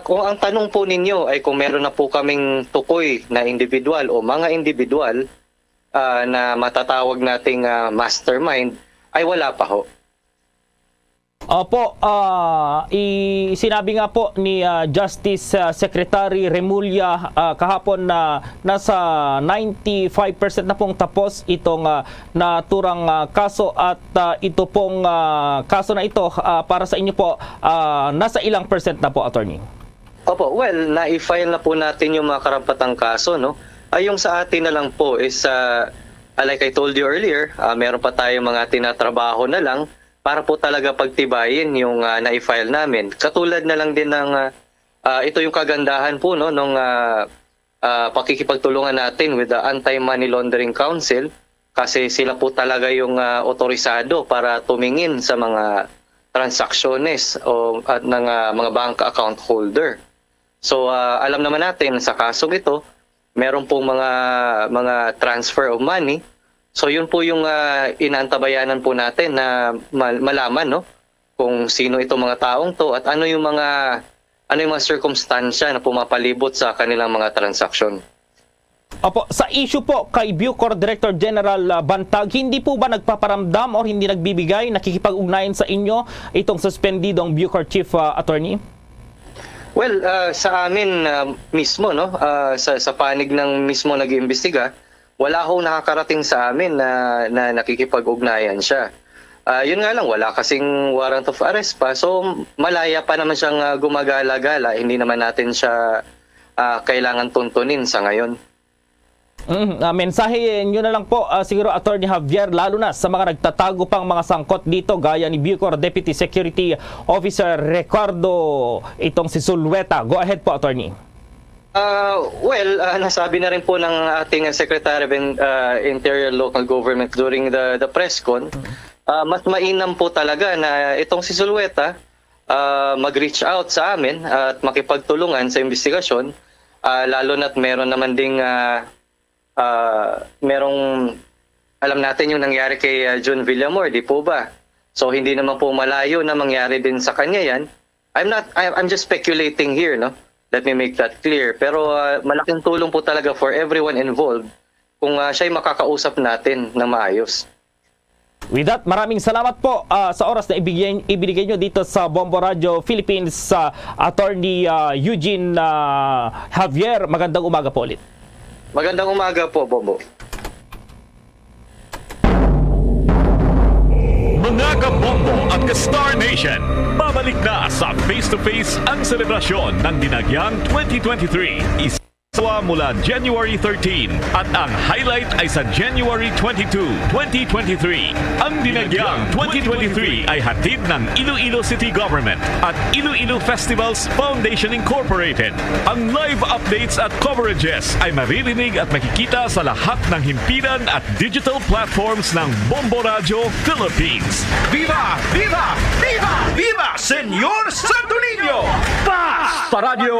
Kung ang tanong po ninyo ay kung meron na po kaming tukoy na individual o mga individual na matatawag nating mastermind, ay wala pa ho. Opo, sinabi nga po ni Justice Secretary Remulla kahapon na nasa 95% na pong tapos itong naturang kaso at ito pong kaso na ito para sa inyo po nasa ilang percent na po, Attorney? Opo, well, na-file na po natin yung mga karapatang kaso, no? Yung sa atin na lang po is, like I told you earlier, meron pa tayong mga tinatrabaho na lang para po talaga pagtibayin yung na-file namin. Katulad na lang din ng ito yung kagandahan po no nung pakikipagtulungan natin with the Anti-Money Laundering Council kasi sila po talaga yung otorisado para tumingin sa mga transactions at ng mga bank account holder. So alam naman natin sa kasong ito, meron pong mga transfer of money. So yun po yung inaantabayanan po natin na malaman no kung sino itong mga taong to at ano yung mga circumstansya na pumapalibot sa kanilang mga transaksyon. Opo, sa issue po kay Bucor Director General Bantag, hindi po ba nagpaparamdam o hindi nagbibigay, nakikipag-ugnayan sa inyo itong suspendidong Bucor Chief Attorney? Well, sa amin mismo no, sa panig ng mismo nag-iimbestiga, wala hong nakakarating sa amin na nakikipag-ugnayan siya. Yun nga lang, wala kasing warrant of arrest pa. So, malaya pa naman siyang gumagala-gala. Hindi naman natin siya kailangan tuntunin sa ngayon. Mensahe nyo na lang po, siguro Attorney Javier, lalo na sa mga nagtatago pang mga sangkot dito, gaya ni Bucor Deputy Security Officer Ricardo itong si Zulueta. Go ahead po, Attorney. Nasabi na rin po ng ating Secretary of Interior Local Government during the press con, mas mainam po talaga na itong si Zulueta mag-reach out sa amin at makipagtulungan sa investigasyon, lalo na't meron naman ding merong alam natin yung nangyari kay June Villamor, di po ba? So hindi naman po malayo na mangyari din sa kanya yan. I'm just speculating here, no? Let me make that clear. Pero malaking tulong po talaga for everyone involved kung siya'y makakausap natin na maayos. With that, maraming salamat po sa oras na ibigay nyo dito sa Bombo Radio Philippines sa Attorney Eugene Javier. Magandang umaga po ulit. Magandang umaga po, Bombo. Mga kabombo at ka-Star Nation, babalik na sa face-to-face ang selebrasyon ng Dinagyang 2023. Isawa mula January 13 at ang highlight ay sa January 22, 2023. Ang Dinagyang 2023 ay hatid ng Iloilo City Government at Iloilo Festivals Foundation Incorporated. Ang live updates at coverages ay maririnig at makikita sa lahat ng himpilan at digital platforms ng Bombo Radio Philippines. Viva! Viva! Viva! Viva! Senyor Santo Niño! Paz! Sa Radio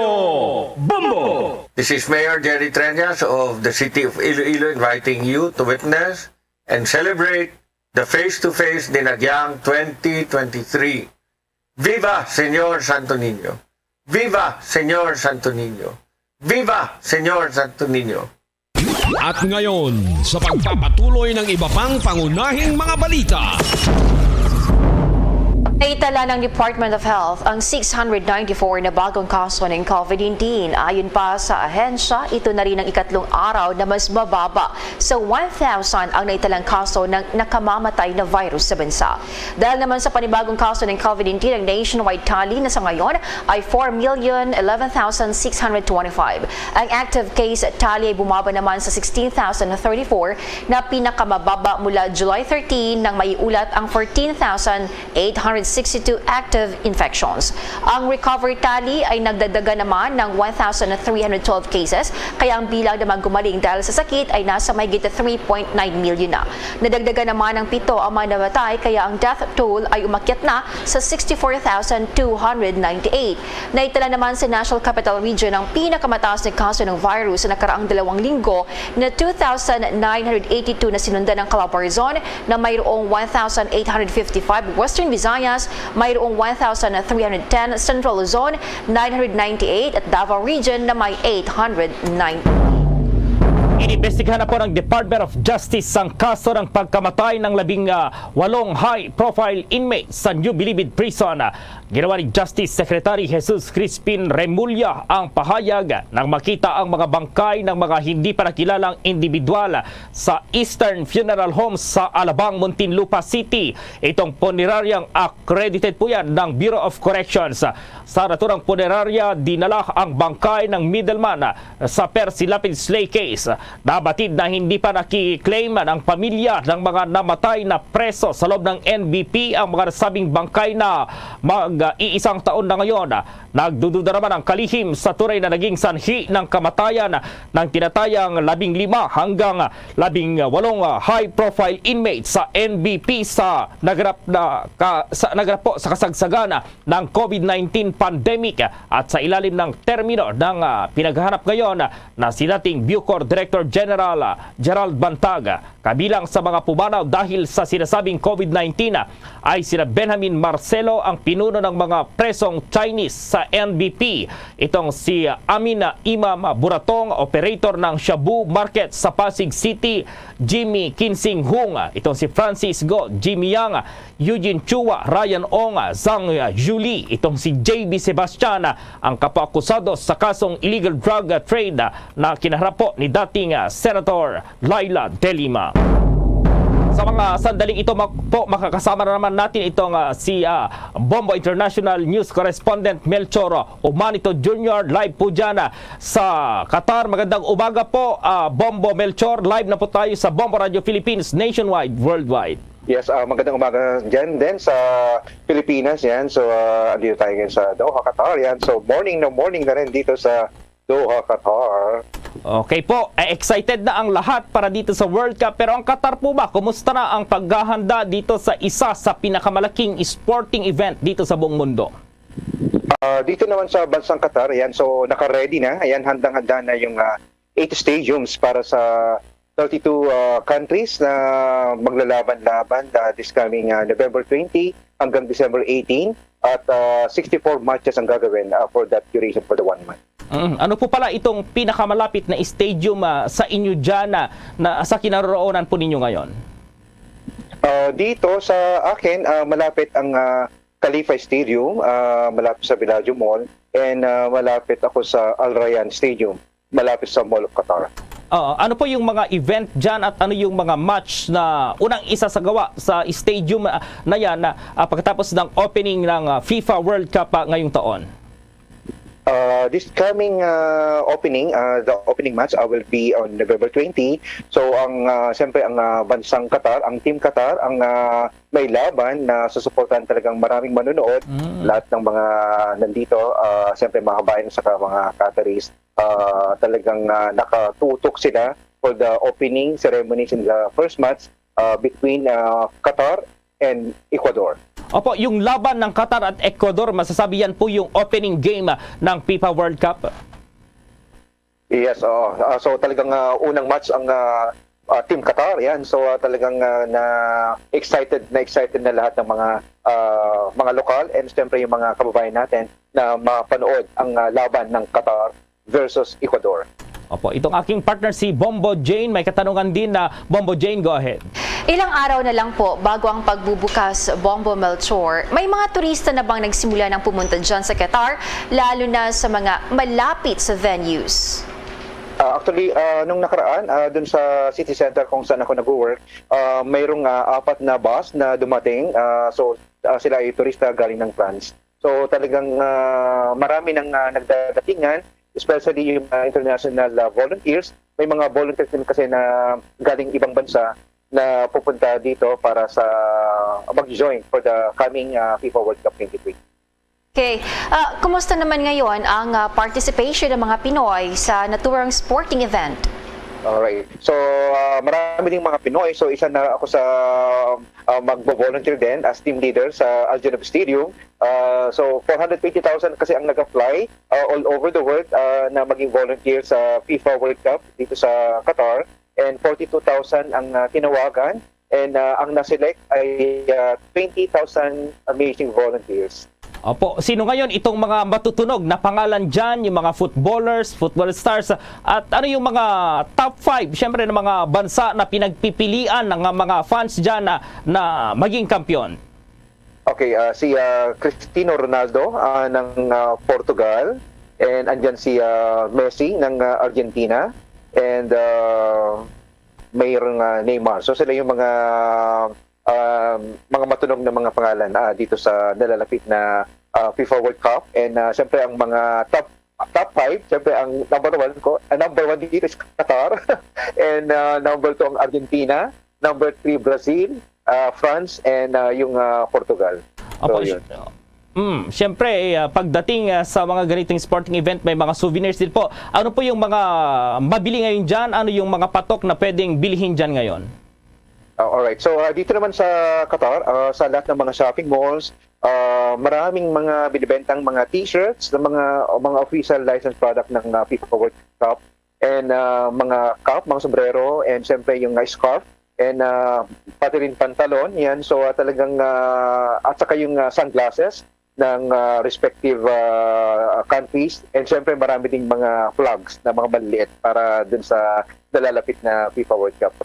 Bombo! This is Mayor Jerry Treñas of the City of Iloilo inviting you to witness and celebrate the face-to-face Dinagyang 2023. Viva Senyor Santo Niño! Viva Senyor Santo Niño! Viva Senyor Santo Niño! At ngayon, sa pagpapatuloy ng iba pang pangunahing mga balita. Naitala ng Department of Health ang 694 na bagong kaso ng COVID-19. Ayon pa sa ahensya, ito na rin ang ikatlong araw na mas mababa sa 1,000 ang naitalang kaso ng nakamamatay na virus sa bansa. Dahil naman sa panibagong kaso ng COVID-19, ang nationwide tally na sa ngayon ay 4,011,625. Ang active case tally ay bumaba naman sa 16,034 na pinakamababa mula July 13 nang maiulat ang 14,862 active infections. Ang recovery tally ay nagdagdaga naman ng 1,312 cases, kaya ang bilang naman gumaling dahil sa sakit ay nasa mahigit 3.9 million na. Nadagdaga naman ng 7 ang mga namatay, kaya ang death toll ay umakyat na sa 64,298. Naitala naman sa National Capital Region ang pinakamataas na kaso ng virus sa nakaraang 2 linggo na 2,982 na sinundan ng Calabarzon na mayroong 1,855 Western Visayas, mayroong 1,310 Central Luzon, 998 at Davao Region na may 890. Inimbestigahan na po ng Department of Justice ang kaso ng pagkamatay ng 18 high-profile inmates sa New Bilibid Prison. Ginawa ni Justice Secretary Jesus Crispin Remulla ang pahayag nang makita ang mga bangkay ng mga hindi pa nakilalang individual sa Eastern Funeral Home sa Alabang, Muntinlupa City. Itong puneraryang accredited po yan ng Bureau of Corrections. Sa naturang punerarya, dinala ang bangkay ng middleman sa Percy Lapid Slay case Nabatid na hindi pa nakiklaim ng pamilya ng mga namatay na preso sa loob ng NBP ang mga nasabing bangkay na mag-iisang taon na ngayon. Nagdududa naman ang kalihim sa tunay na naging sanhi ng kamatayan ng tinatayang 15 hanggang 18 high-profile inmates sa NBP sa naganap po sa kasagsagan ng COVID-19 pandemic at sa ilalim ng termino ng pinaghahanap ngayon na si dating Bucor Director General Gerald Bantaga. Kabilang sa mga pumanaw dahil sa sinasabing COVID-19 ay sina Benjamin Marcelo, ang pinuno ng mga presong Chinese sa NBP. Itong si Amin Imam Buratong, operator ng Shabu Market sa Pasig City, Jimmy Kinsing Hung, itong si Francis Go, Jimmy Yang, Eugene Chua, Ryan Ong, Zhang Julie, itong si JB Sebastian, ang kapwa-akusado sa kasong illegal drug trade na kinaharap po ni dating Senator Laila De Lima. Sa mga sandaling ito po, makakasama na naman natin itong si Bombo International News Correspondent Melchor Omanito Jr. Live po dyan sa Qatar. Magandang umaga po, Bombo Melchor. Live na po tayo sa Bombo Radio Philippines, nationwide, worldwide. Yes, magandang umaga dyan din sa Pilipinas. Yan. So, andito tayo ngayon sa Doha, Qatar. Yan. So, morning na rin dito sa Doha, Qatar. Okay po, excited na ang lahat para dito sa World Cup. Pero ang Qatar po ba, kumusta na ang paghahanda dito sa isa sa pinakamalaking sporting event dito sa buong mundo? Dito naman sa bansang Qatar, yan, so naka-ready na. Ayan, handang-handa na yung 8 stadiums para sa 32 countries na maglalaban-laban this coming November 20 hanggang December 18 at 64 matches ang gagawin for that duration for the 1 month. Ano po pala itong pinakamalapit na stadium sa inyo dyan na sa kinaroroonan po ninyo ngayon? Dito sa akin, malapit ang Khalifa Stadium, malapit sa Bellagio Mall, and malapit ako sa Al Rayyan Stadium, malapit sa Mall of Qatar. Ano po yung mga event dyan at ano yung mga match na unang isasagawa sa stadium na yan pagkatapos ng opening ng FIFA World Cup ngayong taon? This coming opening, the opening match will be on November 20. So siyempre ang bansang Qatar, ang Team Qatar, ang may laban na susuportahan talagang maraming manonood. Lahat ng mga nandito, siyempre mga kabayan sa mga Qataris, talagang nakatutok sila for the opening ceremonies in the first match between Qatar and Ecuador. Opo, yung laban ng Qatar at Ecuador, masasabi yan po yung opening game ng FIFA World Cup? Yes, so talagang unang match ang Team Qatar, yan. So talagang excited na lahat ng mga lokal and siyempre yung mga kababayan natin na mapanood ang laban ng Qatar versus Ecuador. Opo, itong aking partner si Bombo Jane, may katanungan din na Bombo Jane, go ahead. Ilang araw na lang po bago ang pagbubukas, Bombo Melchor, may mga turista na bang nagsimula ng pumunta dyan sa Qatar, lalo na sa mga malapit sa venues? Actually, nung nakaraan, dun sa city center kung saan ako nag-work, mayroong 4 na bus na dumating. So sila ay turista galing ng France. So talagang marami nang nagdadatingan, especially yung international volunteers. May mga volunteers din kasi na galing ibang bansa na pupunta dito para sa mag-join for the coming FIFA World Cup 2023. Okay. Kumusta naman ngayon ang participation ng mga Pinoy sa naturang sporting event? Alright. So, marami ding mga Pinoy. So, isa na ako sa magbo-volunteer din as team leader sa Al Janab Stadium. So, 420,000 kasi ang nag-apply all over the world na maging volunteer sa FIFA World Cup dito sa Qatar. And 42,000 ang tinawagan. And ang naselect ay 20,000 amazing volunteers. Opo, sino ngayon itong mga matutunog na pangalan dyan, yung mga footballers, football stars, at ano yung mga top 5, syempre ng mga bansa na pinagpipilian ng mga fans dyan na maging kampiyon? Okay, si Cristiano Ronaldo ng Portugal, and andyan si Messi ng Argentina, and mayroong Neymar. So sila yung mga matunog na mga pangalan dito sa nalalapit na FIFA World Cup. And siyempre ang mga top top 5, siyempre ang number 1 dito is Qatar, and number 2 ang Argentina, number 3 Brazil, France, and yung Portugal. So, yun. Siyempre, pagdating sa mga ganitong sporting event, may mga souvenirs din po. Ano po yung mga mabili ngayon dyan? Ano yung mga patok na pwedeng bilhin dyan ngayon? Alright, so dito naman sa Qatar, sa lahat ng mga shopping malls, maraming mga binibentang mga t-shirts, mga official licensed product ng FIFA World Cup, and mga cap, mga sombrero, and siyempre yung scarf, and pati rin pantalon, yan. So talagang, at saka yung sunglasses ng respective countries, and siyempre marami ding mga flags na mga maliliit para dun sa nalalapit na FIFA World Cup.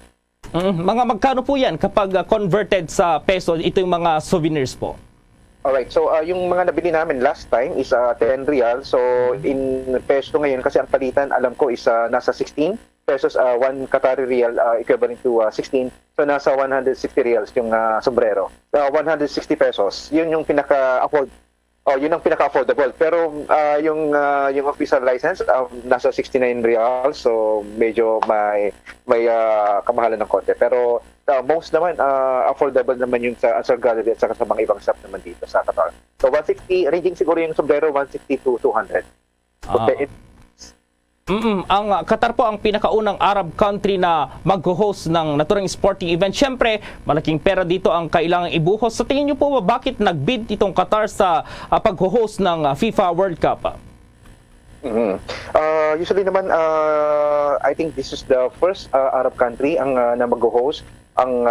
Mga magkano po yan kapag converted sa peso, ito yung mga souvenirs po? Alright, so yung mga nabili namin last time is 10 real. So in peso ngayon, kasi ang palitan alam ko is nasa 16 pesos, 1 Qatari real equivalent to 16. So nasa 160 reals yung sombrero. 160 pesos, yun yung yun ang pinaka-affordable. Pero yung official license nasa 69 reals, so medyo may kamahalan ng konti. Pero most naman affordable naman yung sa Ansar Gallery at saka sa mga ibang shop naman dito sa Qatar. So 160, ranging siguro yung sombrero 160 to 200. Okay. Ang Qatar po ang pinakaunang Arab country na mag-host ng naturang sporting event. Siyempre, malaking pera dito ang kailangang ibuhos. Sa tingin niyo po bakit nag-bid itong Qatar sa pag-host ng FIFA World Cup? Usually naman, I think this is the first Arab country na mag-host ang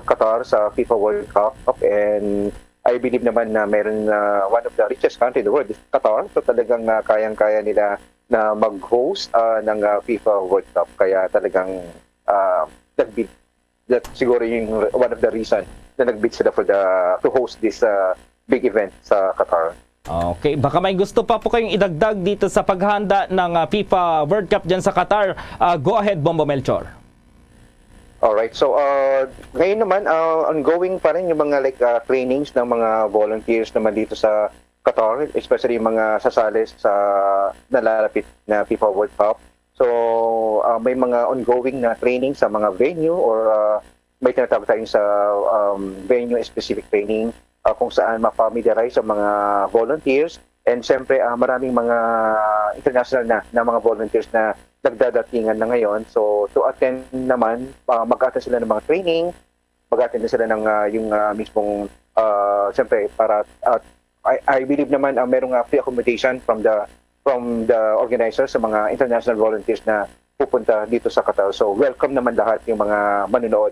Qatar sa FIFA World Cup, and I believe naman na meron one of the richest country in the world is Qatar. So talagang kayang-kaya nila na mag-host ng FIFA World Cup. Kaya talagang nag-bid. That siguro yung one of the reason na nag-bid sila to host this big event sa Qatar. Okay, baka may gusto pa po kayong idagdag dito sa paghahanda ng FIFA World Cup dyan sa Qatar. Go ahead, Bombo Melchor. Alright, so ngayon naman ongoing pa rin yung mga trainings ng mga volunteers naman dito sa Qatar, especially yung mga sasali sa nalalapit na FIFA World Cup. So may mga ongoing na training sa mga venue, or may tinatawag tayo sa venue specific training kung saan ma-familiarize sa mga volunteers, and siyempre maraming mga international na mga volunteers na nagdadatingan na ngayon. So to attend naman, mag-attend sila ng mga training, mag-attend sila ng yung mismong siyempre para I believe naman merong free accommodation from the organizers sa mga international volunteers na pupunta dito sa Qatar. So welcome naman lahat yung mga manunood,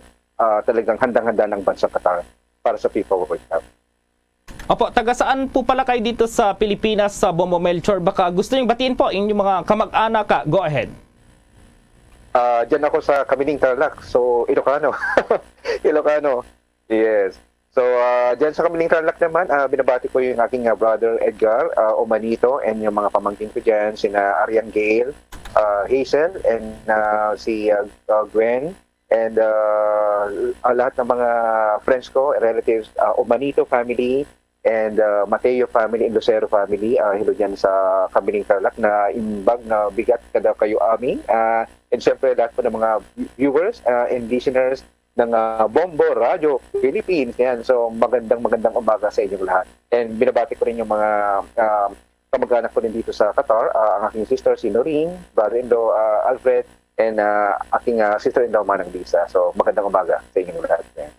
talagang handang-handa ng bansang Qatar para sa FIFA World Cup. Opo, taga saan po pala kayo dito sa Pilipinas, sa Bombo Melchor? Baka gusto niyong batiin po inyong mga kamag-anak. Go ahead. Diyan ako sa Kamining Tarlac, so Ilocano. Ilocano, yes. So, dyan sa Kamiling Tarlac naman, binabati ko yung aking brother Edgar Omanito, and yung mga pamangkin ko dyan, sina Arian Gale, Hazel, and si Gwen, and lahat ng mga friends ko, relatives, Omanito family, and Mateo family, and Lucero family, hilo dyan sa Kamiling Tarlac, na imbag na bigat kada kayo amin. And syempre, lahat po ng mga viewers and listeners ng Bombo Radio Philippines. Yan. So magandang umaga sa inyong lahat. And binabati ko rin yung mga kamag-anak ko rin dito sa Qatar, ang aking sister si Noreen, brother-in-law Alfred, and aking sister-in-law Manang Lisa. So magandang umaga sa inyong lahat. Yan.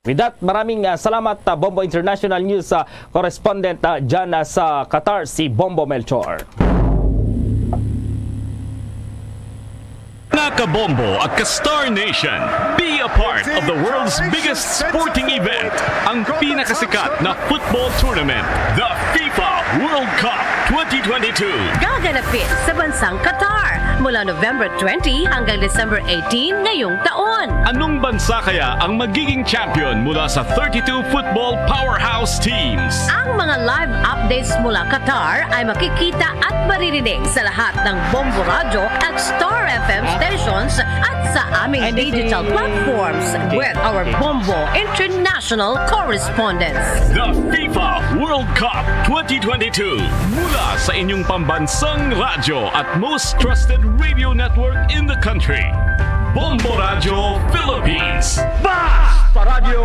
With that, maraming salamat Bombo International News correspondent dyan sa Qatar, si Bombo Melchor. Mga kabombo at ka-Star Nation, be a part of the world's biggest sporting event, ang pinakasikat na football tournament, the FIFA World Cup 2022. Gaganapin sa bansang Qatar mula November 20 hanggang December 18 ngayong taon. Anong bansa kaya ang magiging champion mula sa 32 football powerhouse teams? Ang mga live updates mula Qatar ay makikita at maririnig sa lahat ng Bombo Radio at Star FM stations at sa aming digital platforms with our Bombo International correspondents. The FIFA World Cup 2022 2022 mula sa inyong pambansang radyo at most trusted radio network in the country. Bombo Radio Philippines. Basta Radio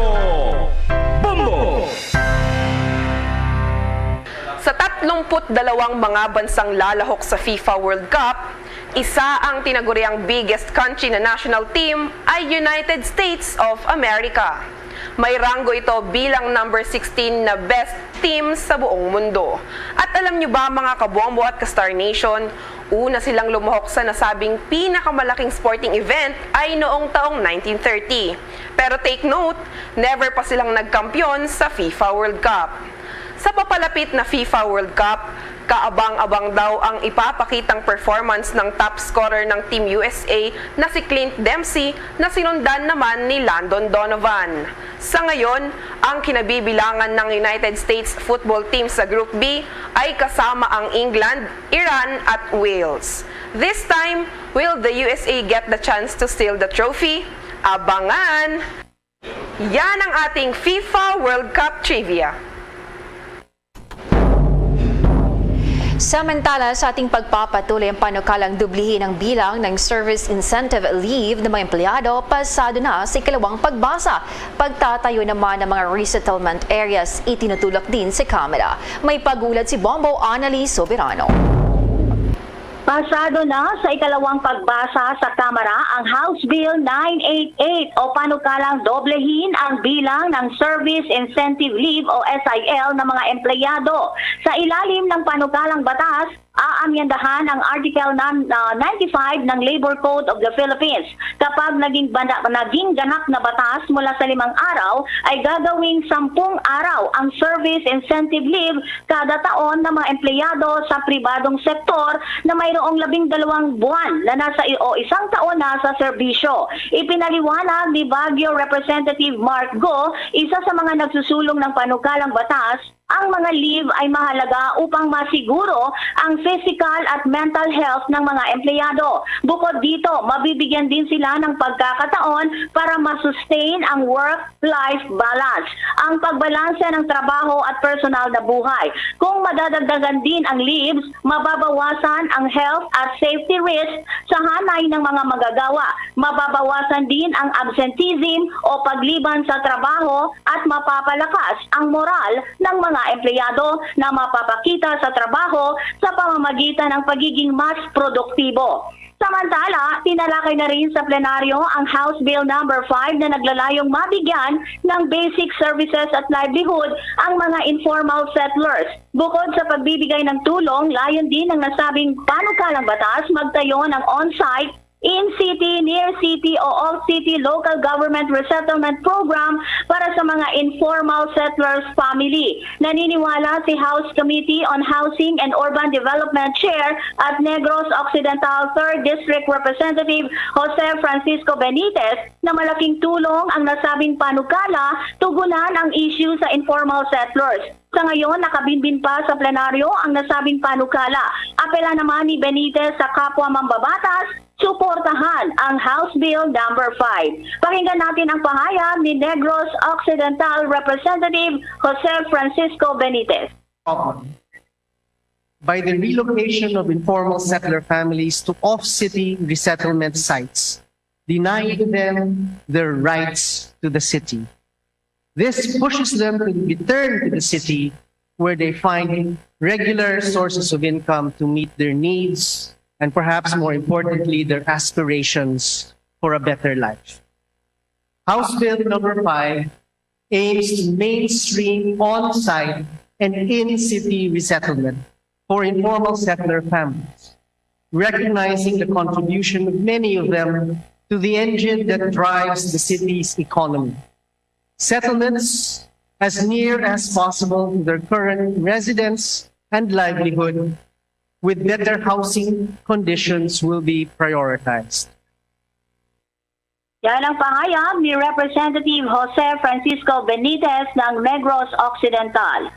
Bombo! Sa 32 mga bansang lalahok sa FIFA World Cup, isa ang tinaguriang biggest country na national team ay United States of America. May ranggo ito bilang number 16 na best team sa buong mundo. At alam nyo ba mga kabombo at ka-Star Nation, una silang lumahok sa nasabing pinakamalaking sporting event ay noong taong 1930. Pero take note, never pa silang nagkampiyon sa FIFA World Cup. Sa papalapit na FIFA World Cup, kaabang-abang daw ang ipapakitang performance ng top scorer ng Team USA na si Clint Dempsey na sinundan naman ni Landon Donovan. Sa ngayon, ang kinabibilangan ng United States football team sa Group B ay kasama ang England, Iran at Wales. This time, will the USA get the chance to steal the trophy? Abangan! Yan ang ating FIFA World Cup trivia. Samantala, sa ating pagpapatuloy ang panukalang dublihin ang bilang ng service incentive leave ng mga empleyado, pasado na sa ikalawang pagbasa. Pagtatayo naman ng mga resettlement areas, itinutulak din sa Kamara. May pagulat si Bombo Annalise Soberano. Pasado na sa ikalawang pagbasa sa Kamara ang House Bill 988 o panukalang doblehin ang bilang ng Service Incentive Leave o SIL ng mga empleyado. Sa ilalim ng panukalang batas, aamyendahan ang Article 95 ng Labor Code of the Philippines. Kapag naging ganap na batas mula sa 5 araw, ay gagawing 10 araw ang Service Incentive Leave kada taon ng mga empleyado sa pribadong sektor na mayroong 12 buwan na nasa o 1 taon na sa serbisyo. Ipinaliwanag ni Baguio Representative Mark Go, isa sa mga nagsusulong ng panukalang batas, ang mga leave ay mahalaga upang masiguro ang physical at mental health ng mga empleyado. Bukod dito, mabibigyan din sila ng pagkakataon para masustain ang work-life balance, ang pagbalanse ng trabaho at personal na buhay. Kung madadagdagan din ang leaves, mababawasan ang health at safety risk sa hanay ng mga magagawa. Mababawasan din ang absenteeism o pagliban sa trabaho at mapapalakas ang moral ng mga empleyado na mapapakita sa trabaho sa pamamagitan ng pagiging mas produktibo. Samantala, tinalakay na rin sa plenaryo ang House Bill No. 5 na naglalayong mabigyan ng basic services at livelihood ang mga informal settlers. Bukod sa pagbibigay ng tulong, layon din ng nasabing panukalang batas magtayo ng on-site, in-city, near-city o off-city local government resettlement program para sa mga informal settlers family. Naniniwala si House Committee on Housing and Urban Development Chair at Negros Occidental 3rd District Representative Jose Francisco Benitez na malaking tulong ang nasabing panukala tugunan ang issue sa informal settlers. Sa ngayon, nakabinbin pa sa plenaryo ang nasabing panukala. Apela naman ni Benitez sa kapwa mambabatas, suportahan ang House Bill No. 5. Pakinggan natin ang pahayag ni Negros Occidental Representative Jose Francisco Benitez. By the relocation of informal settler families to off-city resettlement sites, denying them their rights to the city. This pushes them to return to the city where they find regular sources of income to meet their needs and perhaps more importantly, their aspirations for a better life. House Bill No. 5 aims to mainstream on-site and in-city resettlement for informal settler families, recognizing the contribution of many of them to the engine that drives the city's economy. Settlements as near as possible to their current residence and livelihood, with better housing conditions will be prioritized. Yan ang pahayag ni Representative Jose Francisco Benitez ng Negros Occidental.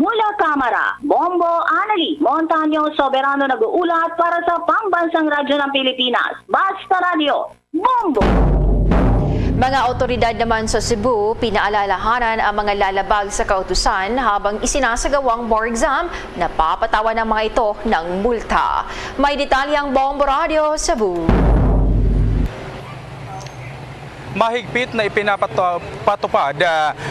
Mula Kamara, Bombo Annalise Montaño Soberano nag-uulat para sa Pambansang Radyo ng Pilipinas. Basta Radio, Bombo! Mga otoridad naman sa Cebu, pinaalalahanan ang mga lalabag sa kautusan habang isinasagawang bar exam na papatawan ng mga ito ng multa. May detalye ang Bombo Radio Cebu. Mahigpit na ipinapatupad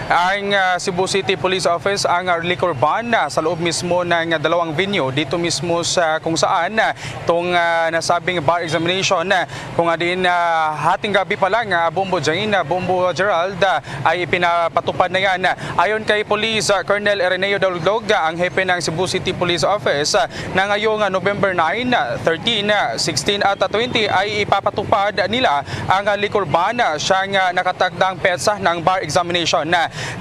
ang Cebu City Police Office ang liquor ban sa loob mismo ng dalawang venue dito mismo sa kung saan itong nasabing bar examination kung din hating gabi pa lang Bombo Jane, Bombo Gerald ay ipinapatupad na yan. Ayon kay Police Colonel Ireneo Dalugdog, ang hepe ng Cebu City Police Office, na ngayong November 9, 13, 16 at 20 ay ipapatupad nila ang liquor ban siyang nakatagdang petsa ng bar examination.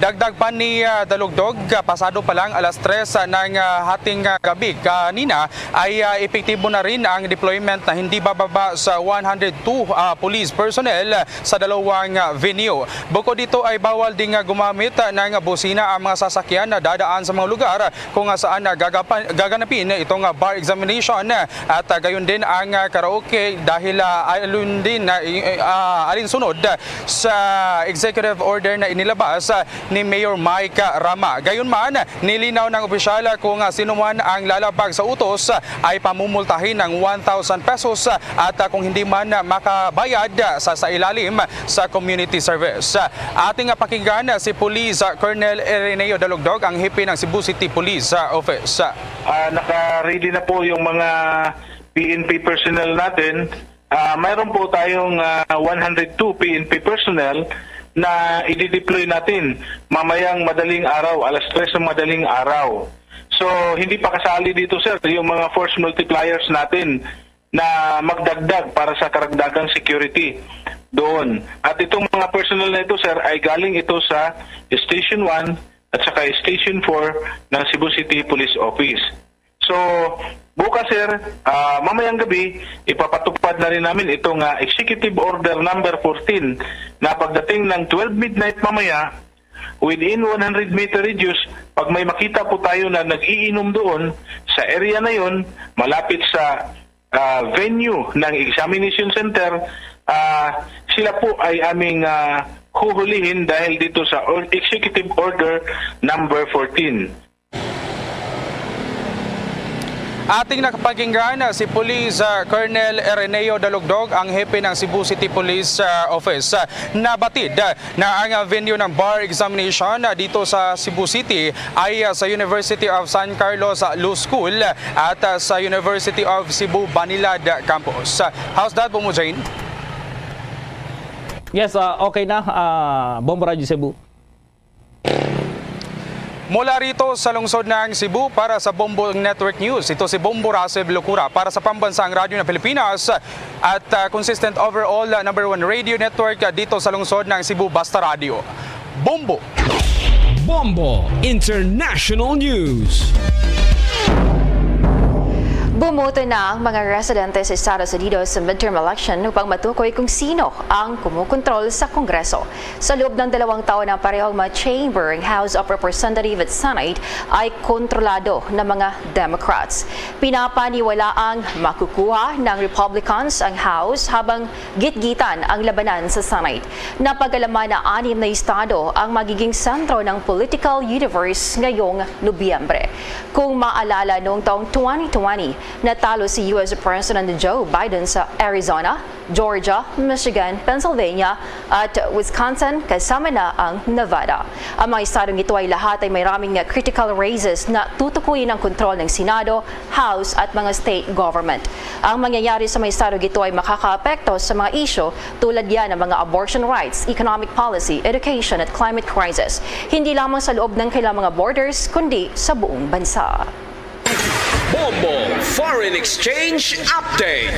Dagdag pa ni Dalugdog, pasado pa lang alas 3 ng hating gabi kanina ay epektibo na rin ang deployment na hindi bababa sa 102 police personnel sa dalawang venue. Bukod dito ay bawal ding gumamit ng busina ang mga sasakyan na dadaan sa mga lugar kung saan gaganapin itong bar examination at gayon din ang karaoke dahil alinsunod sa executive order na inilabas ni Mayor Mike Rama. Gayunman, nilinaw ng opisyal kung sino man ang lalabag sa utos ay pamumultahin ng 1,000 pesos at kung hindi man makabayad sa ilalim sa community service. Ating pakinggan si Police Colonel Ireneo Dalugdog, ang hepe ng Cebu City Police Office. Naka-ready na po yung mga PNP personnel natin. Mayroon po tayong 102 PNP personnel na i-deploy natin mamayang madaling araw, alas 3 ng madaling araw. So, hindi pa kasali dito, sir, yung mga force multipliers natin na magdagdag para sa karagdagang security doon. At itong mga personnel na ito, sir, ay galing ito sa Station 1 at saka Station 4 ng Cebu City Police Office. So, bukas, sir, mamayang gabi, ipapatupad na rin namin itong Executive Order number 14 na pagdating ng 12 midnight mamaya, within 100 meter radius, pag may makita po tayo na nag-iinom doon sa area na yon, malapit sa venue ng examination center, sila po ay aming huhulihin dahil dito sa Executive Order number 14. Ating nakapakinggan si Police Colonel Ireneo Dalugdog, ang hepe ng Cebu City Police Office. Nabatid na ang venue ng bar examination dito sa Cebu City ay sa University of San Carlos Law School at sa University of Cebu Banilad Campus. How's that, Bombo Jane? Yes, okay na, Bombo Radio Cebu. Mula rito sa lungsod ng Cebu para sa Bombo Network News, ito si Bombo Raseb Locura para sa Pambansang Radyo ng Pilipinas at consistent overall #1 radio network dito sa lungsod ng Cebu, Basta Radio. Bombo! Bombo International News. Bumoto na ang mga residente sa Estados Unidos sa midterm election upang matukoy kung sino ang kumukontrol sa Kongreso. Sa loob ng 2 taon ng parehong mga chamber, ang House of Representatives at Senate ay kontrolado ng mga Democrats. Pinapaniwala ang makukuha ng Republicans ang House habang gitgitan ang labanan sa Senate. Napag-alaman na 6 na estado ang magiging sentro ng political universe ngayong Nobyembre. Kung maalala noong taong 2020, natalo si US President Joe Biden sa Arizona, Georgia, Michigan, Pennsylvania at Wisconsin, kasama na ang Nevada. Ang mga estadong ito ay lahat ay may maraming critical races na tutukuyin ang kontrol ng Senado, House at mga state government. Ang mangyayari sa mga estadong ito ay makakaapekto sa mga isyu tulad yan ng mga abortion rights, economic policy, education at climate crisis. Hindi lamang sa loob ng kailang mga borders, kundi sa buong bansa. Bombo Foreign Exchange Update.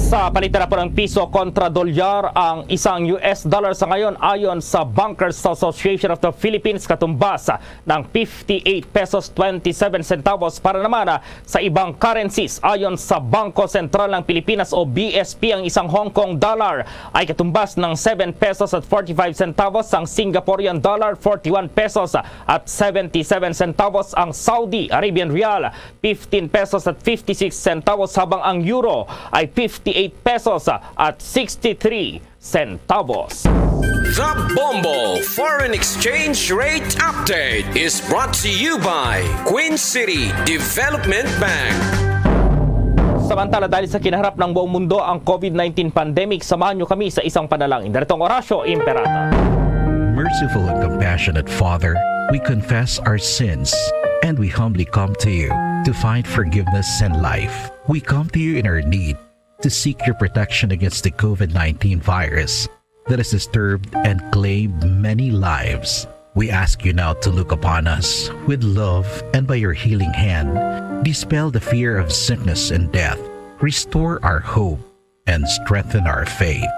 Sa palitan na po ng piso kontra dolyar, ang isang US dollar sa ngayon ayon sa Bankers Association of the Philippines katumbas ng 58 pesos 27 centavos. Para naman sa ibang currencies, ayon sa Bangko Sentral ng Pilipinas o BSP, ang isang Hong Kong dollar ay katumbas ng 7 pesos at 45 centavos, ang Singaporean dollar 41 pesos at 77 centavos, ang Saudi Arabian Rial 15 pesos at 56 centavos, habang ang euro ay 58 pesos at 63 centavos. The Bombo Foreign Exchange Rate Update is brought to you by Queen City Development Bank. Samantala, dahil sa kinaharap ng buong mundo ang COVID-19 pandemic, samahan nyo kami sa isang panalangin. Daritong Horacio Imperata. Merciful and compassionate Father, we confess our sins and we humbly come to you to find forgiveness and life. We come to you in our need to seek your protection against the COVID-19 virus that has disturbed and claimed many lives. We ask you now to look upon us with love and by your healing hand, dispel the fear of sickness and death, restore our hope, and strengthen our faith.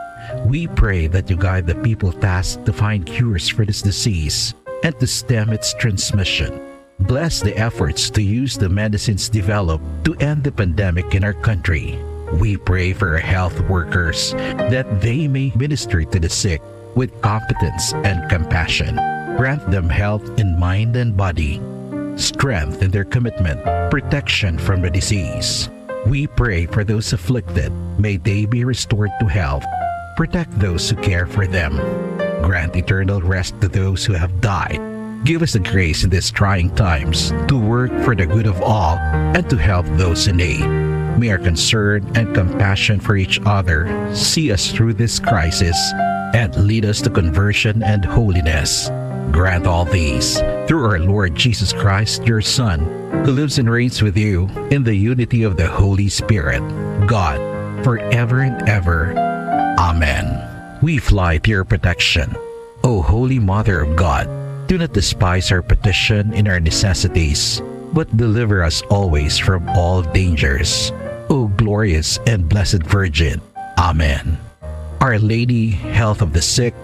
We pray that you guide the people tasked to find cures for this disease and to stem its transmission. Bless the efforts to use the medicines developed to end the pandemic in our country. We pray for our health workers that they may minister to the sick with competence and compassion. Grant them health in mind and body, strength in their commitment, protection from the disease. We pray for those afflicted. May they be restored to health. Protect those who care for them. Grant eternal rest to those who have died. Give us the grace in these trying times to work for the good of all and to help those in need. May our concern and compassion for each other see us through this crisis and lead us to conversion and holiness. Grant all these through our Lord Jesus Christ, your Son, who lives and reigns with you in the unity of the Holy Spirit, God, forever and ever. Amen. We fly to your protection. O Holy Mother of God, do not despise our petition in our necessities, but deliver us always from all dangers. O glorious and blessed Virgin. Amen. Our Lady, health of the sick,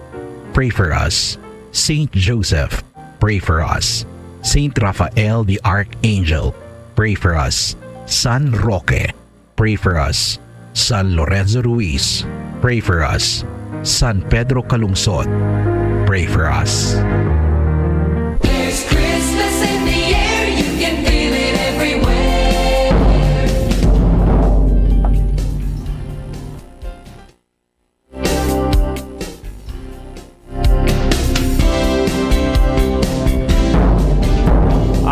pray for us. Saint Joseph, pray for us. Saint Raphael the Archangel, pray for us. San Roque, pray for us. San Lorenzo Ruiz, pray for us. San Pedro Calungsod, pray for us. There's Christmas in the air, you can feel it everywhere.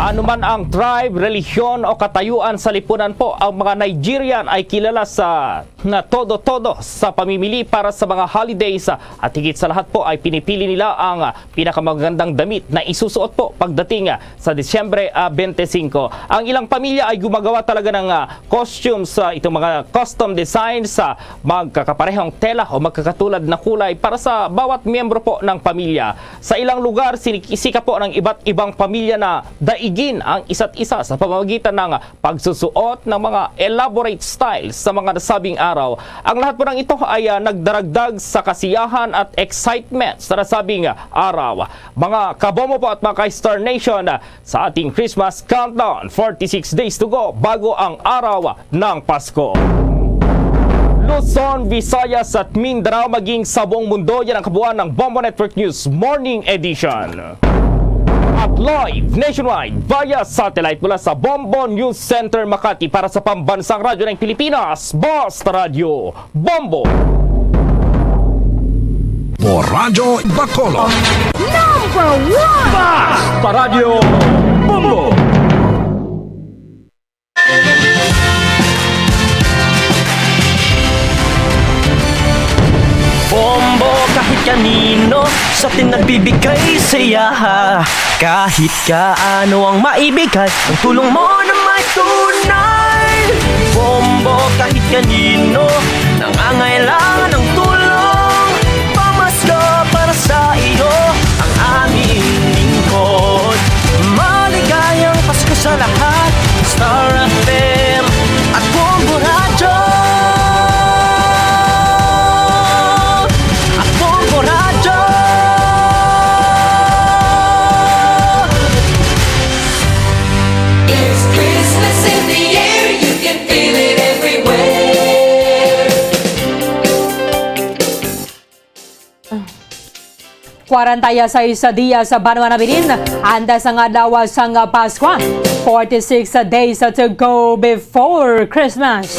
Ano man ang tribe, relihiyon o katayuan sa lipunan po, ang mga Nigerian ay kilala sa na todo-todo sa pamimili para sa mga holidays at higit sa lahat po ay pinipili nila ang pinakamagandang damit na isusuot po pagdating sa Disyembre 25. Ang ilang pamilya ay gumagawa talaga ng costumes, itong mga custom designs sa magkakaparehong tela o magkakatulad na kulay para sa bawat miyembro po ng pamilya. Sa ilang lugar, sinisika po ng iba't ibang pamilya na daigin ang isa't isa sa pamamagitan ng pagsusuot ng mga elaborate styles sa mga nasabing araw. Ang lahat po ng ito ay nagdaragdag sa kasiyahan at excitement sa nasabing araw. Mga kabomo po at mga ka-Star Nation, sa ating Christmas countdown, 46 days to go bago ang araw ng Pasko. Luzon, Visayas at Mindanao maging sa buong mundo, yan ang kabuuan ng Bombo Network News Morning Edition. At live nationwide via satellite mula sa Bombo News Center Makati para sa pambansang radyo ng Pilipinas, Basta Radio Bombo. Po Radyo Bacolod. Number 1! Basta Radio Bombo. Bombo kahit kanino sa atin nagbibigay saya. Kahit kaano ang maibigay, ang tulong mo na may tunay. Bombo kahit kanino nangangailangan ng tulong. Pamasko para sa iyo ang aming lingkod. Maligayang Pasko sa lahat, Star FM at Bombo Radyo. It's Christmas in the air, you can feel it everywhere. Kwarantaya sa isa dia sa Banwa Nabilin, anda sa nga adlaw sang Pasko. 46 days to go before Christmas.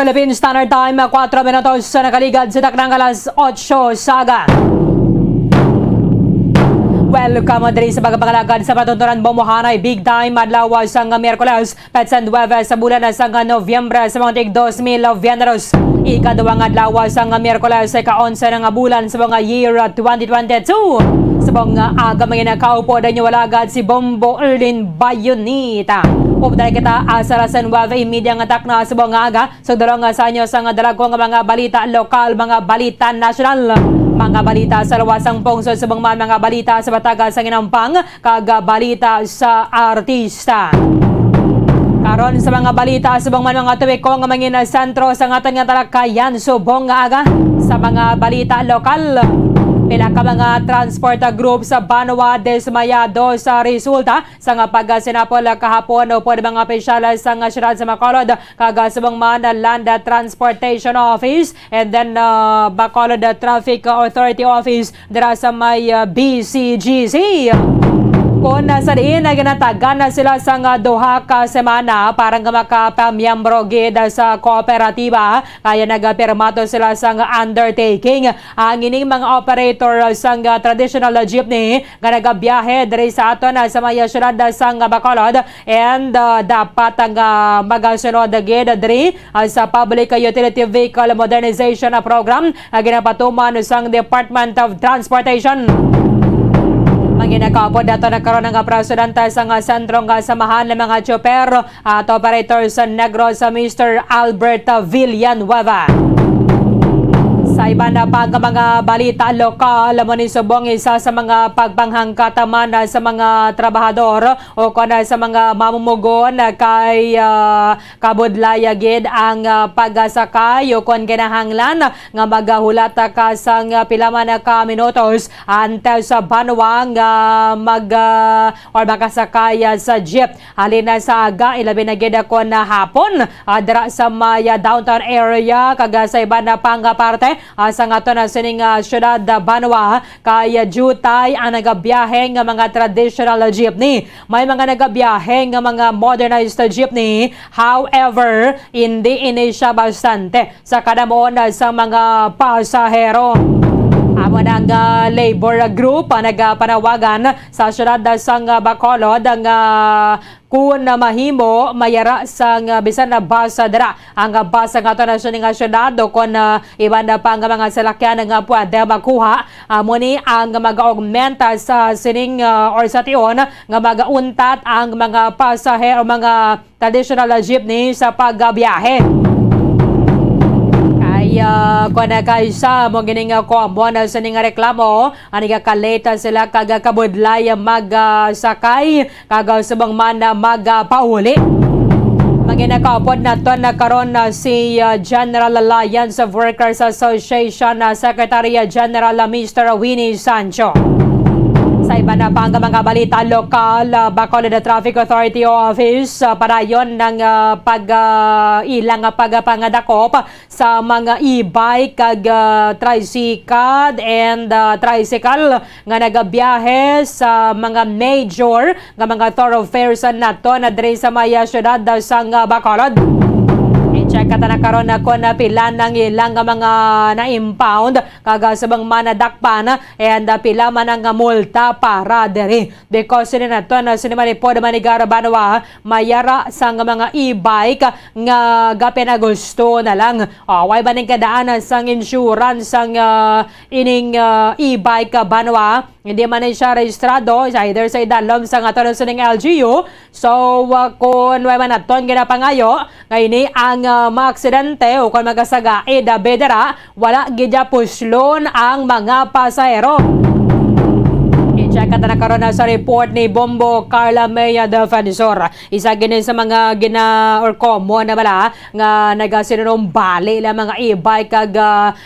Philippine Standard Time, 4 minutos sa nakaligad sa taknang alas 8 saga. Welcome diri sa pagpagalagad sa patuntunan Bomohanay Big Time adlaw sang Miyerkules, Petsan 9 sa bulan sang Nobyembre sa mga tig 2022. Ikaduhang adlaw sang Miyerkules sa ka-11 nga bulan sa mga year 2022. Sa mga aga mga nakaupo na nyo walagad si Bombo Erlin Bayonita. Updala kita asarasan 9:30 nga takna sa mga aga. So darong sa inyo sa dalagong mga balita lokal, mga balita national. Mga balita sa lawasang pungsod sa mga balita sa Bataga sa Ginampang, kaga balita sa artista. Karon sa mga balita sa mga tuwik ko nga mga sentro sa ngatan nga talakayan subong nga aga sa mga balita lokal. Pila ka mga transport group sa Banwa desmayado sa resulta sa nga pagsinapol kahapon o po mga opisyal sa nga syudad sa Bacolod kaga sa mga Land Transportation Office and then Bacolod Traffic Authority Office dira sa may BCGC. Kung nasa diin na ginatagan na sila sa duha ka semana para nga makapamiyembro gid sa kooperatiba kaya nagapirmato sila sa undertaking. Ang ining mga operator sa traditional jeepney nga nagabiyahe diri sa aton sa mga syudad sa Bacolod and dapat ang magasunod gid diri sa Public Utility Vehicle Modernization Program nga ginapatuman sa Department of Transportation. Manginakapod dato nagkaroon ng presidente sa sentrong samahan ng mga chopper at operators sa Negros sa Mr. Albert Villanueva. Sa iba na pang mga balita lokal, munisubong isa sa mga pagpanghangkataman sa mga trabahador o kuna sa mga mamumugon kay kabudlaya gid ang pagasakay o kun kinahanglan nga magahulat ka sang pila man ka minutos ante sa banwang or makasakay sa jeep. Halin na sa aga ilabi na gid kon hapon dira sa may downtown area kaga sa iba na pang parte sa nga to na sining syudad Banwa kaya jutay ang nagabiyahe nga mga traditional jeepney. May mga nagabiyahe nga mga modernized jeepney, however hindi ini siya bastante sa kadamoon sa mga pasahero. Amo ng labor group nagpanawagan sa syudad sang Bacolod ang kung mahimo mayara sang bisan na basa dira ang basa nga to na siya syudad o kung iban na pa nga mga salakyan nga pwede makuha amo ni ang mag-augmenta sa sining or sa tion nga magauntat ang mga pasahero mga traditional jeepney sa pagbiyahe. Kung nakaisa mo gining kombo na sa ning reklamo aniga kaleta sila kaga kabudlay magsakay kaga subang man magpauli. Manginakapod na to nagkaroon si General Alliance of Workers Association Secretary General Mr. Winnie Sancho. Sa iba na pang mga balita lokal, Bacolod Traffic Authority Office padayon ng ilang pagpangadakop sa mga e-bike kag tricycle and tricycle nga nagabiyahe sa mga major nga mga thoroughfares nato na diri sa maya syudad sa Bacolod. I-check ka na karon ako na pila ng ilang mga na-impound kaga sa bang manadakpan and pila man ang multa para diri. Because sila na to na sinimanipod manigara Banwa mayara sa mga e-bike nga gapi na gusto na lang. Way ba ning kadaan sang insurance sang ining e-bike Banwa hindi man siya rehistrado either sa idalom sa nga to sa ning LGU. So kung way man aton ginapangayo ngayon ang maaksidente o kung magasaga bedera wala gidya puslon ang mga pasahero. I-check ka na karon sa report ni Bombo Carla Mea Defensor. Isa gini sa mga or common na bala nga nagasinunong bali la mga e-bike kag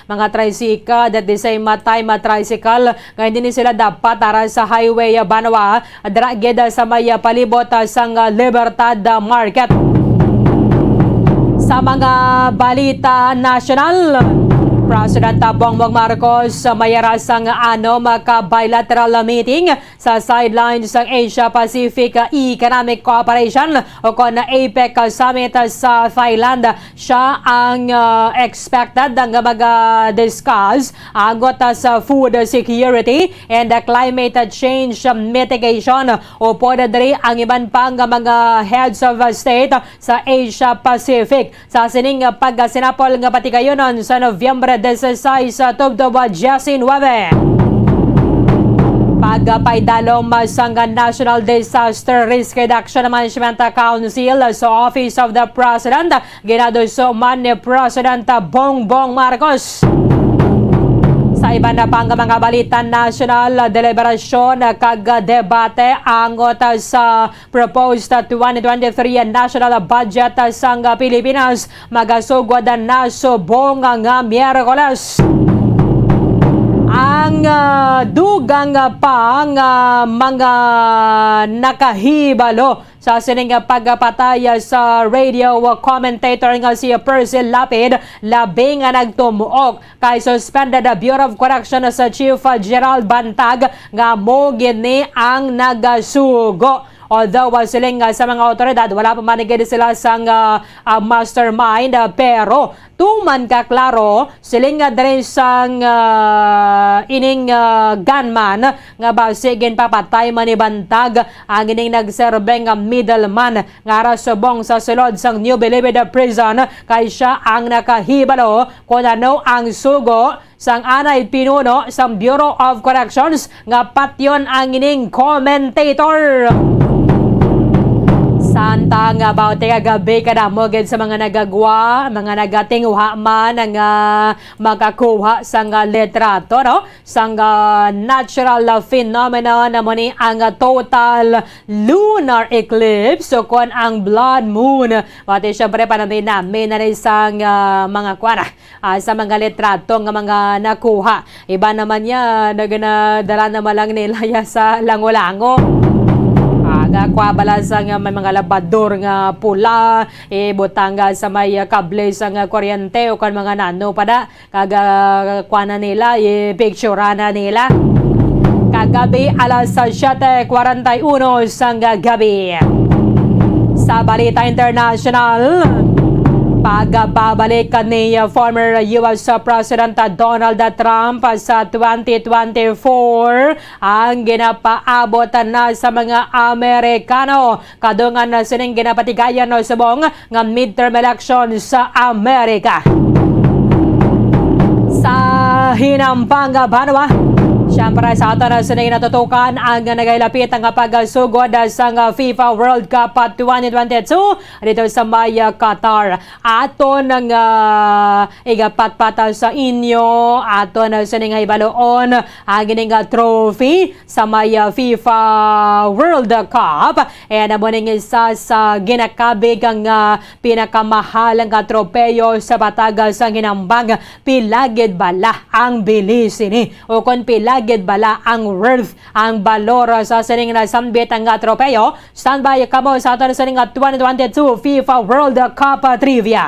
mga tricycle at the same time tricycle nga hindi sila dapat tara sa highway Banwa dira gid sa may palibot sang Libertad Market. Sa mga balita national, President Bongbong Marcos mayara sang maka-bilateral meeting sa sidelines ng Asia-Pacific Economic Cooperation o na APEC Summit sa Thailand. Siya ang expected nga mag-discuss agot sa food security and climate change mitigation o pwede diri ang iban pang mga heads of state sa Asia-Pacific. Sa sining pag-sinapol nga patikayonon sa Nobyembre 16 sa Tubdoba Jasin Wabe. Pagpaidalom sang National Disaster Risk Reduction Management Council sa Office of the President, ginadusuman ni President Bongbong Marcos. Sa iba na pang mga balita, national deliberasyon kag-debate angot sa proposed 2023 national budget sang Pilipinas magasugod na subong nga Miyerkules. Ang dugang pang mga nakahibalo sa sining pagpatay sa radio commentator nga si Percy Lapid, labing nagtumuok kay suspended Bureau of Correction sa Chief Gerald Bantag nga mo gini ang nagasugo. Although siling sa mga otoridad, wala pa manigid sila sang mastermind, pero tuman ka klaro, siling diri sang ining gunman nga basigin papatay man ni Bantag ang ining nagserbeng middleman nga rasubong sa sulod sang New Bilibid Prison kay siya ang nakahibalo kung ano ang sugo sang anay pinuno sa Bureau of Corrections nga patyon ang ining commentator. Santang about gabi kada moged sa mga nagagwa, mga nagatingwa man nga makakuha sang litrato, no? Sang natural phenomenon mo ni ang total lunar eclipse so kon ang blood moon. Pati syempre panatay namin na rin sang mga kwana sa mga litrato nga mga nakuha. Iba naman niya naganadala naman lang nila sa lango-lango. Kwabala sa may mga labador nga pula, butanga sa may kable sa kuryente o kan mga nano pada kaga kuana nila, picture na nila. Kagabi alas 7:41 sang gabi. Sa balita international, pagbabalik ni former US President Donald Trump sa 2024 ang ginapaabot na sa mga Amerikano. Kadungan na sining ginapatigayan no subong nga midterm election sa Amerika. Sa hinampang Banwa, siyempre sa ato na sinay natutukan ang nagailapit ang pagsugod sa FIFA World Cup 2022 dito sa may Qatar. Ato nang igapatpata sa inyo, ato na sinay ibaloon ang gining trophy sa may FIFA World Cup. And amuning isa sa ginakabig ang pinakamahalang tropeyo sa batagas ang hinambang pilagid bala ang bilis ini o kung pilagid bala ang worth, ang balor sa sining na sambit ang tropeyo. Standby kamo sa ato sining 2022 FIFA World Cup Trivia.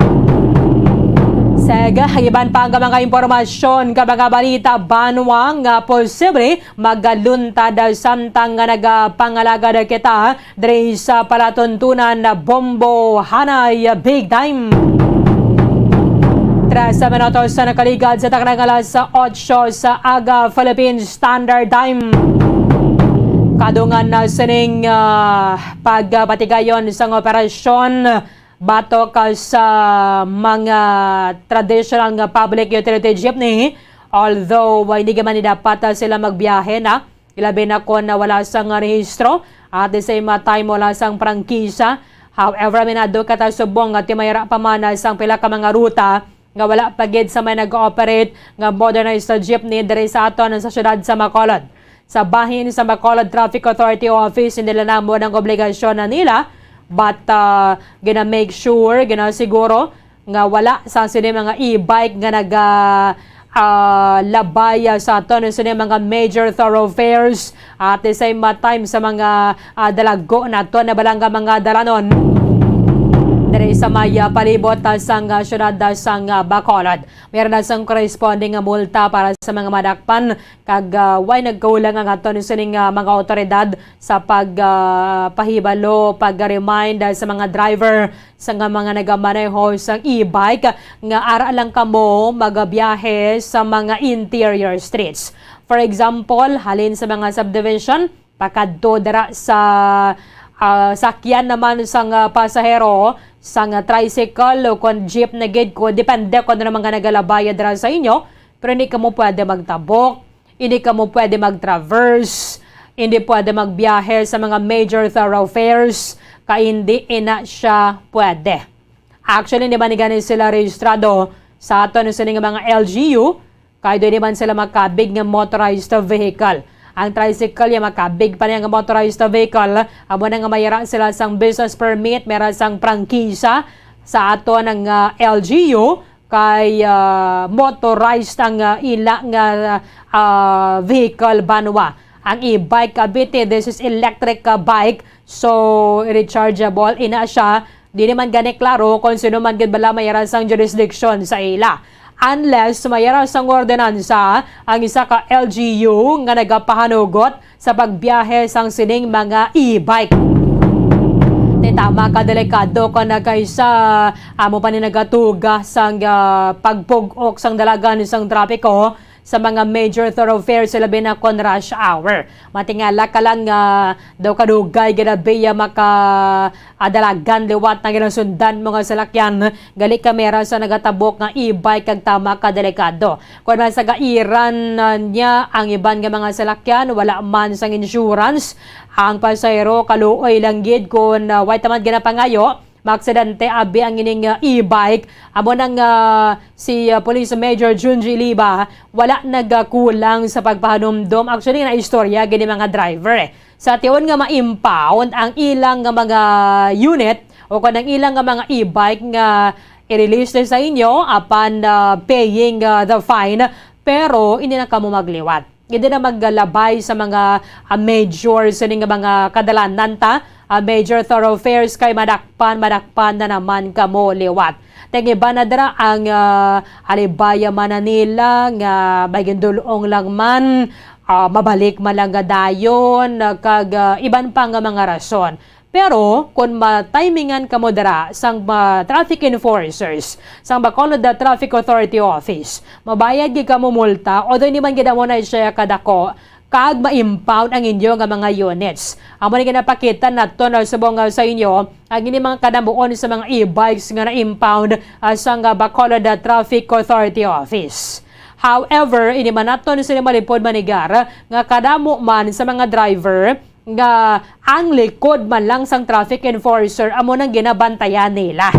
Sega, iban pa ang mga impormasyon ka mga balita banwa nga posible magaluntad samtang nga nagapangalaga na kita diri sa palatuntunan na Bombo Hanay Big Time. 3 minutos sa nakaligad sa taknang alas 8 sa aga Philippine Standard Time. Kadungan na sining pagpatigayon sa operasyon batok sa mga traditional nga public utility jeepney. Although hindi man dapat sila magbiyahe na, ilabi na ko na wala sang rehistro at the same time wala sang prangkisa. However, minado kata subong at mayra pa man sang pila ka mga ruta nga wala pagid sa may nag-ooperate nga modernized jeepney diri sa aton sa syudad sa Bacolod. Sa bahin sa Bacolod Traffic Authority Office, hindi nila mo ng obligasyon na nila, but gina make sure, gina siguro nga wala sa sini mga e-bike nga labay sa aton sa mga major thoroughfares at the same time sa mga dalago na to na balanga mga dalanon. Dari sa maya palibot sang syudad sang Bacolod. Meron na sang corresponding nga multa para sa mga madakpan kag way nagkaulang ang aton sining mga otoridad sa pagpahibalo, pag-remind sa mga driver sa mga nagamaneho sa e-bike nga ara lang kamo magabiyahe sa mga interior streets. For example, halin sa mga subdivision, pakadto dira sa sakyan naman sang pasahero, sang tricycle o kon jeep na gid ko, depende kung ano mga nagalabaya dira sa inyo, pero hindi ka mo pwede magtabok, hindi ka mo pwede mag-traverse, hindi pwede magbiyahe sa mga major thoroughfares, kaya hindi ina siya pwede. Actually, hindi man ganin sila rehistrado sa aton sa mga LGU, kaya doon naman sila makabig ng motorized vehicle. Ang tricycle yung makabig pa niya ng motorized vehicle. Amo na nga mayara sila sang business permit, meron sang prangkisa sa ato ng LGU kay motorized ang ilang vehicle banwa. Ang e-bike kabiti, this is electric bike, so rechargeable ina siya. Di naman gani klaro kung sino man gid bala mayara sang jurisdiction sa ila. Unless mayara sang ordinansa ang isa ka LGU nga nagapahanugot sa pagbiyahe sang sining mga e-bike. Tama ka delikado ka na kaysa amo pa ni nagatuga sang pagpugok sang dalagan sang trapiko sa mga major thoroughfares sa labi na kon rush hour. Matingala ka lang daw kadugay ginabiya maka-adalagan liwat na ginasundan mga salakyan. Gali kamera sa nagatabok nga e-bike kag tama ka delikado. Kung man sa gairan niya ang iban nga mga salakyan, wala man sang insurance. Ang pasahero kaluoy lang gid kung way tamad ginapangayo. Maaksidente abi ang ining e-bike. Amo nang si Police Major Junji Liba wala nagkulang sa pagpahanumdom. Actually na istorya gini mga driver sa tiyon nga ma-impound ang ilang nga mga unit o kanang ilang nga mga e-bike nga i-release sa inyo upon paying the fine, pero hindi na kamo magliwat. Hindi na maglalabay sa mga major sa mga kadalanan major thoroughfares kay madakpan na naman kamo liwat. Tengiba na dara ang Alibaya Mananila nga bagindulong lang man mabalik malanga dayon kag iban pa nga mga rason. Pero kung matimingan kamo dara sang traffic enforcers sang Bacolod Traffic Authority Office, mabayad gid kamo multa o hindi man gid mo na siya kadako kag ma-impound ang inyo nga mga units. Amo ni ginapakita nato na subong sa inyo ang ini mga kadamuon sa mga e-bikes nga na-impound sa Bacolod Traffic Authority Office. However, ini man nato ni sila malipod manigar nga kadamo man sa mga driver nga ang likod man lang sang traffic enforcer amo nang ginabantayan nila.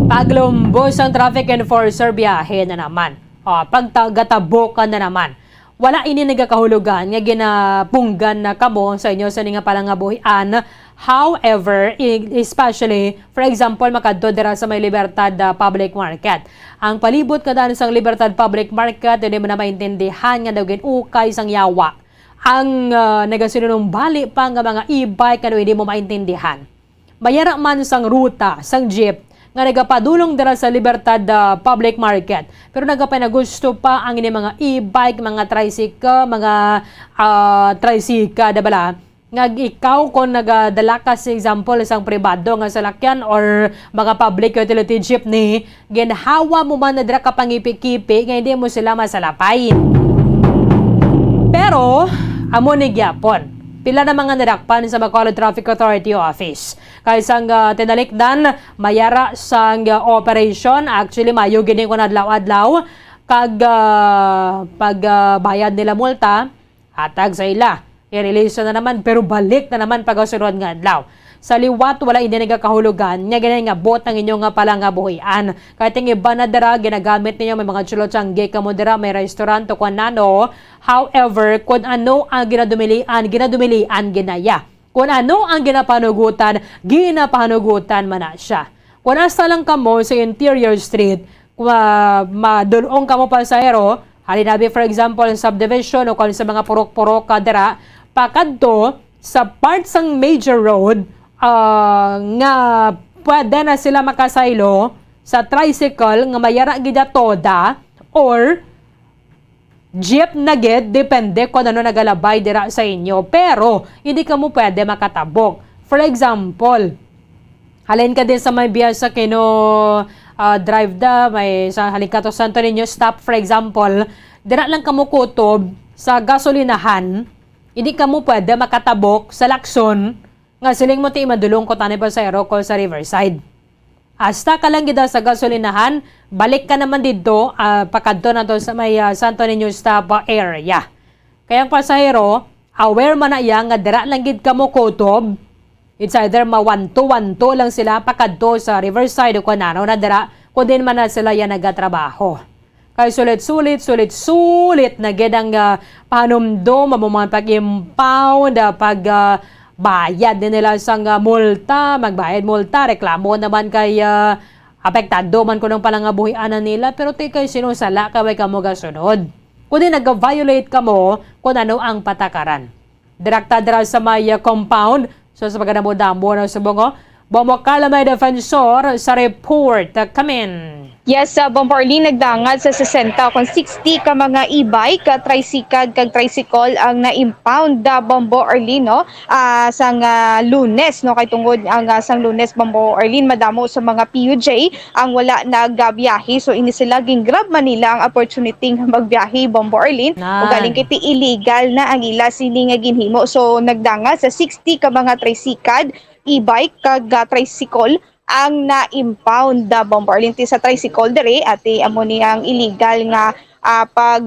Paglumbos ang traffic enforcer, biyahe na naman. Pagtagatabokan na naman. Wala ini nagakahulugan nga ginapunggan na kamo sa inyo sa nga palangabuhian. However, especially, for example, makadto dira sa may Libertad Public Market. Ang palibot kada sang Libertad Public Market, hindi mo na maintindihan nga daw ukay sang yawa. Ang nagasinunong pa nga mga e-bike ano hindi mo maintindihan. Mayara man sang ruta, sang jeep, nga nagapadulong dira sa Libertad Public Market. Pero nagapanagusto pa ang ini mga e-bike, mga tricycle, mga tricycle, dabala. Nga ikaw kung nagadala ka sa example isang pribado nga salakyan or mga public utility jeepney, ginhawa mo man na dira ka pangipi-kipi nga hindi mo sila masalapayin. Pero amo ni gyapon pila na mga nadakpan sa Bacolod Traffic Authority Office. Kaya sang tinalikdan, mayara sang operation, actually mayo gini ko nadlaw-adlaw, kag pagbayad nila multa, hatag sa ila. I-release na naman, pero balik na naman pag-asunod nga adlaw. Sa liwat, wala hindi nagakahulugan, nga ganyan nga bot ng inyong palangabuhian. Kahit yung iba na dara, ginagamit ninyo, may mga chulotsangge ka mo dara, may restaurant o kung ano. However, kung ano ang ginadumilian, ginaya. Kung ano ang ginapanugutan man na siya. Kung nasa lang ka mo sa interior street, kung madulong ka mo pasahero, halinabi for example, subdivision o kung sa mga purok-purok ka dara, pakadto sa parts ng major road, nga pwede na sila makasaylo sa tricycle nga mayara gida toda or jeep na gid, depende kung ano nagalabay dira sa inyo. Pero hindi ka mo pwede makatabok. For example, halin ka din sa may biya sa kino drive da, may sa halin ka to Santo Niño stop for example, dira lang ka mo kutob sa gasolinahan, hindi ka mo pwede makatabok sa Lacson nga siling mo ti madulong ko tani pa sa Aerocol sa Riverside. Hasta ka lang gida sa gasolinahan, balik ka naman dito, pakadto na to sa may Santo Niño stop area. Kaya ang pasahero, aware man na iya nga dira lang gid ka mo kutob. It's either ma-1-2 lang sila pakadto sa Riverside o kanano na dira, kung din man na sila yan nagatrabaho. Kaya sulit na gid ang panumdom, mamuman pag-impound, bayad din nila sang multa, magbayad multa, reklamo naman kay apektado man ko ng palangabuhianan nila, pero ti kay sinusala kaway ka mo gasunod. Kundi nag-violate ka mo kung ano ang patakaran. Direkta dira sa may compound, so sa pagkadamo-damo na subong Bombo Carla may defensor sa report. Come in. Yes, Bombo Arlene, nagdangat sa 60 kung 60 ka mga e-bike, tricycle, kag tricycle ang na-impound Bombo Arlene, no? Sang Lunes, no? Kay tungod ang sang Lunes, Bombo Arlene, madamo sa mga PUJ ang wala nagbiyahe. So, ini sila gingrab Manila ang opportunity ng magbiyahe, Bombo Arlene. O galing kiti illegal na ang ila sining ginhimo. So, nagdangat sa 60 ka mga tricycle, e-bike kag tricycle ang na-impound Bombo Arlene sa tricycle dere at amo ni ang illegal nga pag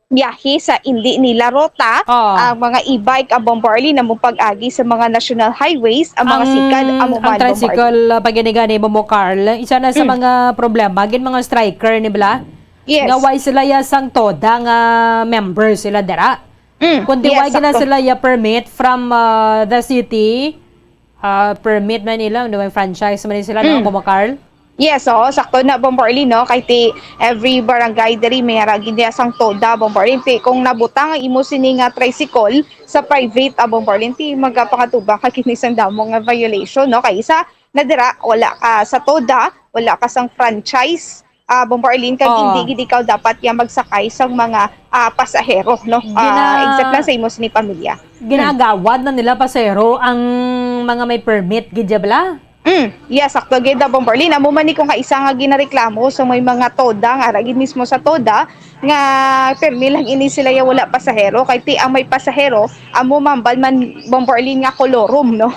biyahe sa hindi nila rota. Ang mga e-bike Bombo Arlene na pag-agi sa mga national highways ang mga sikad amo man. Ang tricycle paginigani mo Carl, isa na sa mga problema gin mga striker ni bala. Yes. Nga why sila ya sang toda nga member sila dera. Kundi why gina sila ya permit from the city, permit na nila, may franchise man sila, no, Bombo Carl? Yes, sakto na Bombo Arlene, no? Kahit every barangay diri may haragin niya sang toda Bombo Arlene. Kung nabutang ang imo sining tricycle sa private Bombo Arlene, magapakatuba ka kinisang damo nga violation, no? Kay isa na dira wala ka sa toda, wala ka sang franchise Bombo Arlene, kag hindi gid ikaw dapat ya magsakay sang mga pasahero, no? Except lang sa imo sini pamilya. Ginagawad na nila pasahero ang mga may permit gid bala. Yes, sakto gid Bombo Arlene. Amo man ni kung kaisa nga ginareklamo sa may mga toda nga ragid mismo sa toda nga permi lang ini sila ya wala pasahero kay ti ang may pasahero amo mambal man Bombo Arlene nga kolorum, no?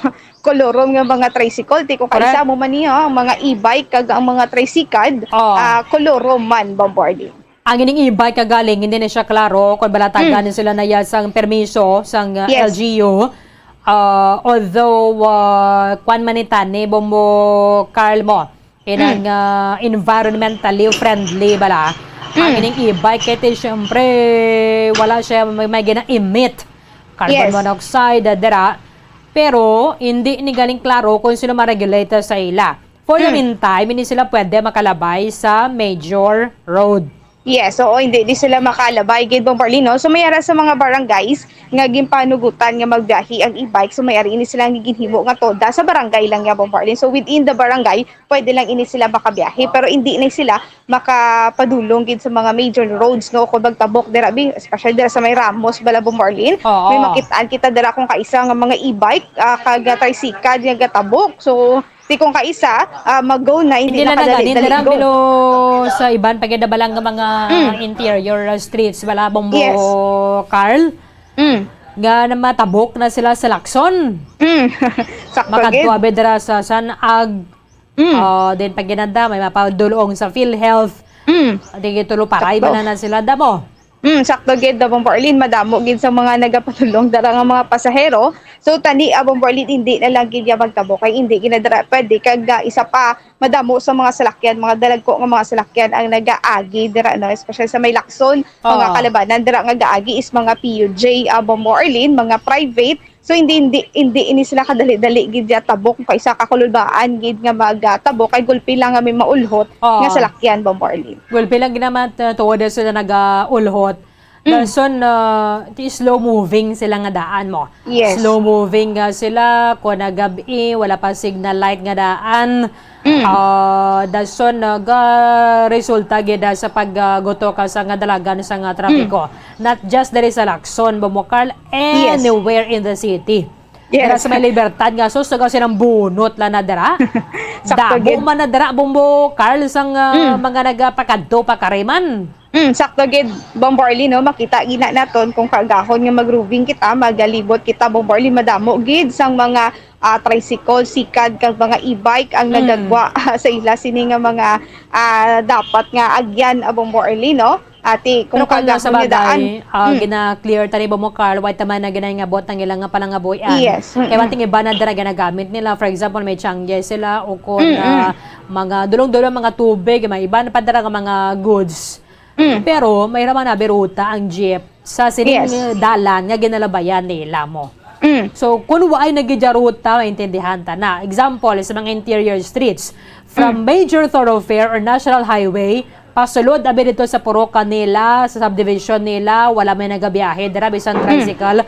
Kolorom nga mga tricycle, ti kung kaisa mo man niya, ang mga e-bike kag ang mga tricycle, kolorom man Bombo Arlene. Ang ining e-bike kagaling, hindi na siya klaro kung balatagan sila na sang permiso sang LGU. Although kwan manitani Bombo Carl mo, inang environmentally friendly bala. Ang ining e-bike kaya siyempre wala siya may gina-emit carbon monoxide dera. Pero, hindi ni galing klaro kung sino ma-regulate sa ila. For the meantime, hindi sila pwede makalabay sa major road. Yes, oo, hindi sila makalabay gid Bombo Arlene, no? So mayara sa mga barangays nga gimpanugutan nga magbiyahe ang e-bike, so mayari ini sila giginhimo nga toda sa barangay lang ya Bombo Arlene. So within the barangay, pwede lang ini sila makabiyahe, pero hindi na sila makapadulong gid sa mga major roads, no? Kung magtabok dira especially dira sa may Ramos bala Bombo Arlene, may makitaan kita dira kung kaisa nga mga e-bike kag tricycle nga tabok. So ti kung kaisa mag-go na hindi na kadali-dali go. Pero sa iban pagdabalang ng mga interior streets bala Bombo Carl. Nga na matabok na sila sa Lacson. Makadtuabe dira sa Sanag. Then pag ginanda may mapadulong sa PhilHealth. Di gitulo paray ba na sila damo. Sakto gid Bombo Arlene, madamo gid sa mga nagapatulong dara nga mga pasahero. So tani Bombo Arlene hindi na lang gid ya magtabok kay hindi ginadara pwede kag isa pa madamo sa mga salakyan, mga dalagko nga mga salakyan ang nagaagi dira, no, especially sa may Lacson, mga kalabanan dira nga gaagi is mga PUJ Bombo Arlene, mga private. So hindi ini sila kadali-dali gid ya tabok kaysa kakulubaan gid nga magtabok kay gulpi lang nga may maulhot nga salakyan Bombo Arlene. Gulpi lang ginamat tuod sila nagaulhot Dason, ti slow moving sila nga daan mo. Yes. Slow moving nga sila, kung nagabi, wala pa signal light nga daan. Dason, resulta gida sa paggoto ka sa nga dalagan sa nga trapiko. Not just there is sa Lacson, Bumokal, anywhere in the city. Dira sa may Libertad nga, so sa silang bunot la na dira. Dabo man na dira, Bumokal, sang mga nagapakadto pa kariman. Sakto gid Bombarli no, makita gina naton kung kagahon nga mag-roving kita, magalibot kita Bombarli, madamo gid sang mga tricycle, sikad kag mga e-bike ang nagagwa sa ila sini nga mga dapat nga agyan Bombarli no. Ati kung kagahon nga daan gina-clear tani Bumokal, white taman na ginay nga bot ang ilang nga palangaboyan. Yes. Kaya wanting iba na dira ginagamit nila, for example may tiyangge sila o kung mga dulong-dulong mga tubig, may iba na pa dira nga mga goods. Pero may raman na biruta ang jeep sa sining dalan nga ginalabayan nila mo. So kung waay nagidyaruta, maintindihan ta na. Example, sa mga interior streets, from major thoroughfare or national highway, pasulod abi dito sa Purok nila, sa subdivision nila, wala may nagabiyahe, dira bisan tricycle,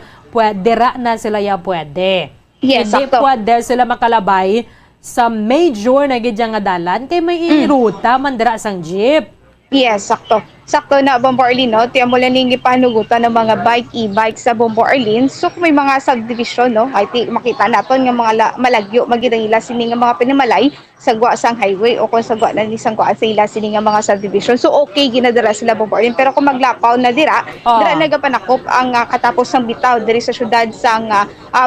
dira na sila ya pwede. Yes, hindi sakto. pwede sila makalabay sa major na gidya nga dalan, kay may iruta man dira sang jeep. Yes, sakto. Sakto na Bombarli no. Tiyan mo lang panugutan ng mga bike, e-bike sa Bombarli. So kung may mga subdivision no, ay makita naton nga mga malagyo magidang ila sini nga mga pinamalay sa gwa sang highway o kung sa gwa na ni sang gwa sa ila sini nga mga subdivision. So okay ginadara sila Bombarli. Pero kung maglapaw na dira nagapanakop ang katapos ng bitaw diri sa syudad sang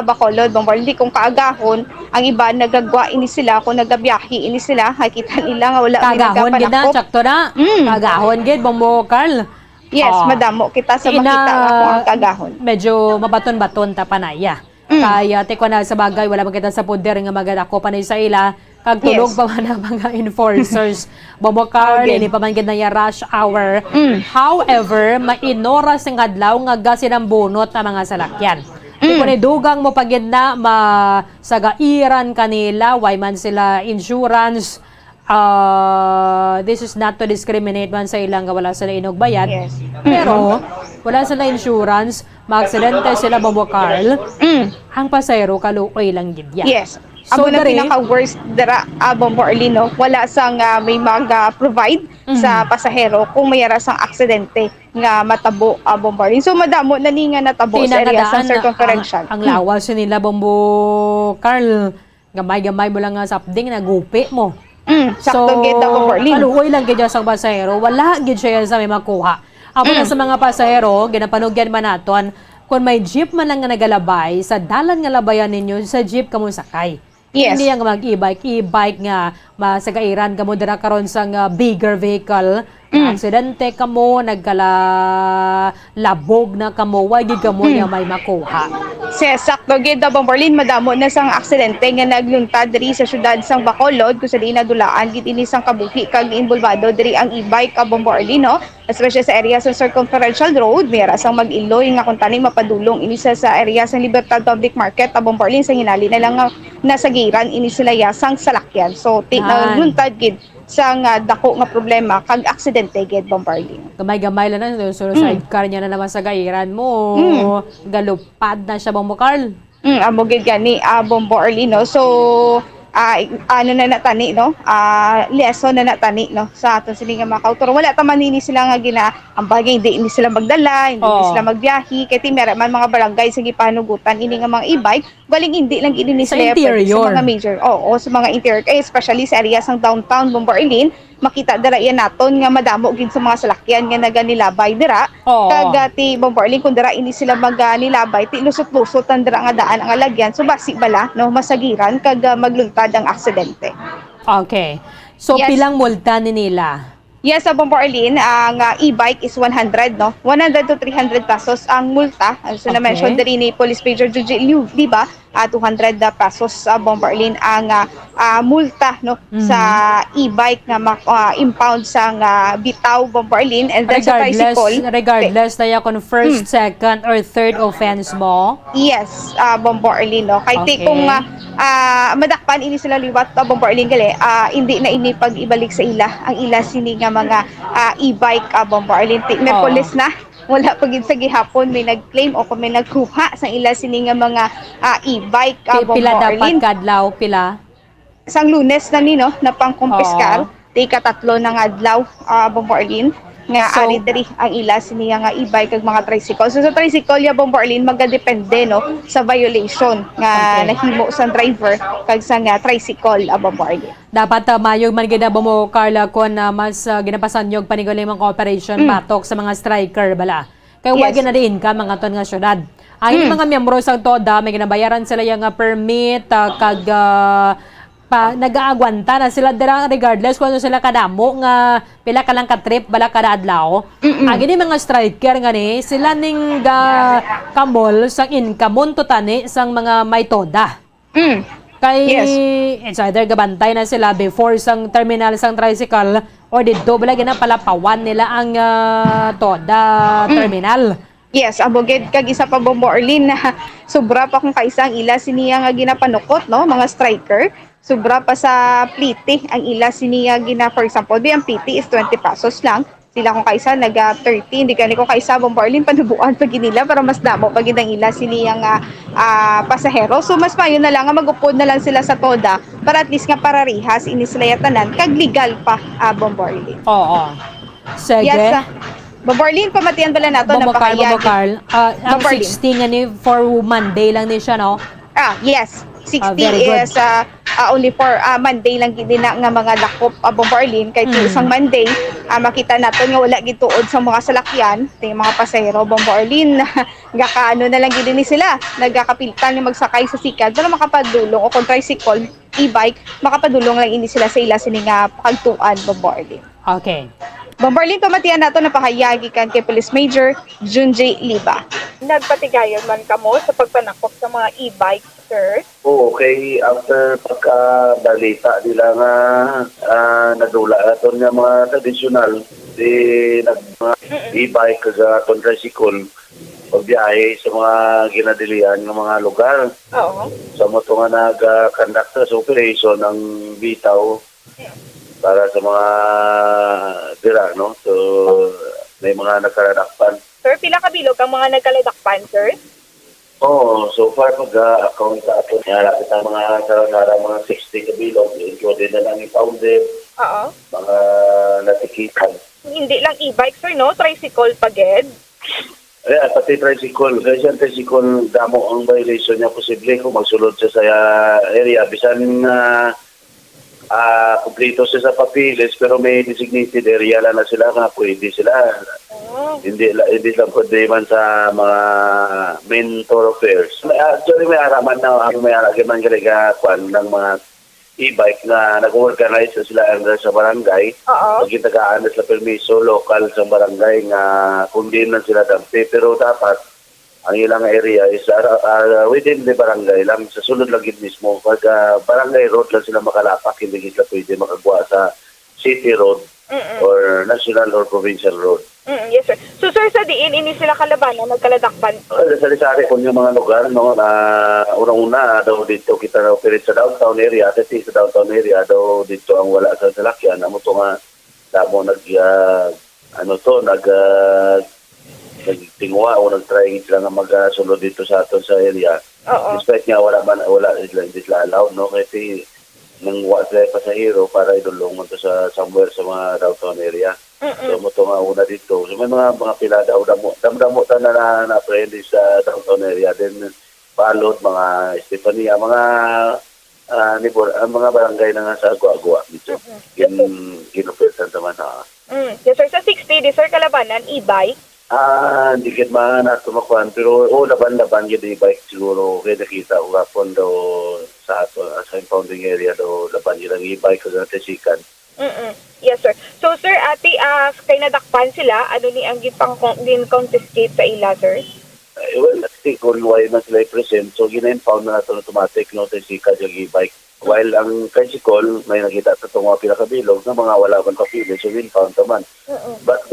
Bacolod, Bombarli. Kung kaagahon ang iba nagagwa ini sila, kung nagabiyahe ini sila, makita nila nga wala may Kagahon gid na, nagapanakop. sakto na. Kagahon gid Carl. Yes, madamo kita sa makita nga kung ang kagahon. Medyo mabaton-baton ta panaya. Kaya tekwa na sa bagay wala man kita sa poder nga magadako panay sa ila kag tulog pa man ang mga enforcers. Carl, ini pa man gid na ya rush hour. However, mainoras ang adlaw nga gasin ang bunot ang mga salakyan. Kung dugang mo pagid na masagairan kanila, why man sila insurance. This is not to discriminate man sa ilang wala sila inog bayad. Pero wala sila insurance, maaksidente sila Carl. Ang pasayro kaluoy lang gid yan. Yes. So na pinaka-worst dara Bombarli no, wala sang may mag-provide sa pasahero kung mayara sang aksidente nga matabo Bombarli. So madamo na ni nga natabo sa area sa circumferential. Ang lawas nila Carl, gamay-gamay mo lang nga sapding nagupi mo. Sakto gid Bombarli. Kaluoy lang gid sa pasahero, wala gid siya sa may makuha. Amo na sa mga pasahero, ginapanugyan man naton, kung may jeep man lang nga nagalabay, sa dalan nga labayan ninyo, sa jeep kamo sakay. Hindi nga mag-e-bike nga masagairan kamo dira karon sang bigger vehicle. Aksidente kamo, nagkalabog na kamo, wag gid kamo nga may makuha. Sakto gid Bombarli, madamo na sang aksidente nga nagluntad diri sa syudad sang Bacolod kung sa di nadulaan gid ini sang kabuhi kag involvado diri ang e-bike Bombarli no, especially sa area sa circumferential road, mayara sang mag-iloy nga kung tani mapadulong ini sa area sang Libertad Public Market Bombarli sa hinali na lang nga nasagiran ini sila yasang salakyan. So nagluntad gid sang dako nga problema kag aksidente gid Bombarli. Gamay-gamay lang na so sidecar niya na naman sa gairan mo. Galupad na siya Carl. Amo gid gani Bombarli no. So ano na natani no, lesson na natani no sa aton sila nga mga kautor. Wala ta man ini sila nga ginaambagay, hindi sila magdala, hindi sila magbiyahe kay timera man mga barangay sige panugutan ini nga mga e-bike, galing hindi lang gid ni sila sa mga major sa mga interior, especially sa area sang downtown Bombarli. Makita dira yan naton nga madamo gid sa mga salakyan nga naganilabay dira. Kag ti Bombarli kung dira ini sila maganilabay, ti lusot-lusot ang dira nga daan ang alagyan. So basi bala no masagiran kag magluntad ang aksidente. Okay. So pilang multa ni nila? Yes, sa Bombarli, ang e-bike is 100, no? 100 to 300 pesos ang multa. So na-mention diri ni Police Major Juji Liu, di ba? 200 pesos sa Bombarli ang multa no sa e-bike nga impound sang bitaw Bombarli, and then sa tricycle regardless na kung first, second or third offense mo. Yes, Bombarli no. Kay kung madakpan ini sila liwat Bombarli gali, hindi na ini pag ibalik sa ila ang ila sini nga mga e-bike Bombarli. May police na wala pagid sa gihapon may nag-claim o kung may nagkuha sa ila sini nga mga e-bike Pila Bombo dapat Arlene. kadlaw, pila? Sang Lunes na ni no na pangkumpiskar, di katatlo na nga adlaw Bombo Arlene nga So- ari diri ang ila sini nga e-bike kag mga tricycle. So sa tricycle ya Bombo Arlene magadepende no sa violation nga nahimo sa driver kag sa nga tricycle Bombo Arlene. Dapat mayog man gid mo Carla kon mas ginapasan yung panigulay mga cooperation batok sa mga striker bala. Kay Yes. wag na din ka mga ton nga syudad. Ay mga miyembro sa TODA may ginabayaran sila yung permit kag nag-aagwanta na sila dira regardless kung ano sila kadamo nga pila ka lang ka trip bala kada adlaw. Agi ni mga striker nga ni sila ning kamol sang income to tani sang mga may TODA. Kay it's either gabantay na sila before sang terminal sang tricycle or dito bala ginapalapawan nila ang TODA terminal. Yes, aboged kag isa pa Bombo Arlene na sobra pa kung kaisang ila siniya nga ginapanukot no mga striker. Sobra pa sa pliti ang ila siniya gina, for example, ang pliti is 20 pesos lang. Sila kung kaisa naga 30, hindi kani kung kaisa Bombo Arlene panubuan pag nila para mas damo pag ang ila siniya nga pasahero. So mas mayo na lang nga magupod na lang sila sa TODA para at least nga pararihas ini sila yatanan kag legal pa Bombo Arlene. Oo. Sige. Yes, Bombo Arlene, pamatian bala nato na Carl, ang Bombo Arlene. 16 nga ni for Monday lang ni siya, no? Yes. 60 very good. is only for Monday lang gid na nga mga lakop Bombo Arlene kay isang Monday makita naton nga wala gituod sa mga salakyan ting mga pasahero Bombo Arlene gakaano na lang gid ni sila nagakapilitan ni magsakay sa sikad para makapadulong o kung tricycle e-bike makapadulong lang ini sila sa ila sini nga pagtuan Bombo Arlene. Okay. Bombo Arlene, pamatian nato na pahayagi kan kay Police Major Junjay Liba. Nagpatigayon man kamo sa pagpanakop sa mga e-bike, sir? Okay, after pagkabalita nila nga nadula aton nga mga tradisyonal di mga e-bike kag aton tricycle pagbiyahe sa mga ginadilian ng mga lugar. Oo. Sa mo to nga nag-conduct sa operation ng bitaw para sa mga dira, no? So, may mga nagkaladakpan. Sir, pila kabilog ang mga nagkaladakpan, sir? Oo, so far pag-account sa ato niya, kita mga sarang mga 60 kabilog, included na lang impounded, Oo. mga natikitan. Hindi lang e-bike, sir, no? Tricycle paged. Pati tricycle. Kasi ang tricycle, damo ang violation niya posible kung magsulod siya sa area. Bisan kumplito siya sa papilis pero may designated area lang na sila nga pwede sila. Hindi lang pwede man sa mga main thoroughfares. Actually may araman na may araman kwan ng mga e-bike na nag-organize sila under sa barangay. Pag itagaan na sila permiso local sa barangay nga kung di na sila dampi. Pero dapat ang ilang area is within the barangay lang, sa sulod lang mismo. Pag barangay road lang sila makalapak, hindi sila pwede makagawa sa city road or national or provincial road. Yes, sir. So, sir, sa diin, ini sila kalabanan, nagkaladakpan. Sari-sari kung yung mga lugar, no, na unang-una daw dito kita na-operate sa downtown area, at sa downtown area daw dito ang wala sa salakyan. Amo to nga, damo nagtingwa o nag-try sila nga mag-sulod dito sa aton sa area. Despite nga wala hindi sila allowed, no? Kasi nang wala pasahero para idulong mo to sa somewhere sa mga downtown area. So mo to nga una dito. So may mga pila daw damo ta na friend sa downtown area. Then palot mga Estefania, mga mga barangay na nga sa Agua-Agua dito. Ginupitan naman na. Yes, sir. Sa 60, di, sir, kalabanan, e-bike. Hindi kit mga natumakuan pero laban-laban yun e-bike siguro kaya nakita ko kapon daw sa impounding area daw laban yun ang e-bike kasi natisikan. Yes, sir. So, sir, ati, kay nadakpan sila, ano ni ang gin-confiscate sa ila, sir? Well, I think kung why na sila i-present, so gina-impound na natin automatic natisikan yung e-bike. While ang tricycle, may nakita sa itong mga pinakabilog na mga wala man papili, so impound naman. But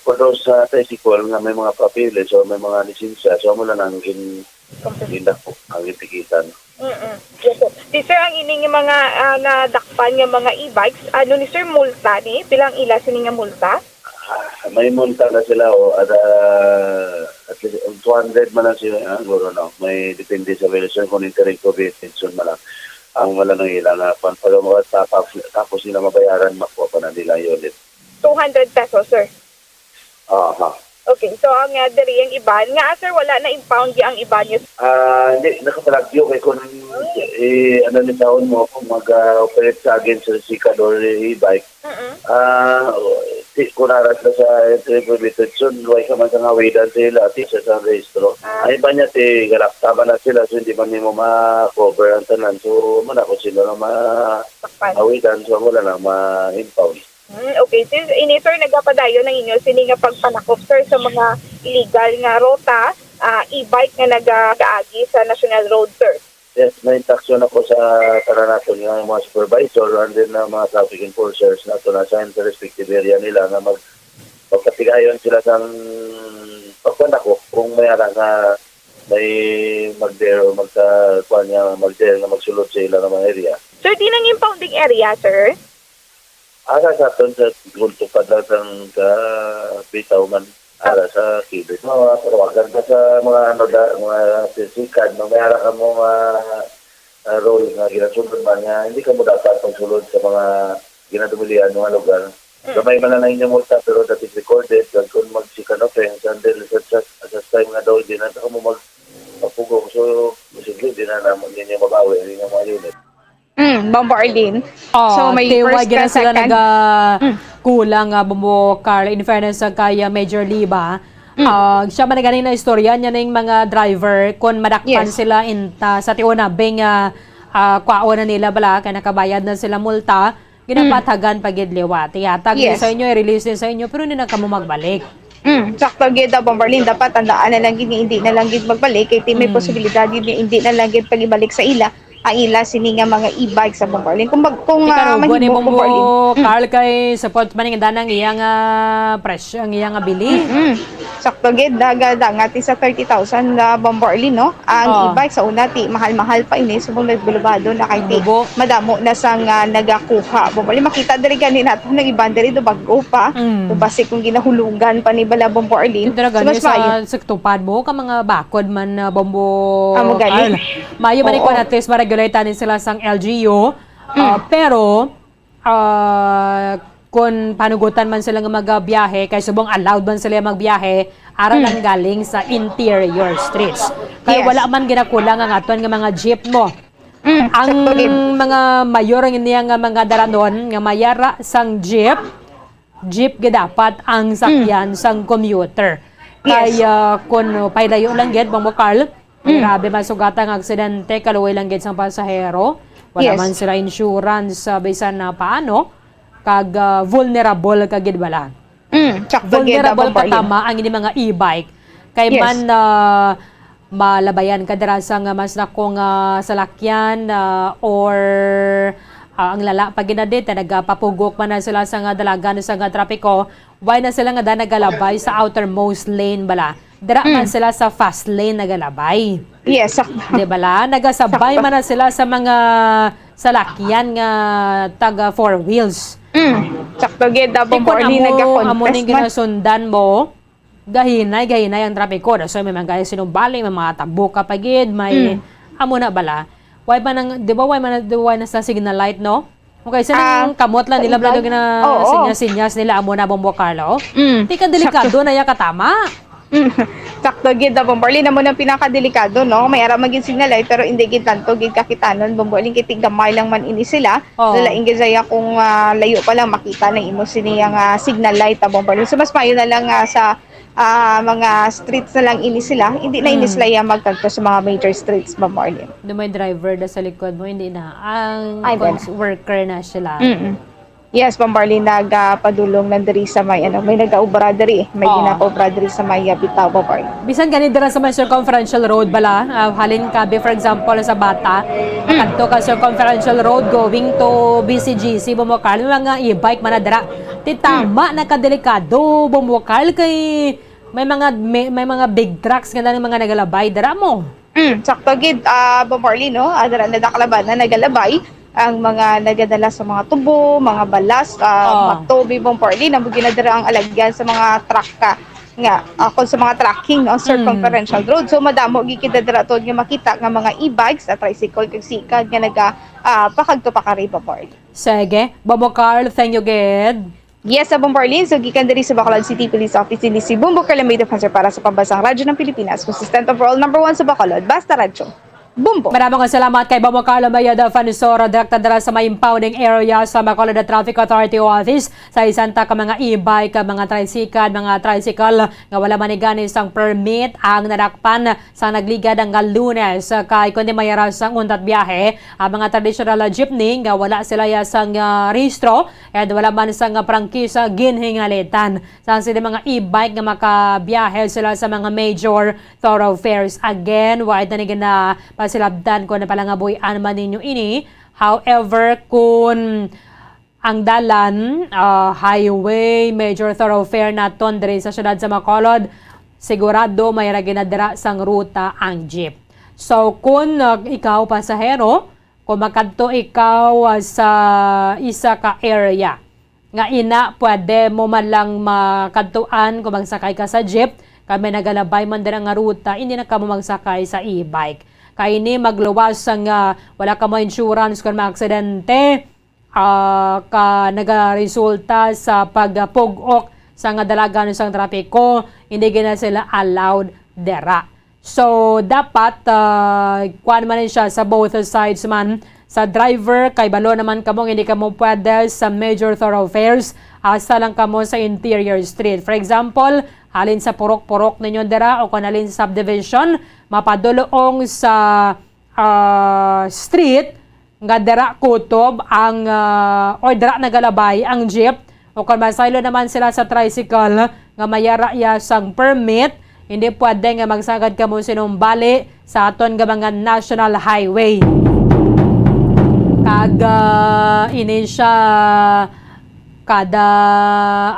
for those tricycle nga may mga papili, so may mga lisensya, so mula nang gindako ang itikitan. Yes, sir. Di, sir, ang ining mga nadakpan nga mga e-bikes, ano ni, sir, multa ni? Bilang ila sini nga multa? may multa na sila at least 200 man lang sila no. May depende sa violation kung interim conviction man lang ang wala nang ilang tapos nila mabayaran makuha pa na nila yun. 200 pesos, sir. Aha. Okay, so ang diri ang iban nga sir wala na impound ang iban niyo. Hindi nakapalagyo kay kung ano ni taon mo kung mag-operate sa against sa sikat or e-bike. Kung naras na sa entry prohibition, why ka man sa ngawidan sila at isa sa registro. Ay ba niya galaktaban na sila so hindi man mo ma-cover ang tanan. So muna kung sino na ma-awidan so wala na ma-impound. Okay, since ini sir nagapadayon ng inyo sini nga pagpanakop sir sa mga illegal nga rota, e-bike nga nagaagi sa National Road, sir. Yes, may intaksyon ako sa naton nga mga supervisor and then mga traffic enforcers na ito na-assign sa respective area nila na magkatigayon sila sa pagpanakop kung may ara nga may mag-dare o mag-dare na magsulod sa ilang mga area. Sir, di nang impounding area, sir? Ara sa aton sa gulto pa datang ka bitaw man ara sa kibit. Tawagan ka sa mga mga sikat, may ara ka mo role nga ginasunod man nga hindi ka mo dapat pagsulod sa mga ginadumilian mga lugar. Gamay man na inyong multa pero that is recorded kung magsikan offense and then sa time nga daw hindi na mo magpugong so posible din na naman ninyo mabawi ang inyong mga unit. Bombo Arlene. So may first na sila second. kulang Bombo Carl in fairness sa kaya Major Liba. Siya man ganing na istorya niya ning mga driver kon madakpan sila sa tiuna beng kwao na nila bala kay nakabayad na sila multa ginapatagan pagid liwat. Yatag sa inyo i-release din sa inyo pero hindi na kamo magbalik. Sakto gid Bombo Arlene dapat tandaan na lang gid hindi na lang gid magbalik kay may posibilidad gid hindi na lang gid pagibalik sa ila. Ang ila sini nga mga e-bike sa Bombo Arlene. Kung mahimo Bombo Arlene. Carl kay support man nga danang iyang presyo ang iyang bili. Sakto gid dagati sa 30,000 na Bombo Arlene no. Ang e-bike sa una mahal-mahal pa ini subong nagbulubado na kay madamo na sang nagakuha. Bombo Arlene makita diri gani nato nang iban diri do bago pa. Basi kung ginahulugan pa ni bala Bombo Arlene. Mas sa tupad mo ka mga bakod man Bombo Carl. Mayo man ko natin regulate sila sang LGU pero kung panugutan man sila nga magbiyahe kay subong allowed man sila magbiyahe ara lang galing sa interior streets kay wala man ginakulang ang aton nga mga jeep mo ang mga mayor nga mga daranon nga mayara sang jeep dapat ang sakyan sang commuter kaya kung pailayo lang gid Bombo Carl grabe masugata ang aksidente, kaluway lang gid sang pasahero. Wala man sila insurance bisan na paano kag vulnerable kagid bala. Vulnerable patama ang ini mga e-bike. Kay man malabayan ka dira sang mas nakong salakyan or ang lala pag ginadit nagapapugok man na sila sa dalagan sa trapiko. Why na sila nga nagalabay sa outermost lane bala? Dira man sila sa fast lane nagalabay. Yes. Di bala? Nagasabay man na sila sa mga salakyan nga taga four wheels. Sakto gid Bombo Arlene nagakontest. Amo ning ginasundan mo, gahinay ang trapiko. So may mga sinumbali, may mga tabok kapagid, may amo na bala. Why ba nang, di ba why na sa signal light no? Okay, sa kamot lang nila blado gina sinyas nila amo na Bombo Carlo. Di ka delikado na ya katama. Sakto gid Bombo Arlene mo nang pinakadelikado no. May ara magin signal light pero hindi gid tanto gid kakitanon Bombo Arlene kitig gamay lang man ini sila. Dalaing gid saya kung layo pa lang makita na imo siniyang signal light Bombo Arlene. So mas mayo na lang sa mga streets na lang ini sila. Hindi na ini sila magkanto sa mga major streets Bombo Arlene. May driver na sa likod mo hindi na ang worker na sila. Yes, Bombo Arlene nagpadulong nandiri sa may may nagaubra diri, may ginapaubra diri sa may bitaw Bombo Arlene. Bisan gani dira sa may circumferential road bala, halin ka for example sa Bata, kadto ka circumferential road going to BCGC Bombo Carl, mga e-bike man dira. Titama nakadelikado Bombo Carl kay may mga big trucks nga mga nagalabay dira mo. Sakto gid Bombo Arlene no, adra na dakalaban na nagalabay. ang mga nagadala sa mga tubo, mga balas, matobi bong parli na ginadara ang alagyan sa mga truck nga ako sa mga tracking no circumferential road. So madamo gikidadara tod nga makita nga mga e-bikes at tricycle kag sikad nga naga pakadto pa kari Bombarli. Sige, Bobo Carl, thank you gid. Yes, sa Bombarli, so gikan diri sa Bacolod City Police Office ini si Bumbo Carlamay Defensor para sa Pambansang Radyo ng Pilipinas, consistent overall number 1 sa Bacolod, Basta Radyo. Bumbo. Maraming salamat kay Bobo Carlo Mayada Fanisoro, direkta dara sa may impounding area sa Bacolod Traffic Authority Office sa isanta ka mga e-bike, mga tricycle nga wala manigani sang permit ang nadakpan sa nagligad ang Lunes kay kundi mayara sang untat biyahe ang mga traditional jeepney nga wala sila sang rehistro at wala man sang prangkisa ginhingalitan. Sang sila mga e-bike nga makabiyahe sila sa mga major thoroughfares. Again, wide na silabdan ko na palang abuyan man ninyo ini. However, kung ang dalan, highway, major thoroughfare na tondre sa syudad sa Bacolod, sigurado may ginadira sang ruta ang jeep. So, kung ikaw pasahero, kung makadto ikaw sa isa ka area, nga ina, pwede mo man lang makadtuan kung magsakay ka sa jeep, kami nagalabay man din ang ruta, hindi na ka mo magsakay sa e-bike. Kaya ini magluwas ang wala ka mo insurance kung maaksidente ka nagaresulta sa pagpugok sa nga dalagan sa trapiko, hindi gina sila allowed dera. So, dapat kuan man siya sa both sides man. Sa driver, kay balo naman kamo, hindi ka mo pwede sa major thoroughfares, asa lang kamo sa interior street. For example, halin sa purok-purok ninyo dera o kung halin sa subdivision, mapadulong sa street, nga dera kutob ang, o dera nagalabay ang jeep, o kung masaylo naman sila sa tricycle, nga mayara ya sang permit, hindi pwede nga magsagad kamo sinumbali sa aton nga mga national highway. Kag ini siya kada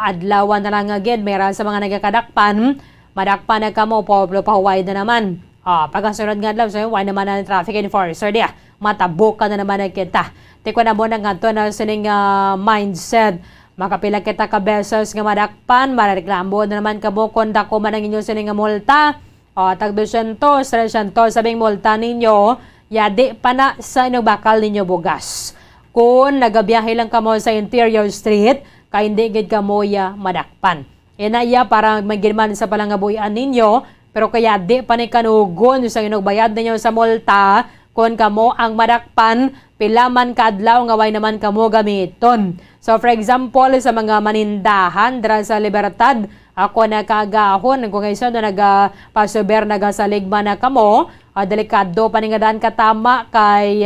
adlaw na lang again, meron sa mga nagakadakpan, madakpan na kamo, poblo pa huway na naman. Pagkasunod nga adlaw, so huway naman na traffic enforcer diya, matabok ka na naman na kita. Tiko na mo na nga ito na sining mindset, makapila kita ka beses nga madakpan, mareklamo na naman kamo kung dako man ang inyo sining multa, tag 200, 300, sabing multa ninyo, yadi pa na sa inyong bakal ninyo bugas. Kung nagabiyahe lang kamo sa interior street, kaya hindi gid kamo ya madakpan. Inaya para magirman sa palangabuyan ninyo, pero kaya di pa ni kanugon sa inyong bayad ninyo sa multa, kung kamo ang madakpan, pilaman kadlaw nga way naman kamo gamiton. So for example, sa mga manindahan dira sa Libertad, ako nakagahon kung isa na nagapasuber nagasaligma na kamo, delikado paningadan katama kay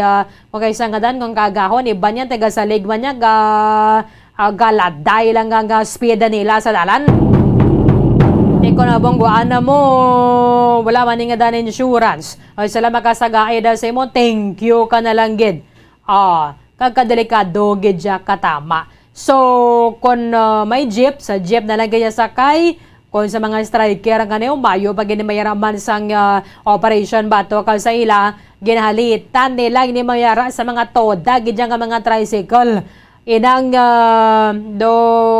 kung isa nga dan kung kagahon iba niya taga saligma niya galaday lang nga speed nila sa dalan. Iko na bongguan na mo, wala man nga dan insurance. Ay sila makasagaay da sa mo, thank you ka na lang gid. Kagkadelikado gid siya katama. So, kung may jeep, sa jeep na lang kaya sakay, kung sa mga striker ang kanyo, mayo pag mayaraman sang operation bato ka sa ila, ginhalitan nila, hindi mayara sa mga toda, gidyan ka mga tricycle. Inang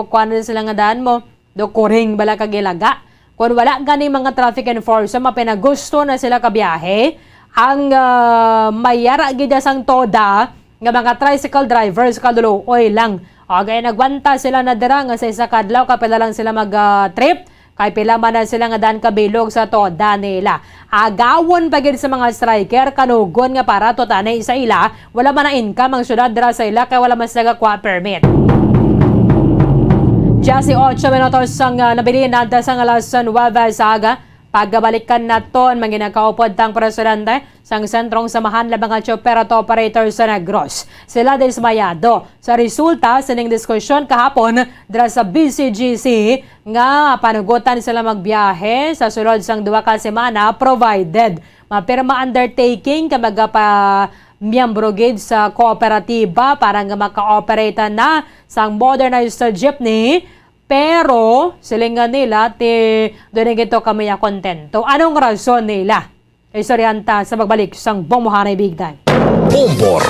kuwan sila nga daan mo, kuring bala kagilaga. Kung wala gani mga traffic enforcer, mapinagusto na sila kabiyahe, ang mayara gidya sang toda, nga mga tricycle drivers kaduloy lang. Gaya nagwanta sila na dira nga sa isa kadlaw kapila lang sila mag-trip kay pila man na sila nga dan kabilog sa toda nila. Agawon pagid sa mga striker kanugon nga para totanay sa ila wala man na income ang syudad dira sa ila kay wala man sila kwa permit. Jasi 8 minutos sang nabilin nanta sang alas 9 saga. Pagbalikan na to, manginakaupod tang presidente sang sentrong samahan labang chopper at operator sa Negros. Sila dismayado sa resulta sa ning diskusyon kahapon dira sa BCGC nga panugutan sila magbiyahe sa sulod sang 2 ka semana provided mapirma undertaking ka magapa miyembro gid sa kooperatiba para nga maka-operate na sang modernized jeepney. Pero, silingan nila, doon ito kami kontento. Anong rason nila? Istoryanta sa magbalik sang Bombo Hanay Big Time. Bombo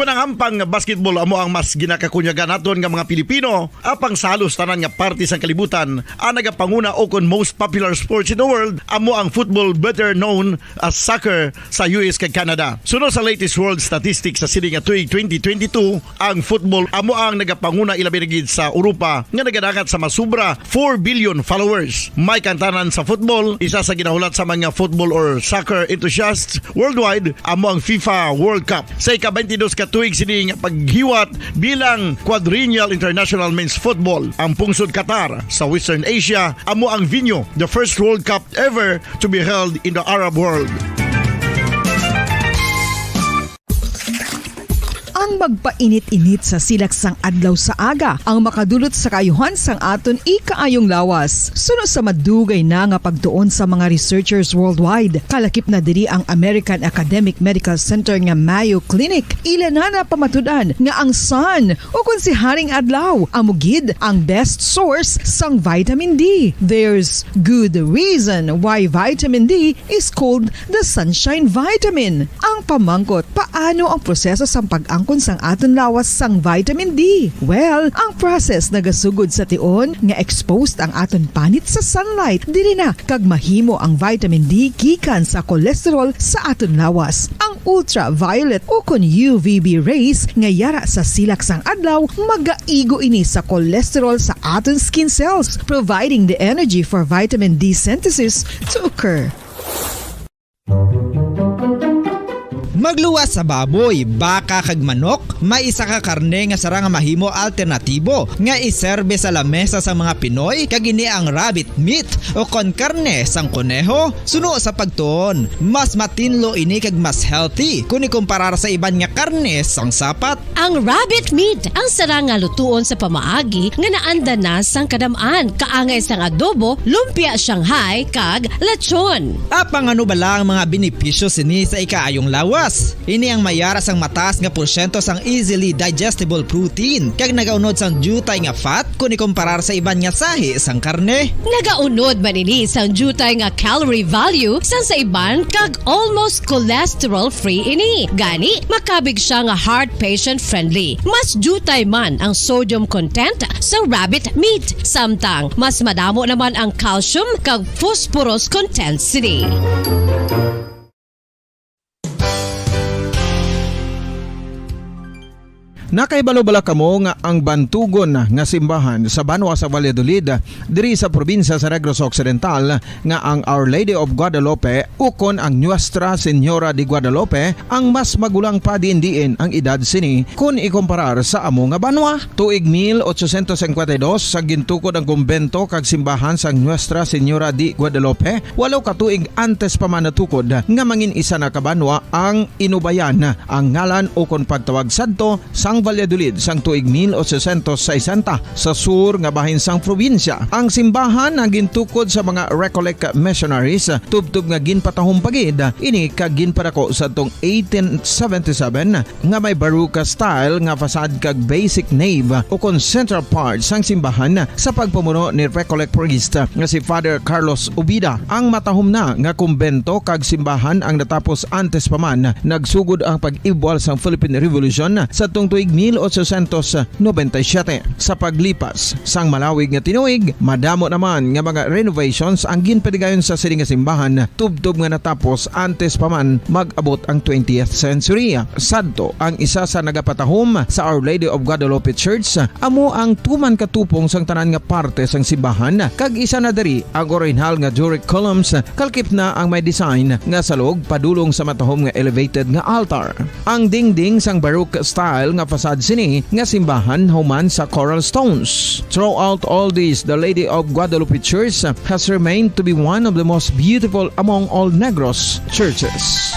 Kung ang ampang basketball amo ang mas ginakakunyagan naton nga mga Pilipino, apang salos tanan nga parte sa kalibutan, ang nagapanguna o kon most popular sports in the world, amo ang football, better known as soccer sa US kag Canada. Sunod sa latest world statistics sa sini nga tuig 2022, ang football amo ang nagapanguna ilabi na gid sa Europa nga nagadakat sa masubra 4 billion followers. May kantanan sa football, isa sa ginahulat sa mga football or soccer enthusiasts worldwide, amo ang FIFA World Cup. Sa ika-22 ka tuig sini nga paghiwat bilang quadrennial international men's football. Ang pungsod Qatar sa Western Asia amo ang venue, the first World Cup ever to be held in the Arab world. Ang magpainit-init sa silaksang adlaw sa aga ang makadulot sa kaayuhan sang aton ikaayong lawas. Suno sa madugay na nga pagtuon sa mga researchers worldwide, kalakip na diri ang American Academic Medical Center nga Mayo Clinic. Ila na pamatudan nga ang sun o kung si Haring Adlaw amugid ang best source sang vitamin D. There's good reason why vitamin D is called the sunshine vitamin. Ang pamangkot, paano ang proseso sang pag-angkon sang aton lawas sang vitamin D? Well, ang process nagasugod sa tion nga exposed ang aton panit sa sunlight, dili na kag mahimo ang vitamin D gikan sa cholesterol sa aton lawas. Ang ultraviolet o kon UVB rays nga yara sa silak sang adlaw magaigo ini sa cholesterol sa aton skin cells, providing the energy for vitamin D synthesis to occur. Magluwas sa baboy, baka kag manok, may isa ka karne nga sara nga mahimo alternatibo nga iserbe sa lamesa sa mga Pinoy kag ini ang rabbit meat o kon karne sang koneho. Suno sa pagtuon, mas matinlo ini kag mas healthy kung ikumparar sa iban nga karne sang sapat. Ang rabbit meat ang sara nga lutuon sa pamaagi nga naanda na sang kadamaan, kaangay sang adobo, lumpia Shanghai kag lechon. Apang ano bala ang mga benepisyo sini sa ikaayong lawas? Ini ang mayara sang mataas nga porsyento sang easily digestible protein kag nagaunod sang jutay nga fat kung ikumparar sa iban nga sahi sang karne. Nagaunod man ini sang jutay nga calorie value sang sa iban kag almost cholesterol free ini. Gani makabig siya nga heart patient friendly. Mas jutay man ang sodium content sa rabbit meat, samtang mas madamo naman ang calcium kag phosphorus content sini. Nakaibalo-bala kamo nga ang bantugon nga simbahan sa Banwa sa Valladolid diri sa probinsya sa Negros Occidental nga ang Our Lady of Guadalupe ukon ang Nuestra Señora de Guadalupe ang mas magulang pa diin ang edad sini kung ikumparar sa amo nga banwa. Tuig 1852 sa gintukod ang kumbento kag simbahan sa Nuestra Señora de Guadalupe, walo ka tuig antes pa man natukod nga mangin isa na kabanwa ang inubayan ang ngalan ukon pagtawag sadto sang Valladolid sang tuig 1860 sa sur nga bahin sang probinsya. Ang simbahan ang gintukod sa mga Recollect missionaries tubtub nga ginpatahong pagid ini kag ginpadako sa tong 1877 nga may baroque style nga fasad kag basic nave o kon central part sang simbahan sa pagpamuno ni Recollect priest nga si Father Carlos Ubida. Ang matahom na nga kumbento kag simbahan ang natapos antes pa man nagsugod ang pag-ibwal sang Philippine Revolution sa tong tuig 1897. Sa paglipas sang malawig nga tinuig, madamo naman nga mga renovations ang ginpadigayon sa sining nga simbahan tubtob nga natapos antes pa man mag-abot ang 20th century. Sadto ang isa sa nagapatahom sa Our Lady of Guadalupe Church, amo ang tuman katupong sang tanan nga parte sang simbahan kag isa na diri ang original nga Doric columns kalkip na ang may design nga salog padulong sa matahom nga elevated nga altar. Ang dingding sang baroque style nga fasad sini nga simbahan human sa coral stones. Throughout all this, the Lady of Guadalupe Church has remained to be one of the most beautiful among all Negros churches.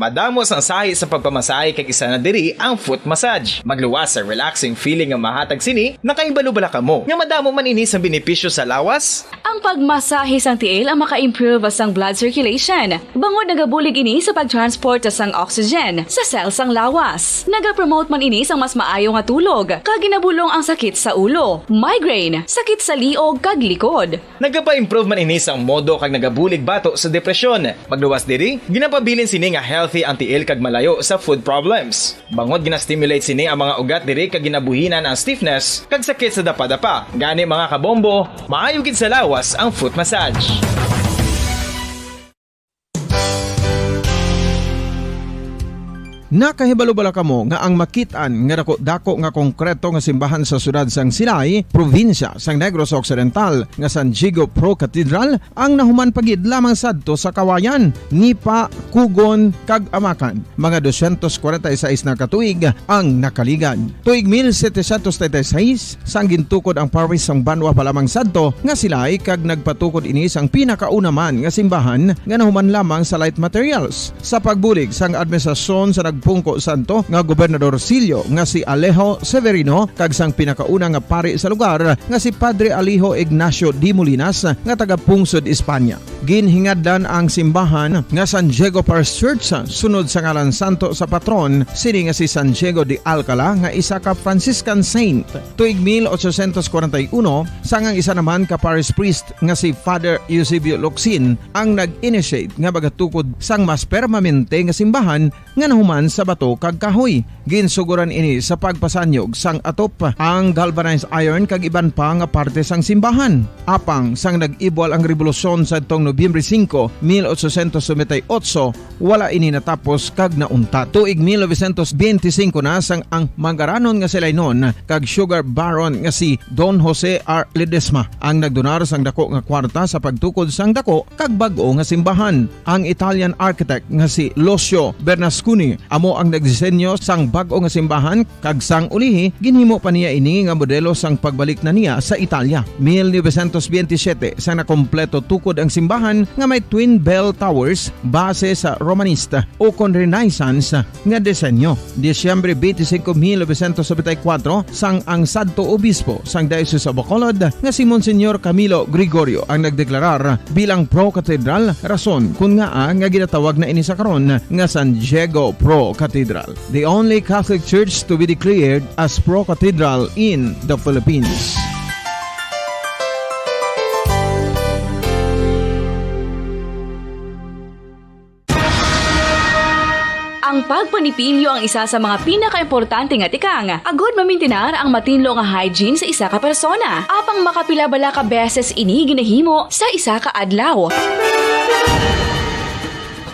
Madamos ang sahi sa pagpamasahe kay isa na diri ang foot massage. Magluwas sa relaxing feeling nga mahatag sini, nakaibalo-bala ka mo. Nga madamo man ini sa benepisyo sa lawas. Ang pagmasahe sang tiil ang maka-improve sang blood circulation. Bangod nagabulig ini sa pag-transport sang oxygen sa cells sang lawas. Nagapromote man ini sang mas maayo nga tulog, kag ginabulong ang sakit sa ulo, migraine, sakit sa liog kag likod. Nagapa-improve man ini sang modo kag nagabulig bato sa depresyon. Magluwas diri, ginapabilin sini nga healthy ang tiil kag malayo sa food problems. Bangod gina-stimulate sini ang mga ugat diri kag ginabuhinan ang stiffness kag sakit sa dapa-dapa. Gani mga kabombo, maayo gid sa lawas ang foot massage. Nakahibalo-bala kamo nga ang makitaan nga dako nga konkreto nga simbahan sa sudad sang Sinay, probinsya sang Negros Occidental nga San Diego Pro Cathedral ang nahuman pagid lamang sadto sa kawayan, Nipa, Kugon, kag Amakan. Mga 246 na katuig ang nakaligan. Tuig 1736 sang gintukod ang parish sang Banwa pa lamang sadto nga silay kag nagpatukod ini sang pinakauna man nga simbahan nga nahuman lamang sa light materials. Sa pagbulig sang administrasyon sa Pungko Santo nga Gobernador Silio nga si Alejo Severino kag sang pinakauna nga pari sa lugar nga si Padre Alijo Ignacio de Molinas nga taga Pungsod, Espanya. Ginhingadlan ang simbahan nga San Diego Parish Church sunod sa ngalan santo sa patron sini nga si San Diego de Alcala nga isa ka Franciscan saint. Tuig 1841 sangang isa naman ka parish priest nga si Father Eusebio Locsin ang nag-initiate nga bagatukod sang mas permanente nga simbahan nga nahuman sa bato kag kahoy. Ginsuguran ini sa pagpasanyog sang atop ang galvanized iron kag iban pa nga parte sang simbahan. Apang sang nag-ibwal ang revolusyon sa tong Nobyembre 5, 1898, wala ini natapos kag naunta. Tuig 1925 na sang ang mangaranon nga silay noon kag sugar baron nga si Don Jose R. Ledesma ang nagdonar sang dako nga kwarta sa pagtukod sang dako kag bag-o nga simbahan. Ang Italian architect nga si Lucio Bernasconi amo ang nagdisenyo sang bag-o nga simbahan kag sang ulihi ginhimo pa niya ini nga modelo sang pagbalik na niya sa Italia. 1927 sang nakompleto tukod ang simbahan nga may twin bell towers base sa Romanista o kon Renaissance nga disenyo. Disyembre 25, 1974 sang ang sadto obispo sang Diocese of Bacolod nga si Monsignor Camilo Gregorio ang nagdeklarar bilang pro-cathedral, rason kung nga ginatawag na ini sa karon nga San Diego Pro Cathedral, the only Catholic church to be declared as pro-cathedral in the Philippines. Ang pagpanipilyo ang isa sa mga pinaka-importante nga tikang. Agod mamintinar ang matinlo nga hygiene sa isa ka persona. Apang makapilabala ka beses ini ginahimo sa isa ka adlaw.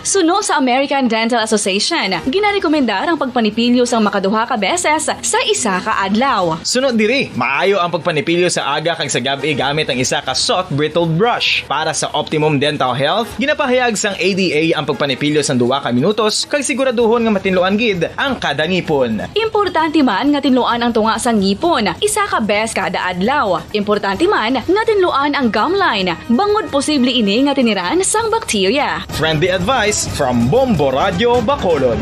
Suno sa American Dental Association, ginarekomendar ang pagpanipilyo sang makaduha ka beses sa isa ka adlaw. Sunod diri, maayo ang pagpanipilyo sa aga kag sa gabi gamit ang isa ka soft brittled brush. Para sa optimum dental health, ginapahayag sang ADA ang pagpanipilyo sang 2 ka minutos kag siguraduhon nga matinloan gid ang kada ngipon. Importante man nga tinluan ang tunga sang ngipon, isa ka bes kada adlaw. Importante man nga tinluan ang gum line, bangod posible ini nga tiniran sang bakterya. Friendly advice from Bombo Radio Bacolod.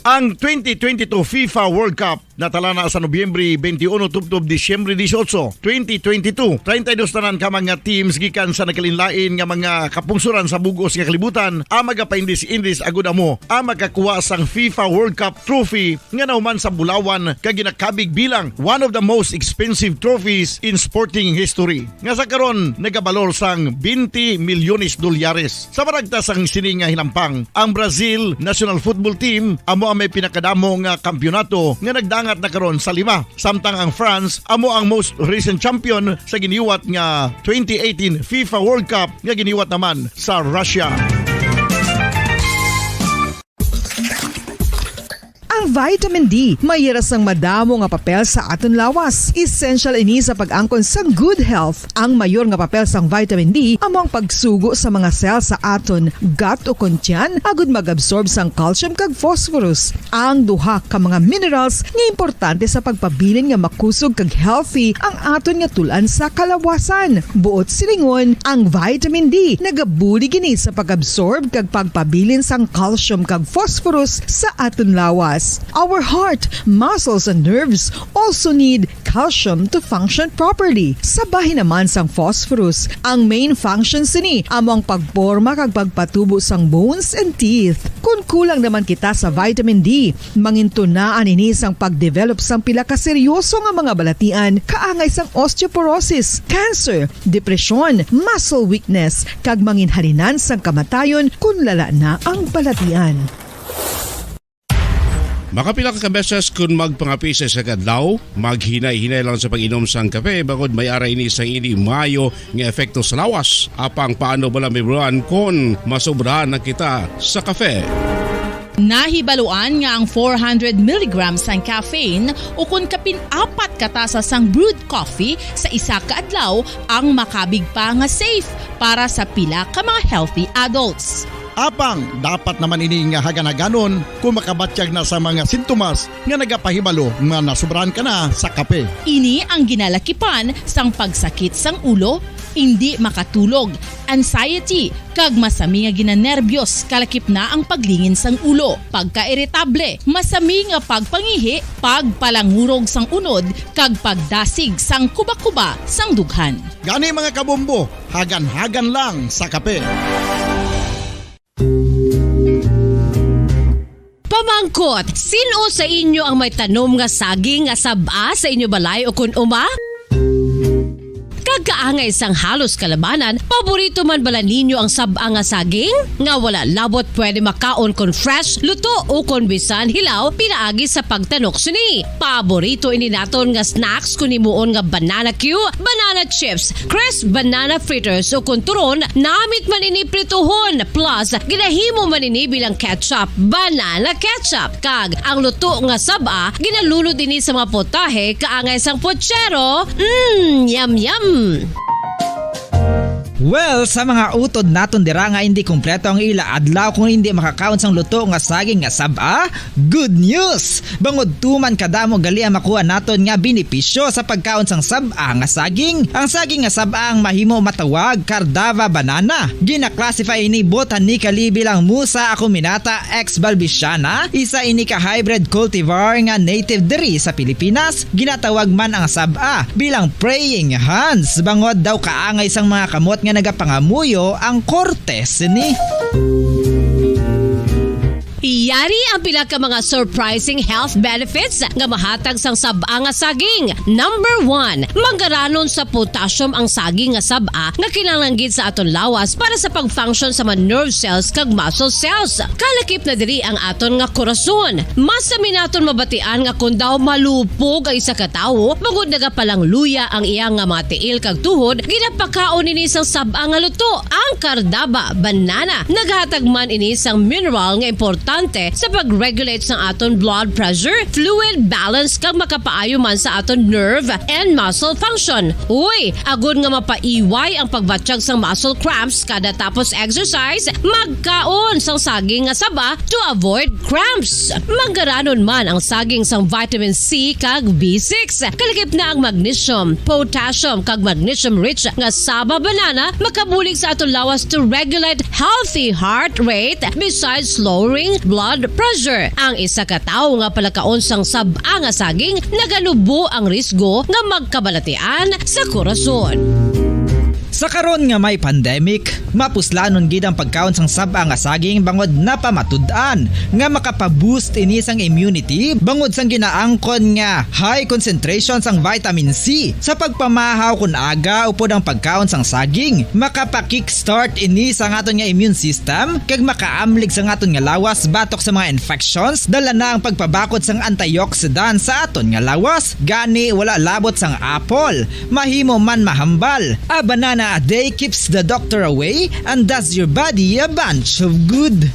Ang 2022 FIFA World Cup natala na sa Nobyembre 21 tubtob Disyembre 18, 2022. 32 tanan ka mga teams gikan sa nakalinlain nga mga kapungsuran sa bugos nga kalibutan ang magapaindis-indis agud amo ang makakuha sang FIFA World Cup trophy nga nahuman sa Bulawan kag ginakabig bilang one of the most expensive trophies in sporting history. Nga sa karon nagabalor sang 20 milyones dolyares. Sa baragta sang sini nga hinampang, ang Brazil National Football Team amo may pinakadamo nga kampyonato nga nagdangat na karon sa 5. Samtang ang France amo ang most recent champion sa giniwat nga 2018 FIFA World Cup nga giniwat naman sa Russia. Ang Vitamin D mayira sang madamo nga papel sa aton lawas. Essential ini sa pag-angkon sang good health. Ang mayor nga papel sang vitamin D among pagsugo sa mga cell sa aton gut o kuntyan agud mag-absorb sang calcium kag phosphorus. Ang duha ka mga minerals nga importante sa pagpabilin nga makusog kag healthy ang aton nga tulan sa kalawasan. Buot silingon, ang vitamin D nagabuli gini sa pag-absorb kag pagpabilin sang calcium kag phosphorus sa aton lawas. Our heart, muscles and nerves also need calcium to function properly. Sabahin naman sang phosphorus, ang main function sini among pagporma kag pagpatubo sang bones and teeth. Kung kulang naman kita sa vitamin D, mangintunaan ini sang pagdevelop sang pila ka seryoso nga mga balatian, kaangay sang osteoporosis, cancer, depresyon, muscle weakness, kag manginhalinan sang kamatayon kung lala na ang balatian. Makapila ka beses kung magpangapi sa kadlaw, maghinay-hinay lang sa pag-inom sang kape bagod may ara ini sang ini mayo nga epekto sa lawas. Apang paano bala may buruan kung masobrahan na kita sa kape. Nahibaluan nga ang 400 mg ang caffeine o kung kapin-4 katasa sang brewed coffee sa isa ka adlaw ang makabig pa nga safe para sa pila ka mga healthy adults. Apang, dapat naman ini nga haganaganon kung makabatyag na sa mga sintomas nga nagapahibalo nga nasubrahan ka na sa kape. Ini ang ginalakipan sang pagsakit sang ulo, hindi makatulog, anxiety, kag masami nga ginanerbiyos kalakip na ang paglingin sang ulo, pagka-irritable, masami nga pagpangihi, pagpalangurog sang unod, kag pagdasig sang kuba-kuba sang dughan. Gani mga kabombo, hagan-hagan lang sa kape. Pamangkot, sino sa inyo ang may tanom nga saging nga saba sa inyo balay o kun uma? Kagkaangay sang halos kalabanan, paborito man bala ninyo ang saba nga saging? Nga wala labot pwede makaon kon fresh, luto o kon bisan hilaw pinaagi sa pagtanok suni. Paborito ini naton nga snacks kun himuon nga banana Q, banana chips, crisp banana fritters o kun turon, namit man ini prituhon plus ginahimo man ini bilang ketchup, banana ketchup. Kag ang luto nga saba ginalunod ini sa mga potahe kaangay sang pochero. Yum yum. Well, sa mga utod naton dira nga hindi kumpleto ang ila adlaw kung hindi makakaon sang luto nga saging nga saba, good news! Bangod tuman kadamo gali ang makuha naton nga benepisyo sa pagkaon sang saba nga saging. Ang saging nga saba ang mahimo matawag Cardava banana. Gina-classify ini botanically bilang Musa acuminata ex balbisiana, isa ini ka hybrid cultivar nga native diri sa Pilipinas. Ginatawag man ang saba bilang praying hands. Bangod daw kaangay sang mga kamot nga nagapangamuyo ang cortes ni. Yari ang pila ka mga surprising health benefits nga mahatag sang saba nga saging. Number 1, manggaranon sa potassium ang saging nga saba nga kinahanglan sa aton lawas para sa pag-function sa mga nerve cells kag muscle cells. Kalakip na diri ang aton nga korason. Mas sa minaton mabatian nga kun daw malupog ang isa ka tawo, bangod nagapalang luya ang iyang nga mga tiil kag tuhod, ginapakaon ini sang saba nga luto, ang Cardava banana. Naghatag man ini sang mineral nga importante sa pag-regulate sa aton blood pressure, fluid balance kag makapaayo man sa aton nerve and muscle function. Uy, agud nga mapaiway ang pagbatsyag sang muscle cramps kada tapos exercise, magkaon sang saging nga saba to avoid cramps. Manggaranon man ang saging sang vitamin C kag B6. Kalakip na ang magnesium, potassium kag magnesium rich nga saba banana makabulig sa aton lawas to regulate healthy heart rate besides lowering blood pressure. Ang isa ka tawo nga palakaon sang saba nga saging nagalubo ang risgo nga magkabalatian sa korason. Sa karon nga may pandemic, mapuslanon gid ang pagkaon sang saba nga saging bangod napamatud-an nga makapaboost ini sang immunity bangod sang ginaangkon nga high concentration sang vitamin C. Sa pagpamahaw kun aga upod ang pagkaon sang saging, makapa-kickstart ini sa aton nga immune system kag makaamlig sa aton nga lawas batok sa mga infections, dala na ang pagpabakod sang antioxidant sa aton nga lawas. Gani wala labot sang apple, mahimo man mahambal. A banana a day keeps the doctor away and does your body a bunch of good.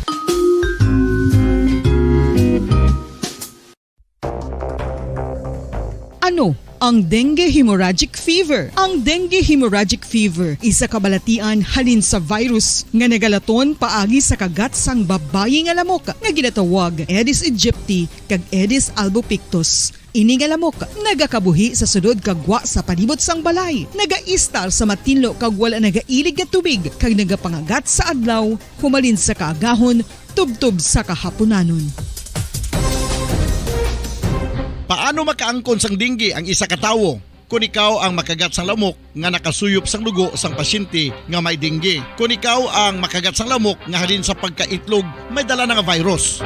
Ano ang dengue hemorrhagic fever? Ang dengue hemorrhagic fever isa kabalatian halin sa virus nga nagalaton paagi sa kagat sang babayi nga lamok nga ginatawag Aedes aegypti kag Aedes albopictus. Ini nga lamok nagakabuhi sa sudod kagwa sa palibot sang balay, nagaistar sa matinlo kag wala nagailig nga tubig kag nagapangagat sa adlaw humalin sa kaagahon tubtub sa kahaponanon. Paano makaangkon sang dengue ang isa ka tawo? Kung ikaw ang makagat sang lamok nga nakasuyop sang dugo sang pasyente nga may dengue. Kung ikaw ang makagat sang lamok nga halin sa pagkaitlog may dala nga virus.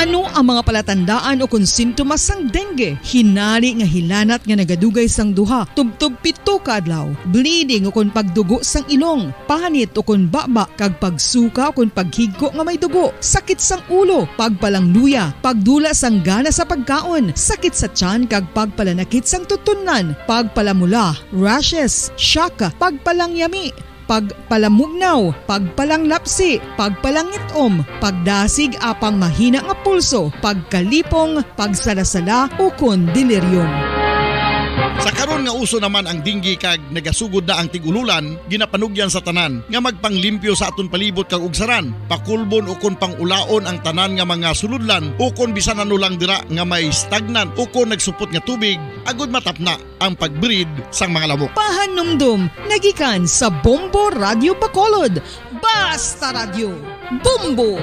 Ano ang mga palatandaan o kung sintomas sang dengue? Hinali nga hilanat nga nagadugay sang duha, tubtub pito ka adlaw, bleeding o kung pagdugo sang ilong, panit o kung baba, kag pagsuka o kung paghigko nga may dugo, sakit sang ulo, pagpalangluya, pagdula sang gana sa pagkaon, sakit sa tiyan kag pagpalanakit sang tutunan, pagpalamula, rashes, syaka, pagpalangyami, pagpalamugnaw, pagpalanglapsi, pagpalangitom, pagdasig apang mahina nga pulso, pagkalipong, pagsalasala o kun delirium. Sa karon nga uso naman ang dengue kag nagasugod na ang tigululan, ginapanugyan sa tanan nga magpanglimpyo sa aton palibot kag ugsaran, pakulbon o kon pangulaon ang tanan nga mga suludlan o kon bisan ano lang dira nga may stagnan o kon nagsupot nga tubig, agud matapna ang pagbreed sang mga lamok. Pahanumdum nagikan sa Bombo Radio Bacolod. Basta Radio Bombo.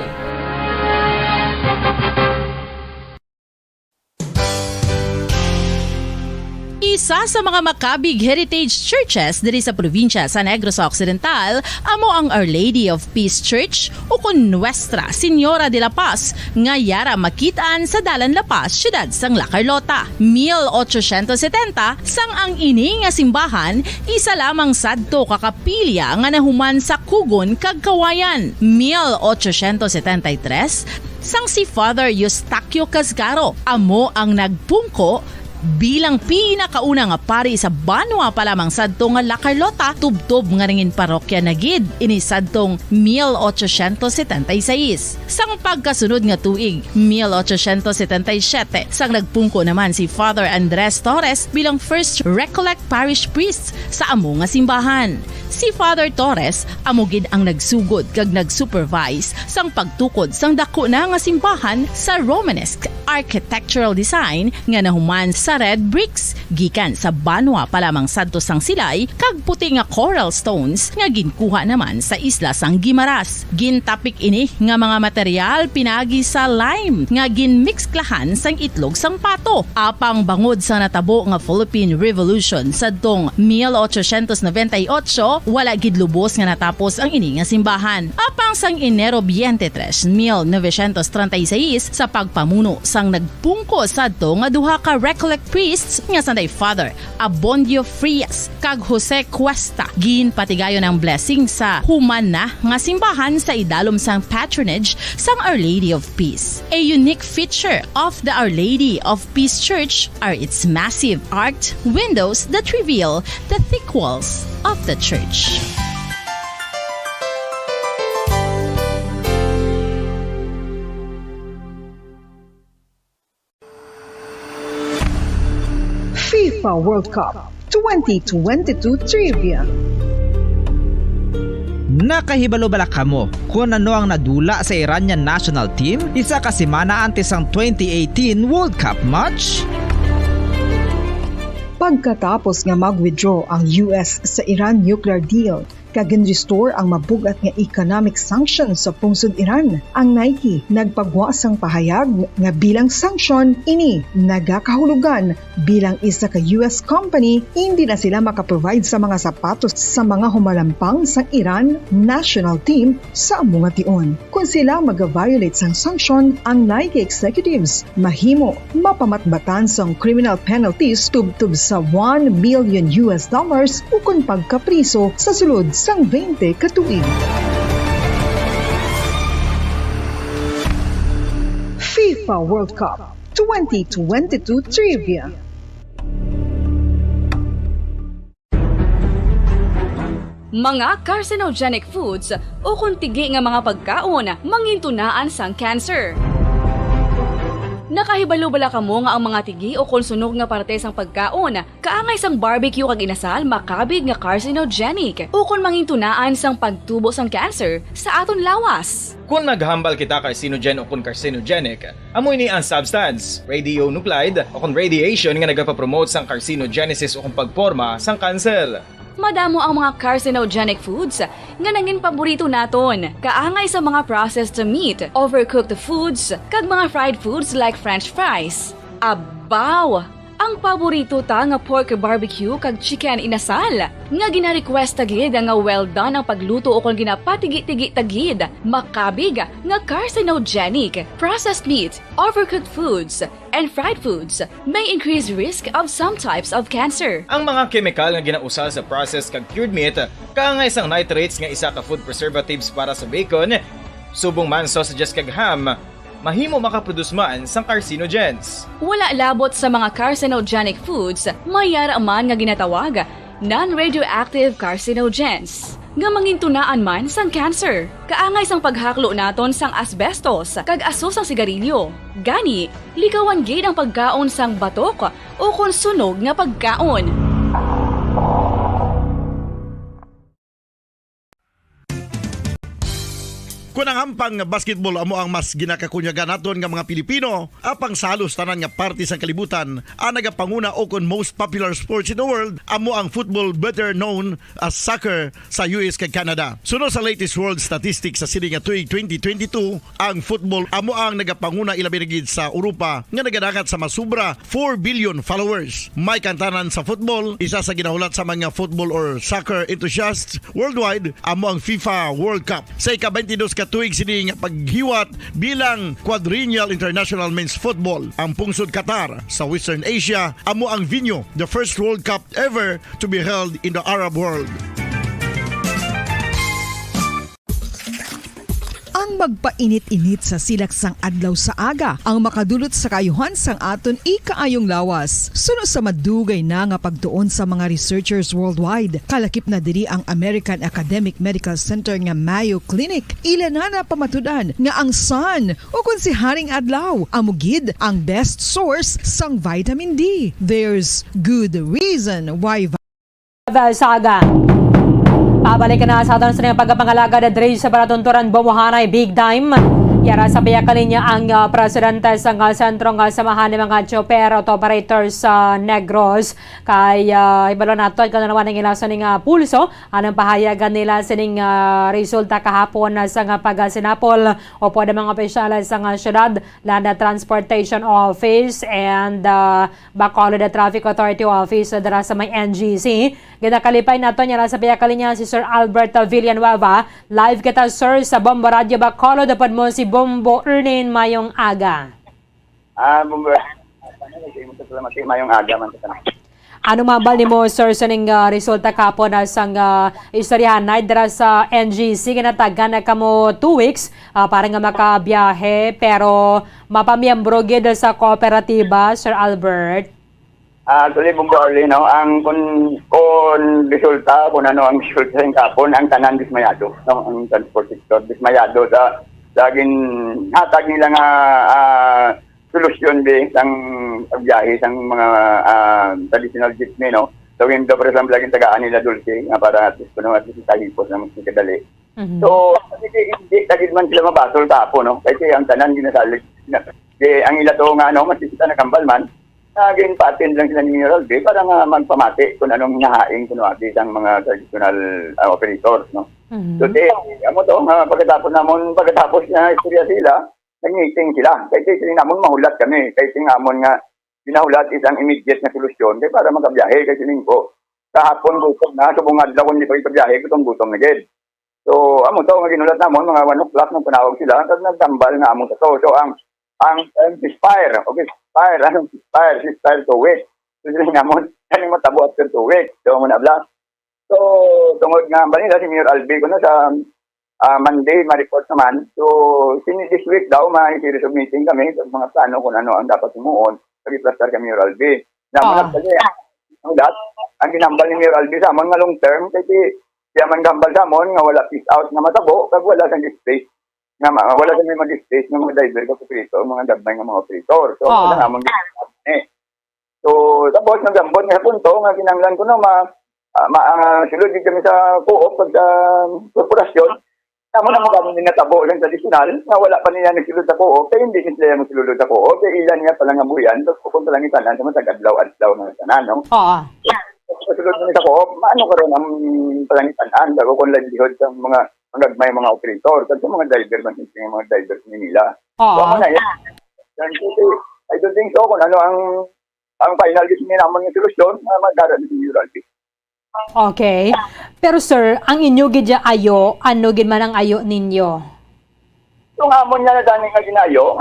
Isa sa mga makabig heritage churches diri sa probinsya sa Negros Occidental amo ang Our Lady of Peace Church o kun Nuestra Señora de la Paz nga yara makitaan sa Dalan La Paz, siyudad sang La Carlota. 1870 sang ang ini nga simbahan isa lamang sadto kakapilya nga nahuman sa Kugon kag Kawayan. 1873 sang si Father Eustaquio Casgaro amo ang nagpungko bilang pinakauna nga pari sa Banwa pa lamang sadto nga La Carlota, tubtob nga ringin parokya na gid ini sadtong 1876. Sang pagkasunod nga tuig 1877 sang nagpungko naman si Father Andres Torres bilang first Recollect Parish Priest sa amo nga simbahan. Si Father Torres amo gid ang nagsugod kag nagsupervise sang pagtukod sang dako na nga simbahan sa Romanesque architectural design nga nahuman sa red bricks gikan sa Banwa pa lamang sadto sang silay kag puti nga coral stones nga ginkuha naman sa isla sang Guimaras. Gintapik ini nga mga material pinagi sa lime nga ginmixklahan sang itlog sang pato. Apang bangod sa natabo nga Philippine Revolution sadtong 1898 wala gid lubos nga natapos ang ini nga simbahan. Apang sang Enero 23, 1936 sa pagpamuno sang nagpungko sadto nga duha ka Recollect priests nga sanday Father Abondio Frias kag Jose Cuesta ginpatigayon ang blessing sa human na nga simbahan sa idalom sang patronage sang Our Lady of Peace. A unique feature of the Our Lady of Peace Church are its massive arched windows that reveal the thick walls of the church. FIFA World Cup 2022 Trivia. Nakahibalo bala kamo kung ano ang nadula sa Iranian national team isa ka semana antes ang 2018 World Cup match? Pagkatapos nga mag-withdraw ang US sa Iran nuclear deal, kag-restore ang mabugat nga economic sanctions sa pungsod Iran, ang Nike nagpagwasang pahayag nga bilang sanction ini nagakahulugan bilang isa ka US company hindi na sila makaprovide sa mga sapatos sa mga humalampang sa Iran national team sa among nga tion. Kung sila mag-violate sang sanction, ang Nike executives mahimo mapamatbatan sang criminal penalties tubtub sa $1 million o kung pagkapriso sa sulod sang 20 katuig. FIFA World Cup 2022 Trivia. Mga carcinogenic foods o kung tigi nga mga pagkaon mangintunaan sang cancer. Nakahibalo bala kamo nga ang mga tigi o konsunog nga parte sang pagkaon, kaangay sang barbecue kag inasal makabig nga carcinogenic o kon mangintunaan sang pagtubo sang cancer sa aton lawas. Kung naghambal kita carcinogen o kung carcinogenic, amoy ni ang substance, radionuclide o kung radiation nga nagapapromote sang carcinogenesis o kung pagporma sang cancer. Madamo ang mga carcinogenic foods nga nangin paborito naton. Kaangay sa mga processed meat, overcooked foods, kag mga fried foods like french fries. Abaw! Ang paborito ta nga pork barbecue kag chicken inasal. Nga gina-request tagid nga well done ang pagluto o kung ginapatigi-tigi tagid. Makabig nga carcinogenic, processed meat, overcooked foods, and fried foods may increase risk of some types of cancer. Ang mga chemical nga ginausal sa processed kag cured meat, kaangay sang nitrates nga isa ka food preservatives para sa bacon, subong man sausages kag ham, mahimo makaproduce man sang carcinogens. Wala labot sa mga carcinogenic foods, mayara man nga ginatawag non-radioactive carcinogens nga mangintunaan man sang cancer. Kaangay sang paghaklo naton sang asbestos kag aso sang sigarilyo. Gani, likawan gid ang pagkaon sang batok o kon sunog nga pagkaon. Kung ang hampang basketball amo ang mas ginakakunyagan naton nga mga Pilipino, apang salos tanan nga parte sa kalibutan, ang nagapanguna o kon most popular sports in the world, amo ang football better known as soccer sa US kag Canada. Sunod sa latest world statistics sa sini nga tuig 2022, ang football amo ang nagapanguna ilabi na gid sa Europa nga nagadangat sa masubra 4 billion followers. May kantanan sa football, isa sa ginahulat sa mga football or soccer enthusiasts worldwide, amo ang FIFA World Cup. Sa ika-22 ka tuig sini nga paghiwat bilang quadrennial international men's football. Ang pungsod Qatar sa Western Asia amo ang venue, the first World Cup ever to be held in the Arab world. Ang magpainit-init sa silaksang adlaw sa aga ang makadulot sa kayuhan sang aton ikaayong lawas. Sunod sa madugay na nga pagtuon sa mga researchers worldwide, kalakip na diri ang American Academic Medical Center nga Mayo Clinic. Ila na pamatudan nga ang sun o kung si Haring Adlaw amugid ang best source sang vitamin D. There's good reason why Saga. Pabalik na sa atin sa pagpangalaga na Dre sa Paratunturan Bumuhanay Big Time. Yara sa kalinya ang presidente sa sentro ng samahan ng mga chopper at operators sa Negros. Kay ibalo nato kung naman ang ilaso ng pulso. Anong pahayagan nila sining resulta kahapon sa pag-sinapol o po ng mga opisyal sa syudad, Land Transportation Office and Bacolod Traffic Authority Office dara sa may NGC. Ginakalipay nato niya sa kalinya si Sir Albert Villanueva. Live kita sir sa Bombo Radio Bacolod. Dapat mo si Bombo Ernin mayong aga. Bombo. Mayong aga man ta. Ano mabal ni mo sir sa ning resulta kapon sang istoryahan na dira sa NGC kinatagan na kamo 2 weeks para nga makabiyahe pero mapamiyembro gid sa kooperatiba Sir Albert. Actually, Bombo Ernin, no, ang kung resulta, kung ano ang resulta sa kapon, ang tanan dismayado, no, ang transport sector dismayado sa laging hatag nila nga solusyon din sang pagbiyahe sang mga traditional jeepney, no. So, yung for example, laging tagaan nila dulce nga para at least kuno at least tahipos na mas kadali. So, hindi tagid man sila mabasol tapo, no. Kasi ang tanan ginasalig ang ila to nga ano, masisita na kambal man. Again, pa-attend lang sila ni Mineral Bay para nga magpamati kung anong nahaing kunwari ang mga traditional operators, no? So, amo to, pagkatapos na istorya sila, nag-meeting sila. Kasi namon mahulat kami. Kasi namon nga, binahulat isang immediate na solusyon kaya para magkabiyahe. Kasi lingko, kahapon gutom na, subungad lang kung hindi pa ipagbiyahe, gutom na gid. So, amo to, nga ginulat namon, mga 1 o'clock nang panawag sila, tapos nagtambal nga amo to. So, ang ceasefire, okay, ceasefire to wait. So, sila namon, kaning matabo after 2 weeks. So, muna blast. So, tungod nga ba nila, si Mayor Albi ko na sa Monday, ma-report naman. So, this week daw, ma-series of meeting kami sa mga plano kung ano ang dapat sumuon. Pag-i-plaster kami Mayor Albi. Naman kasi, ang ginambal ni Mayor Albi sa amon nga long term, kasi siya man gambal sa amon, nga wala peace out nga matabo, kag wala sa space. nga wala kami mag-space ng mga driver ka operator, mga gabay ng mga operator. So, wala nga mong So, tapos nagambot nga sa punto, nga kinanglan ko na sulod din kami sa co-op pag korporasyon. Tamo na mga kami natabo lang tradisyonal, na wala pa nila nagsilod sa co-op, kaya hindi nila magsilod sa co-op, kaya ilan nga palang abuyan, tapos pupunta lang itanan, sa tagadlaw-adlaw ng tanan, no? Oo. Sulod kami sa co-op, maano ka rin ang palang itanan, bago kung lagihod sa mga magagmay mga operator, kasi mga driver man, yung mga driver nila. Oo. So, ano na yan? I don't think so, kung ano ang final gusto nila naman yung solusyon, na magkaroon ng Uralby. Okay. Pero sir, ang inyo gidya ayo, ano gid man ang ayo ninyo? Yung hamon nga na dami nga ginayo,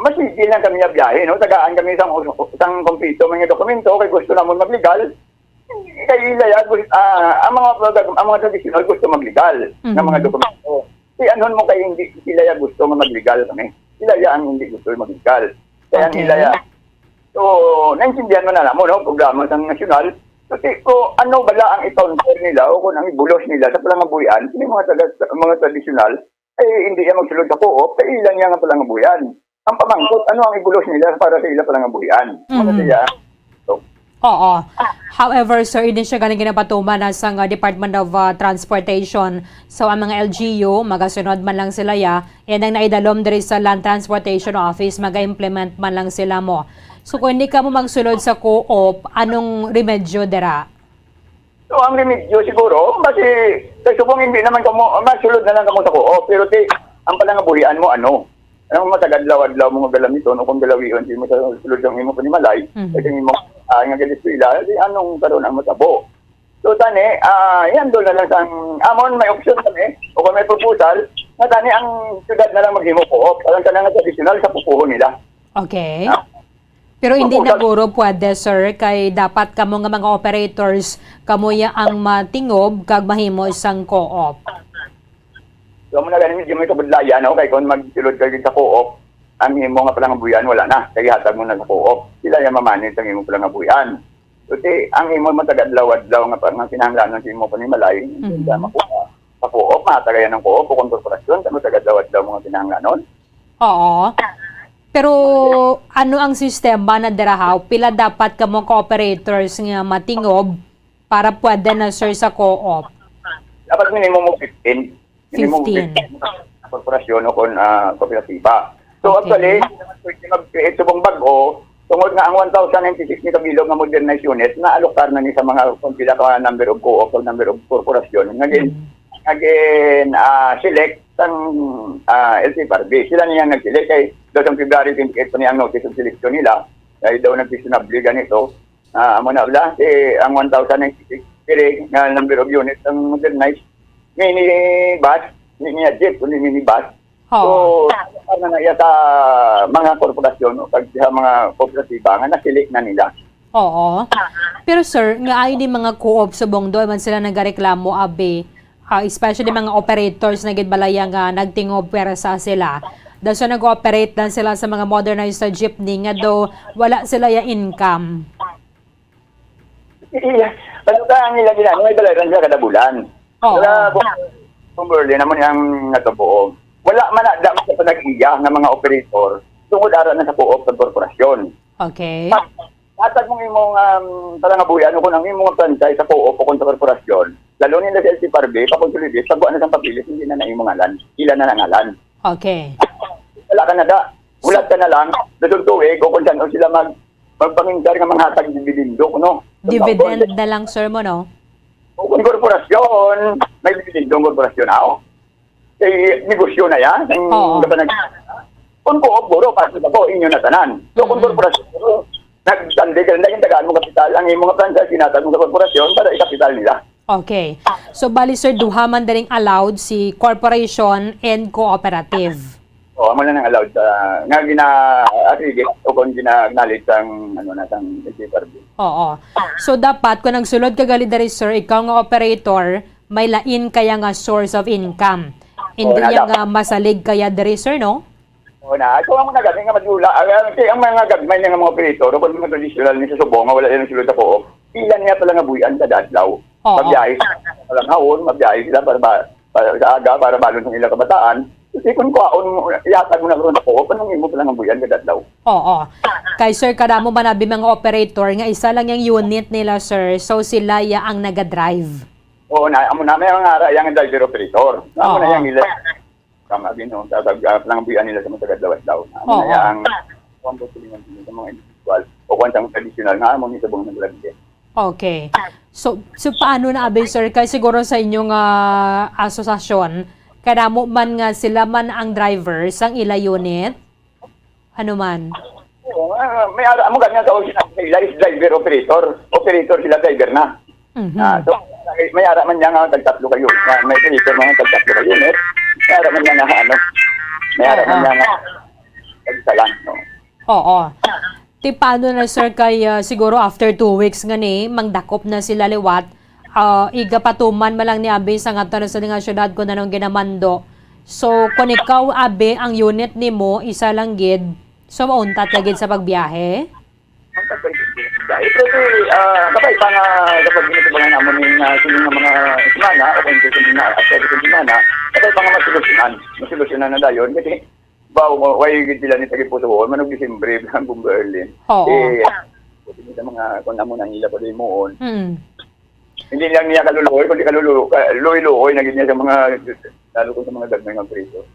masigil lang kami na biyahe, no? Tagaan kami isang kumpito, mga dokumento, kay gusto naman magligal. Kay ilaya, ang mga traditional gusto magligal ng mga dokumento. Anon mo kay hindi ilaya gusto magligal kami. Ilaya ang hindi gusto magligal. Kaya ang ilaya. So, naintindihan mo na mo, no? Programa ng nasyonal. Kasi kung ano bala ang i-counter nila o kung ang ibulos nila sa palangabuyan, yung mga tradisyonal, hindi yan magsulod sa co-op, kaya ilan yan ang palangabuyan. Ang pamangkot, ano ang ibulos nila para sa ila palangabuyan? Oo. However, sir, hindi siya galing ginapatuman sa Department of Transportation. So, ang mga LGU, magasunod man lang sila yan ang naidalom diri sa Land Transportation Office, maga-implement man lang sila mo. So, kung hindi ka mo magsulod sa co-op, anong remedyo dira? So, ang remedyo siguro, kasi subong hindi naman magsulod na lang kamo sa co-op, pero ang palangabuhian mo, anong matagadlaw-adlaw mo galamito, kung galawion, hindi mo sa sulod ang imo panimalay, kasi mo nga galiswila, anong karoon ang matabo. So, tani, yan doon na lang sa amon, may option kami, o kung may proposal, na tani ang syudad na lang maghimo co-op, alam ka na nga traditional sa pupuho nila. Okay. Pero hindi na guro pwede, sir, kay dapat kamo nga mga operators kamuya ang matingob kag mahimo isang co-op. So, mo na ganin medyo may kabudlayan, kay kung magsilod ka sa co-op, ang imo nga palang abuyan, wala na. Kaya hatag mo na sa co-op. Sila yung mamanit ang imo palang abuyan. So, ang imo matagadlaw-adlaw nga parang pinanglanan sa imo panimalay, hindi makuha. Sa co-op, matagayan ng co-op o kung korporasyon, sa matagadlaw-adlaw mga pinanglanon. Oo. Pero ano ang sistema na dirahaw? Pila dapat kamo cooperators nga matingob para pwede na sir sa co-op? Dapat minimum 15. Minimum 15 korporasyon o kung kooperatiba. So actually, mag-create subong bago, tungod nga ang 1,096 ni kabilog nga modernized unit, na-alokar na ni sa mga kung pila ka number of co-op o number of korporasyon. Again, select ang LTFRB. Sila niyang nag-select kay doon sa February 28 pa niyang notice of selection nila. Kaya daw nag-reasonably ganito. Amo na wala, ang 1,096 nga number of units ang modernized mini-bus, mini-jet, kundi mini-bus. So, na naiya sa mga korporasyon o sa mga kooperatiba nga na-select na nila. Oo. Pero sir, nga ay di mga co-op subong doon man sila nagareklamo abe, especially mga operators na gidbalaya nga nagtingob pera sa sila. Daw so nag-operate lang sila sa mga modernized jeepney nga do wala sila ya income. Iya, ano ka ang nila ginano, may balaran sila kada bulan. Wala kung burli naman yung natubuo. Wala man na dapat sa nag-iya ng mga operator tungod ara na sa co-op sa korporasyon. Okay. Hatag mong imong palangabuyan kung ang imong franchise sa co-op o kung sa korporasyon. Lalo nila sa LTFRB, pakonsolidate, pagbuan na sa papilis, hindi na imong ngalan. Ilan na nangalan. Okay. Wala ka na da. Ulat ka na lang. Dasong tuwig, o kung saan sila magpamintar ng mga hatag dividendo, no? Dividend na lang, sir mo, no? O kung korporasyon, may dividendo ang korporasyon ako. Eh, negosyo na yan. Oo. Kung co-op, buro, kasi ako, inyo na tanan. So, kung korporasyon, nagtandi ka na yung tagaan mo kapital, ang mga franchise, sinatag mo sa korporasyon para ikapital nila. Okay. So, bali, sir, duha man din allowed si corporation and cooperative. Oo, mo na nang allowed sa nga gina-agree o kung gina-acknowledge ang LTFRB. Oo. So, dapat, kung nagsulod ka gali dari, sir, ikaw nga operator, may lain kaya nga source of income. Hindi niya nga masalig kaya dari, sir, no? Oo na. Ito ang mga gagawin nga madula. Ang mga gagmay niya nga mga operator, o kung mga traditional ni sa Subong, wala yan ang sulod ako, ilan niya pala nga buyan kada adlaw. Mabiyahis sila palang haon, mabiyahis sila para sa aga para balon sa ilang kabataan. Kasi kung kuhaon mo, iyatag mo na ron ako, panong imo palang ang buyan ka daw. Oo. Kay sir, kada mo manabi mga operator nga isa lang yung unit nila sir, so sila ya ang naga-drive. Oo, amo na may mga ara yang driver operator. Amo na yang nila. Kama gino, tatag lang buyan nila sa mga taga-dawas daw. Amo na yang kwampo silingan sa mga individual o kwantang traditional nga amo ni sa buong naglagay. Okay. So paano na abay sir, kay siguro sa inyong asosasyon, kada mo man nga sila man ang driver sang ila unit? Ano man? May ara amo ganyan sa sila is driver operator. Operator sila driver na. So may ara man niya nga tagtatlo kayo. May operator man tagtatlo kayo. May ara man niya nga ano. May ara man niya nga tagsalan, no. Oo. Ti paano na sir kay siguro after 2 weeks nga ni mangdakop na sila liwat, iga patuman malang ni Abe sa nga sa nga syudad ko na nung ginamando. So kung ikaw Abe ang unit nimo isa lang gid, so mauntat lagid sa pagbiyahe? Ito kapay pa nga kapag ginagawa naman ng sining mga semana o kung hindi na after semana, kapay pa nga masolusyonan na dayon kasi way sila ni Tagiputuhon, manong Disyembre, hanggang Berlin. Hindi sa mga kung namo nang ila pa din moon. Hindi lang niya kaluluoy, kundi kaluluoy na niya sa mga, lalo ko sa mga dagmay ng preso.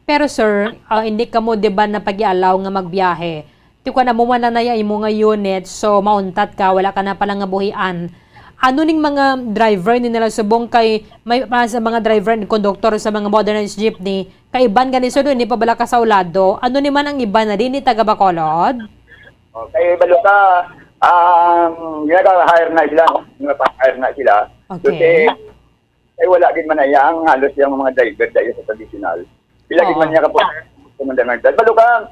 Pero sir, hindi ka mo diba na pag-ialaw nga magbiyahe? Di ko na mo man na imo nga unit, so mauntat ka, wala ka na palang nga buhian. Ano ning mga driver ni nila subong kay may sa mga driver and conductor sa mga modernized jeepney kay iban gani sir hindi pa bala ka sa ulado, ano ni man ang iba na din ni taga Bacolod? Okay, balo ka ginaka-hire na sila, hire na sila. Okay. Kasi wala gid man yang halos yung mga driver dahil sa traditional. Bila gid man niya ka po balo ka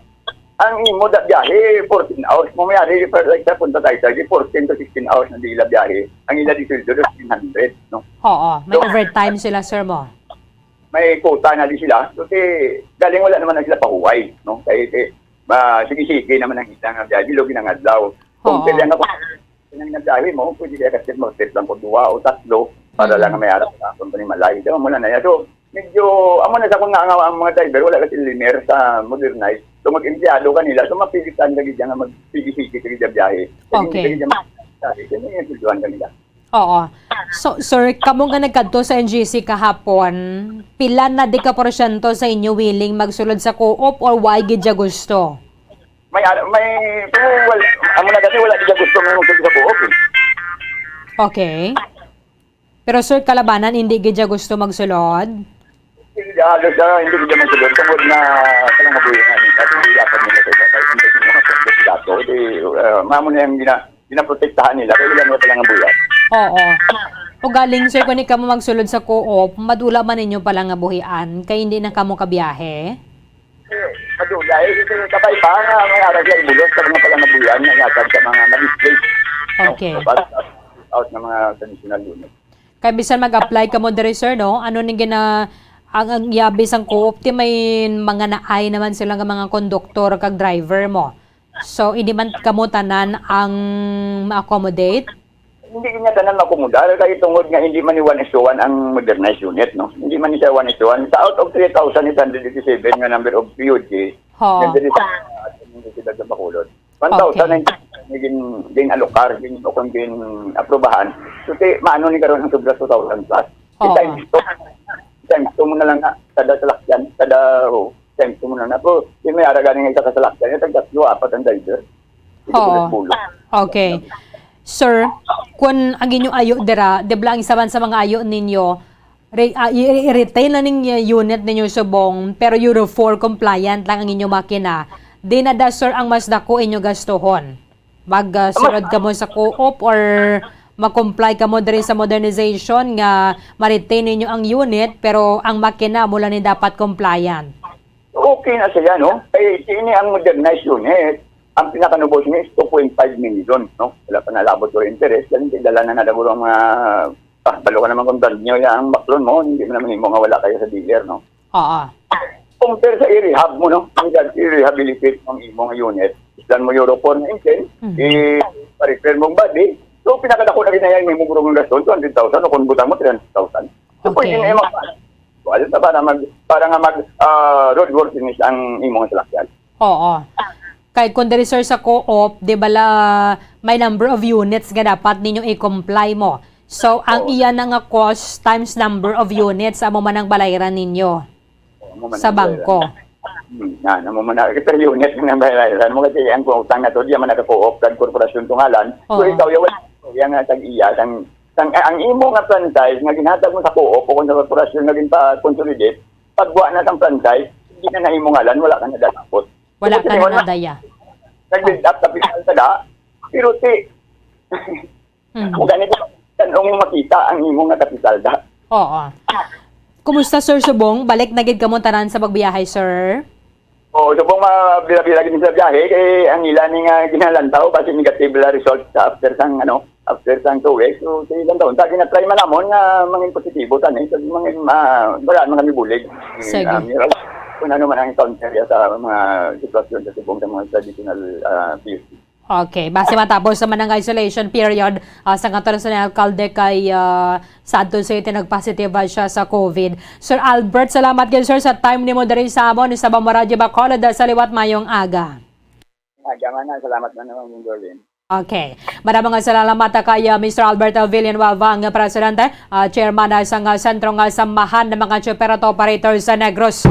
ang imo da biyahe 14 hours mo may ari for like sa punta tayo 14 to 16 hours na dila biyahe ang ila dito 1,500 no. Oo, may overtime sila sir mo. May quota na di sila kasi galing wala naman na sila pahuway no kay sige naman ang isang biyahe logi nang adlaw kung kailan ako nang biyahe mo pwede ka kasi mo set lang ko 2 o 3 para lang may ara sa company malay daw mo na ya so medyo amo na sa kung nga ang mga driver wala kasi linear sa modernized. So mag-empleyado kanila, so mapilitan lagi dyan nga mag-sige-sige sa biyahe. Okay. Kasi kanila. Oo. So, sir, kamo nga nagkadto sa NGC kahapon, pila na di ka porsyento sa inyo willing magsulod sa co-op or why gid gusto? Amo na kasi wala gid gusto ng sa co-op. Okay. Pero sir, kalabanan, hindi gid gusto magsulod? Halos hindi ko naman siguro tungkol na palang mabuhay namin. Kasi apat nila sa mamo na yung ginaprotektahan nila. Kaya wala mo palang mabuhay. Oo. O galing sir, kung ka mo magsulod sa co-op, madula man ninyo palang mabuhian, kaya hindi na kamo kabiyahe? Madula. Kapay pa nga may aral siya ibulot sa mga palang mabuhay na yatag sa mga na-display. Okay. Out ng mga traditional unit. Kaya bisan mag-apply ka mo dere sir, no? Ano ning ang yabis ang co-op, may mga naay naman sila ng mga konduktor kag driver mo. So, hindi man kamo tanan ang ma-accommodate? Hindi niya tanan ma-accommodate. Kaya tungod nga hindi man ni 1:1 ang modernized unit, no? Hindi man siya 1:1. Sa out of 3,887 nga number of PUG, nandito sa Bacolod. 1,000 din alokar, din aprobahan. So, maano ni karon ang sobra 2,000 plus. Times mo na lang kada salakyan, times mo na po. Di may ara ganing isa ka salakyan, yung tagtatlo, 4 ang driver. Okay. Sir, kung ang inyong ayo dira, debla ang isa man sa mga ayo ninyo, i-retain na ning unit ninyo subong, pero Euro 4 compliant lang ang inyong makina. Di na da sir ang mas dako inyo gastuhon. Magsurod ka mo sa co-op or mag-comply ka mo diri sa modernization nga ma-retain ninyo ang unit pero ang makina mula ni dapat compliant. Okay na siya, no? Kaya ini ang modernized unit. Ang pinakanubos niya is 2.5 million, no? Wala pa nalabot ko interest. Kasi dala na nalabot ang mga balo ka naman kung dal nyo ang baklon mo. Hindi mo naman mo nga wala kayo sa dealer, no? Oo. Compare sa i-rehab mo, no? Ang i-rehabilitate ng imong unit. Islan mo Euro 4 na engine, i-repair mong body. So, pinakadako na rin na yan, may mugurong ng gaston, 200,000, o kung butang mo, 300,000. So, pwede na yung para nga road worthiness ang imong salakyan. Oo. Kahit kung diri sir sa co-op, di ba may number of units nga dapat ninyo i-comply mo. So, ang iyan na nga cost times number of units amo man ang balayran ninyo sa bangko. Mo man per unit nga balayran mo kasi ang utang na to di man naka-co-op kag korporasyon tungalan. So, ikaw yang tag-iya ang imo nga franchise nga ginhatag mo sa co-op o kung sa korporasyon nga ginpa-consolidate, pagbuwa na sang franchise, hindi na imo ngalan, wala ka na dalapot. Wala ka na nadaya. Nag-build up capital tada, pero kung ganito, tanong makita ang imo nga capital da. Oo. Kumusta Sir Subong? Balik na gid kamo tanan sa pagbiyahe, sir? Subong mabila-bila gid sa biyahe kay ang ilan ni nga ginalantaw kasi negative la result sa after sang 2 weeks. So sa ilang taon, na try man namon nga mangin positibo tani, so mangin wala man kami bulig. Kung ano man ang encounter sa mga sitwasyon sa Subong sa mga traditional PUC. Okay, base matapos naman ang isolation period sa kanton sa alkalde kay Santo City nagpositive siya sa COVID. Sir Albert, salamat kayo sir sa time nimo diri sa amon sa Bambaradyo Bacolod sa liwat mayong aga. Salamat man naman Berlin. Okay. Maraming salamat kay Mr. Albert Villanueva, ang presidente, chairman sa sentrong samahan ng mga chopper at operators sa Negros.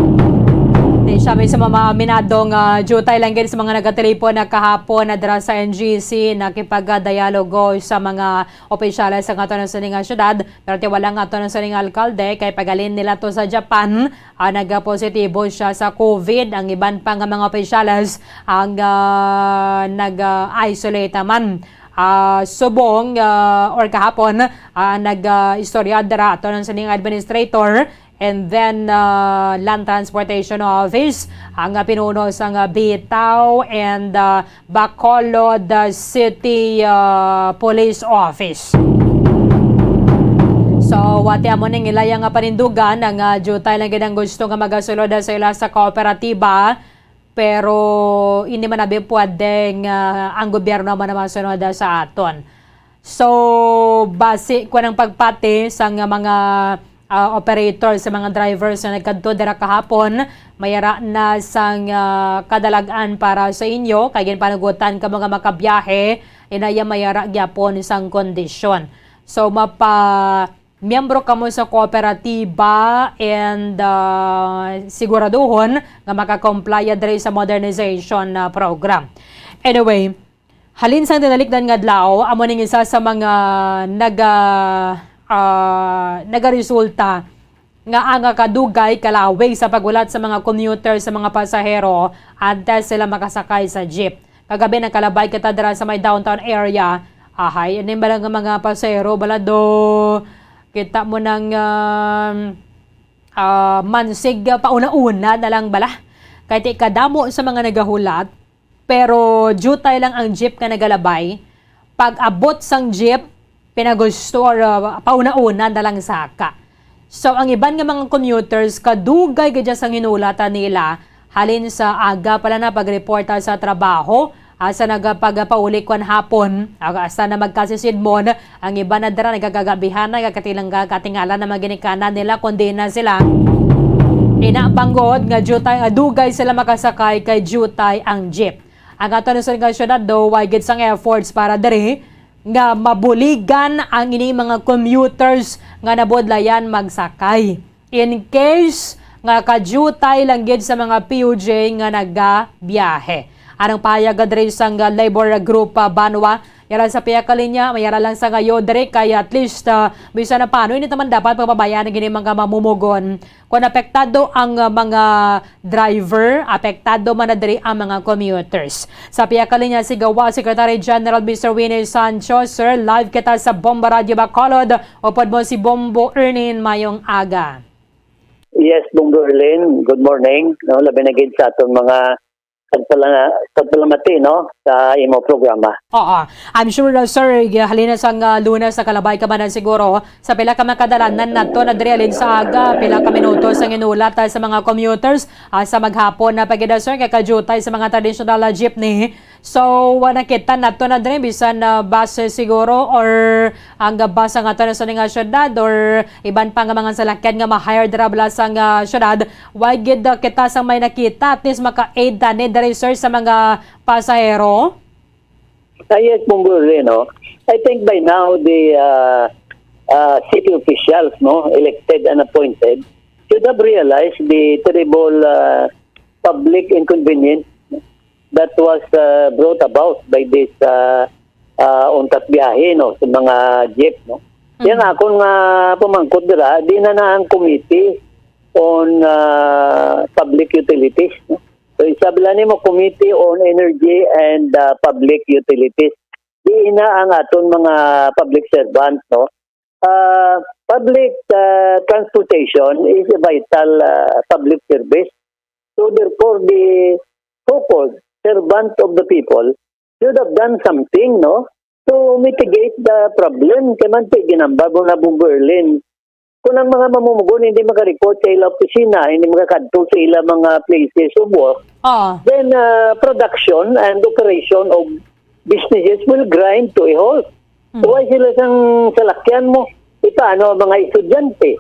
Siya may sa mga minadong jutay lang sa mga nagatelepon na kahapon na dara sa NGC nakipag-dialogo sa mga opisyales sa nga ng saning syudad, pero wala nga to ng saning alkalde kay pagalin nila to sa Japan, nagpositibo siya sa COVID. Ang iban pa nga mga opisyales ang nag-isolate naman. Subong or kahapon nag-istorya dara to ng saning administrator and then Land Transportation Office ang pinuno sa Bitaw and Bacolod City Police Office. So, wati amo ning ilayang panindugan ang jutay lang gid ang gusto nga magasulod sa ila sa kooperatiba, pero hindi man abi pwedeng ang gobyerno man masunod sa aton. So, base ko ng pagpati sa mga operator sa mga drivers na nagkadto dira kahapon, mayara na sang kadalagan para sa inyo kay panugutan ka mga makabiyahe inaya mayara gyapon sang kondisyon. So miyembro kamo sa kooperatiba and siguraduhon nga makakomply diri sa modernization program. Anyway, halin sang tinalikdan nga adlaw amo ning isa sa mga nagaresulta nga ang kadugay kalawig sa pagbulat sa mga commuter sa mga pasahero antes sila makasakay sa jeep. Kagabi nakalabay kita dira sa may downtown area. Ahay, ano ba lang mga pasahero balado kita mo ng mansig pauna-una na lang bala. Kahit ikadamo sa mga nagahulat, pero jutay lang ang jeep ka nagalabay. Pag abot sang jeep, pinagusto or pauna-una na lang saka. So, ang iban nga mga commuters, kadugay gadya sang hinulatan nila, halin sa aga pala na pag-reporta sa trabaho, asa nagpagpaulikwan hapon, asa na magkasisidmon, ang iba na dara nagkagagabihan na katilang katingala na maginikana nila, kundi na sila. Inabanggod nga jutay, dugay sila makasakay kay jutay ang jeep. Ang ato sa syudad do, wagid sang efforts para diri, nga mabuligan ang ini mga commuters nga nabodlayan magsakay. In case nga kajutay lang gid sa mga PUJ nga nagabiyahe. Anong pahayag diri sang labor group Banwa, yara sa piya kalinya, mayara lang sa ngayo diri kay at least bisa na paano ini taman dapat pababayaan gini mga mamumugon. Kung apektado ang mga driver, apektado man na diri ang mga commuters. Sa piya kalinya si Gawa Secretary General Mr. Winnie Sancho, sir, live kita sa Bambaradyo Bacolod. Upod mo si Bombo Ernin mayong aga. Yes, Bombo Ernin, good morning. No, labi na gid sa aton mga tagpalamati, no, sa imo programa. Oo. I'm sure na, sir, halina sang Lunes sa kalabay ka man siguro sa pila ka makadalanan nato na diri sa aga, pila ka minutos ang inulat sa mga commuters sa maghapon na pagida, sir, kay kajutay sa mga traditional jeepney. So, nakita nato na din bisan na bus siguro or ang bus nga to na sa nga syudad or iban pa nga mga salakyan nga ma-hire dira bala sa nga syudad. Why gid kita sang may nakita at least maka-aid tani diri sir sa mga pasahero? Yes, Bongole, no? I think by now the city officials, no, elected and appointed, should have realized the terrible public inconvenience that was brought about by this untat biyahe, no, sa mga jeep, no. Yan akong pumangkot dira, di na ang committee on public utilities, no. So isabla ni mo Committee on Energy and Public Utilities. Di na ang aton mga public servants, no. Public transportation is a vital public service. So therefore the so-called servant of the people should have done something, no, to mitigate the problem. Kaya man ginambag na Berlin. Kung ang mga mamumugon hindi makareport sa ilang opisina, hindi makakadto sa ilang mga places of work, then production and operation of businesses will grind to a halt. So why sila sang salakyan mo? Paano ang mga estudyante?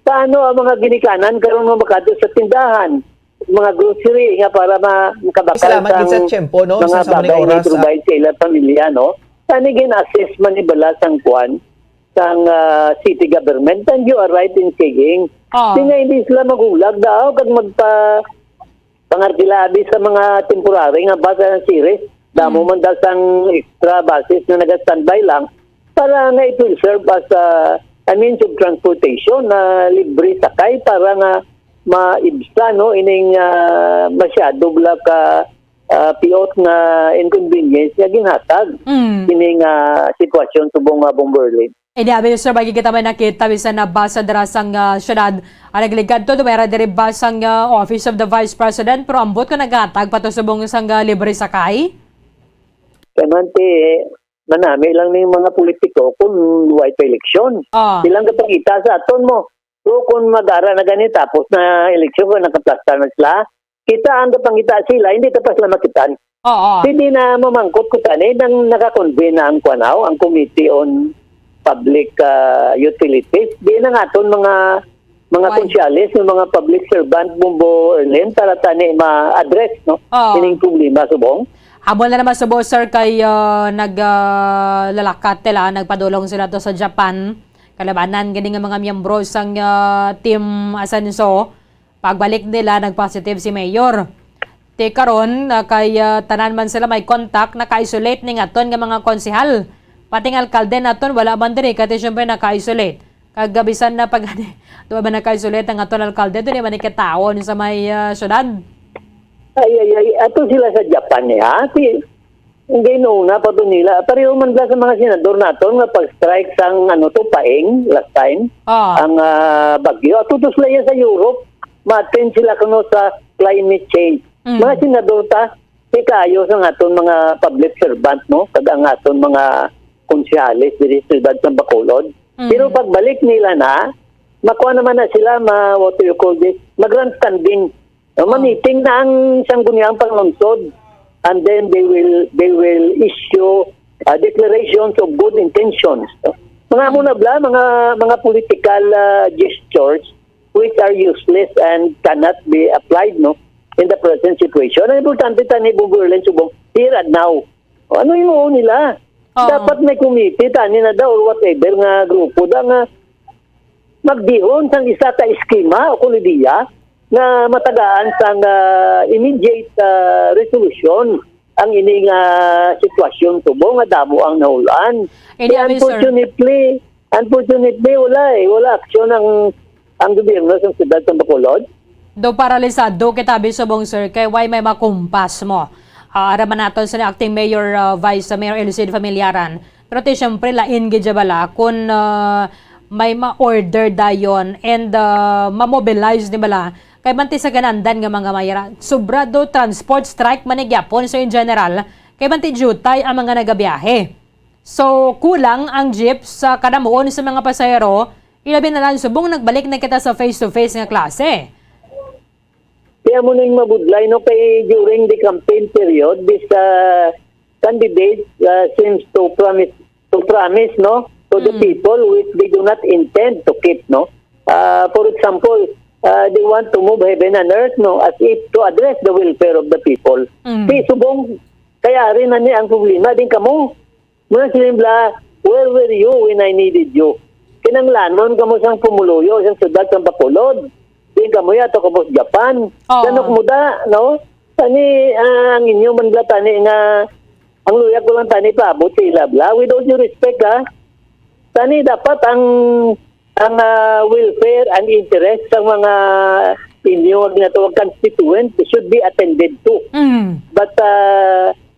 Paano ang mga ginikanan karon mo makadto sa tindahan? Mga grocery nga para makabakal sa tiyempo, no? mga bagay na provide sa ilang pamilya, no? Tanigin assessment ni bala sang kuan sang city government, and you are right in saying hindi sila magulag daw kag magpa pangartilabi sa mga temporary nga basa ng series damo man daw sang extra buses na naga-standby lang para nga it will serve as a means of transportation na libre sakay para nga maibsa, no, ining masyado bla ka piot na inconvenience nga ginhatag ining sitwasyon subong Berlin. Abi sir, bagi kita may nakita bisan na basa dira sang syudad ang nagligad to mayra diri basang Office of the Vice President pero ambot ko nagatag pato subong sang libre sakay. Kamante manami lang ning mga politiko kung luway pa eleksyon. Silang kapangita sa aton mo. So kung mag-ara na ganit tapos na eleksyon ko nakaplastar na sila, kita ang kapangita sila, hindi tapos sila makitan. Hindi na mamangkot ko tani nang nakakonvene na ang kuanaw, ang Committee on Public Utilities. Di na nga ton mga konsyalis, mga public servant bumbo erlen para tani ma-address, no? Ining problema subong. Habol na naman subo sir kay naglalakat nila, nagpadulong sila to sa Japan. Kalabanan gani nga mga miyembro sang team Asenso. Pagbalik nila nagpositive si Mayor. Te karon kay tanan man sila may contact, naka-isolate ning aton nga mga konsehal. Pati nga alkalde naton wala man diri kasi syempre naka-isolate. Kagabisan na pag duwa ba naka-isolate ang aton alkalde diri man ikataon sa may syudad. Ay ato sila sa Japan ha. Hindi na pa doon nila. Pareho man sa mga senador naton nga pag-strike sang paing last time. Ang bagyo. Atutos lang yan sa Europe. Ma-attend sila kuno sa climate change. Mga senador ta, kayo sa aton mga public servant, no? Kag ang aton mga konsyalis diri sa siyudad sa Bacolod. Pero pagbalik nila na, makuha naman na sila what do you call this? Mag-grandstanding. Maniting na ang sangguniang panglungsod. And then they will issue declarations of good intentions. Mga muna bla, mga political gestures which are useless and cannot be applied, no, in the present situation. Ang importante tani Berlin subong here and now. Ano yung nila? Dapat may committee tani na daw or whatever nga grupo da nga magdihon sang isa ka eskema o kulidiya na matagaan sang immediate resolution ang ining sitwasyon subong nga damo ang naulan. Unfortunately wala aksyon ang gobyerno sa siyudad sa Bacolod. Do paralisado kitabi subong sir kay why may makumpas mo. Araman naton sa acting mayor Vice Mayor Elisede Familiaran. Pero syempre lain gid bala kun may ma-order dayon and ma-mobilize di bala kay banti sa ganandan nga mga mayara sobrado transport strike manigyapon so in general kay banti jutay ang mga nagabiyahe. So kulang ang jeep sa kadamuon sa mga pasahero, ilabi na lang subong nagbalik na kita sa face to face nga klase. Kaya mo nang mabudlay no kay during the campaign period this candidate seems to promise, no, to the people which they do not intend to keep, no. For example, they want to move heaven and earth, no, as if to address the welfare of the people. Si subong kaya rin na niya ang problema din kamo. Muna sila, where were you when I needed you? Kinanglanon kamo sang pumuluyo sa siyudad ng Bacolod. Din kamo yato kamo sa Japan. Ganok muda, no? Tani ang inyo man bla tani nga ang luya ko lang tani pa buti bla with all due respect tani dapat ang welfare and interest sa mga inyo na tawag constituent should be attended to. But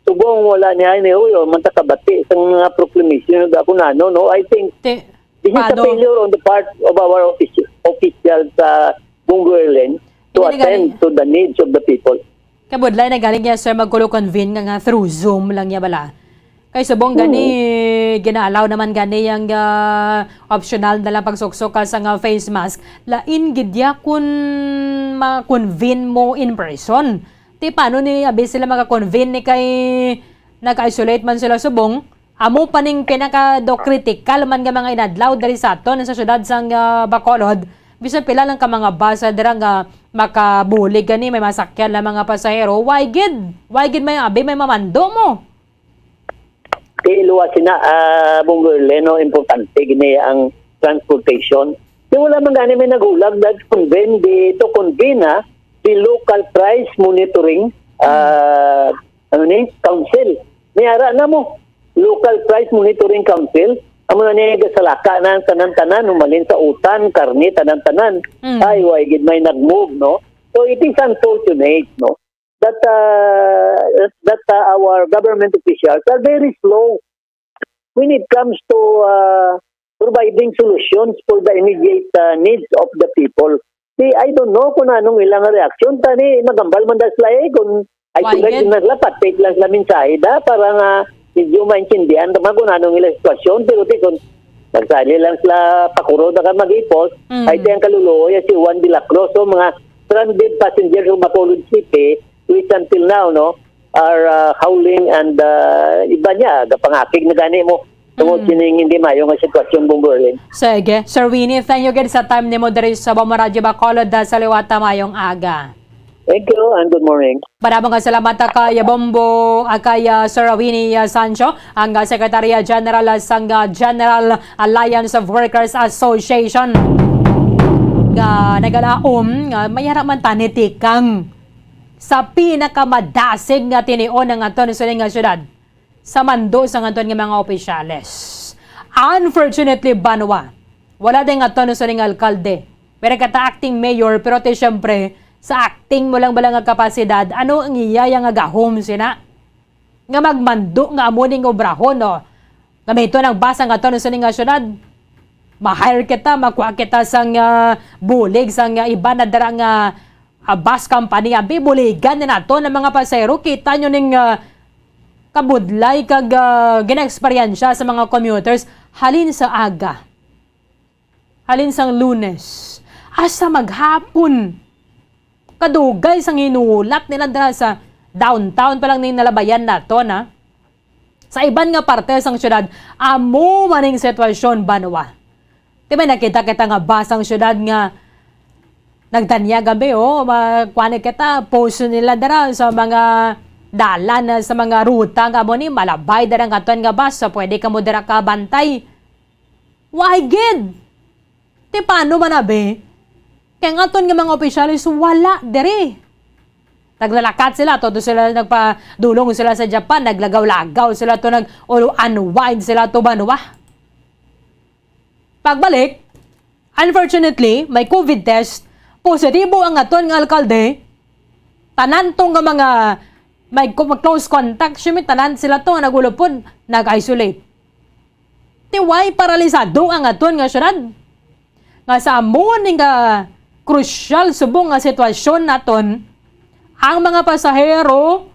subong wala niya ni Uyo mantakabati sa mga proclamation da kunano, no. I think this is a failure on the part of our officials sa Bunguerlen to attend to the needs of the people. Kabudlay na galing niya sir magkulo-convene nga through Zoom lang niya bala. Kay subong gani ginaalaw naman gani yung optional na lang pagsuksok sa nga face mask. Lain gidya kun ma-convene mo in person. Ti paano ni abi sila maka-convene ni kay naka-isolate man sila subong. Amo paning pinaka-critical man nga mga inadlaw dali sa aton sa syudad sang Bacolod. Bisan pila lang ka mga basa dira nga makabulig gani may masakyan lang mga pasahero. Why gid may abi may mamando mo. Iluwasin na Bunguerlen, no, importante gini ang transportation. Di wala man gani may nagulag that convene to convene the local price monitoring council. Niyara na mo local price monitoring council. Amo na niya gasalaka na tanan-tanan umalin sa utan, karne, tanan-tanan. Ay, why gid may nag-move, no? So it is unfortunate, no, that our government officials are very slow when it comes to providing solutions for the immediate needs of the people. See, I don't know kung anong ilang reaksyon. Tani, magambal man das lae kung ay tulad yung naglapat, take lang sa mensahe para nga medyo maintindihan naman kung anong ilang sitwasyon. Pero kung nagsali lang sila pakuro na ka mag-ipos, ay tiyang kaluluoy si Juan de la Cruz. So mga stranded passengers of Bacolod City, which until now, no, are howling and iba niya, pangakig na gani mo. Tungod sining hindi mayo nga sitwasyon Bunguerlen. Sige. Sir Winnie, thank you again sa time ni mo diri sa Bombo Radio Bacolod sa liwata mayong aga. Thank you and good morning. Maraming salamat kay Bombo, kay Sir Winnie Sancho, ang Secretary General sang General Alliance of Workers Association. Nagalaom, mayara man tanitikang sa pinakamadasig nga tinion ng aton sa nga syudad sa mando sa aton nga mga opisyales. Unfortunately, Banwa, wala din aton sa nga alkalde. Pero kata acting mayor, pero te syempre, sa acting mo lang balang nga kapasidad, ano ang iyaya nga gahom sina? Nga magmando nga amuning obrahon, no? Gamito ng basa nga aton sa nga syudad. Ma-hire kita, makuha kita sang bulig, sang iba na dara nga bus company. Abi, buligan na nato ng mga pasero. Kita nyo ning kabudlay kag gina-eksperyansya sa mga commuters. Halin sa aga. Halin sang Lunes. Asa maghapon. Kadugay sang hinulat nila dara sa downtown pa lang ning nalabayan nato, na. Sa iban nga parte sang syudad, amo maning sitwasyon Banwa. Diba nakita kita nga basang syudad nga nagtanya gabi, kuha kita, post nila dara sa mga dalan, sa mga ruta nga mo ni malabay dara nga tuwan nga bus, so pwede ka mo dara ka bantay. Why gid? Di paano manabi? Kaya nga tuwan nga mga opisyalis, wala diri. Naglalakat sila, todo sila nagpadulong sila sa Japan, naglagaw-lagaw sila to, nag-unwind sila to Banwa. Pagbalik, unfortunately, may COVID test, positibo ang aton nga alkalde, tanan tong nga mga may close contact, tanan sila to, nagulupod, nag-isolate. Tiway paralisado ang aton nga syudad. Nga sa amon nga crucial subong nga sitwasyon naton, ang mga pasahero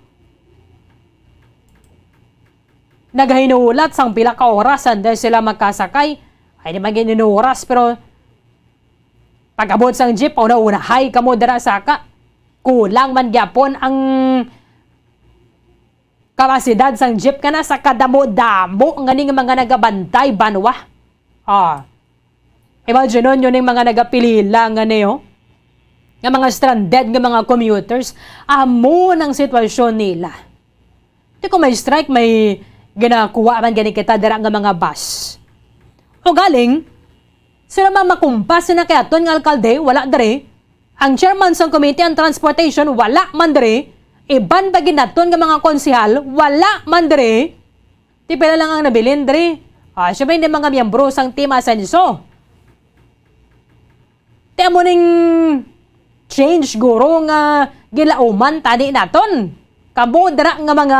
naghinulat sang pila ka oras dahil sila magkasakay. Ay di maging oras, pero pag-abot sang jeep, una-unahay ka mo dara saka. Kulang man gyapon ang kapasidad sang jeep ka na sa kadamo-damo nga ning mga nagabantay banwa. Imagine nun yun yung mga nagapilila nga niyo. Nga mga stranded nga mga commuters. Amo ng sitwasyon nila. Di ko may strike, may ginakuha man gani kita dira nga mga bus. O galing, sila makumpas na kaya ton nga alkalde, wala dere. Ang chairman sa Committee on Transportation, wala man dere. Iban pa ginaton nga mga konsihal, wala man dere. Di pala lang ang nabilin dere. Siya ba hindi mga miyembro sang Team Asenso? Di mo ning change guro nga gilauman tadi naton. Kabodra nga mga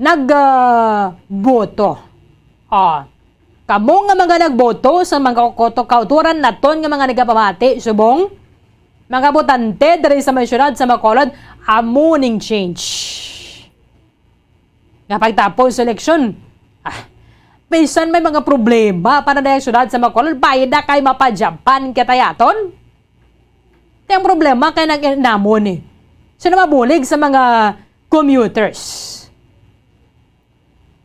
nagboto. Kamo nga mga nagboto sa mga kauturan naton nga mga nagapamati subong mga botante diri sa may syudad sa Bacolod amo ning change. Nga pagtapos sa eleksyon, bisan may mga problema para na yung syudad sa Bacolod, bayad na kay mapadyapan kitayaton. Ito yung problema kay nag-namon eh. Sino mabulig sa mga commuters.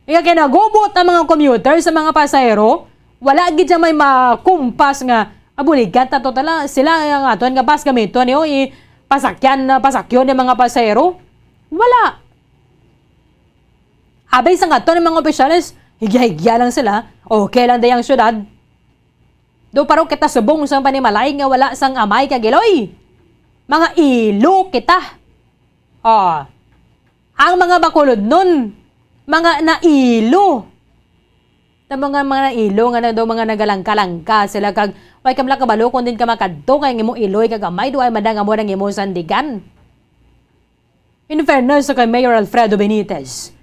Kaya kinagubot ang mga commuters sa mga pasahero, wala gid siya may makumpas nga abuligan ta totala sila ang aton nga bus gamito niyo pasakyon ng mga pasahero. Wala. Abay sa aton ng mga opisyalis, higya-higya lang sila. Okay lang dayang syudad. Do paro kita subong sa panimalay nga wala sang amay kagiloy. Mga ilo kita. Ang mga Bacolod nun, mga nailo. Mga nailo nga na do mga nagalangka-langka sila kag way kamla kabalo kun din ka makadto kay ngimo iloy kag amay do ay madang amo nang imo sandigan. In fairness kay Mayor Alfredo Benitez.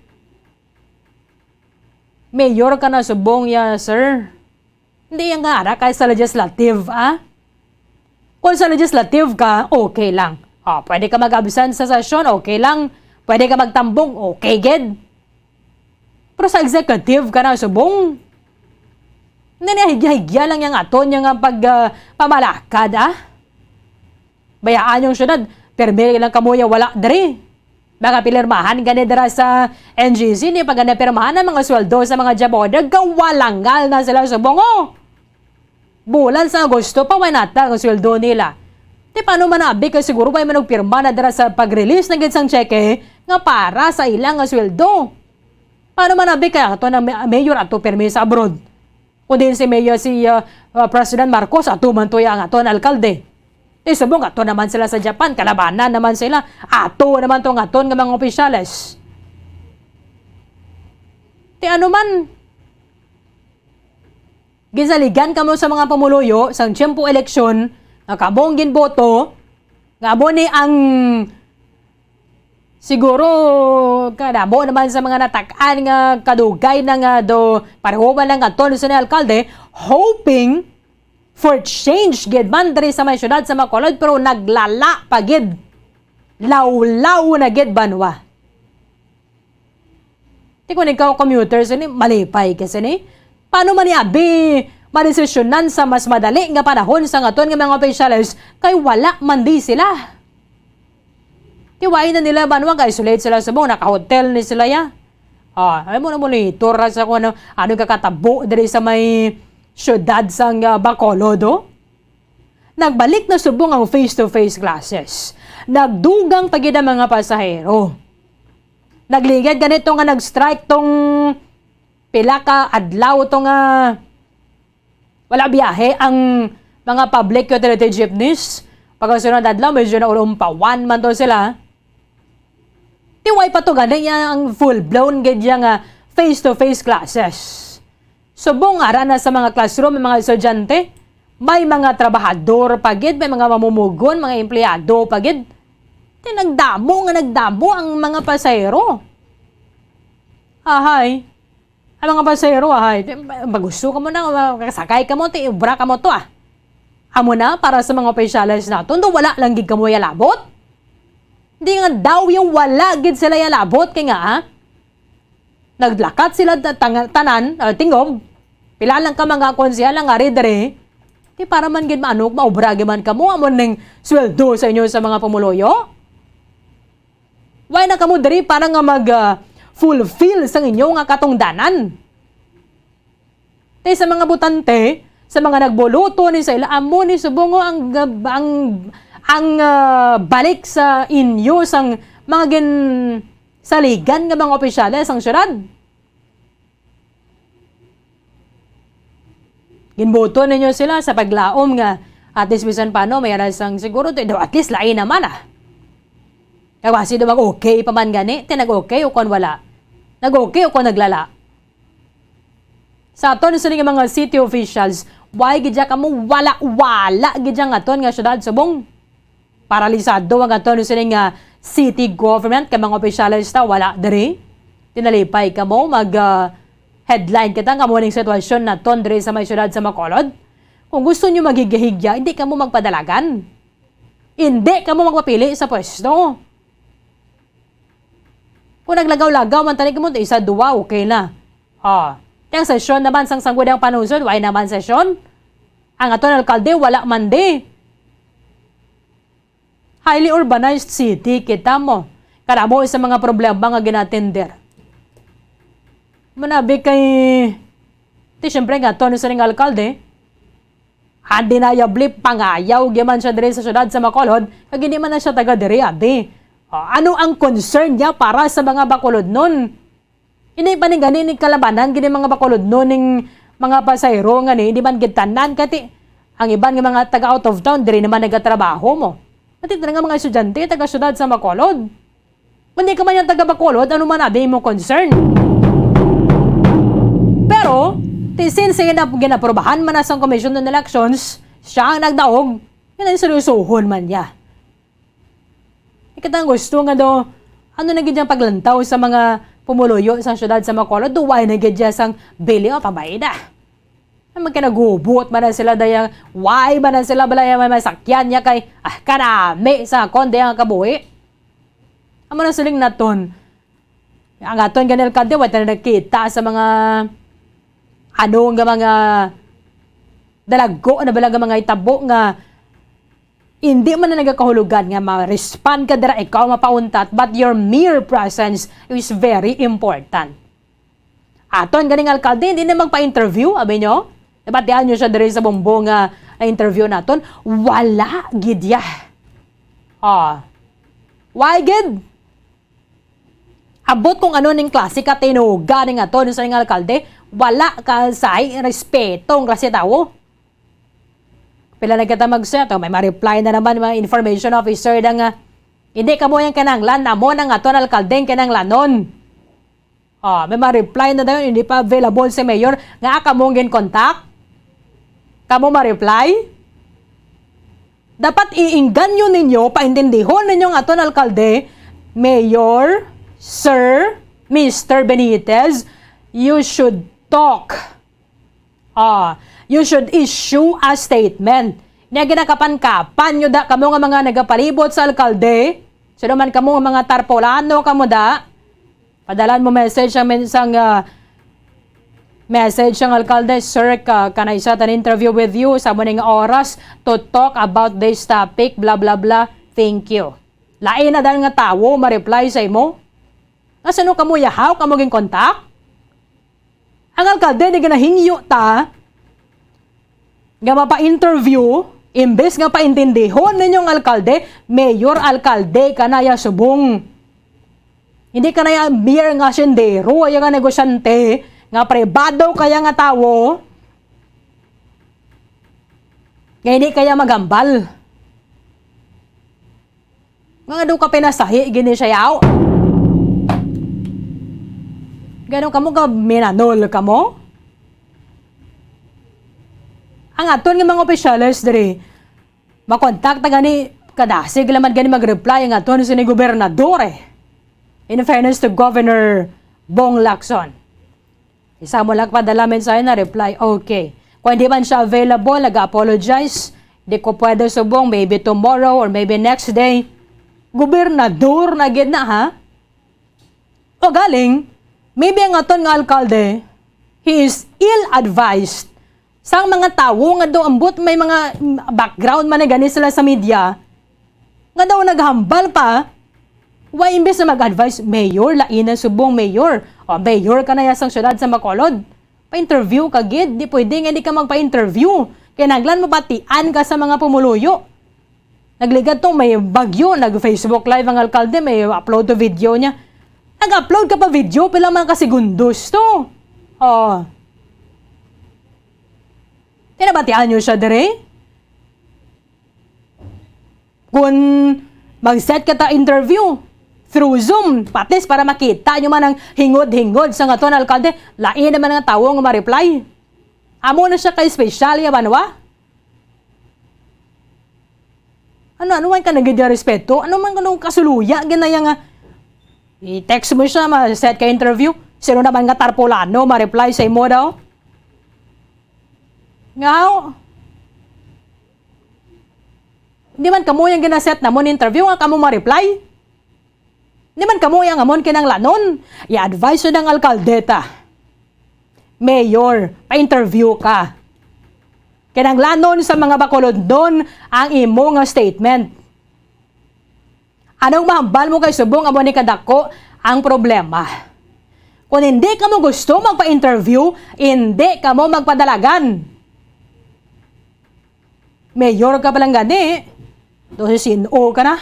Mayor ka na subong ya, sir. Hindi yung nga kay sa legislative, Kung sa legislative ka, okay lang. Pwede ka mag-absent sa session, okay lang. Pwede ka magtambong, okay, ged. Pero sa executive ka na subong. Hindi na higya lang yung aton yung pamalakad, Bayaan yung syudad, permira lang kamuya wala diri. Mga pilirmahan gani dira sa NGC ni pag pirmahan ng mga sweldo sa mga jaboda gawalangal na sila sa bongo. Bulan sa Agosto pa wala nata ang sweldo nila. Di paano manabi kasi siguro ba yung pirma na dira sa pag-release ng ginsang cheque nga para sa ilang sweldo. Paano manabi kaya ito na mayor ato permis abroad? O din si mayor si President Marcos ato man tuya ang ato na alkalde. Subong ato naman sila sa Japan, kalabanan naman sila. Ato naman tong aton ng mga opisyales. Ti ano man, gisaligan kamo sa mga pamuluyo sang tiyempo eleksyon, nga kabong ginboto, nga mo ni ang siguro kadamo naman sa mga natak-an nga kadugay na nga do pareho ba lang aton sa alkalde, hoping for change gid man diri sa may syudad sa Bacolod pero naglala pa gid. Law na gid banwa. Di ko ikaw commuters ni malipay kasi ni. Paano man iabi madesisyonan sa mas madali nga panahon sa aton nga mga opisyales kay wala man di sila. Tiwai na nila banwa kay isolate sila sa buong naka-hotel ni sila ya. Ay mo na monitor sa kung ano kakatabo diri sa may syudad sang Bacolod. Nagbalik na subong ang face-to-face classes. Nagdugang pagid ang mga pasahero. Nagligad ganito nga nag-strike tong pila ka adlaw tong wala biyahe ang mga public utility jeepneys. Pagkasunod adlaw medyo na urumpawan man to sila. Tiway pa to gani ang full-blown gadya nga face-to-face classes. Subong ara na sa mga classroom, mga estudyante, may mga trabahador pagid, may mga mamumugon, mga empleyado pagid. Nagdamo ang mga pasahero. Ang mga pasahero, magusto ka mo na, sakay ka mo, ubra ka mo to Amo na para sa mga opisyales natin, do wala lang gid ka mo yalabot. Hindi nga daw yung wala gid sila yalabot, kaya nga naglakat sila tanan, tingog, pila lang ka mga konsehal lang ari dere. Di para man gid maanok maubrage man kamo amon ning sweldo sa inyo sa mga pumuloyo. Why na kamo diri para nga mag-fulfill sa inyo nga katungdanan? Tay sa mga butante, sa mga nagbuluto ni sa ila, amo ni subungo ang balik sa inyo sang mga saligan nga mga opisyales sang syudad. Ginboto ninyo sila sa paglaom nga at least bisan paano may sang siguro to at least lain naman Kawasi daw mag-okay pa man gani, nag-okay o kon wala. Nag-okay o kon naglala. Sa aton sa mga city officials, why gidya kamo wala gidya nga aton nga syudad subong. Paralisado ang aton sa nga city government kay mga opisyalis ta wala diri. Tinalipay kamo headline kita nga mo ning sitwasyon naton diri sa may syudad sa Bacolod. Kung gusto niyo magigihigya, hindi kamo magpadalagan. Hindi kamo magpapili sa pwesto. Kung naglagaw-lagaw man tani kamo isa duwa okay na. Yang sesyon naman sang sangguniang panusod, why naman sesyon? Ang aton alkalde wala man di. Highly urbanized city kita mo. Karamo sa mga problema nga ginatender. Manabi kay siyempre nga aton sa ring alkalde. Undeniably pangayaw giman siya diri sa syudad sa Bacolod, kag hindi man na siya taga diri adi. Ano ang concern niya para sa mga Bacolod nun? Hindi pa ni gani ni kalabanan, gini mga Bacolod nun ning mga pasayro nga ni, hindi man gitanan, kati ang iban nga mga taga out of town, diri naman nagatrabaho mo. Kati nga mga estudyante, taga syudad sa Bacolod. Kung di ka man yung taga Bacolod, ano man abi mo concern? Pero, since ginaprobahan man na sa Commission on Elections, siya ang nagdaog, yun ang sinusuhon man niya. Ikatang gusto nga do, ano na gidyang paglantaw sa mga pumuluyo sa syudad sa Bacolod, duway na gidya sang billing of pabayda. Magkanagubot ba na sila dayang, why ba na sila balaya may masakyan niya kay, kanami sa konde ang kabuhi. Amo na siling naton. Ang aton ganil kante, wala na nakita sa mga, mga dalago na balaga mga itabo nga, hindi man na nagkahulugan nga ma-respond ka dira ikaw mapauntat, but your mere presence is very important. Aton ganing alkalde, hindi na magpa-interview, abi nyo? Napatihan nyo siya diri sa bumbong interview naton, wala gidya. Why gid? Abot kung ano ning klase ka tinuga ning aton sa ning alkalde, wala ka sa respetong klase tawo. Pila na kita magseto, may ma-reply na naman mga information officer na hindi ka mo yung kananglan, amo na nga to na alkaldeng kananglanon. May ma-reply na daw, hindi pa available si mayor, nga ka mong gin-contact. Kamo ma-reply? Dapat iingganyo ninyo, paintindihon ninyo nga to na alkalde, Mayor, Sir, Mr. Benitez, you should talk. You should issue a statement. Nga ginakapan-kapan nyo da kamo nga mga nagapalibot sa alkalde. Sino man kamo nga mga tarpolano kamo da. Padalan mo message ang alkalde, Sir, can I set an interview with you sa muning oras to talk about this topic, blah blah blah. Thank you. Lain na dahil nga tawo ma-reply sa imo. Nasano kamo yahaw kamo ging contact? Ang alkalde di ginahingyo ta nga mapa-interview, imbes nga paintindihon ninyong alkalde, mayor alkalde kanaya subong. Hindi kanaya mere nga sendero, ay nga negosyante, nga pribado kaya nga tawo, nga hindi kaya magambal. Nga daw ka pinasahi, gini siya yaw. Ganun kamo ka minanol kamo? Ang aton nga mga opisyalis diri makontakta gani kadasig laman gani mag-reply ang aton sa ni gobernador in fairness to Governor Bong Lacson. Isa mo lang padala mensahe na reply, okay. Kung hindi man siya available, nag-apologize, di ko pwede subong, maybe tomorrow or maybe next day. Gobernador na gid na ha? O galing, maybe ang aton nga alkalde, he is ill-advised sang mga tawo nga daw ambot may mga background man na gani sila sa media nga daw naghambal pa Wa imbes na mag-advise, mayor, lain na subong mayor. O, mayor ka na yasang syudad sa Bacolod. Pa-interview ka, gid. Di pwede nga di ka magpa-interview. Kaya naglan mabatian ka sa mga pumuluyo. Nagligad tong may bagyo, nag-Facebook live ang alkalde, may upload to video niya. Nag-upload ka pa video, pila man ka segundos to. O. Tinabatian nyo siya, dere? Kung mag-set ka ta interview through Zoom, patis para makita nyo man ang hingod-hingod sa nga to na alkalde, lain naman nga tao nga ma-reply. Amo na siya kay special ya banwa? Ano man ka nagiging respeto? Ano man kanong kasuluya? Ganaya nga, i-text mo siya, ma-set ka interview. Sino naman nga tarpulano, ma-reply sa imo daw? Ngaw? Hindi man kamo yung ginaset na mo interview nga kamo ma-reply. Hindi man kamo yung amon kinang lanon. I-advise yun ng alkaldeta. Mayor, pa-interview ka. Kinanglanon sa mga Bacolod doon ang imo nga statement. Anong mahambal mo kay subong amo ni kadako ang problema? Kung hindi ka mo gusto magpa-interview, hindi ka mo magpadalagan. Mayor ka palang gani, doon sino ka na.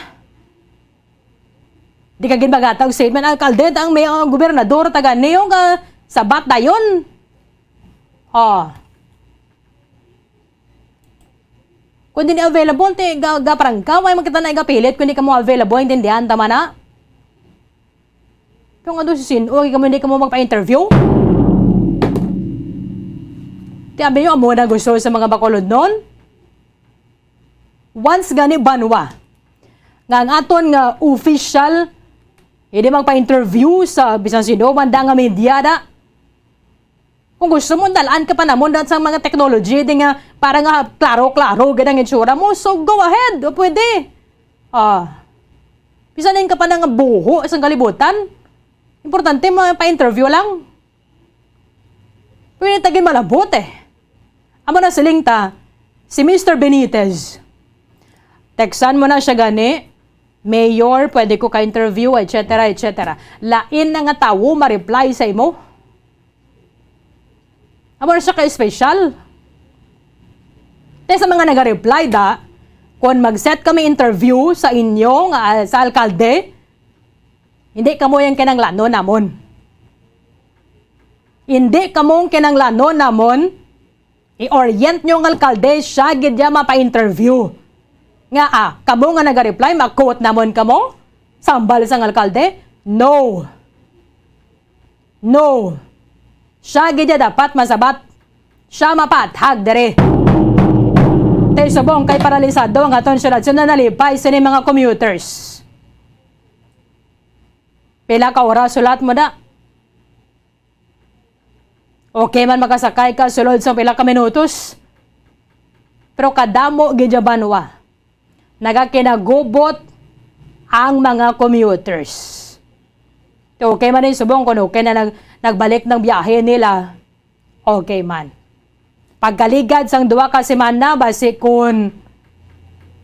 Di ka ginbagatag statement, alkalde, ang may gobernador, taga niyo ka sabat na yun. Kung hindi available, parang kaway magkita na igapilit, kung hindi ka mo available, intindihan, tama na. Kung ano si sino, hindi ka mo magpa-interview. Tiyabi nyo, amo na gusto sa mga Bacolod noon. Once gani banwa, nga ang aton nga official, hindi magpa-interview sa bisan sino, banda nga media da. Kung gusto mo, dalaan ka pa namon sa mga technology, di nga, para nga klaro-klaro, ganang itsura mo, so go ahead, o pwede. Pisanin ka pa ng buho sa kalibutan. Importante mo, pa-interview lang. Pwede tagin malabot Amo na siling ta, si Mr. Benitez. Teksan mo na siya gani, Mayor, pwede ko ka-interview, etc., etc. Lain na nga tao ma-reply sa imo. Amo na siya ka-special. Sa mga nag-reply da, kung mag-set kami interview sa inyo, sa alkalde, hindi ka mo yung kinanglano namon. Hindi ka mo yung kinanglano namon, i-orient nyo ang alkalde, siya gidya mapa-interview. Nga kamo nga nag-reply, mag-quote namon kamo? Sambal sang alkalde? No. No. Siya gidya dapat masabat. Siya mapathag dere. Tay subong kay paralisado ang aton syudad. So nalipay sini mga commuters. Pila ka oras sulat mo da? Okay man makasakay ka sulod sa pila ka minutos. Pero kadamo gidya banwa. Nagakinagubot ang mga commuters. Okay man yung subong kung okay na nagbalik ng biyahe nila, okay man. Pagkaligad sang 2 ka semana, basi kung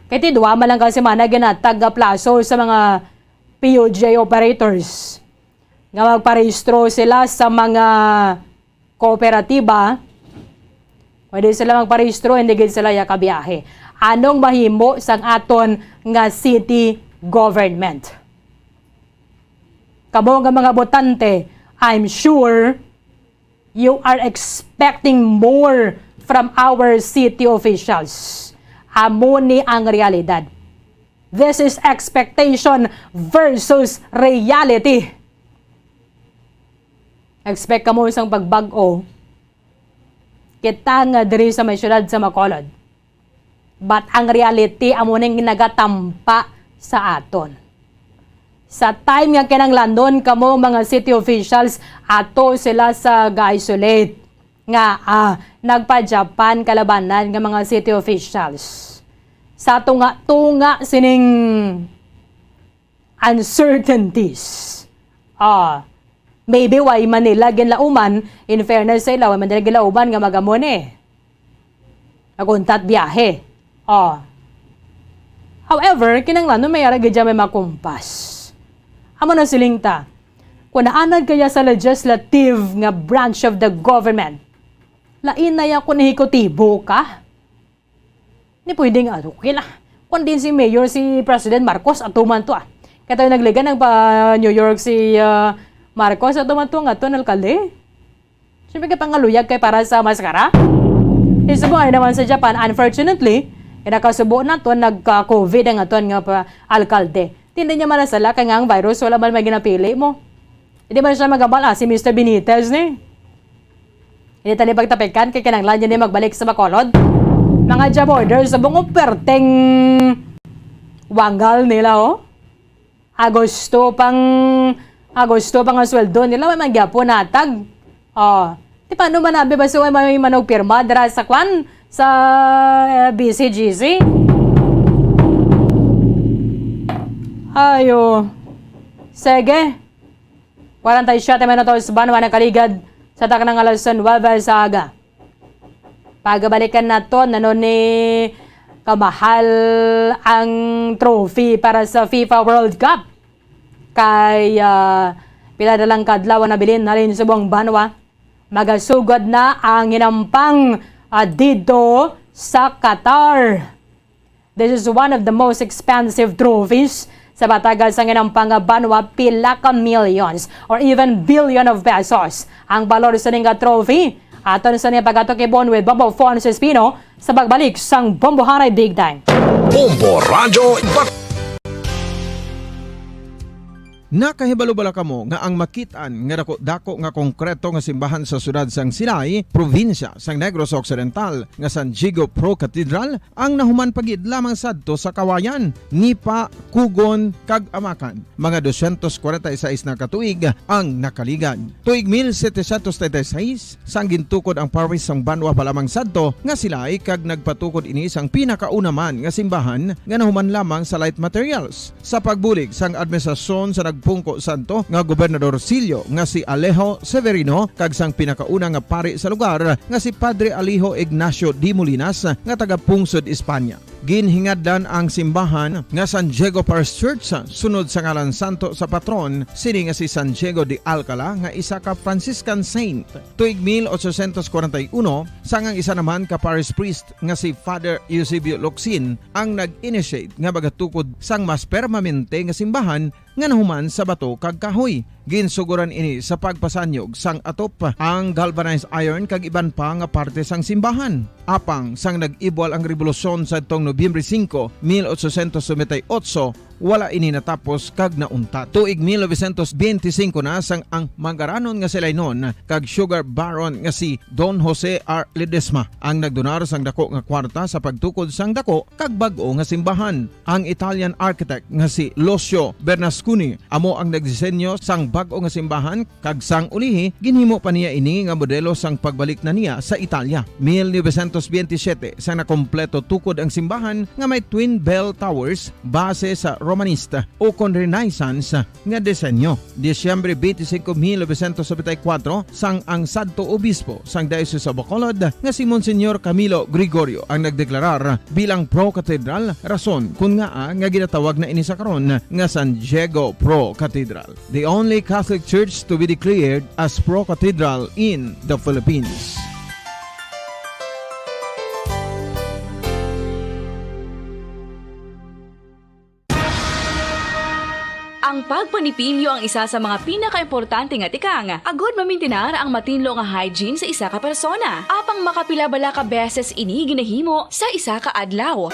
kaya 2 man lang ka semana ginatag plaso sa mga PUJ operators nga magparehistro sila sa mga kooperatiba, pwede sila magparehistro, hindi gid sila yakabiyahe. Anong mahimo sang aton nga city government? Kamo nga mga botante, I'm sure you are expecting more from our city officials. Amo ni ang realidad. This is expectation versus reality. Expect ka mo isang pagbag-o. Kita nga diri sa may syudad sa Bacolod. But ang reality, amo ning nagatampa sa aton. Sa time nga kinanglandon kamo mga city officials, ato sila sa ga-isolate. Nga nagpa-Japan kalabanan nga mga city officials. Sa tunga sining uncertainties. Maybe why Manila ginlauman, in fairness sa ila, why Manila ginlauman nga magamon naguntat biyahe. However, kinanglandon may ara gidya may makumpas. Amo na silingta. Kung naanad kaya sa legislative nga branch of the government, lain na yan kung nahikotibo ka. Hindi pwedeng okay na. Kung din si Mayor, si President Marcos, atuman to Kaya tayo nagligan ng New York si Marcos, atuman to nga to, alkalde. Siyempre ka pangaluyag kay para sa maskara. Isubo ay naman sa Japan, unfortunately, nakasubo na to, nagka-COVID ang aton nga alkalde. Hindi niya manasala kaya nga ang virus, wala man may ginapili mo. Hindi man siya magabala si Mr. Benitez ni. Hindi tayo pagtapikan kaya kinanglan niya ni magbalik sa Bacolod. Mga job orders sa buong perteng wanggal nila Agosto pang ang sweldo nila may magyapo natag. Di paano manabi ba so may manog pirma dara sa kwan sa BCGC? Ayo. Sige. 47 minutos ba naman ang kaligad sa taknang alasan 9 sa aga. Pagabalikan na to, ni kamahal ang trophy para sa FIFA World Cup. Kay pila na lang kadlaw na bilin halin sa buong banwa. Magasugod na ang inampang dito sa Qatar. This is one of the most expensive trophies sa batagal sa nginampang banwa, pila ka millions or even billion of pesos ang balor sa nga trophy. Aton sa niya pagato kay Bon with Bombo Fonse Espino sa pagbalik sang Bombo Hanay Big Time. Bombo Radyo Nakahibalo bala kamo nga ang makitaan nga dako nga konkreto nga simbahan sa sudad sang Sinai, probinsya sang Negros Occidental nga San Diego Pro Cathedral ang nahuman pagid lamang sadto sa kawayan ni pa Kugon kag Amakan. Mga 246 na katuig ang nakaligad. Tuig 1736 sang gintukod ang parish sang Banwa palamang sadto nga sila ay kag nagpatukod ini sang pinakaunaman nga simbahan nga nahuman lamang sa light materials. Sa pagbulig sang administrasyon sa Pungko Santo nga Gobernador Silio nga si Alejo Severino kag sang pinakauna nga pari sa lugar nga si Padre Alijo Ignacio Di Molinas nga taga Pungsod, Espanya. Ginhingadlan ang simbahan nga San Diego Parish Church sunod sa ngalan santo sa patron sini nga si San Diego de Alcala nga isa ka Franciscan saint. Tuig 1841 sangang isa naman ka parish priest nga si Father Eusebio Locsin ang nag-initiate nga bagatukod sang mas permanente nga simbahan nga nahuman sa bato kag kahoy. Ginsuguran ini sa pagpasanyog sang atop ang galvanized iron kag iban pa nga parte sang simbahan. Apang sang nag-ibwal ang revolusyon sa tong Nobyembre 5, 1898, wala ini natapos kag nauntat. Tuig 1925 na sang ang mangaranon nga sila nun kag sugar baron nga si Don Jose R. Ledesma ang nagdonar sang dako nga kwarta sa pagtukod sang dako kag bag-o nga simbahan. Ang Italian architect nga si Lucio Bernasconi amo ang nagdisenyo sang bag-o nga simbahan kag sang ulihi ginhimo pa niya ini nga modelo sang pagbalik na niya sa Italia. 1927 sang nakompleto tukod ang simbahan nga may twin bell towers base sa Romanista o kon Renaissance nga disenyo. Disyembre 25, 1974 sang ang sadto obispo sang Diocese sa Bacolod nga si Monsignor Camilo Gregorio ang nagdeklarar bilang Pro Cathedral, rason kung nga ginatawag na ini sa karon nga San Diego Pro Cathedral, the only Catholic church to be declared as Pro Cathedral in the Philippines. Ang pagpanipilyo ang isa sa mga pinaka-importante nga tikang. Agod mamintinar ang matinlo nga hygiene sa isa ka persona. Apang makapilabala ka beses ini ginahimo sa isa ka adlaw.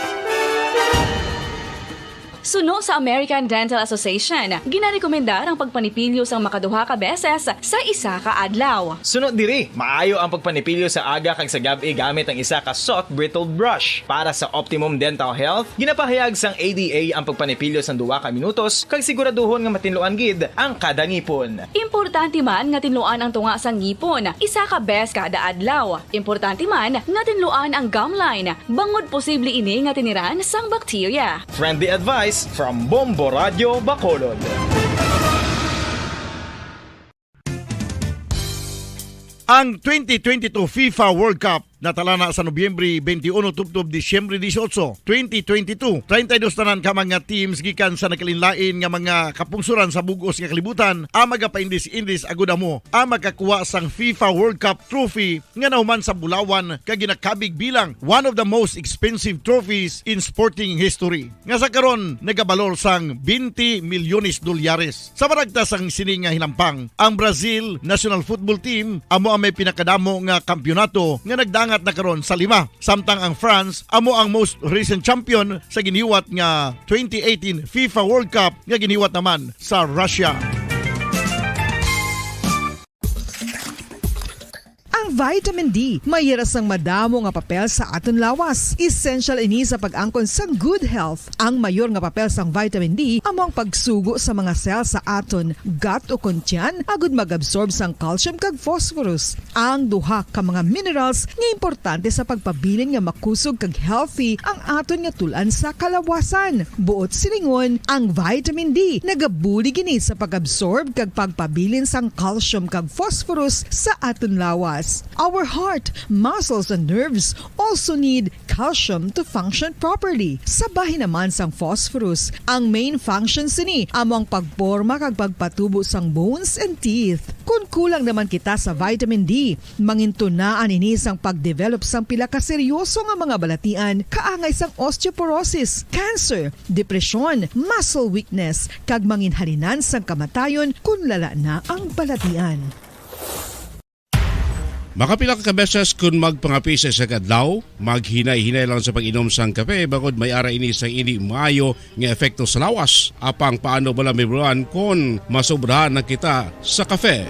Suno sa American Dental Association, ginarekomendar ang pagpanipilyo sang makaduha ka beses sa isa ka adlaw. Sunod diri, maayo ang pagpanipilyo sa aga kag sa gabi gamit ang isa ka soft brittled brush. Para sa optimum dental health, ginapahayag sang ADA ang pagpanipilyo sang 2 ka minutos kag siguraduhon nga matinluan gid ang kada ngipon. Importante man nga tinluan ang tunga sang ngipon, isa ka bes kada adlaw. Importante man nga tinluan ang gum line, bangod posible ini nga tiniran sang bakterya. Friendly advice from Bombo Radio Bacolod. Ang 2022 FIFA World Cup natala na sa Nobyembre 21 tubtob Disyembre 18, 2022. 32 tanan ka mga teams gikan sa nakalinlain nga mga kapungsuran sa bugos nga kalibutan ang magapaindis-indis agud amo ang makakuha sang FIFA World Cup trophy nga nahuman sa Bulawan kag ginakabig bilang one of the most expensive trophies in sporting history. Nga sa karon nagabalor sang 20 milyones dolyares. Sa maragtas ang sini nga hinampang, ang Brazil National Football Team amo ang may pinakadamo nga kampyonato nga nagdangat na karon sa 5. Samtang ang France amo ang most recent champion sa giniwat nga 2018 FIFA World Cup nga giniwat naman sa Russia. Ang vitamin D mayra sang madamo nga papel sa aton lawas. Essential ini sa pag-angkon sang good health. Ang mayor nga papel sang vitamin D amo ang pagsugo sa mga cell sa aton gut o kuntyan agud mag-absorb sang calcium kag phosphorus. Ang duha ka mga minerals nga importante sa pagpabilin nga makusog kag healthy ang aton nga tulan sa kalawasan. Buot silingon, ang vitamin D nagabuli gini sa pag-absorb kag pagpabilin sang calcium kag phosphorus sa aton lawas. Our heart, muscles, and nerves also need calcium to function properly. Sabahin naman sang phosphorus, ang main function sini amo ang pagporma kag pagpatubo sang bones and teeth. Kung kulang naman kita sa vitamin D, mangintunaan ini sang pagdevelop sang pila ka seryoso nga mga balatian, kaangay sang osteoporosis, cancer, depresyon, muscle weakness, kag manginhalinan sang kamatayon kung lala na ang balatian. Makapila ka beses kung magpangapisa sa kadlaw, maghinay-hinay lang sa pag-inom sang kape bagod may ara ini sang hindi maayo nga epekto sa lawas. Apang paano bala mibruan kung masobrahan na kita sa kape.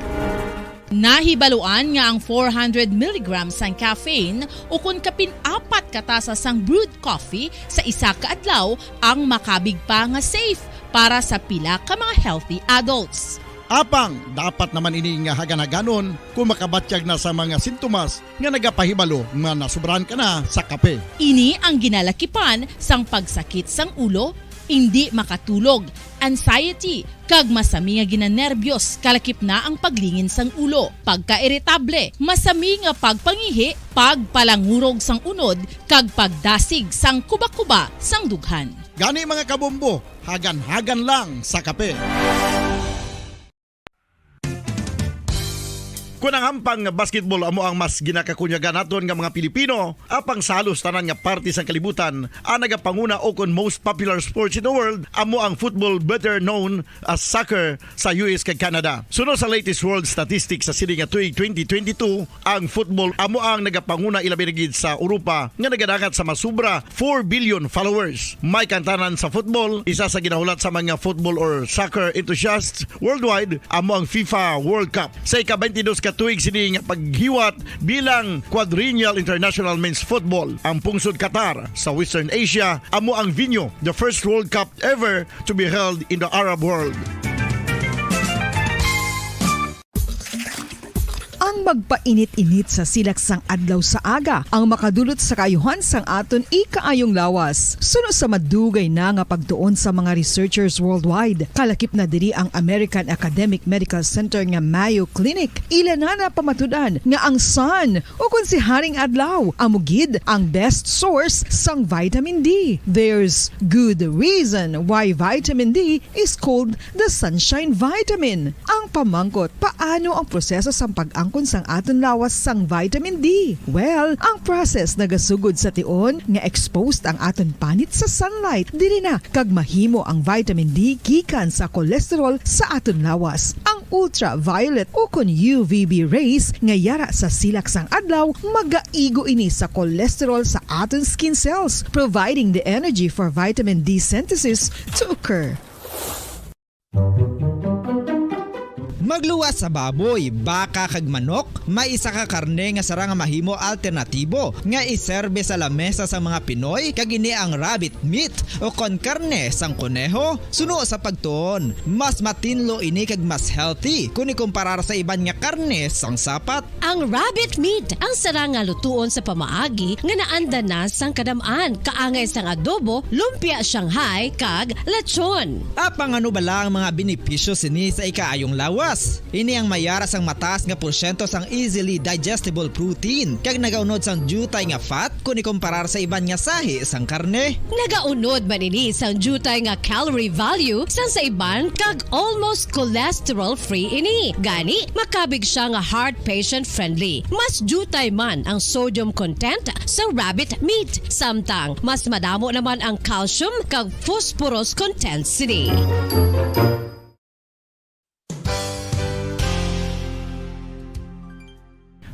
Nahibaluan nga ang 400 mg sang caffeine o kung kapin-4 katasa sang brewed coffee sa isa ka adlaw ang makabig pa nga safe para sa pila ka mga healthy adults. Apang, dapat naman ini nga hagan-haganon kung makabatyag na sa mga sintomas nga nagapahibalo nga nasubrahan ka na sa kape. Ini ang ginalakipan sang pagsakit sang ulo, hindi makatulog, anxiety, kag masami nga ginanerbiyos kalakip na ang paglingin sang ulo, pagka-iritable, masami nga pagpangihi, pagpalangurog sang unod, kag pagdasig sang kuba-kuba sang dughan. Gani mga kabombo, hagan-hagan lang sa kape. Kung ang hampang basketball amo ang mas ginakakunyagan naton nga mga Pilipino, apang salos tanan nga parte sang kalibutan, ang nagapanguna o kon most popular sports in the world, amo ang football better known as soccer sa US kag Canada. Sunod sa latest world statistics sa sini nga tuig 2022, ang football amo ang nagapanguna ilabi gid sa Europa nga nagadagat sa masubra 4 billion followers. May kantanan sa football, isa sa ginahulat sa mga football or soccer enthusiasts worldwide, amo ang FIFA World Cup. Sa ika-22 tuig sini nga paghiwat bilang Quadrennial International Men's Football. Ang pungsod Qatar sa Western Asia amo ang venue, the first World Cup ever to be held in the Arab world. Ang magpainit-init sa silaksang adlaw sa aga ang makadulot sa kaayuhan sang aton ikaayong lawas. Suno sa madugay na nga pagtuon sa mga researchers worldwide, kalakip na diri ang American Academic Medical Center nga Mayo Clinic. Ila na pamatudan nga ang sun o kung si Haring Adlaw amugid ang best source sang vitamin D. There's good reason why vitamin D is called the sunshine vitamin. Ang pamangkot, paano ang proseso sang pag-angkon sang aton lawas sang vitamin D? Well, ang process nagasugod sa tion nga exposed ang aton panit sa sunlight. Dili na kag mahimo ang vitamin D gikan sa cholesterol sa aton lawas. Ang ultraviolet o kon UVB rays nga yara sa silak sang adlaw magaigo ini sa cholesterol sa aton skin cells, providing the energy for vitamin D synthesis to occur. Magluwas sa baboy, baka kag manok, may isa ka karne nga sara nga mahimo alternatibo nga iserbe sa lamesa sa mga Pinoy kag ini ang rabbit meat o kon karne sang kuneho. Suno sa pagtuon, mas matinlo ini kag mas healthy kung ikumparar sa iban nga karne sang sapat. Ang rabbit meat ang sara nga lutuon sa pamaagi nga naanda na sang kadamaan, kaangay sang adobo, lumpia Shanghai kag lechon. Apang ano bala ang mga benepisyo sini sa ikaayong lawas? Plus, ini ang mayara sang mataas nga porsyento sang easily digestible protein kag nagaunod sang jutay nga fat kung ikumparar sa iban nga sahi sang karne. Nagaunod man ini sang jutay nga calorie value sang sa iban kag almost cholesterol-free ini. Gani, makabig siya nga heart patient friendly. Mas jutay man ang sodium content sa rabbit meat. Samtang, mas madamo naman ang calcium kag phosphorus content sini.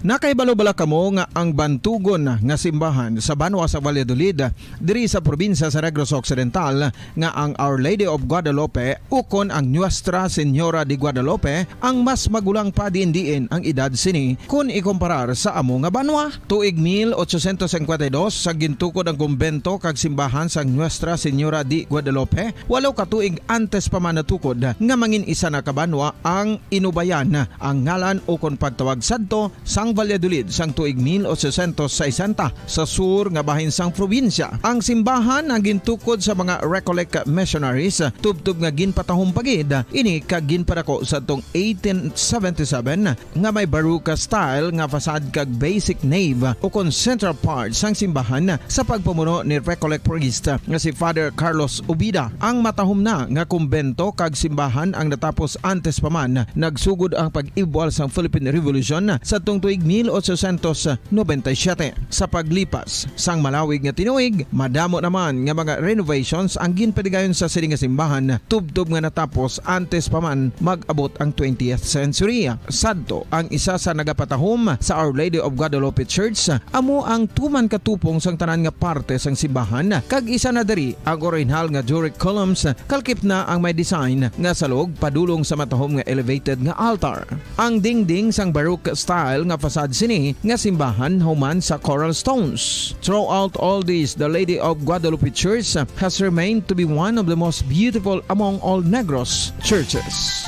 Nakaibalo-bala kamo nga ang bantugon nga simbahan sa Banwa sa Valladolid diri sa probinsya sa Negros Occidental nga ang Our Lady of Guadalupe ukon ang Nuestra Señora de Guadalupe ang mas magulang pa diin ang edad sini kung ikomparar sa amo nga banwa. Tuig 1852 sa gintukod ang kumbento kag simbahan sa Nuestra Señora de Guadalupe, walo ka tuig antes pa man natukod nga mangin isa na kabanwa ang inubayan ang ngalan ukon pagtawag sadto sang Valladolid sang tuig 1860 sa sur nga bahin sang probinsya. Ang simbahan ang gintukod sa mga Recollect missionaries tubtub nga ginpatahong pagid ini kag ginpadako sa tong 1877 nga may baroque style nga fasad kag basic nave o kon central part sang simbahan sa pagpamuno ni Recollect priest nga si Father Carlos Ubida. Ang matahom na nga kumbento kag simbahan ang natapos antes pa man nagsugod ang pag-ibwal sang Philippine Revolution sa tong tuig 1897. Sa paglipas sang malawig nga tinuig, madamo naman nga mga renovations ang ginpadigayon sa sining nga simbahan tubtob nga natapos antes pa man mag-abot ang 20th century. Sadto ang isa sa nagapatahom sa Our Lady of Guadalupe Church amo ang tuman katupong sang tanan nga parte sang simbahan kag isa na diri ang original nga Doric columns kalkip na ang may design nga salog padulong sa matahom nga elevated nga altar. Ang dingding sang baroque style nga fasad sini nga simbahan human sa coral stones. Throughout all this, the Lady of Guadalupe Church has remained to be one of the most beautiful among all Negros churches.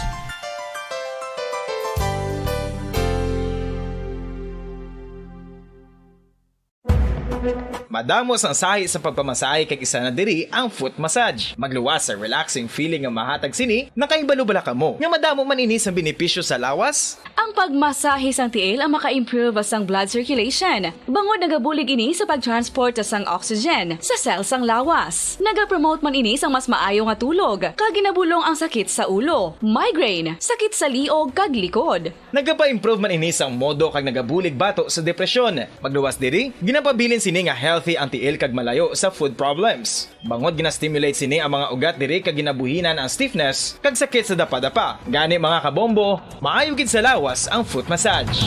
Madamos ang sahi sa pagpamasahe kag isa na diri ang foot massage. Magluwas sa relaxing feeling nga mahatag sini, nakaibalo-bala kamo. Nga madamo man ini sa benepisyo sa lawas. Ang pagmasahe sang tiil ang maka-improve sang blood circulation. Bangod nagabulig ini sa pagtransport sang oxygen sa cells sang lawas. Nagapromote man ini sang mas maayo nga tulog, kag ginabulong ang sakit sa ulo, migraine, sakit sa liog kag likod. Nagapa-improve man ini sang modo kag nagabulig bato sa depresyon. Magluwas diri, ginapabilin sini nga healthy ang tiil kag malayo sa food problems. Bangod ginastimulate sini ang mga ugat diri kag ginabuhinan ang stiffness kag sakit sa dapa-dapa. Gani mga kabombo, maayo gid sa lawas ang foot massage.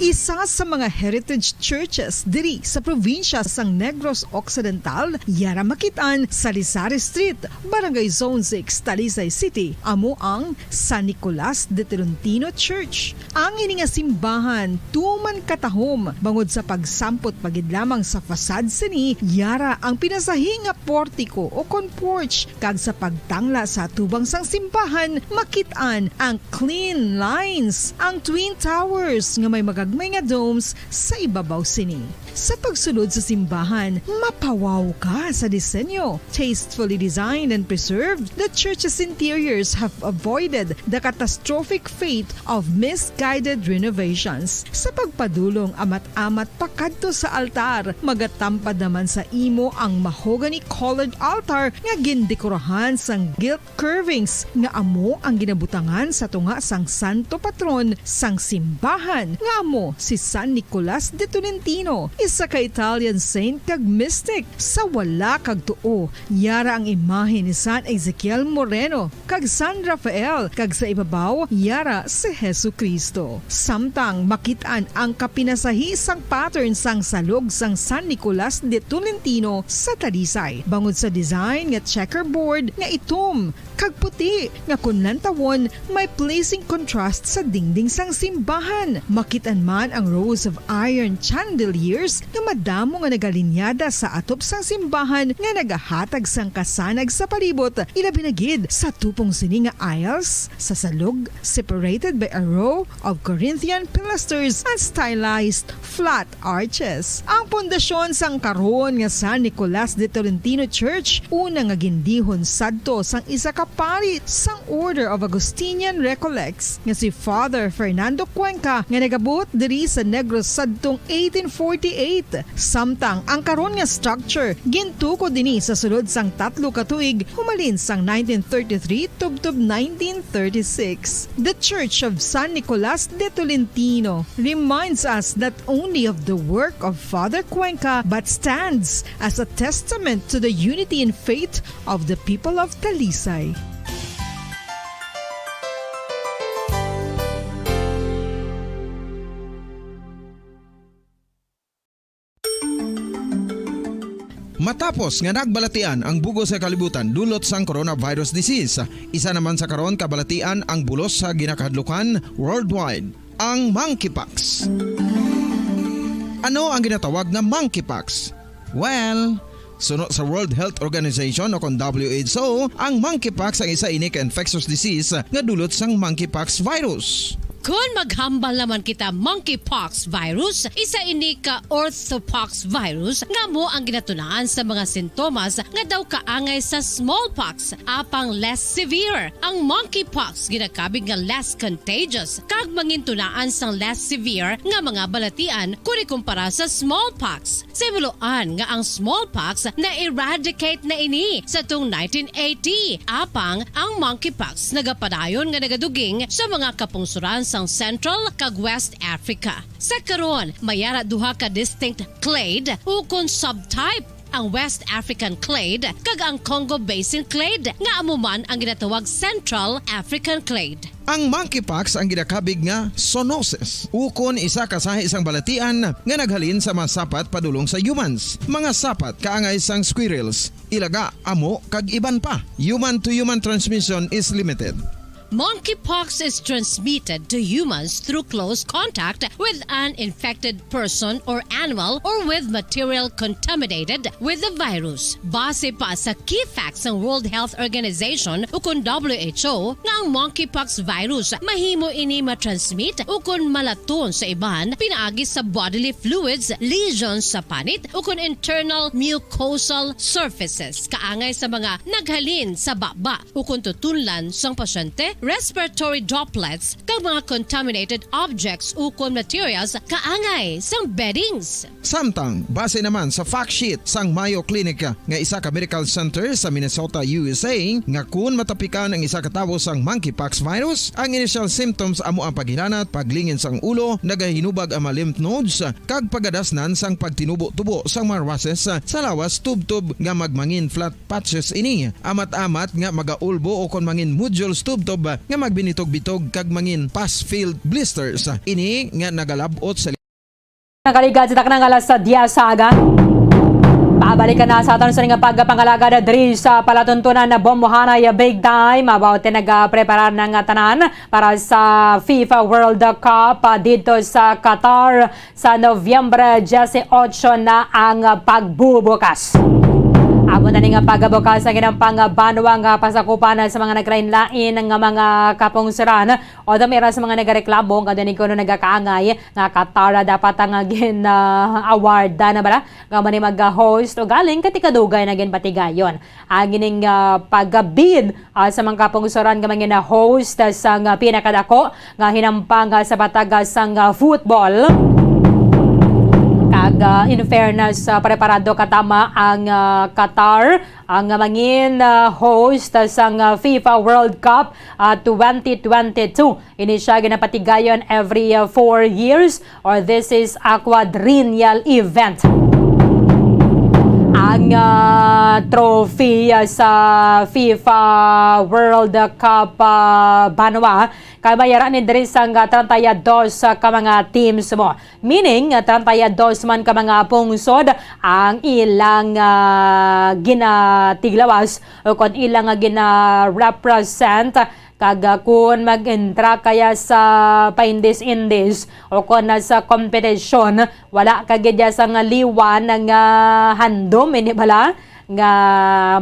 Isa sa mga heritage churches diri sa probinsya sang Negros Occidental, yara makitaan sa Rizal Street, Barangay Zone 6, Talisay City, amo ang San Nicolas de Tolentino Church. Ang ini nga simbahan tuman katahom bangod sa pagsampot pagid lamang sa fasad sini, yara ang pinasahi nga portico o kon porch kag sa pagtangla sa tubang sang simbahan makitaan ang clean lines, ang twin towers nga may magagmay nga domes sa ibabaw sini. Sa pagsulod sa simbahan, mapawaw ka sa disenyo. Tastefully designed and preserved, the church's interiors have avoided the catastrophic fate of misguided renovations. Sa pagpadulong amat-amat pakadto sa altar, magatampad naman sa imo ang mahogany colored altar nga gindekorahan sang gilt curvings nga amo ang ginabutangan sa tunga sang santo patron sang simbahan nga amo si San Nicolas de Tolentino. isa ka Italian saint kag mystic. Sa wala kag tuo, yara ang imahe ni San Ezekiel Moreno kag San Rafael, kag sa ibabaw, yara si Hesu Kristo. Samtang makitaan ang kapinasahisang pattern sang salog sang San Nicolas de Tolentino sa Talisay. Bangod sa design nga checkerboard nga itom kag puti nga kunlan tawon may pleasing contrast sa dingding sang simbahan. Makitan man ang rows of iron chandeliers nga madamo nga nagalinyada sa atop sang simbahan nga nagahatag sang kasanag sa palibot, ilabi na gid sa tupong sini nga aisles sa salog separated by a row of Corinthian pilasters and stylized flat arches. Ang pundasyon sang karon nga San Nicolas de Tolentino Church una nga gindihon sadto sang isa ka pari sang Order of Augustinian Recollects nga si Father Fernando Cuenca nga nagabot diri sa Negros sadtong 1848. Samtang ang karon nga structure gintuko dinhi sa sulod sang 3 ka tuig humalin sang 1933 tubtob 1936. The Church of San Nicolas de Tolentino reminds us not only of the work of Father Cuenca but stands as a testament to the unity and faith of the people of Talisay. Matapos nga nagbalatian ang bugo sa kalibutan dulot sang coronavirus disease, isa naman sa karon kabalatian ang bulos sa ginakahadlukan worldwide, ang monkeypox. Ano ang ginatawag na monkeypox? Well, sunod sa World Health Organization o kung WHO, ang monkeypox ang isa ini ka infectious disease nga dulot sang monkeypox virus. Kung maghambal naman kita monkeypox virus, isa ini ka orthopox virus nga mo ang ginatunaan sa mga sintomas nga daw kaangay sa smallpox apang less severe. Ang monkeypox ginakabig nga less contagious kag mangintunaan sang less severe nga mga balatian kung ikumpara sa smallpox. Simuloan nga ang smallpox na eradicate na ini sa tung 1980 apang ang monkeypox nagapadayon nga nagaduging sa mga kapungsuran sang Central kag West Africa. Sa karon, mayara duha ka distinct clade ukon subtype, ang West African clade kag ang Congo Basin clade nga amuman ang ginatawag Central African clade. Ang monkeypox ang ginakabig nga zoonosis. Ukon isa kasahi isang balatian nga naghalin sa mga sapat padulong sa humans. Mga sapat kaangay sang squirrels, ilaga, amo kag iban pa. Human to human transmission is limited. Monkeypox is transmitted to humans through close contact with an infected person or animal or with material contaminated with the virus. Base pa sa key facts ng World Health Organization ukon WHO nga ang monkeypox virus mahimo ini matransmit ukon malaton sa iban pinaagi sa bodily fluids, lesions sa panit ukon internal mucosal surfaces kaangay sa mga naghalin sa baba ukon tutunlan sang pasyente, respiratory droplets kag mga contaminated objects ukon materials kaangay sang beddings. Samtang base naman sa fact sheet sang Mayo Clinic nga isa ka medical center sa Minnesota, USA, nga kun matapikan ang isa ka tawo sang monkeypox virus, ang initial symptoms amo ang paghinanat, paglingin sang ulo, nagahinubag ang mga lymph nodes kag pagadasnan sang pagtinubo-tubo sang mga rashes sa lawas tubtob nga magmangin flat patches ini. Amat-amat nga magaulbo o kon mangin nodules tubtob nga magbinitog-bitog kag mangin pus-filled blisters. Ini nga nagalabot sa Nakaligad sa taknang alas sa Diasaga. Pabalikan na sa aton sa nga pagpangalaga na diri sa palatuntunan na bombohanay big time about nagapreparar ng tanan para sa FIFA World Cup dito sa Qatar sa Nobyembre 18 na ang pagbubukas. Amo na nga pagabukas ang ginang banwang pasakupan sa mga naglain-lain ng mga kapungsiran o damira sa mga nagareklamo kada ni kuno nagakaangay nga Qatar dapat ang award na bala nga man mag-host o galing katikadugay na ginbatigayon. Ang gining pagabid sa mga kapungsiran nga mga host sa pinakadako nga hinampang sa batagas sang football. Kag in fairness, preparado katama ang Qatar ang mangin host sang FIFA World Cup 2022. Ini siya ginapatigayon every 4 years, or this is a quadrennial event. Ang trophy sa FIFA World Cup banwa kay mayara ni diri sang 32 ka mga teams mo. Meaning 32 man ka mga pungsod ang ilang ginatiglawas o kon ilang gina-represent kag kun mag-entra kaya sa paindis-indis o kun sa kompetisyon, wala kagidya sa nga liwan nga handom ini bala nga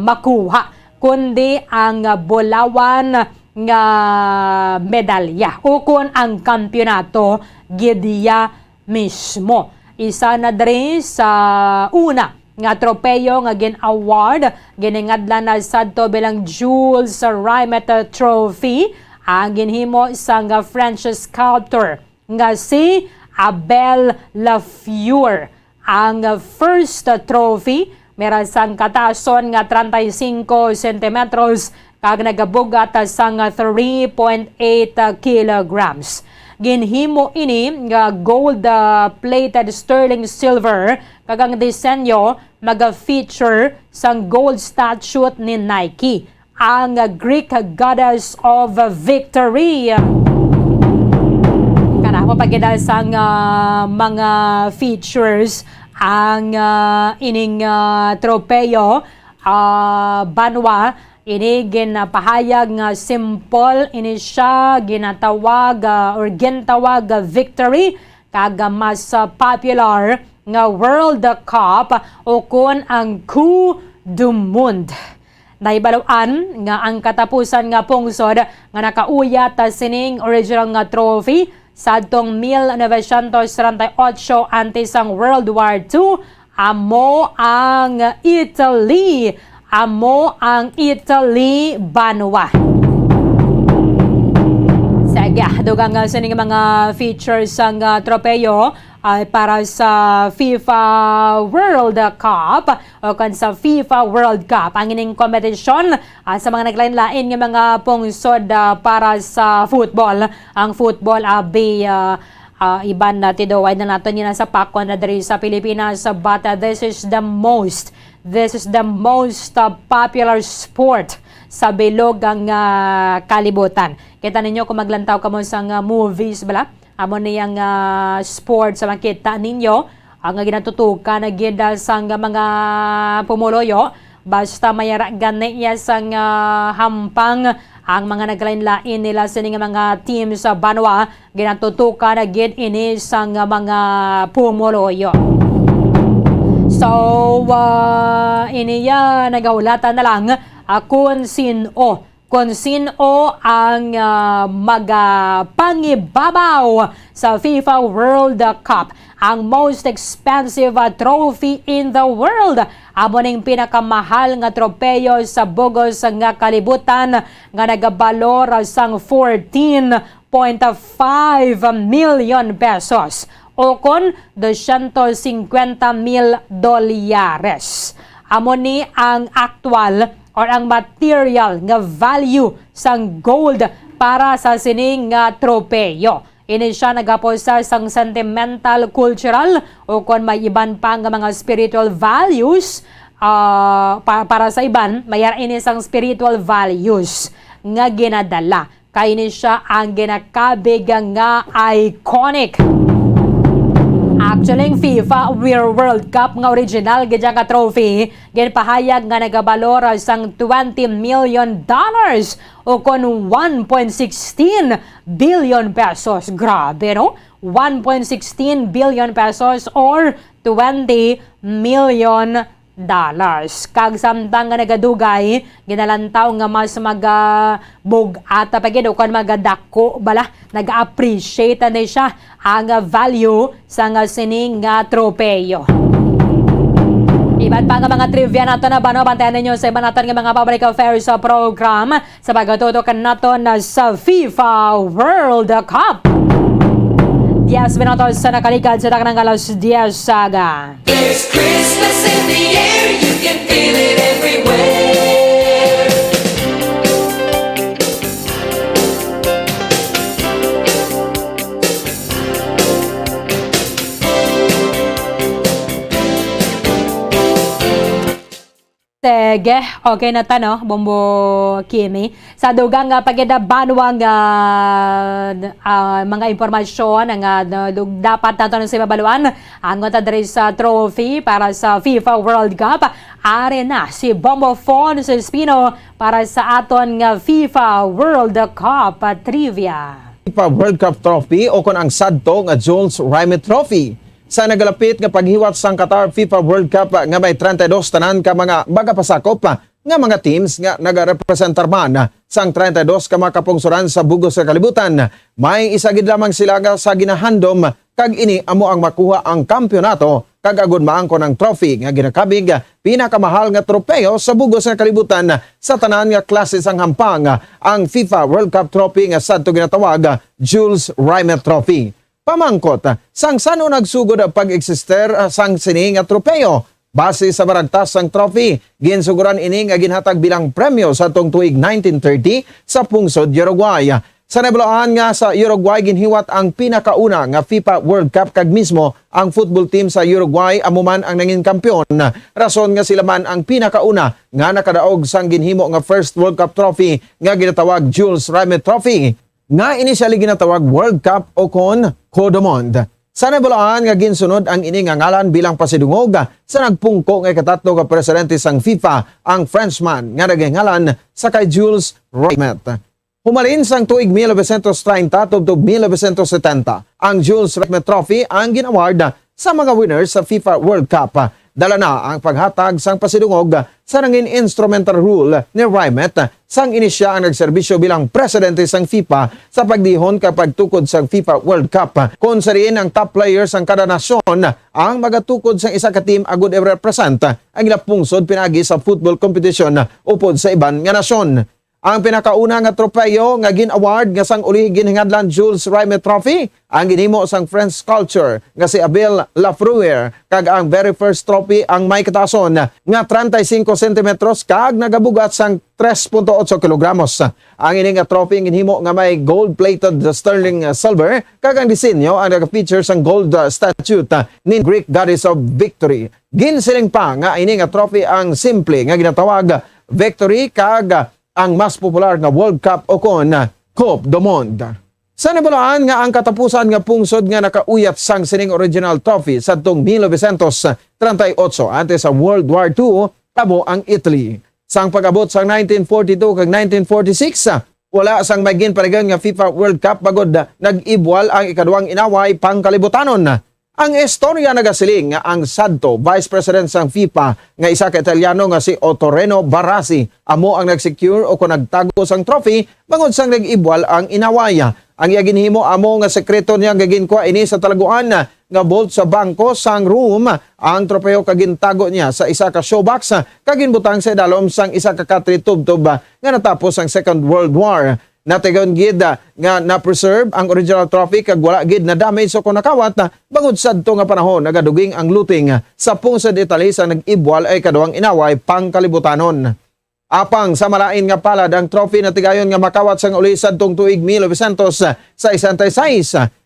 makuha, kundi ang bulawan nga medalya o kun ang kampyonato gidya mismo. Isa na diri sa una nga tropeyo nga gin-award giningadlan na sadto bilang Jules Rimet Trophy ang ginhimo sang French sculptor nga si Abel Lafleur. Ang first trophy meron sang katason nga 35 centimetros kag nagabugat sang 3.8 kilograms. Ginhimo ini nga gold plated sterling silver kag ang disenyo maga-feature sang gold statue ni Nike, ang Greek goddess of victory. Kana mo pagkita sang mga features ang ining tropeyo banwa. Ini ginapahayag nga simple ini siya ginatawag or gintawag victory kag mas popular nga World Cup o kun ang Coupe du Monde. Naibaluan nga ang katapusan nga pungsod nga nakauyat sining original nga trophy sadtong 1938 antes ang World War II amo ang Italy. Amo ang Italy banwa. Sige, dugang sa mga features ang tropeyo ay para sa FIFA World Cup o kan sa FIFA World Cup. Ang ining competition sa mga naglain-lain ng mga pungsod para sa football. Ang football iban na tidoy na nato niya sa pakwan na diri sa Pilipinas, but this is the most popular sport sa bilog ang kalibutan. Kita ninyo kung maglantaw ka mo sa movies bala, amo niyang sport sa makita ninyo ang ginatutukan na gida sa mga pumuloyo, basta mayara gani niya sa hampang ang mga naglain-lain nila sa mga team sa banwa, ginatutukan na gid ini sa mga pumuloyo. So, iniya nagaulatan na lang kung sino ang magapangibabaw sa FIFA World Cup. Ang most expensive trophy in the world. Amo ning pinakamahal nga tropeyo sa bugos nga kalibutan nga nagabalor sang 14.5 million pesos o kon $250,000. Amo ni ang actual or ang material nga value sang gold para sa sining nga tropeyo. Ini siya nagaposa sang sentimental, cultural o kon may iban pa nga mga spiritual values. Para sa iban, mayar ini sang spiritual values nga ginadala. Kaya ini siya ang ginakabig nga iconic. Actually, FIFA World Cup nga original gidya ka trophy ginpahayag nga nagabalor sang $20 million o kon 1.16 billion pesos. Grabe, no? 1.16 billion pesos or $20 million. Kag samtang nga nagadugay ginalantaw nga mas magabugata pagid o kon magadako bala, nag-appreciate na siya ang value sa nga sining nga tropeyo. Iban pa nga mga trivia nato na bano, bantayan ninyo sa iba natin nga mga public affairs program sa pagatutukan nato na sa FIFA World Cup. 10 minutos sa nakalikad sa taknang alas 10 saga. There's Christmas in the air, you can feel it everywhere. Sige, okay na tano, Bombo Kimi. Sa dugang pagkadabanwang mga impormasyon nga dapat nato ng sibabaluan ang diri sa trophy para sa FIFA World Cup. Are na si Bombo Fon sa Espino para sa aton nga FIFA World Cup trivia. FIFA World Cup Trophy o kon ang sadto nga Jules Rimet Trophy. Sa nagalapit nga paghiwat sang Qatar FIFA World Cup nga may 32 tanan ka mga bagapasakop nga mga teams nga nagarepresentar man sang 32 ka makapungsuran sa bugos sa kalibutan. May isa gid lamang sila nga sa ginahandom kag ini amo ang makuha ang kampyonato kag agud maangkon ang trophy nga ginakabig pinakamahal nga tropeyo sa bugos nga kalibutan sa tanan nga klase sang hampang ang FIFA World Cup Trophy nga sadto ginatawag Jules Rimet Trophy. Pamangkot, sang sano nagsugod ang pag-eksister sang sini nga tropeyo. Base sa baragtas sang trophy, ginsuguran ini nga ginhatag bilang premyo sa tong tuig 1930 sa pungsod Uruguay. Sa nabulaan nga sa Uruguay ginhiwat ang pinakauna nga FIFA World Cup kag mismo ang football team sa Uruguay amuman ang nangin kampyon. Rason nga sila man ang pinakauna nga nakadaog sang ginhimo nga first World Cup trophy nga ginatawag Jules Rimet Trophy. Nga initially ginatawag World Cup o kon Coupe du Monde. Sa nabulaan nga ginsunod ang ini nga ngalan bilang pasidungog sa nagpungko nga ikatatlo ka presidente sang FIFA ang Frenchman nga nagingalan sa kay Jules Rimet. Humalin sang tuig 1930 tubtob 1970 ang Jules Rimet Trophy ang ginaward sa mga winners sa FIFA World Cup. Dala na ang paghatag sang pasidungog sa nangin instrumental rule ni Rimet sang inisya ang nagserbisyo bilang presidente sang FIFA sa pagdihon kapag tukod sang FIFA World Cup. Kung sa rin ang top players sang kada nasyon ang magatukod sang isa ka team agud i-represent ang ilapungsod pinagi sa football competition upod sa iban nga nasyon. Ang pinakauna nga tropeyo nga gin-award nga sang uli ginhingadlan Jules Rimet Trophy ang ginhimo sang French culture nga si Abel Lafreur kag ang very first trophy ang may katason nga 35 cm kag nagabugat sang 3.8 kilogramos. Ang ini nga trophy ginhimo nga may gold-plated sterling silver kag ang disenyo ang naka-feature sang gold statue ni Greek goddess of victory. Ginsiling pa nga ini nga trophy ang simple nga ginatawag victory kag ang mas popular nga World Cup o kon Coupe du Monde. Sa nabulaan nga ang katapusan nga pungsod nga nakauyat sang sining original trophy sa tong 1938 ante sa World War II tabo ang Italy. Sang pag-abot sang 1942 kag 1946 wala sang may ginpaligan nga FIFA World Cup bagod nag-ibwal ang ikaduhang inaway pangkalibutanon. Ang istorya nagasiling nga ang sadto Vice President sang FIFA nga isa ka Italiano nga si Ottorino Barassi amo ang nagsecure o kung nagtago sang trophy bangod sang nag-ibwal ang inawaya. Ang iya ginhimo amo nga sekreto niya gaginkuha ini sa talaguan nga bolt sa bangko sang room ang tropeyo kagintago niya sa isa ka showbox kaginbutang sa dalom sang isa ka country tubtob nga natapos ang Second World War. Natigon gid nga na-preserve ang original trophy kag wala gid na damage so kung nakawat bangod sadto nga panahon nagaduging ang looting sa pungsod Italy sa nag-ibwal ay kaduhang inaway pangkalibutanon. Apang sa malain nga palad ang trophy na tigayon nga makawat sang uli sadtong tuig 1966.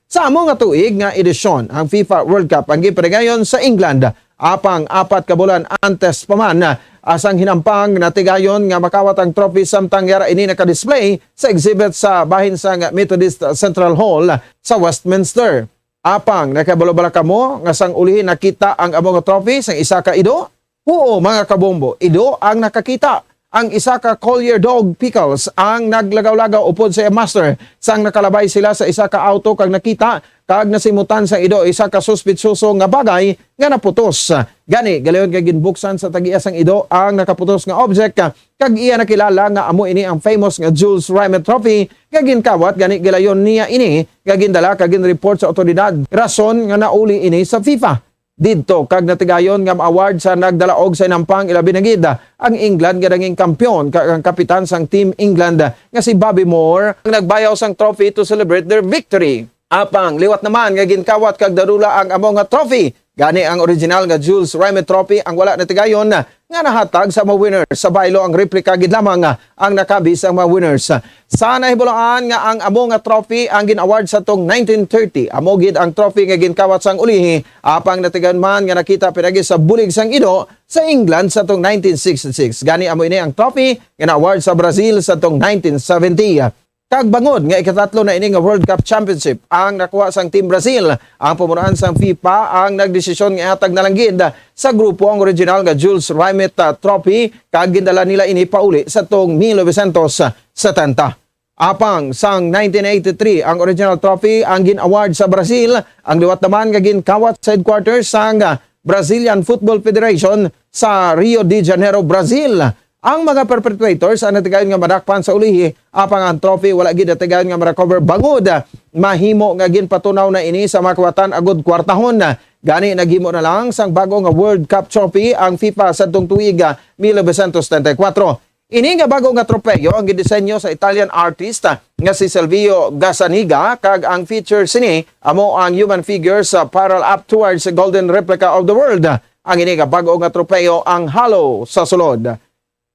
Sa amo nga tuig nga edisyon ang FIFA World Cup ang gipregayon sa England. Apang 4 ka bulan antes pa man asang hinampang na tigayon nga makawat ang trophy samtang yara ini naka-display sa exhibit sa bahin sang Methodist Central Hall sa Westminster. Apang nakabalo-bala kamo nga sang ulihin nakita ang among trophy sang isa ka ido? Oo mga kabombo, ido ang nakakita. Ang isa ka Collier Dog Pickles ang naglagaw-lagaw upod sa master sang nakalabay sila sa isa ka auto kag nakita kag nasimutan sa ido isa ka suspitsoso nga bagay nga naputos. Gani galayon kay ginbuksan sa tagiya sang ido ang nakaputos nga object kag iya nakilala nga amo ini ang famous nga Jules Rimet Trophy kag ginkawat gani galayon niya ini kag gindala kag ginreport sa otoridad. Rason nga nauli ini sa FIFA. Didto kag natigayon nga award sa nagdalaog sa nampang ilabi na gid ang England nga naging kampyon kag ang kapitan sang Team England nga si Bobby Moore ang nagbayaw sang trophy to celebrate their victory. Apang liwat naman nga ginkawat kag darula ang amo nga trophy. Gani ang original nga Jules Rimet Trophy ang wala na tigayon nga nahatag sa mga winners. Sa baylo ang replika gid lamang ang nakabis ang mga winners. Sa nahibulaan nga ang amo nga trophy ang gin-award sa tong 1930. Amo gid ang trophy nga ginkawat sang ulihi. Apang natigayon man nga nakita pinagi sa bulig sang Ido sa England sa tong 1966. Gani amo ini ang trophy nga na-award sa Brazil sa tong 1970. Kag bangod nga ikatatlo na ini nga World Cup Championship ang nakuha sang Team Brazil. Ang pamunuan sang FIFA ang nagdesisyon nga ihatag na lang gid sa grupo ang original nga Jules Rimet Trophy kag gindala nila ini pauli sa tong 1970. Apang sang 1983 ang original trophy ang gin-award sa Brazil. Ang liwat naman nga ginkawat sa headquarters sang Brazilian Football Federation sa Rio de Janeiro, Brazil. Ang mga perpetrators ang natigayon nga madakpan sa ulihi, apang ang trophy wala gid natigayon nga ma-recover bangod mahimo nga ginpatunaw na ini sa makwatan agud kwartahon. Gani naghimo na lang sang bago nga World Cup trophy ang FIFA sa tuig 1934. Ini nga bago nga tropeyo ang gidisenyo sa Italian artist nga si Silvio Gazzaniga kag ang feature sini amo ang human figures parallel up towards the golden replica of the world. Ang ini nga bago nga tropeyo ang halo sa sulod.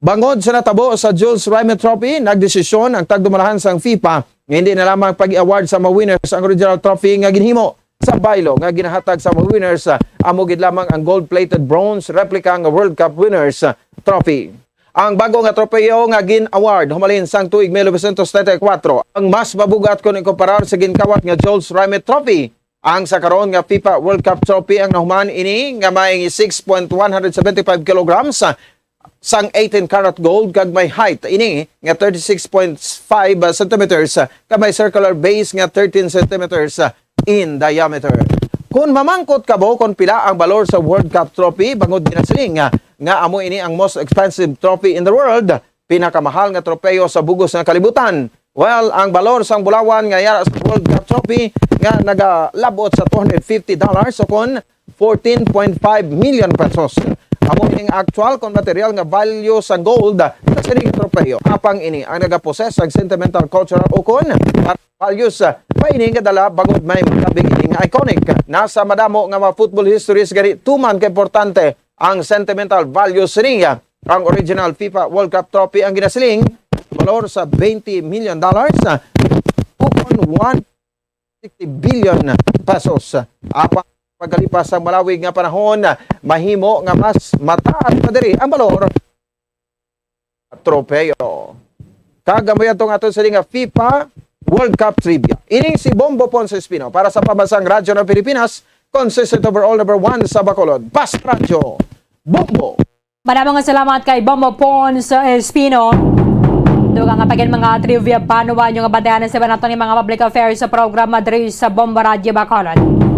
Bangod sa natabo sa Jules Rimet Trophy, nagdesisyon ang tagdumalahan sang FIFA nga hindi na lamang pag-award sa mga winners ang original trophy nga ginhimo sa baylo nga ginahatag sa mga winners amo gid lamang ang gold-plated bronze replica nga World Cup winners trophy. Ang bago nga tropeyo nga gin-award humalin sang tuig 1934 ang mas mabugat kung ikumparar sa ginkawat nga Jules Rimet Trophy. Ang sa karon nga FIFA World Cup trophy ang nahuman ini nga may 6.175 kilograms sang 18 karat gold kag may height ini nga 36.5 centimeters kag may circular base nga 13 centimeters in diameter. Kung mamangkot ka bo kung pila ang balor sa World Cup trophy bangod ginasiling nga amo ini ang most expensive trophy in the world, pinakamahal nga tropeyo sa bugos nga kalibutan. Well, ang balor sang bulawan nga yara sa World Cup trophy nga nagalabot sa $250 so kon 14.5 million pesos. Amo ining actual kon material nga value sa gold sa sining tropeyo. Apang ini ang nagaposes ang sentimental, cultural o kon values pa ini nga dala bangod may magabing ini nga iconic. Nasa madamo nga mga football histories gani tuman ka importante ang sentimental values niya. Ang original FIFA World Cup trophy ang ginasiling valor sa $20 million ukon 160 billion pesos. Apang pagkalipas ang malawig nga panahon, mahimo nga mas mataas pa diri ang balor tropeyo. Kagamoyan tong aton sa nga FIFA World Cup Trivia. Ining si Bombo Ponce Espino para sa Pambansang Radyo ng Pilipinas, consistent overall number 1 sa Bacolod. Bas Radyo, Bombo! Maraming salamat kay Bombo Ponce Espino. Dugang nga pagin mga trivia panuwa nyo nga bandayan sa banato ni mga public affairs sa programa diri sa Bombo Radyo Bacolod.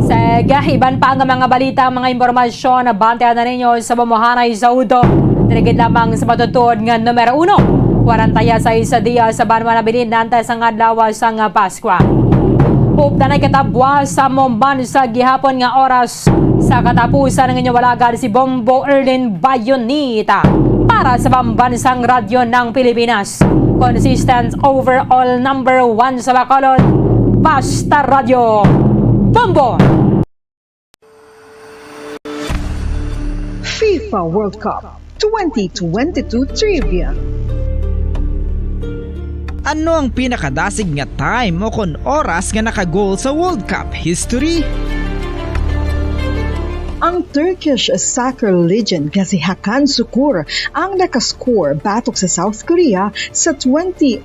Sega, iban pa ang mga balita, mga impormasyon na bantayan na ninyo sa Bumuhanay sa Udo. Tinigid lamang sa matutod nga numero 1. 40 sa isa dia sa Banwa na bininanta sa adlaw sang Paskwa. Uptanay katabwa sa Momban sa gihapon nga oras sa katapusan ng inyong walagad si Bombo Erlin Bayonita para sa Pambansang Radyo ng Pilipinas. Consistent overall number 1 sa Bacolod, Basta Radio. Bombo! FIFA World Cup 2022 Trivia. Ano ang pinakadasig nga time o kon oras nga nakagol sa World Cup history? Ang Turkish soccer legend nga si Hakan Şükür ang nakascore batok sa South Korea sa 2002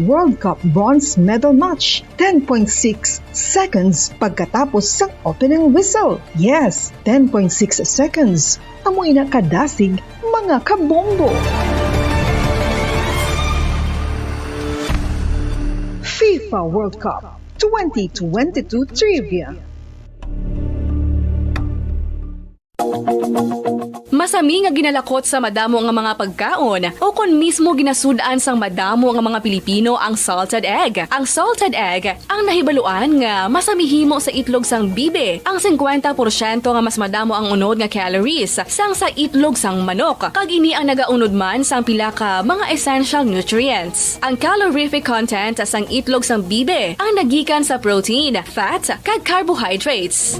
World Cup bronze medal match. 10.6 seconds pagkatapos sa opening whistle. Yes, 10.6 seconds. Amoy na kadasig mga kabombo. FIFA World Cup 2022 Trivia. masami nga ginalakot sa madamo nga mga pagkaon o kon mismo ginasudaan sang madamo nga mga Pilipino ang salted egg. Ang salted egg ang nahibaluan nga masamihimo sa itlog sang bibe. Ang 50% nga mas madamo ang unod nga calories sang sa itlog sang manok. Kag ini ang nagaunod man sang pila ka mga essential nutrients. Ang calorific content sang itlog sang bibe ang nagikan sa protein, fat, kag carbohydrates.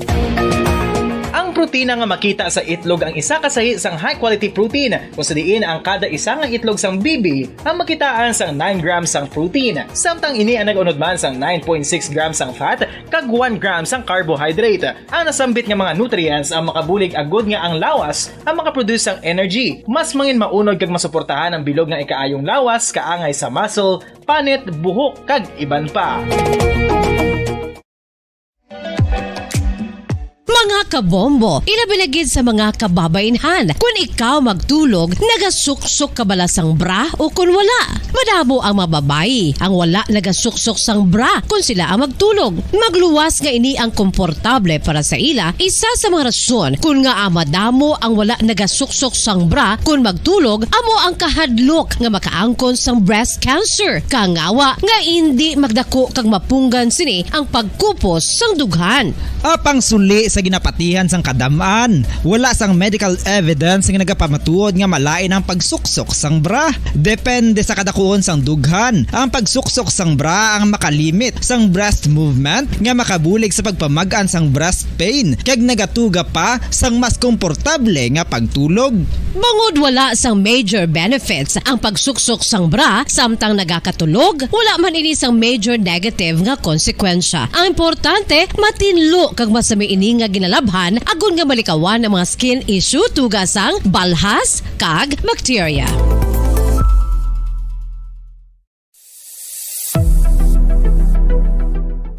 Ang protina nga makita sa itlog ang isa kasahi sang high quality protein kung sa diin ang kada isa nga itlog sang bibi ang makitaan sang 9 grams sang protein. Samtang ini ang nag-unod man sang 9.6 grams sang fat kag 1 gram sang carbohydrate. Ang nasambit nga mga nutrients ang makabulig agud nga ang lawas ang makaproduce sang energy. Mas mangin maunod kag masuportahan ang bilog nga ikaayong lawas kaangay sa muscle, panit, buhok kag iban pa. Mga kabombo, ilabinagid sa mga kababainhan. Kung ikaw magtulog, nagasuksok ka bala sang bra o kung wala. Madamo ang mababayi, ang wala nagasuksok sang bra kung sila ang magtulog. Magluwas nga ini ang komportable para sa ila, isa sa mga rason kung nga madamo ang wala nagasuksok sang bra kung magtulog, amo ang kahadlok nga makaangkon sang breast cancer. Kangawa nga hindi magdako kag mapunggan sini ang pagkupos sang dughan. Apang suli sa ginapatihan sang kadamaan, wala sang medical evidence nga nagapamatuod nga malain ang pagsuksok sang bra. Depende sa kadakuon sang dughan. Ang pagsuksok sang bra ang makalimit sang breast movement nga makabulig sa pagpamagan sang breast pain kag nagatuga pa sang mas komportable nga pagtulog. Bangod wala sang major benefits ang pagsuksok sang bra samtang nagakatulog, wala man ini sang major negative nga konsekwensya. Ang importante, matinlo kag masami ini nga ginalabhan agon nga malikawan ang mga skin issue tugasang balhas kag bacteria.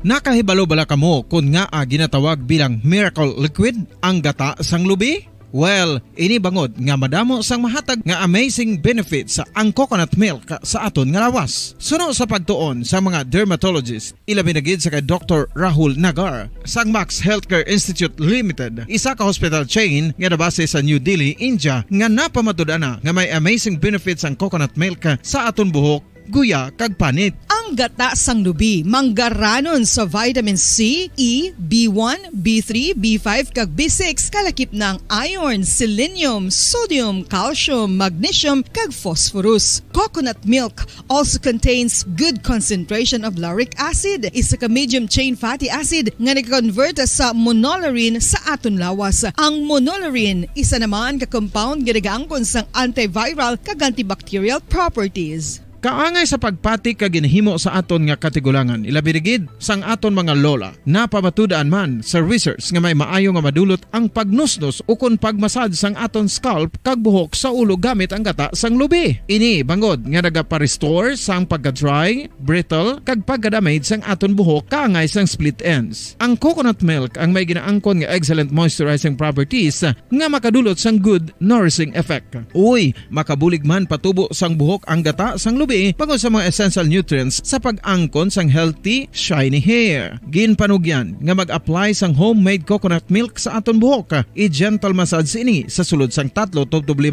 Nakahibalo bala kamo kung nga ginatawag bilang miracle liquid ang gata sang lubi? Well, ini bangod nga madamo sang mahatag nga amazing benefits sa ang coconut milk sa aton nga lawas. Suno sa pagtuon sa mga dermatologist, ilabinagid sa kay Dr. Rahul Nagar sang Max Healthcare Institute Limited, isa ka hospital chain nga nabase sa New Delhi, India, nga napamatud-ana nga may amazing benefits ang coconut milk sa aton buhok, guya kag panit. Ang gata sang lubi manggaranon sa vitamin C, E, B1, B3, B5 kag B6 kalakip ng iron, selenium, sodium, calcium, magnesium kag phosphorus. Coconut milk also contains good concentration of lauric acid, isa ka medium chain fatty acid nga nag-convert sa monolarin sa aton lawas. Ang monolarin isa naman ka compound nga nagaangkon sang antiviral kag antibacterial properties. Kaangay sa pagpati kag ginhimo sa aton nga katigulangan, ilabirigid sang aton mga lola, napamatudan man sa research nga may maayo nga madulot ang pagnusnos o kon pagmasad sang aton scalp kag buhok sa ulo gamit ang gata sang lubi. Ini bangod nga nagapa-restore sang pagka-dry, brittle kag pagka-damage sang aton buhok kaangay sang split ends. Ang coconut milk ang may ginaangkon nga excellent moisturizing properties nga makadulot sang good nourishing effect. Uy, makabulig man patubo sang buhok ang gata sang lubi pagod sa mga essential nutrients sa pag-angkon sang healthy, shiny hair. Ginpanugyan nga mag-apply sang homemade coconut milk sa aton buhok. I-gentle massage ini sa sulod sang 3-5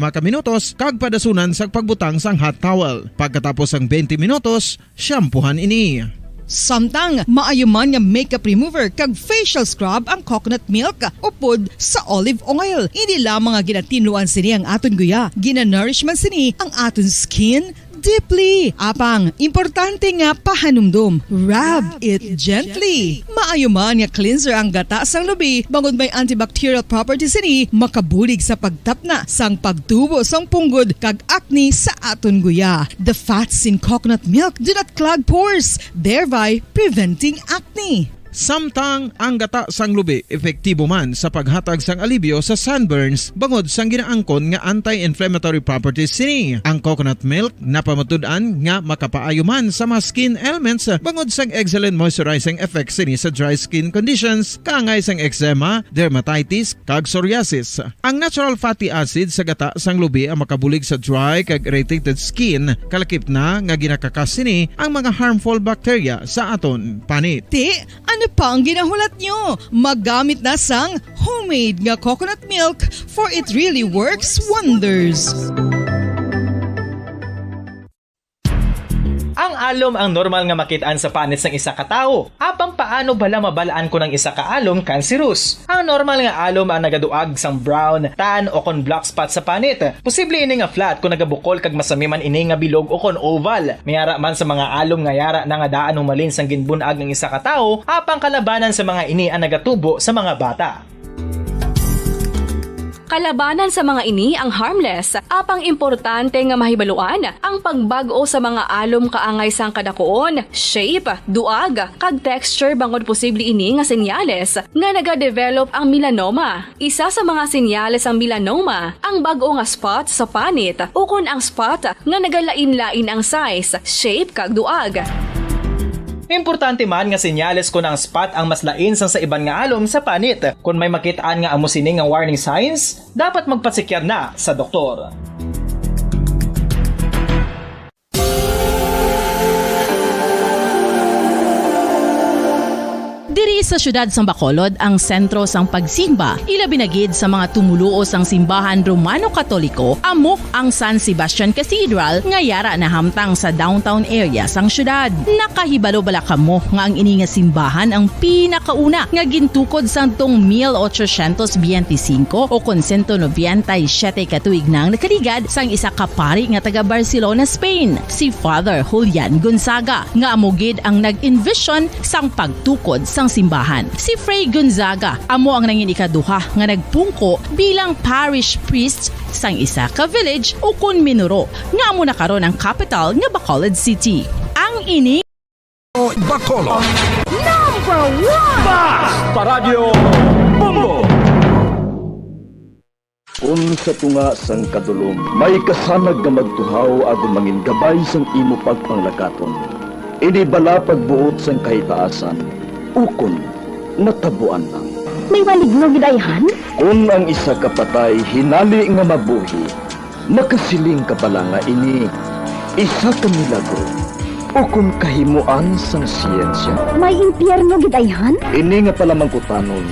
ka minutos kag padasunan sang pagbutang sang hot towel. Pagkatapos sang 20 minutos, shampoohan ini. Samtang maayuman nga makeup remover kag facial scrub ang coconut milk upod sa olive oil. Hindi lamang nga ginatinuan sini ang aton guya, ginanourishman sini ang aton skin deeply. Apang, importante nga pahanumdum. Rub it gently. Maayuman nga cleanser ang gata sang lubi, bangod may antibacterial properties ini, makabulig sa pagtapna sang pagtubo sang punggod kag acne sa aton guya. The fats in coconut milk do not clog pores, thereby preventing acne. Samtang ang gata sang lubi epektibo man sa paghatag sang alibyo sa sunburns bangod sang ginaangkon nga anti-inflammatory properties sini. Ang coconut milk napamatud-an nga makapaayo man sa mga skin ailments bangod sang excellent moisturizing effect sini sa dry skin conditions kaangay sang eczema, dermatitis kag psoriasis. Ang natural fatty acid sa gata sang lubi ang makabulig sa dry kag irritated skin, kalakip na nga ginakakas sini ang mga harmful bacteria sa aton panit. Ano Ano pa ang ginahulat nyo? Maggamit na sang homemade nga coconut milk for it really works wonders. Ang alom ang normal nga makitaan sa panit ng isa ka tawo. Apang paano bala mabalaan ko ng isa ka alom cancerous? Ang normal nga alom ang nagaduag sang brown, tan o kon black spot sa panit. Posible ini nga flat kung nagabukol kag masami man ini nga bilog o kon oval. Mayara man sa mga alom nga yara na nga daan humalin sang ginbunag ng isa ka tawo, apang kalabanan sa mga ini ang nagatubo sa mga bata. Kalabanan sa mga ini ang harmless, apang importante nga mahibaluan ang pagbag-o sa mga alom kaangay sang kadakuon, shape, duag, kag texture bangod posible ini nga senyales nga nagadevelop ang melanoma. Isa sa mga senyales ang melanoma, ang bag-o nga spot sa panit o kun ang spot nga nagalain-lain ang size, shape kag duag. Importante man nga senyales kung ang spot ang mas lain sang sa iban nga alom sa panit. Kung may makitaan nga amo sini nga warning signs, dapat magpasikyar na sa doktor. Diri sa syudad sang Bacolod ang sentro sang pagsimba, ilabi na gid sa mga tumuluo sang simbahan Romano-Katoliko, amok ang San Sebastian Cathedral nga yara na hamtang sa downtown area sang syudad. Nakahibalo bala kamo nga ang ini nga simbahan ang pinakauna nga gintukod sang tong 1825 o kon 197 katuig nang nakaligad sang isa ka pari nga taga Barcelona, Spain, si Father Julian Gonzaga, nga amo gid ang nag-envision sang pagtukod sang simbahan. Si Fray Gonzaga amo ang nangin ikaduha nga nagpungko bilang parish priest sang isa ka village o kun minuro nga amo na karon ang capital nga Bacolod City. Ang ini Bacolod number 1 Basta Radio Bombo! Kung sa tunga sang kadulom, may kasanag nga magtuhaw agon mangin gabay sang imo pagpanglakaton. Ini bala pagbuot sang kahitaasan, ukon natabuan lang. May maligno gidayhan? Kung ang isa ka patay hinali nga mabuhi, makasiling ka pala nga ini isa ka milagro o kung kahimuan sang siyensya. May impyerno gidayhan? Ini nga pala mangkutanon,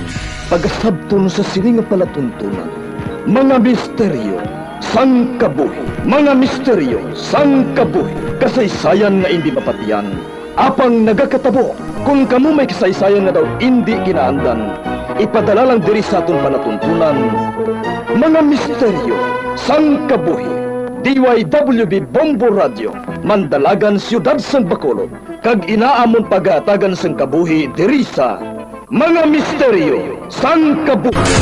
pagasabton sa sili nga palatuntunan. Mga misteryo sang kabuhi, mga misteryo sang kabuhi, kasaysayan nga hindi mapatiyan, apang nagakatabo. Kung kamo may kasaysayan nga daw hindi ginaandan, ipadala lang diri sa aton palatuntunan. Mga misteryo sang kabuhi, DYWB Bombo Radio, Mandalagan, Siyudad San Bacolod, kag inaamon pagatagan sang kabuhi diri sa Mga Misteryo sang Kabuhi.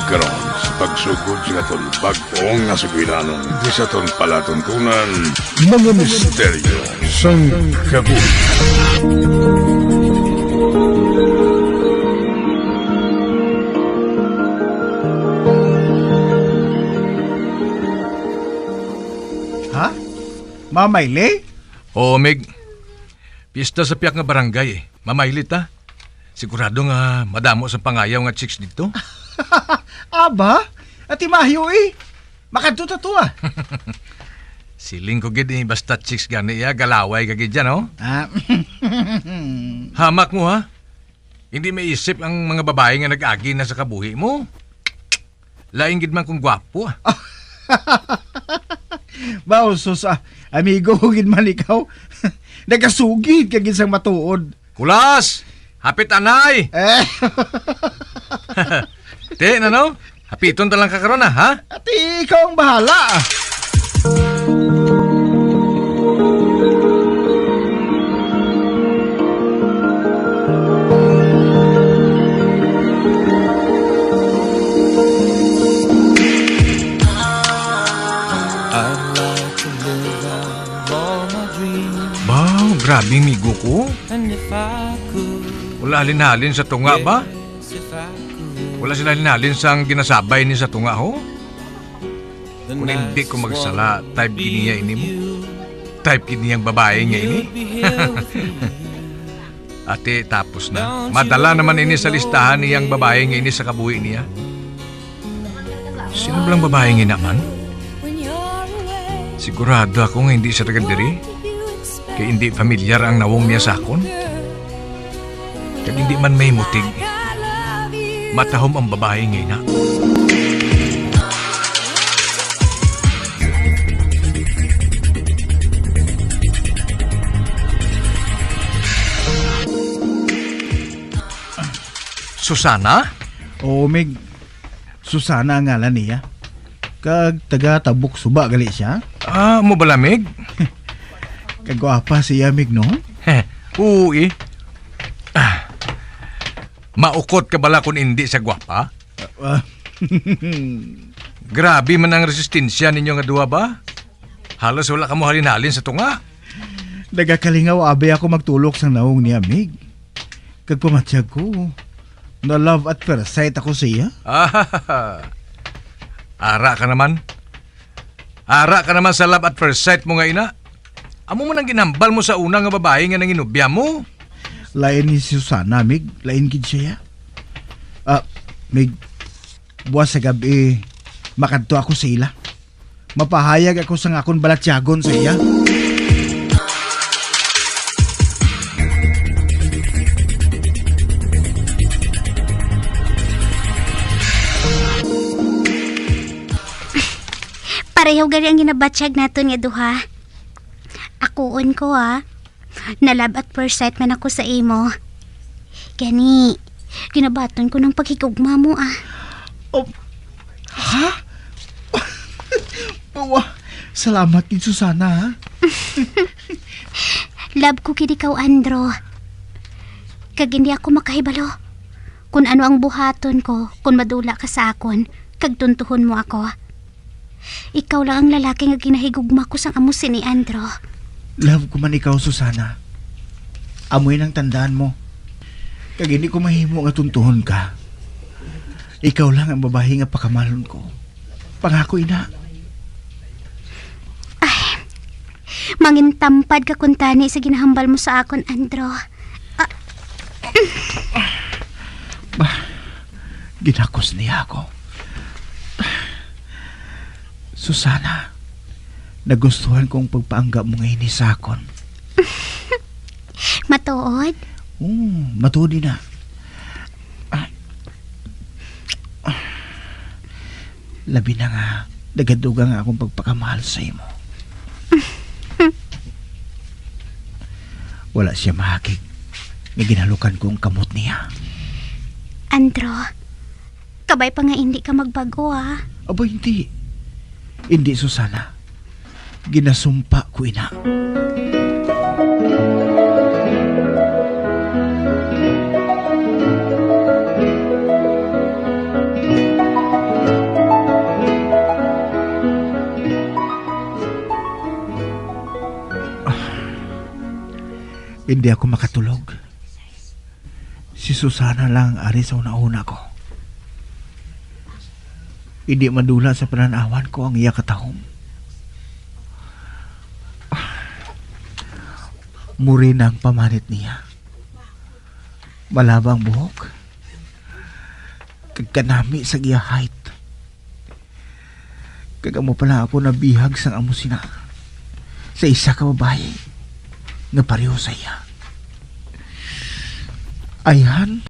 Karon sa pagsugod sa aton bag-ong nga sugilanon di sa aton palatuntunan, mga misteryo sang kabuhi. Ha? Mamayli? Oo, Meg. Pista sa piyak nga barangay eh. Mamaylit ha. Sigurado nga madamo sa pangayaw nga chicks dito. Aba? At imahyo eh. Makadto to ah. Siling ko gid eh, basta chicks gani ya, galaway kagid dyan, oh. Hamak mo ha. Hindi may isip ang mga babae nga nag-agi na sa kabuhi mo. Laing gid man kung gwapo ah. Bausos ah. Amigo, gid man ikaw. Nagasugid kagid sang matuod. Kulas! Hapit anay! Te, no? Hapiton talang kakaroon na, ha? Ati, ikaw ang bahala. Wow, grabe migo ko. Wala halin-halin sa tunga ba? Wala sila halin-halin sa ginasabay ni sa tunga ho? Kung hindi ko magsala, type giniya ini mo. type kid niyang babae nga ini. Ate, tapos na. Madala naman ini sa listahan niyang babae nga ini sa kabuhi niya. Sino ba lang babae nga naman? Sigurado ako nga hindi siya taga-diri. Kaya hindi familiar ang nawong niya sa akon. Kaya hindi man may mutig. Matahom ang babae nga ina. Susana? Oo, Mig. Susana ang ngalan niya. Kag taga Tabuk Suba gali siya. Ah, mo ba lamig? Kagwapa siya, Mig, no? Oo eh. Maukot ka bala kung hindi sa gwapa? Grabe man ang resistensya ninyo nga duwa ba? Halos wala ka mo halin-halin sa tunga. Nagakalingaw abe ako magtulok sa naong niya, Mig. Kag pamatsyag ko, na love at first sight ako siya. Ara ka naman. Ara ka naman sa love at first sight mo nga ina. Amo mo nang ginambal mo sa una nga babae nga nanginubya mo. Lain ni Susana, Mig. Lain kid siya. Mig, buwas sa gabi, makadto ako sa ila. Mapahayag ako sa akong balatyagon sa iya. Pareho gali ang ginabatsyag naton nga duha. Akuon ko na love at first sight man ako sa imo. Gani, ginabaton ko ng paghigugma mo Ha? Salamat din, Susana, ha? Love ko kid ikaw, Andro. Kag hindi ako makahibalo kung ano ang buhaton ko kung madula ka sa akon, kag tuntuhon mo ako. Ikaw lang ang lalaki nga ginahigugma ko sang amo si ni Andro. Love ko man ikaw, Susana. Amoy ng tandaan mo. Kag hindi ko mahimo nga tuntuhon ka. Ikaw lang ang babae nga pakamalon ko. Pangako, ina. Mangintampad ka kuntani sa ginahambal mo sa akon, Andro. Ginakos niya ako. Susana, nagustuhan kong pagpaanggap mo ngayon ni Sakon. Matuod? Matuod na. Labi na nga, nagaduga nga akong pagpakamahal sa imo. Wala siya mahakig nga ginalukan kong kamot niya. Andro, kabay pa nga hindi ka magbago Aba, hindi. Hindi, Susana. Ginasumpa ko, ina. Hindi ako makatulog. Si Susana lang ari sa una-una ko. Hindi madula sa pananawan ko ang iya katahom. Muri na ang pamanit niya. Malabang buhok. Kagkanami sa iya height. Kagamo pala ako nabihag sang amo sina. Sa isa ka babae nga pareho sa iya. Ayhan?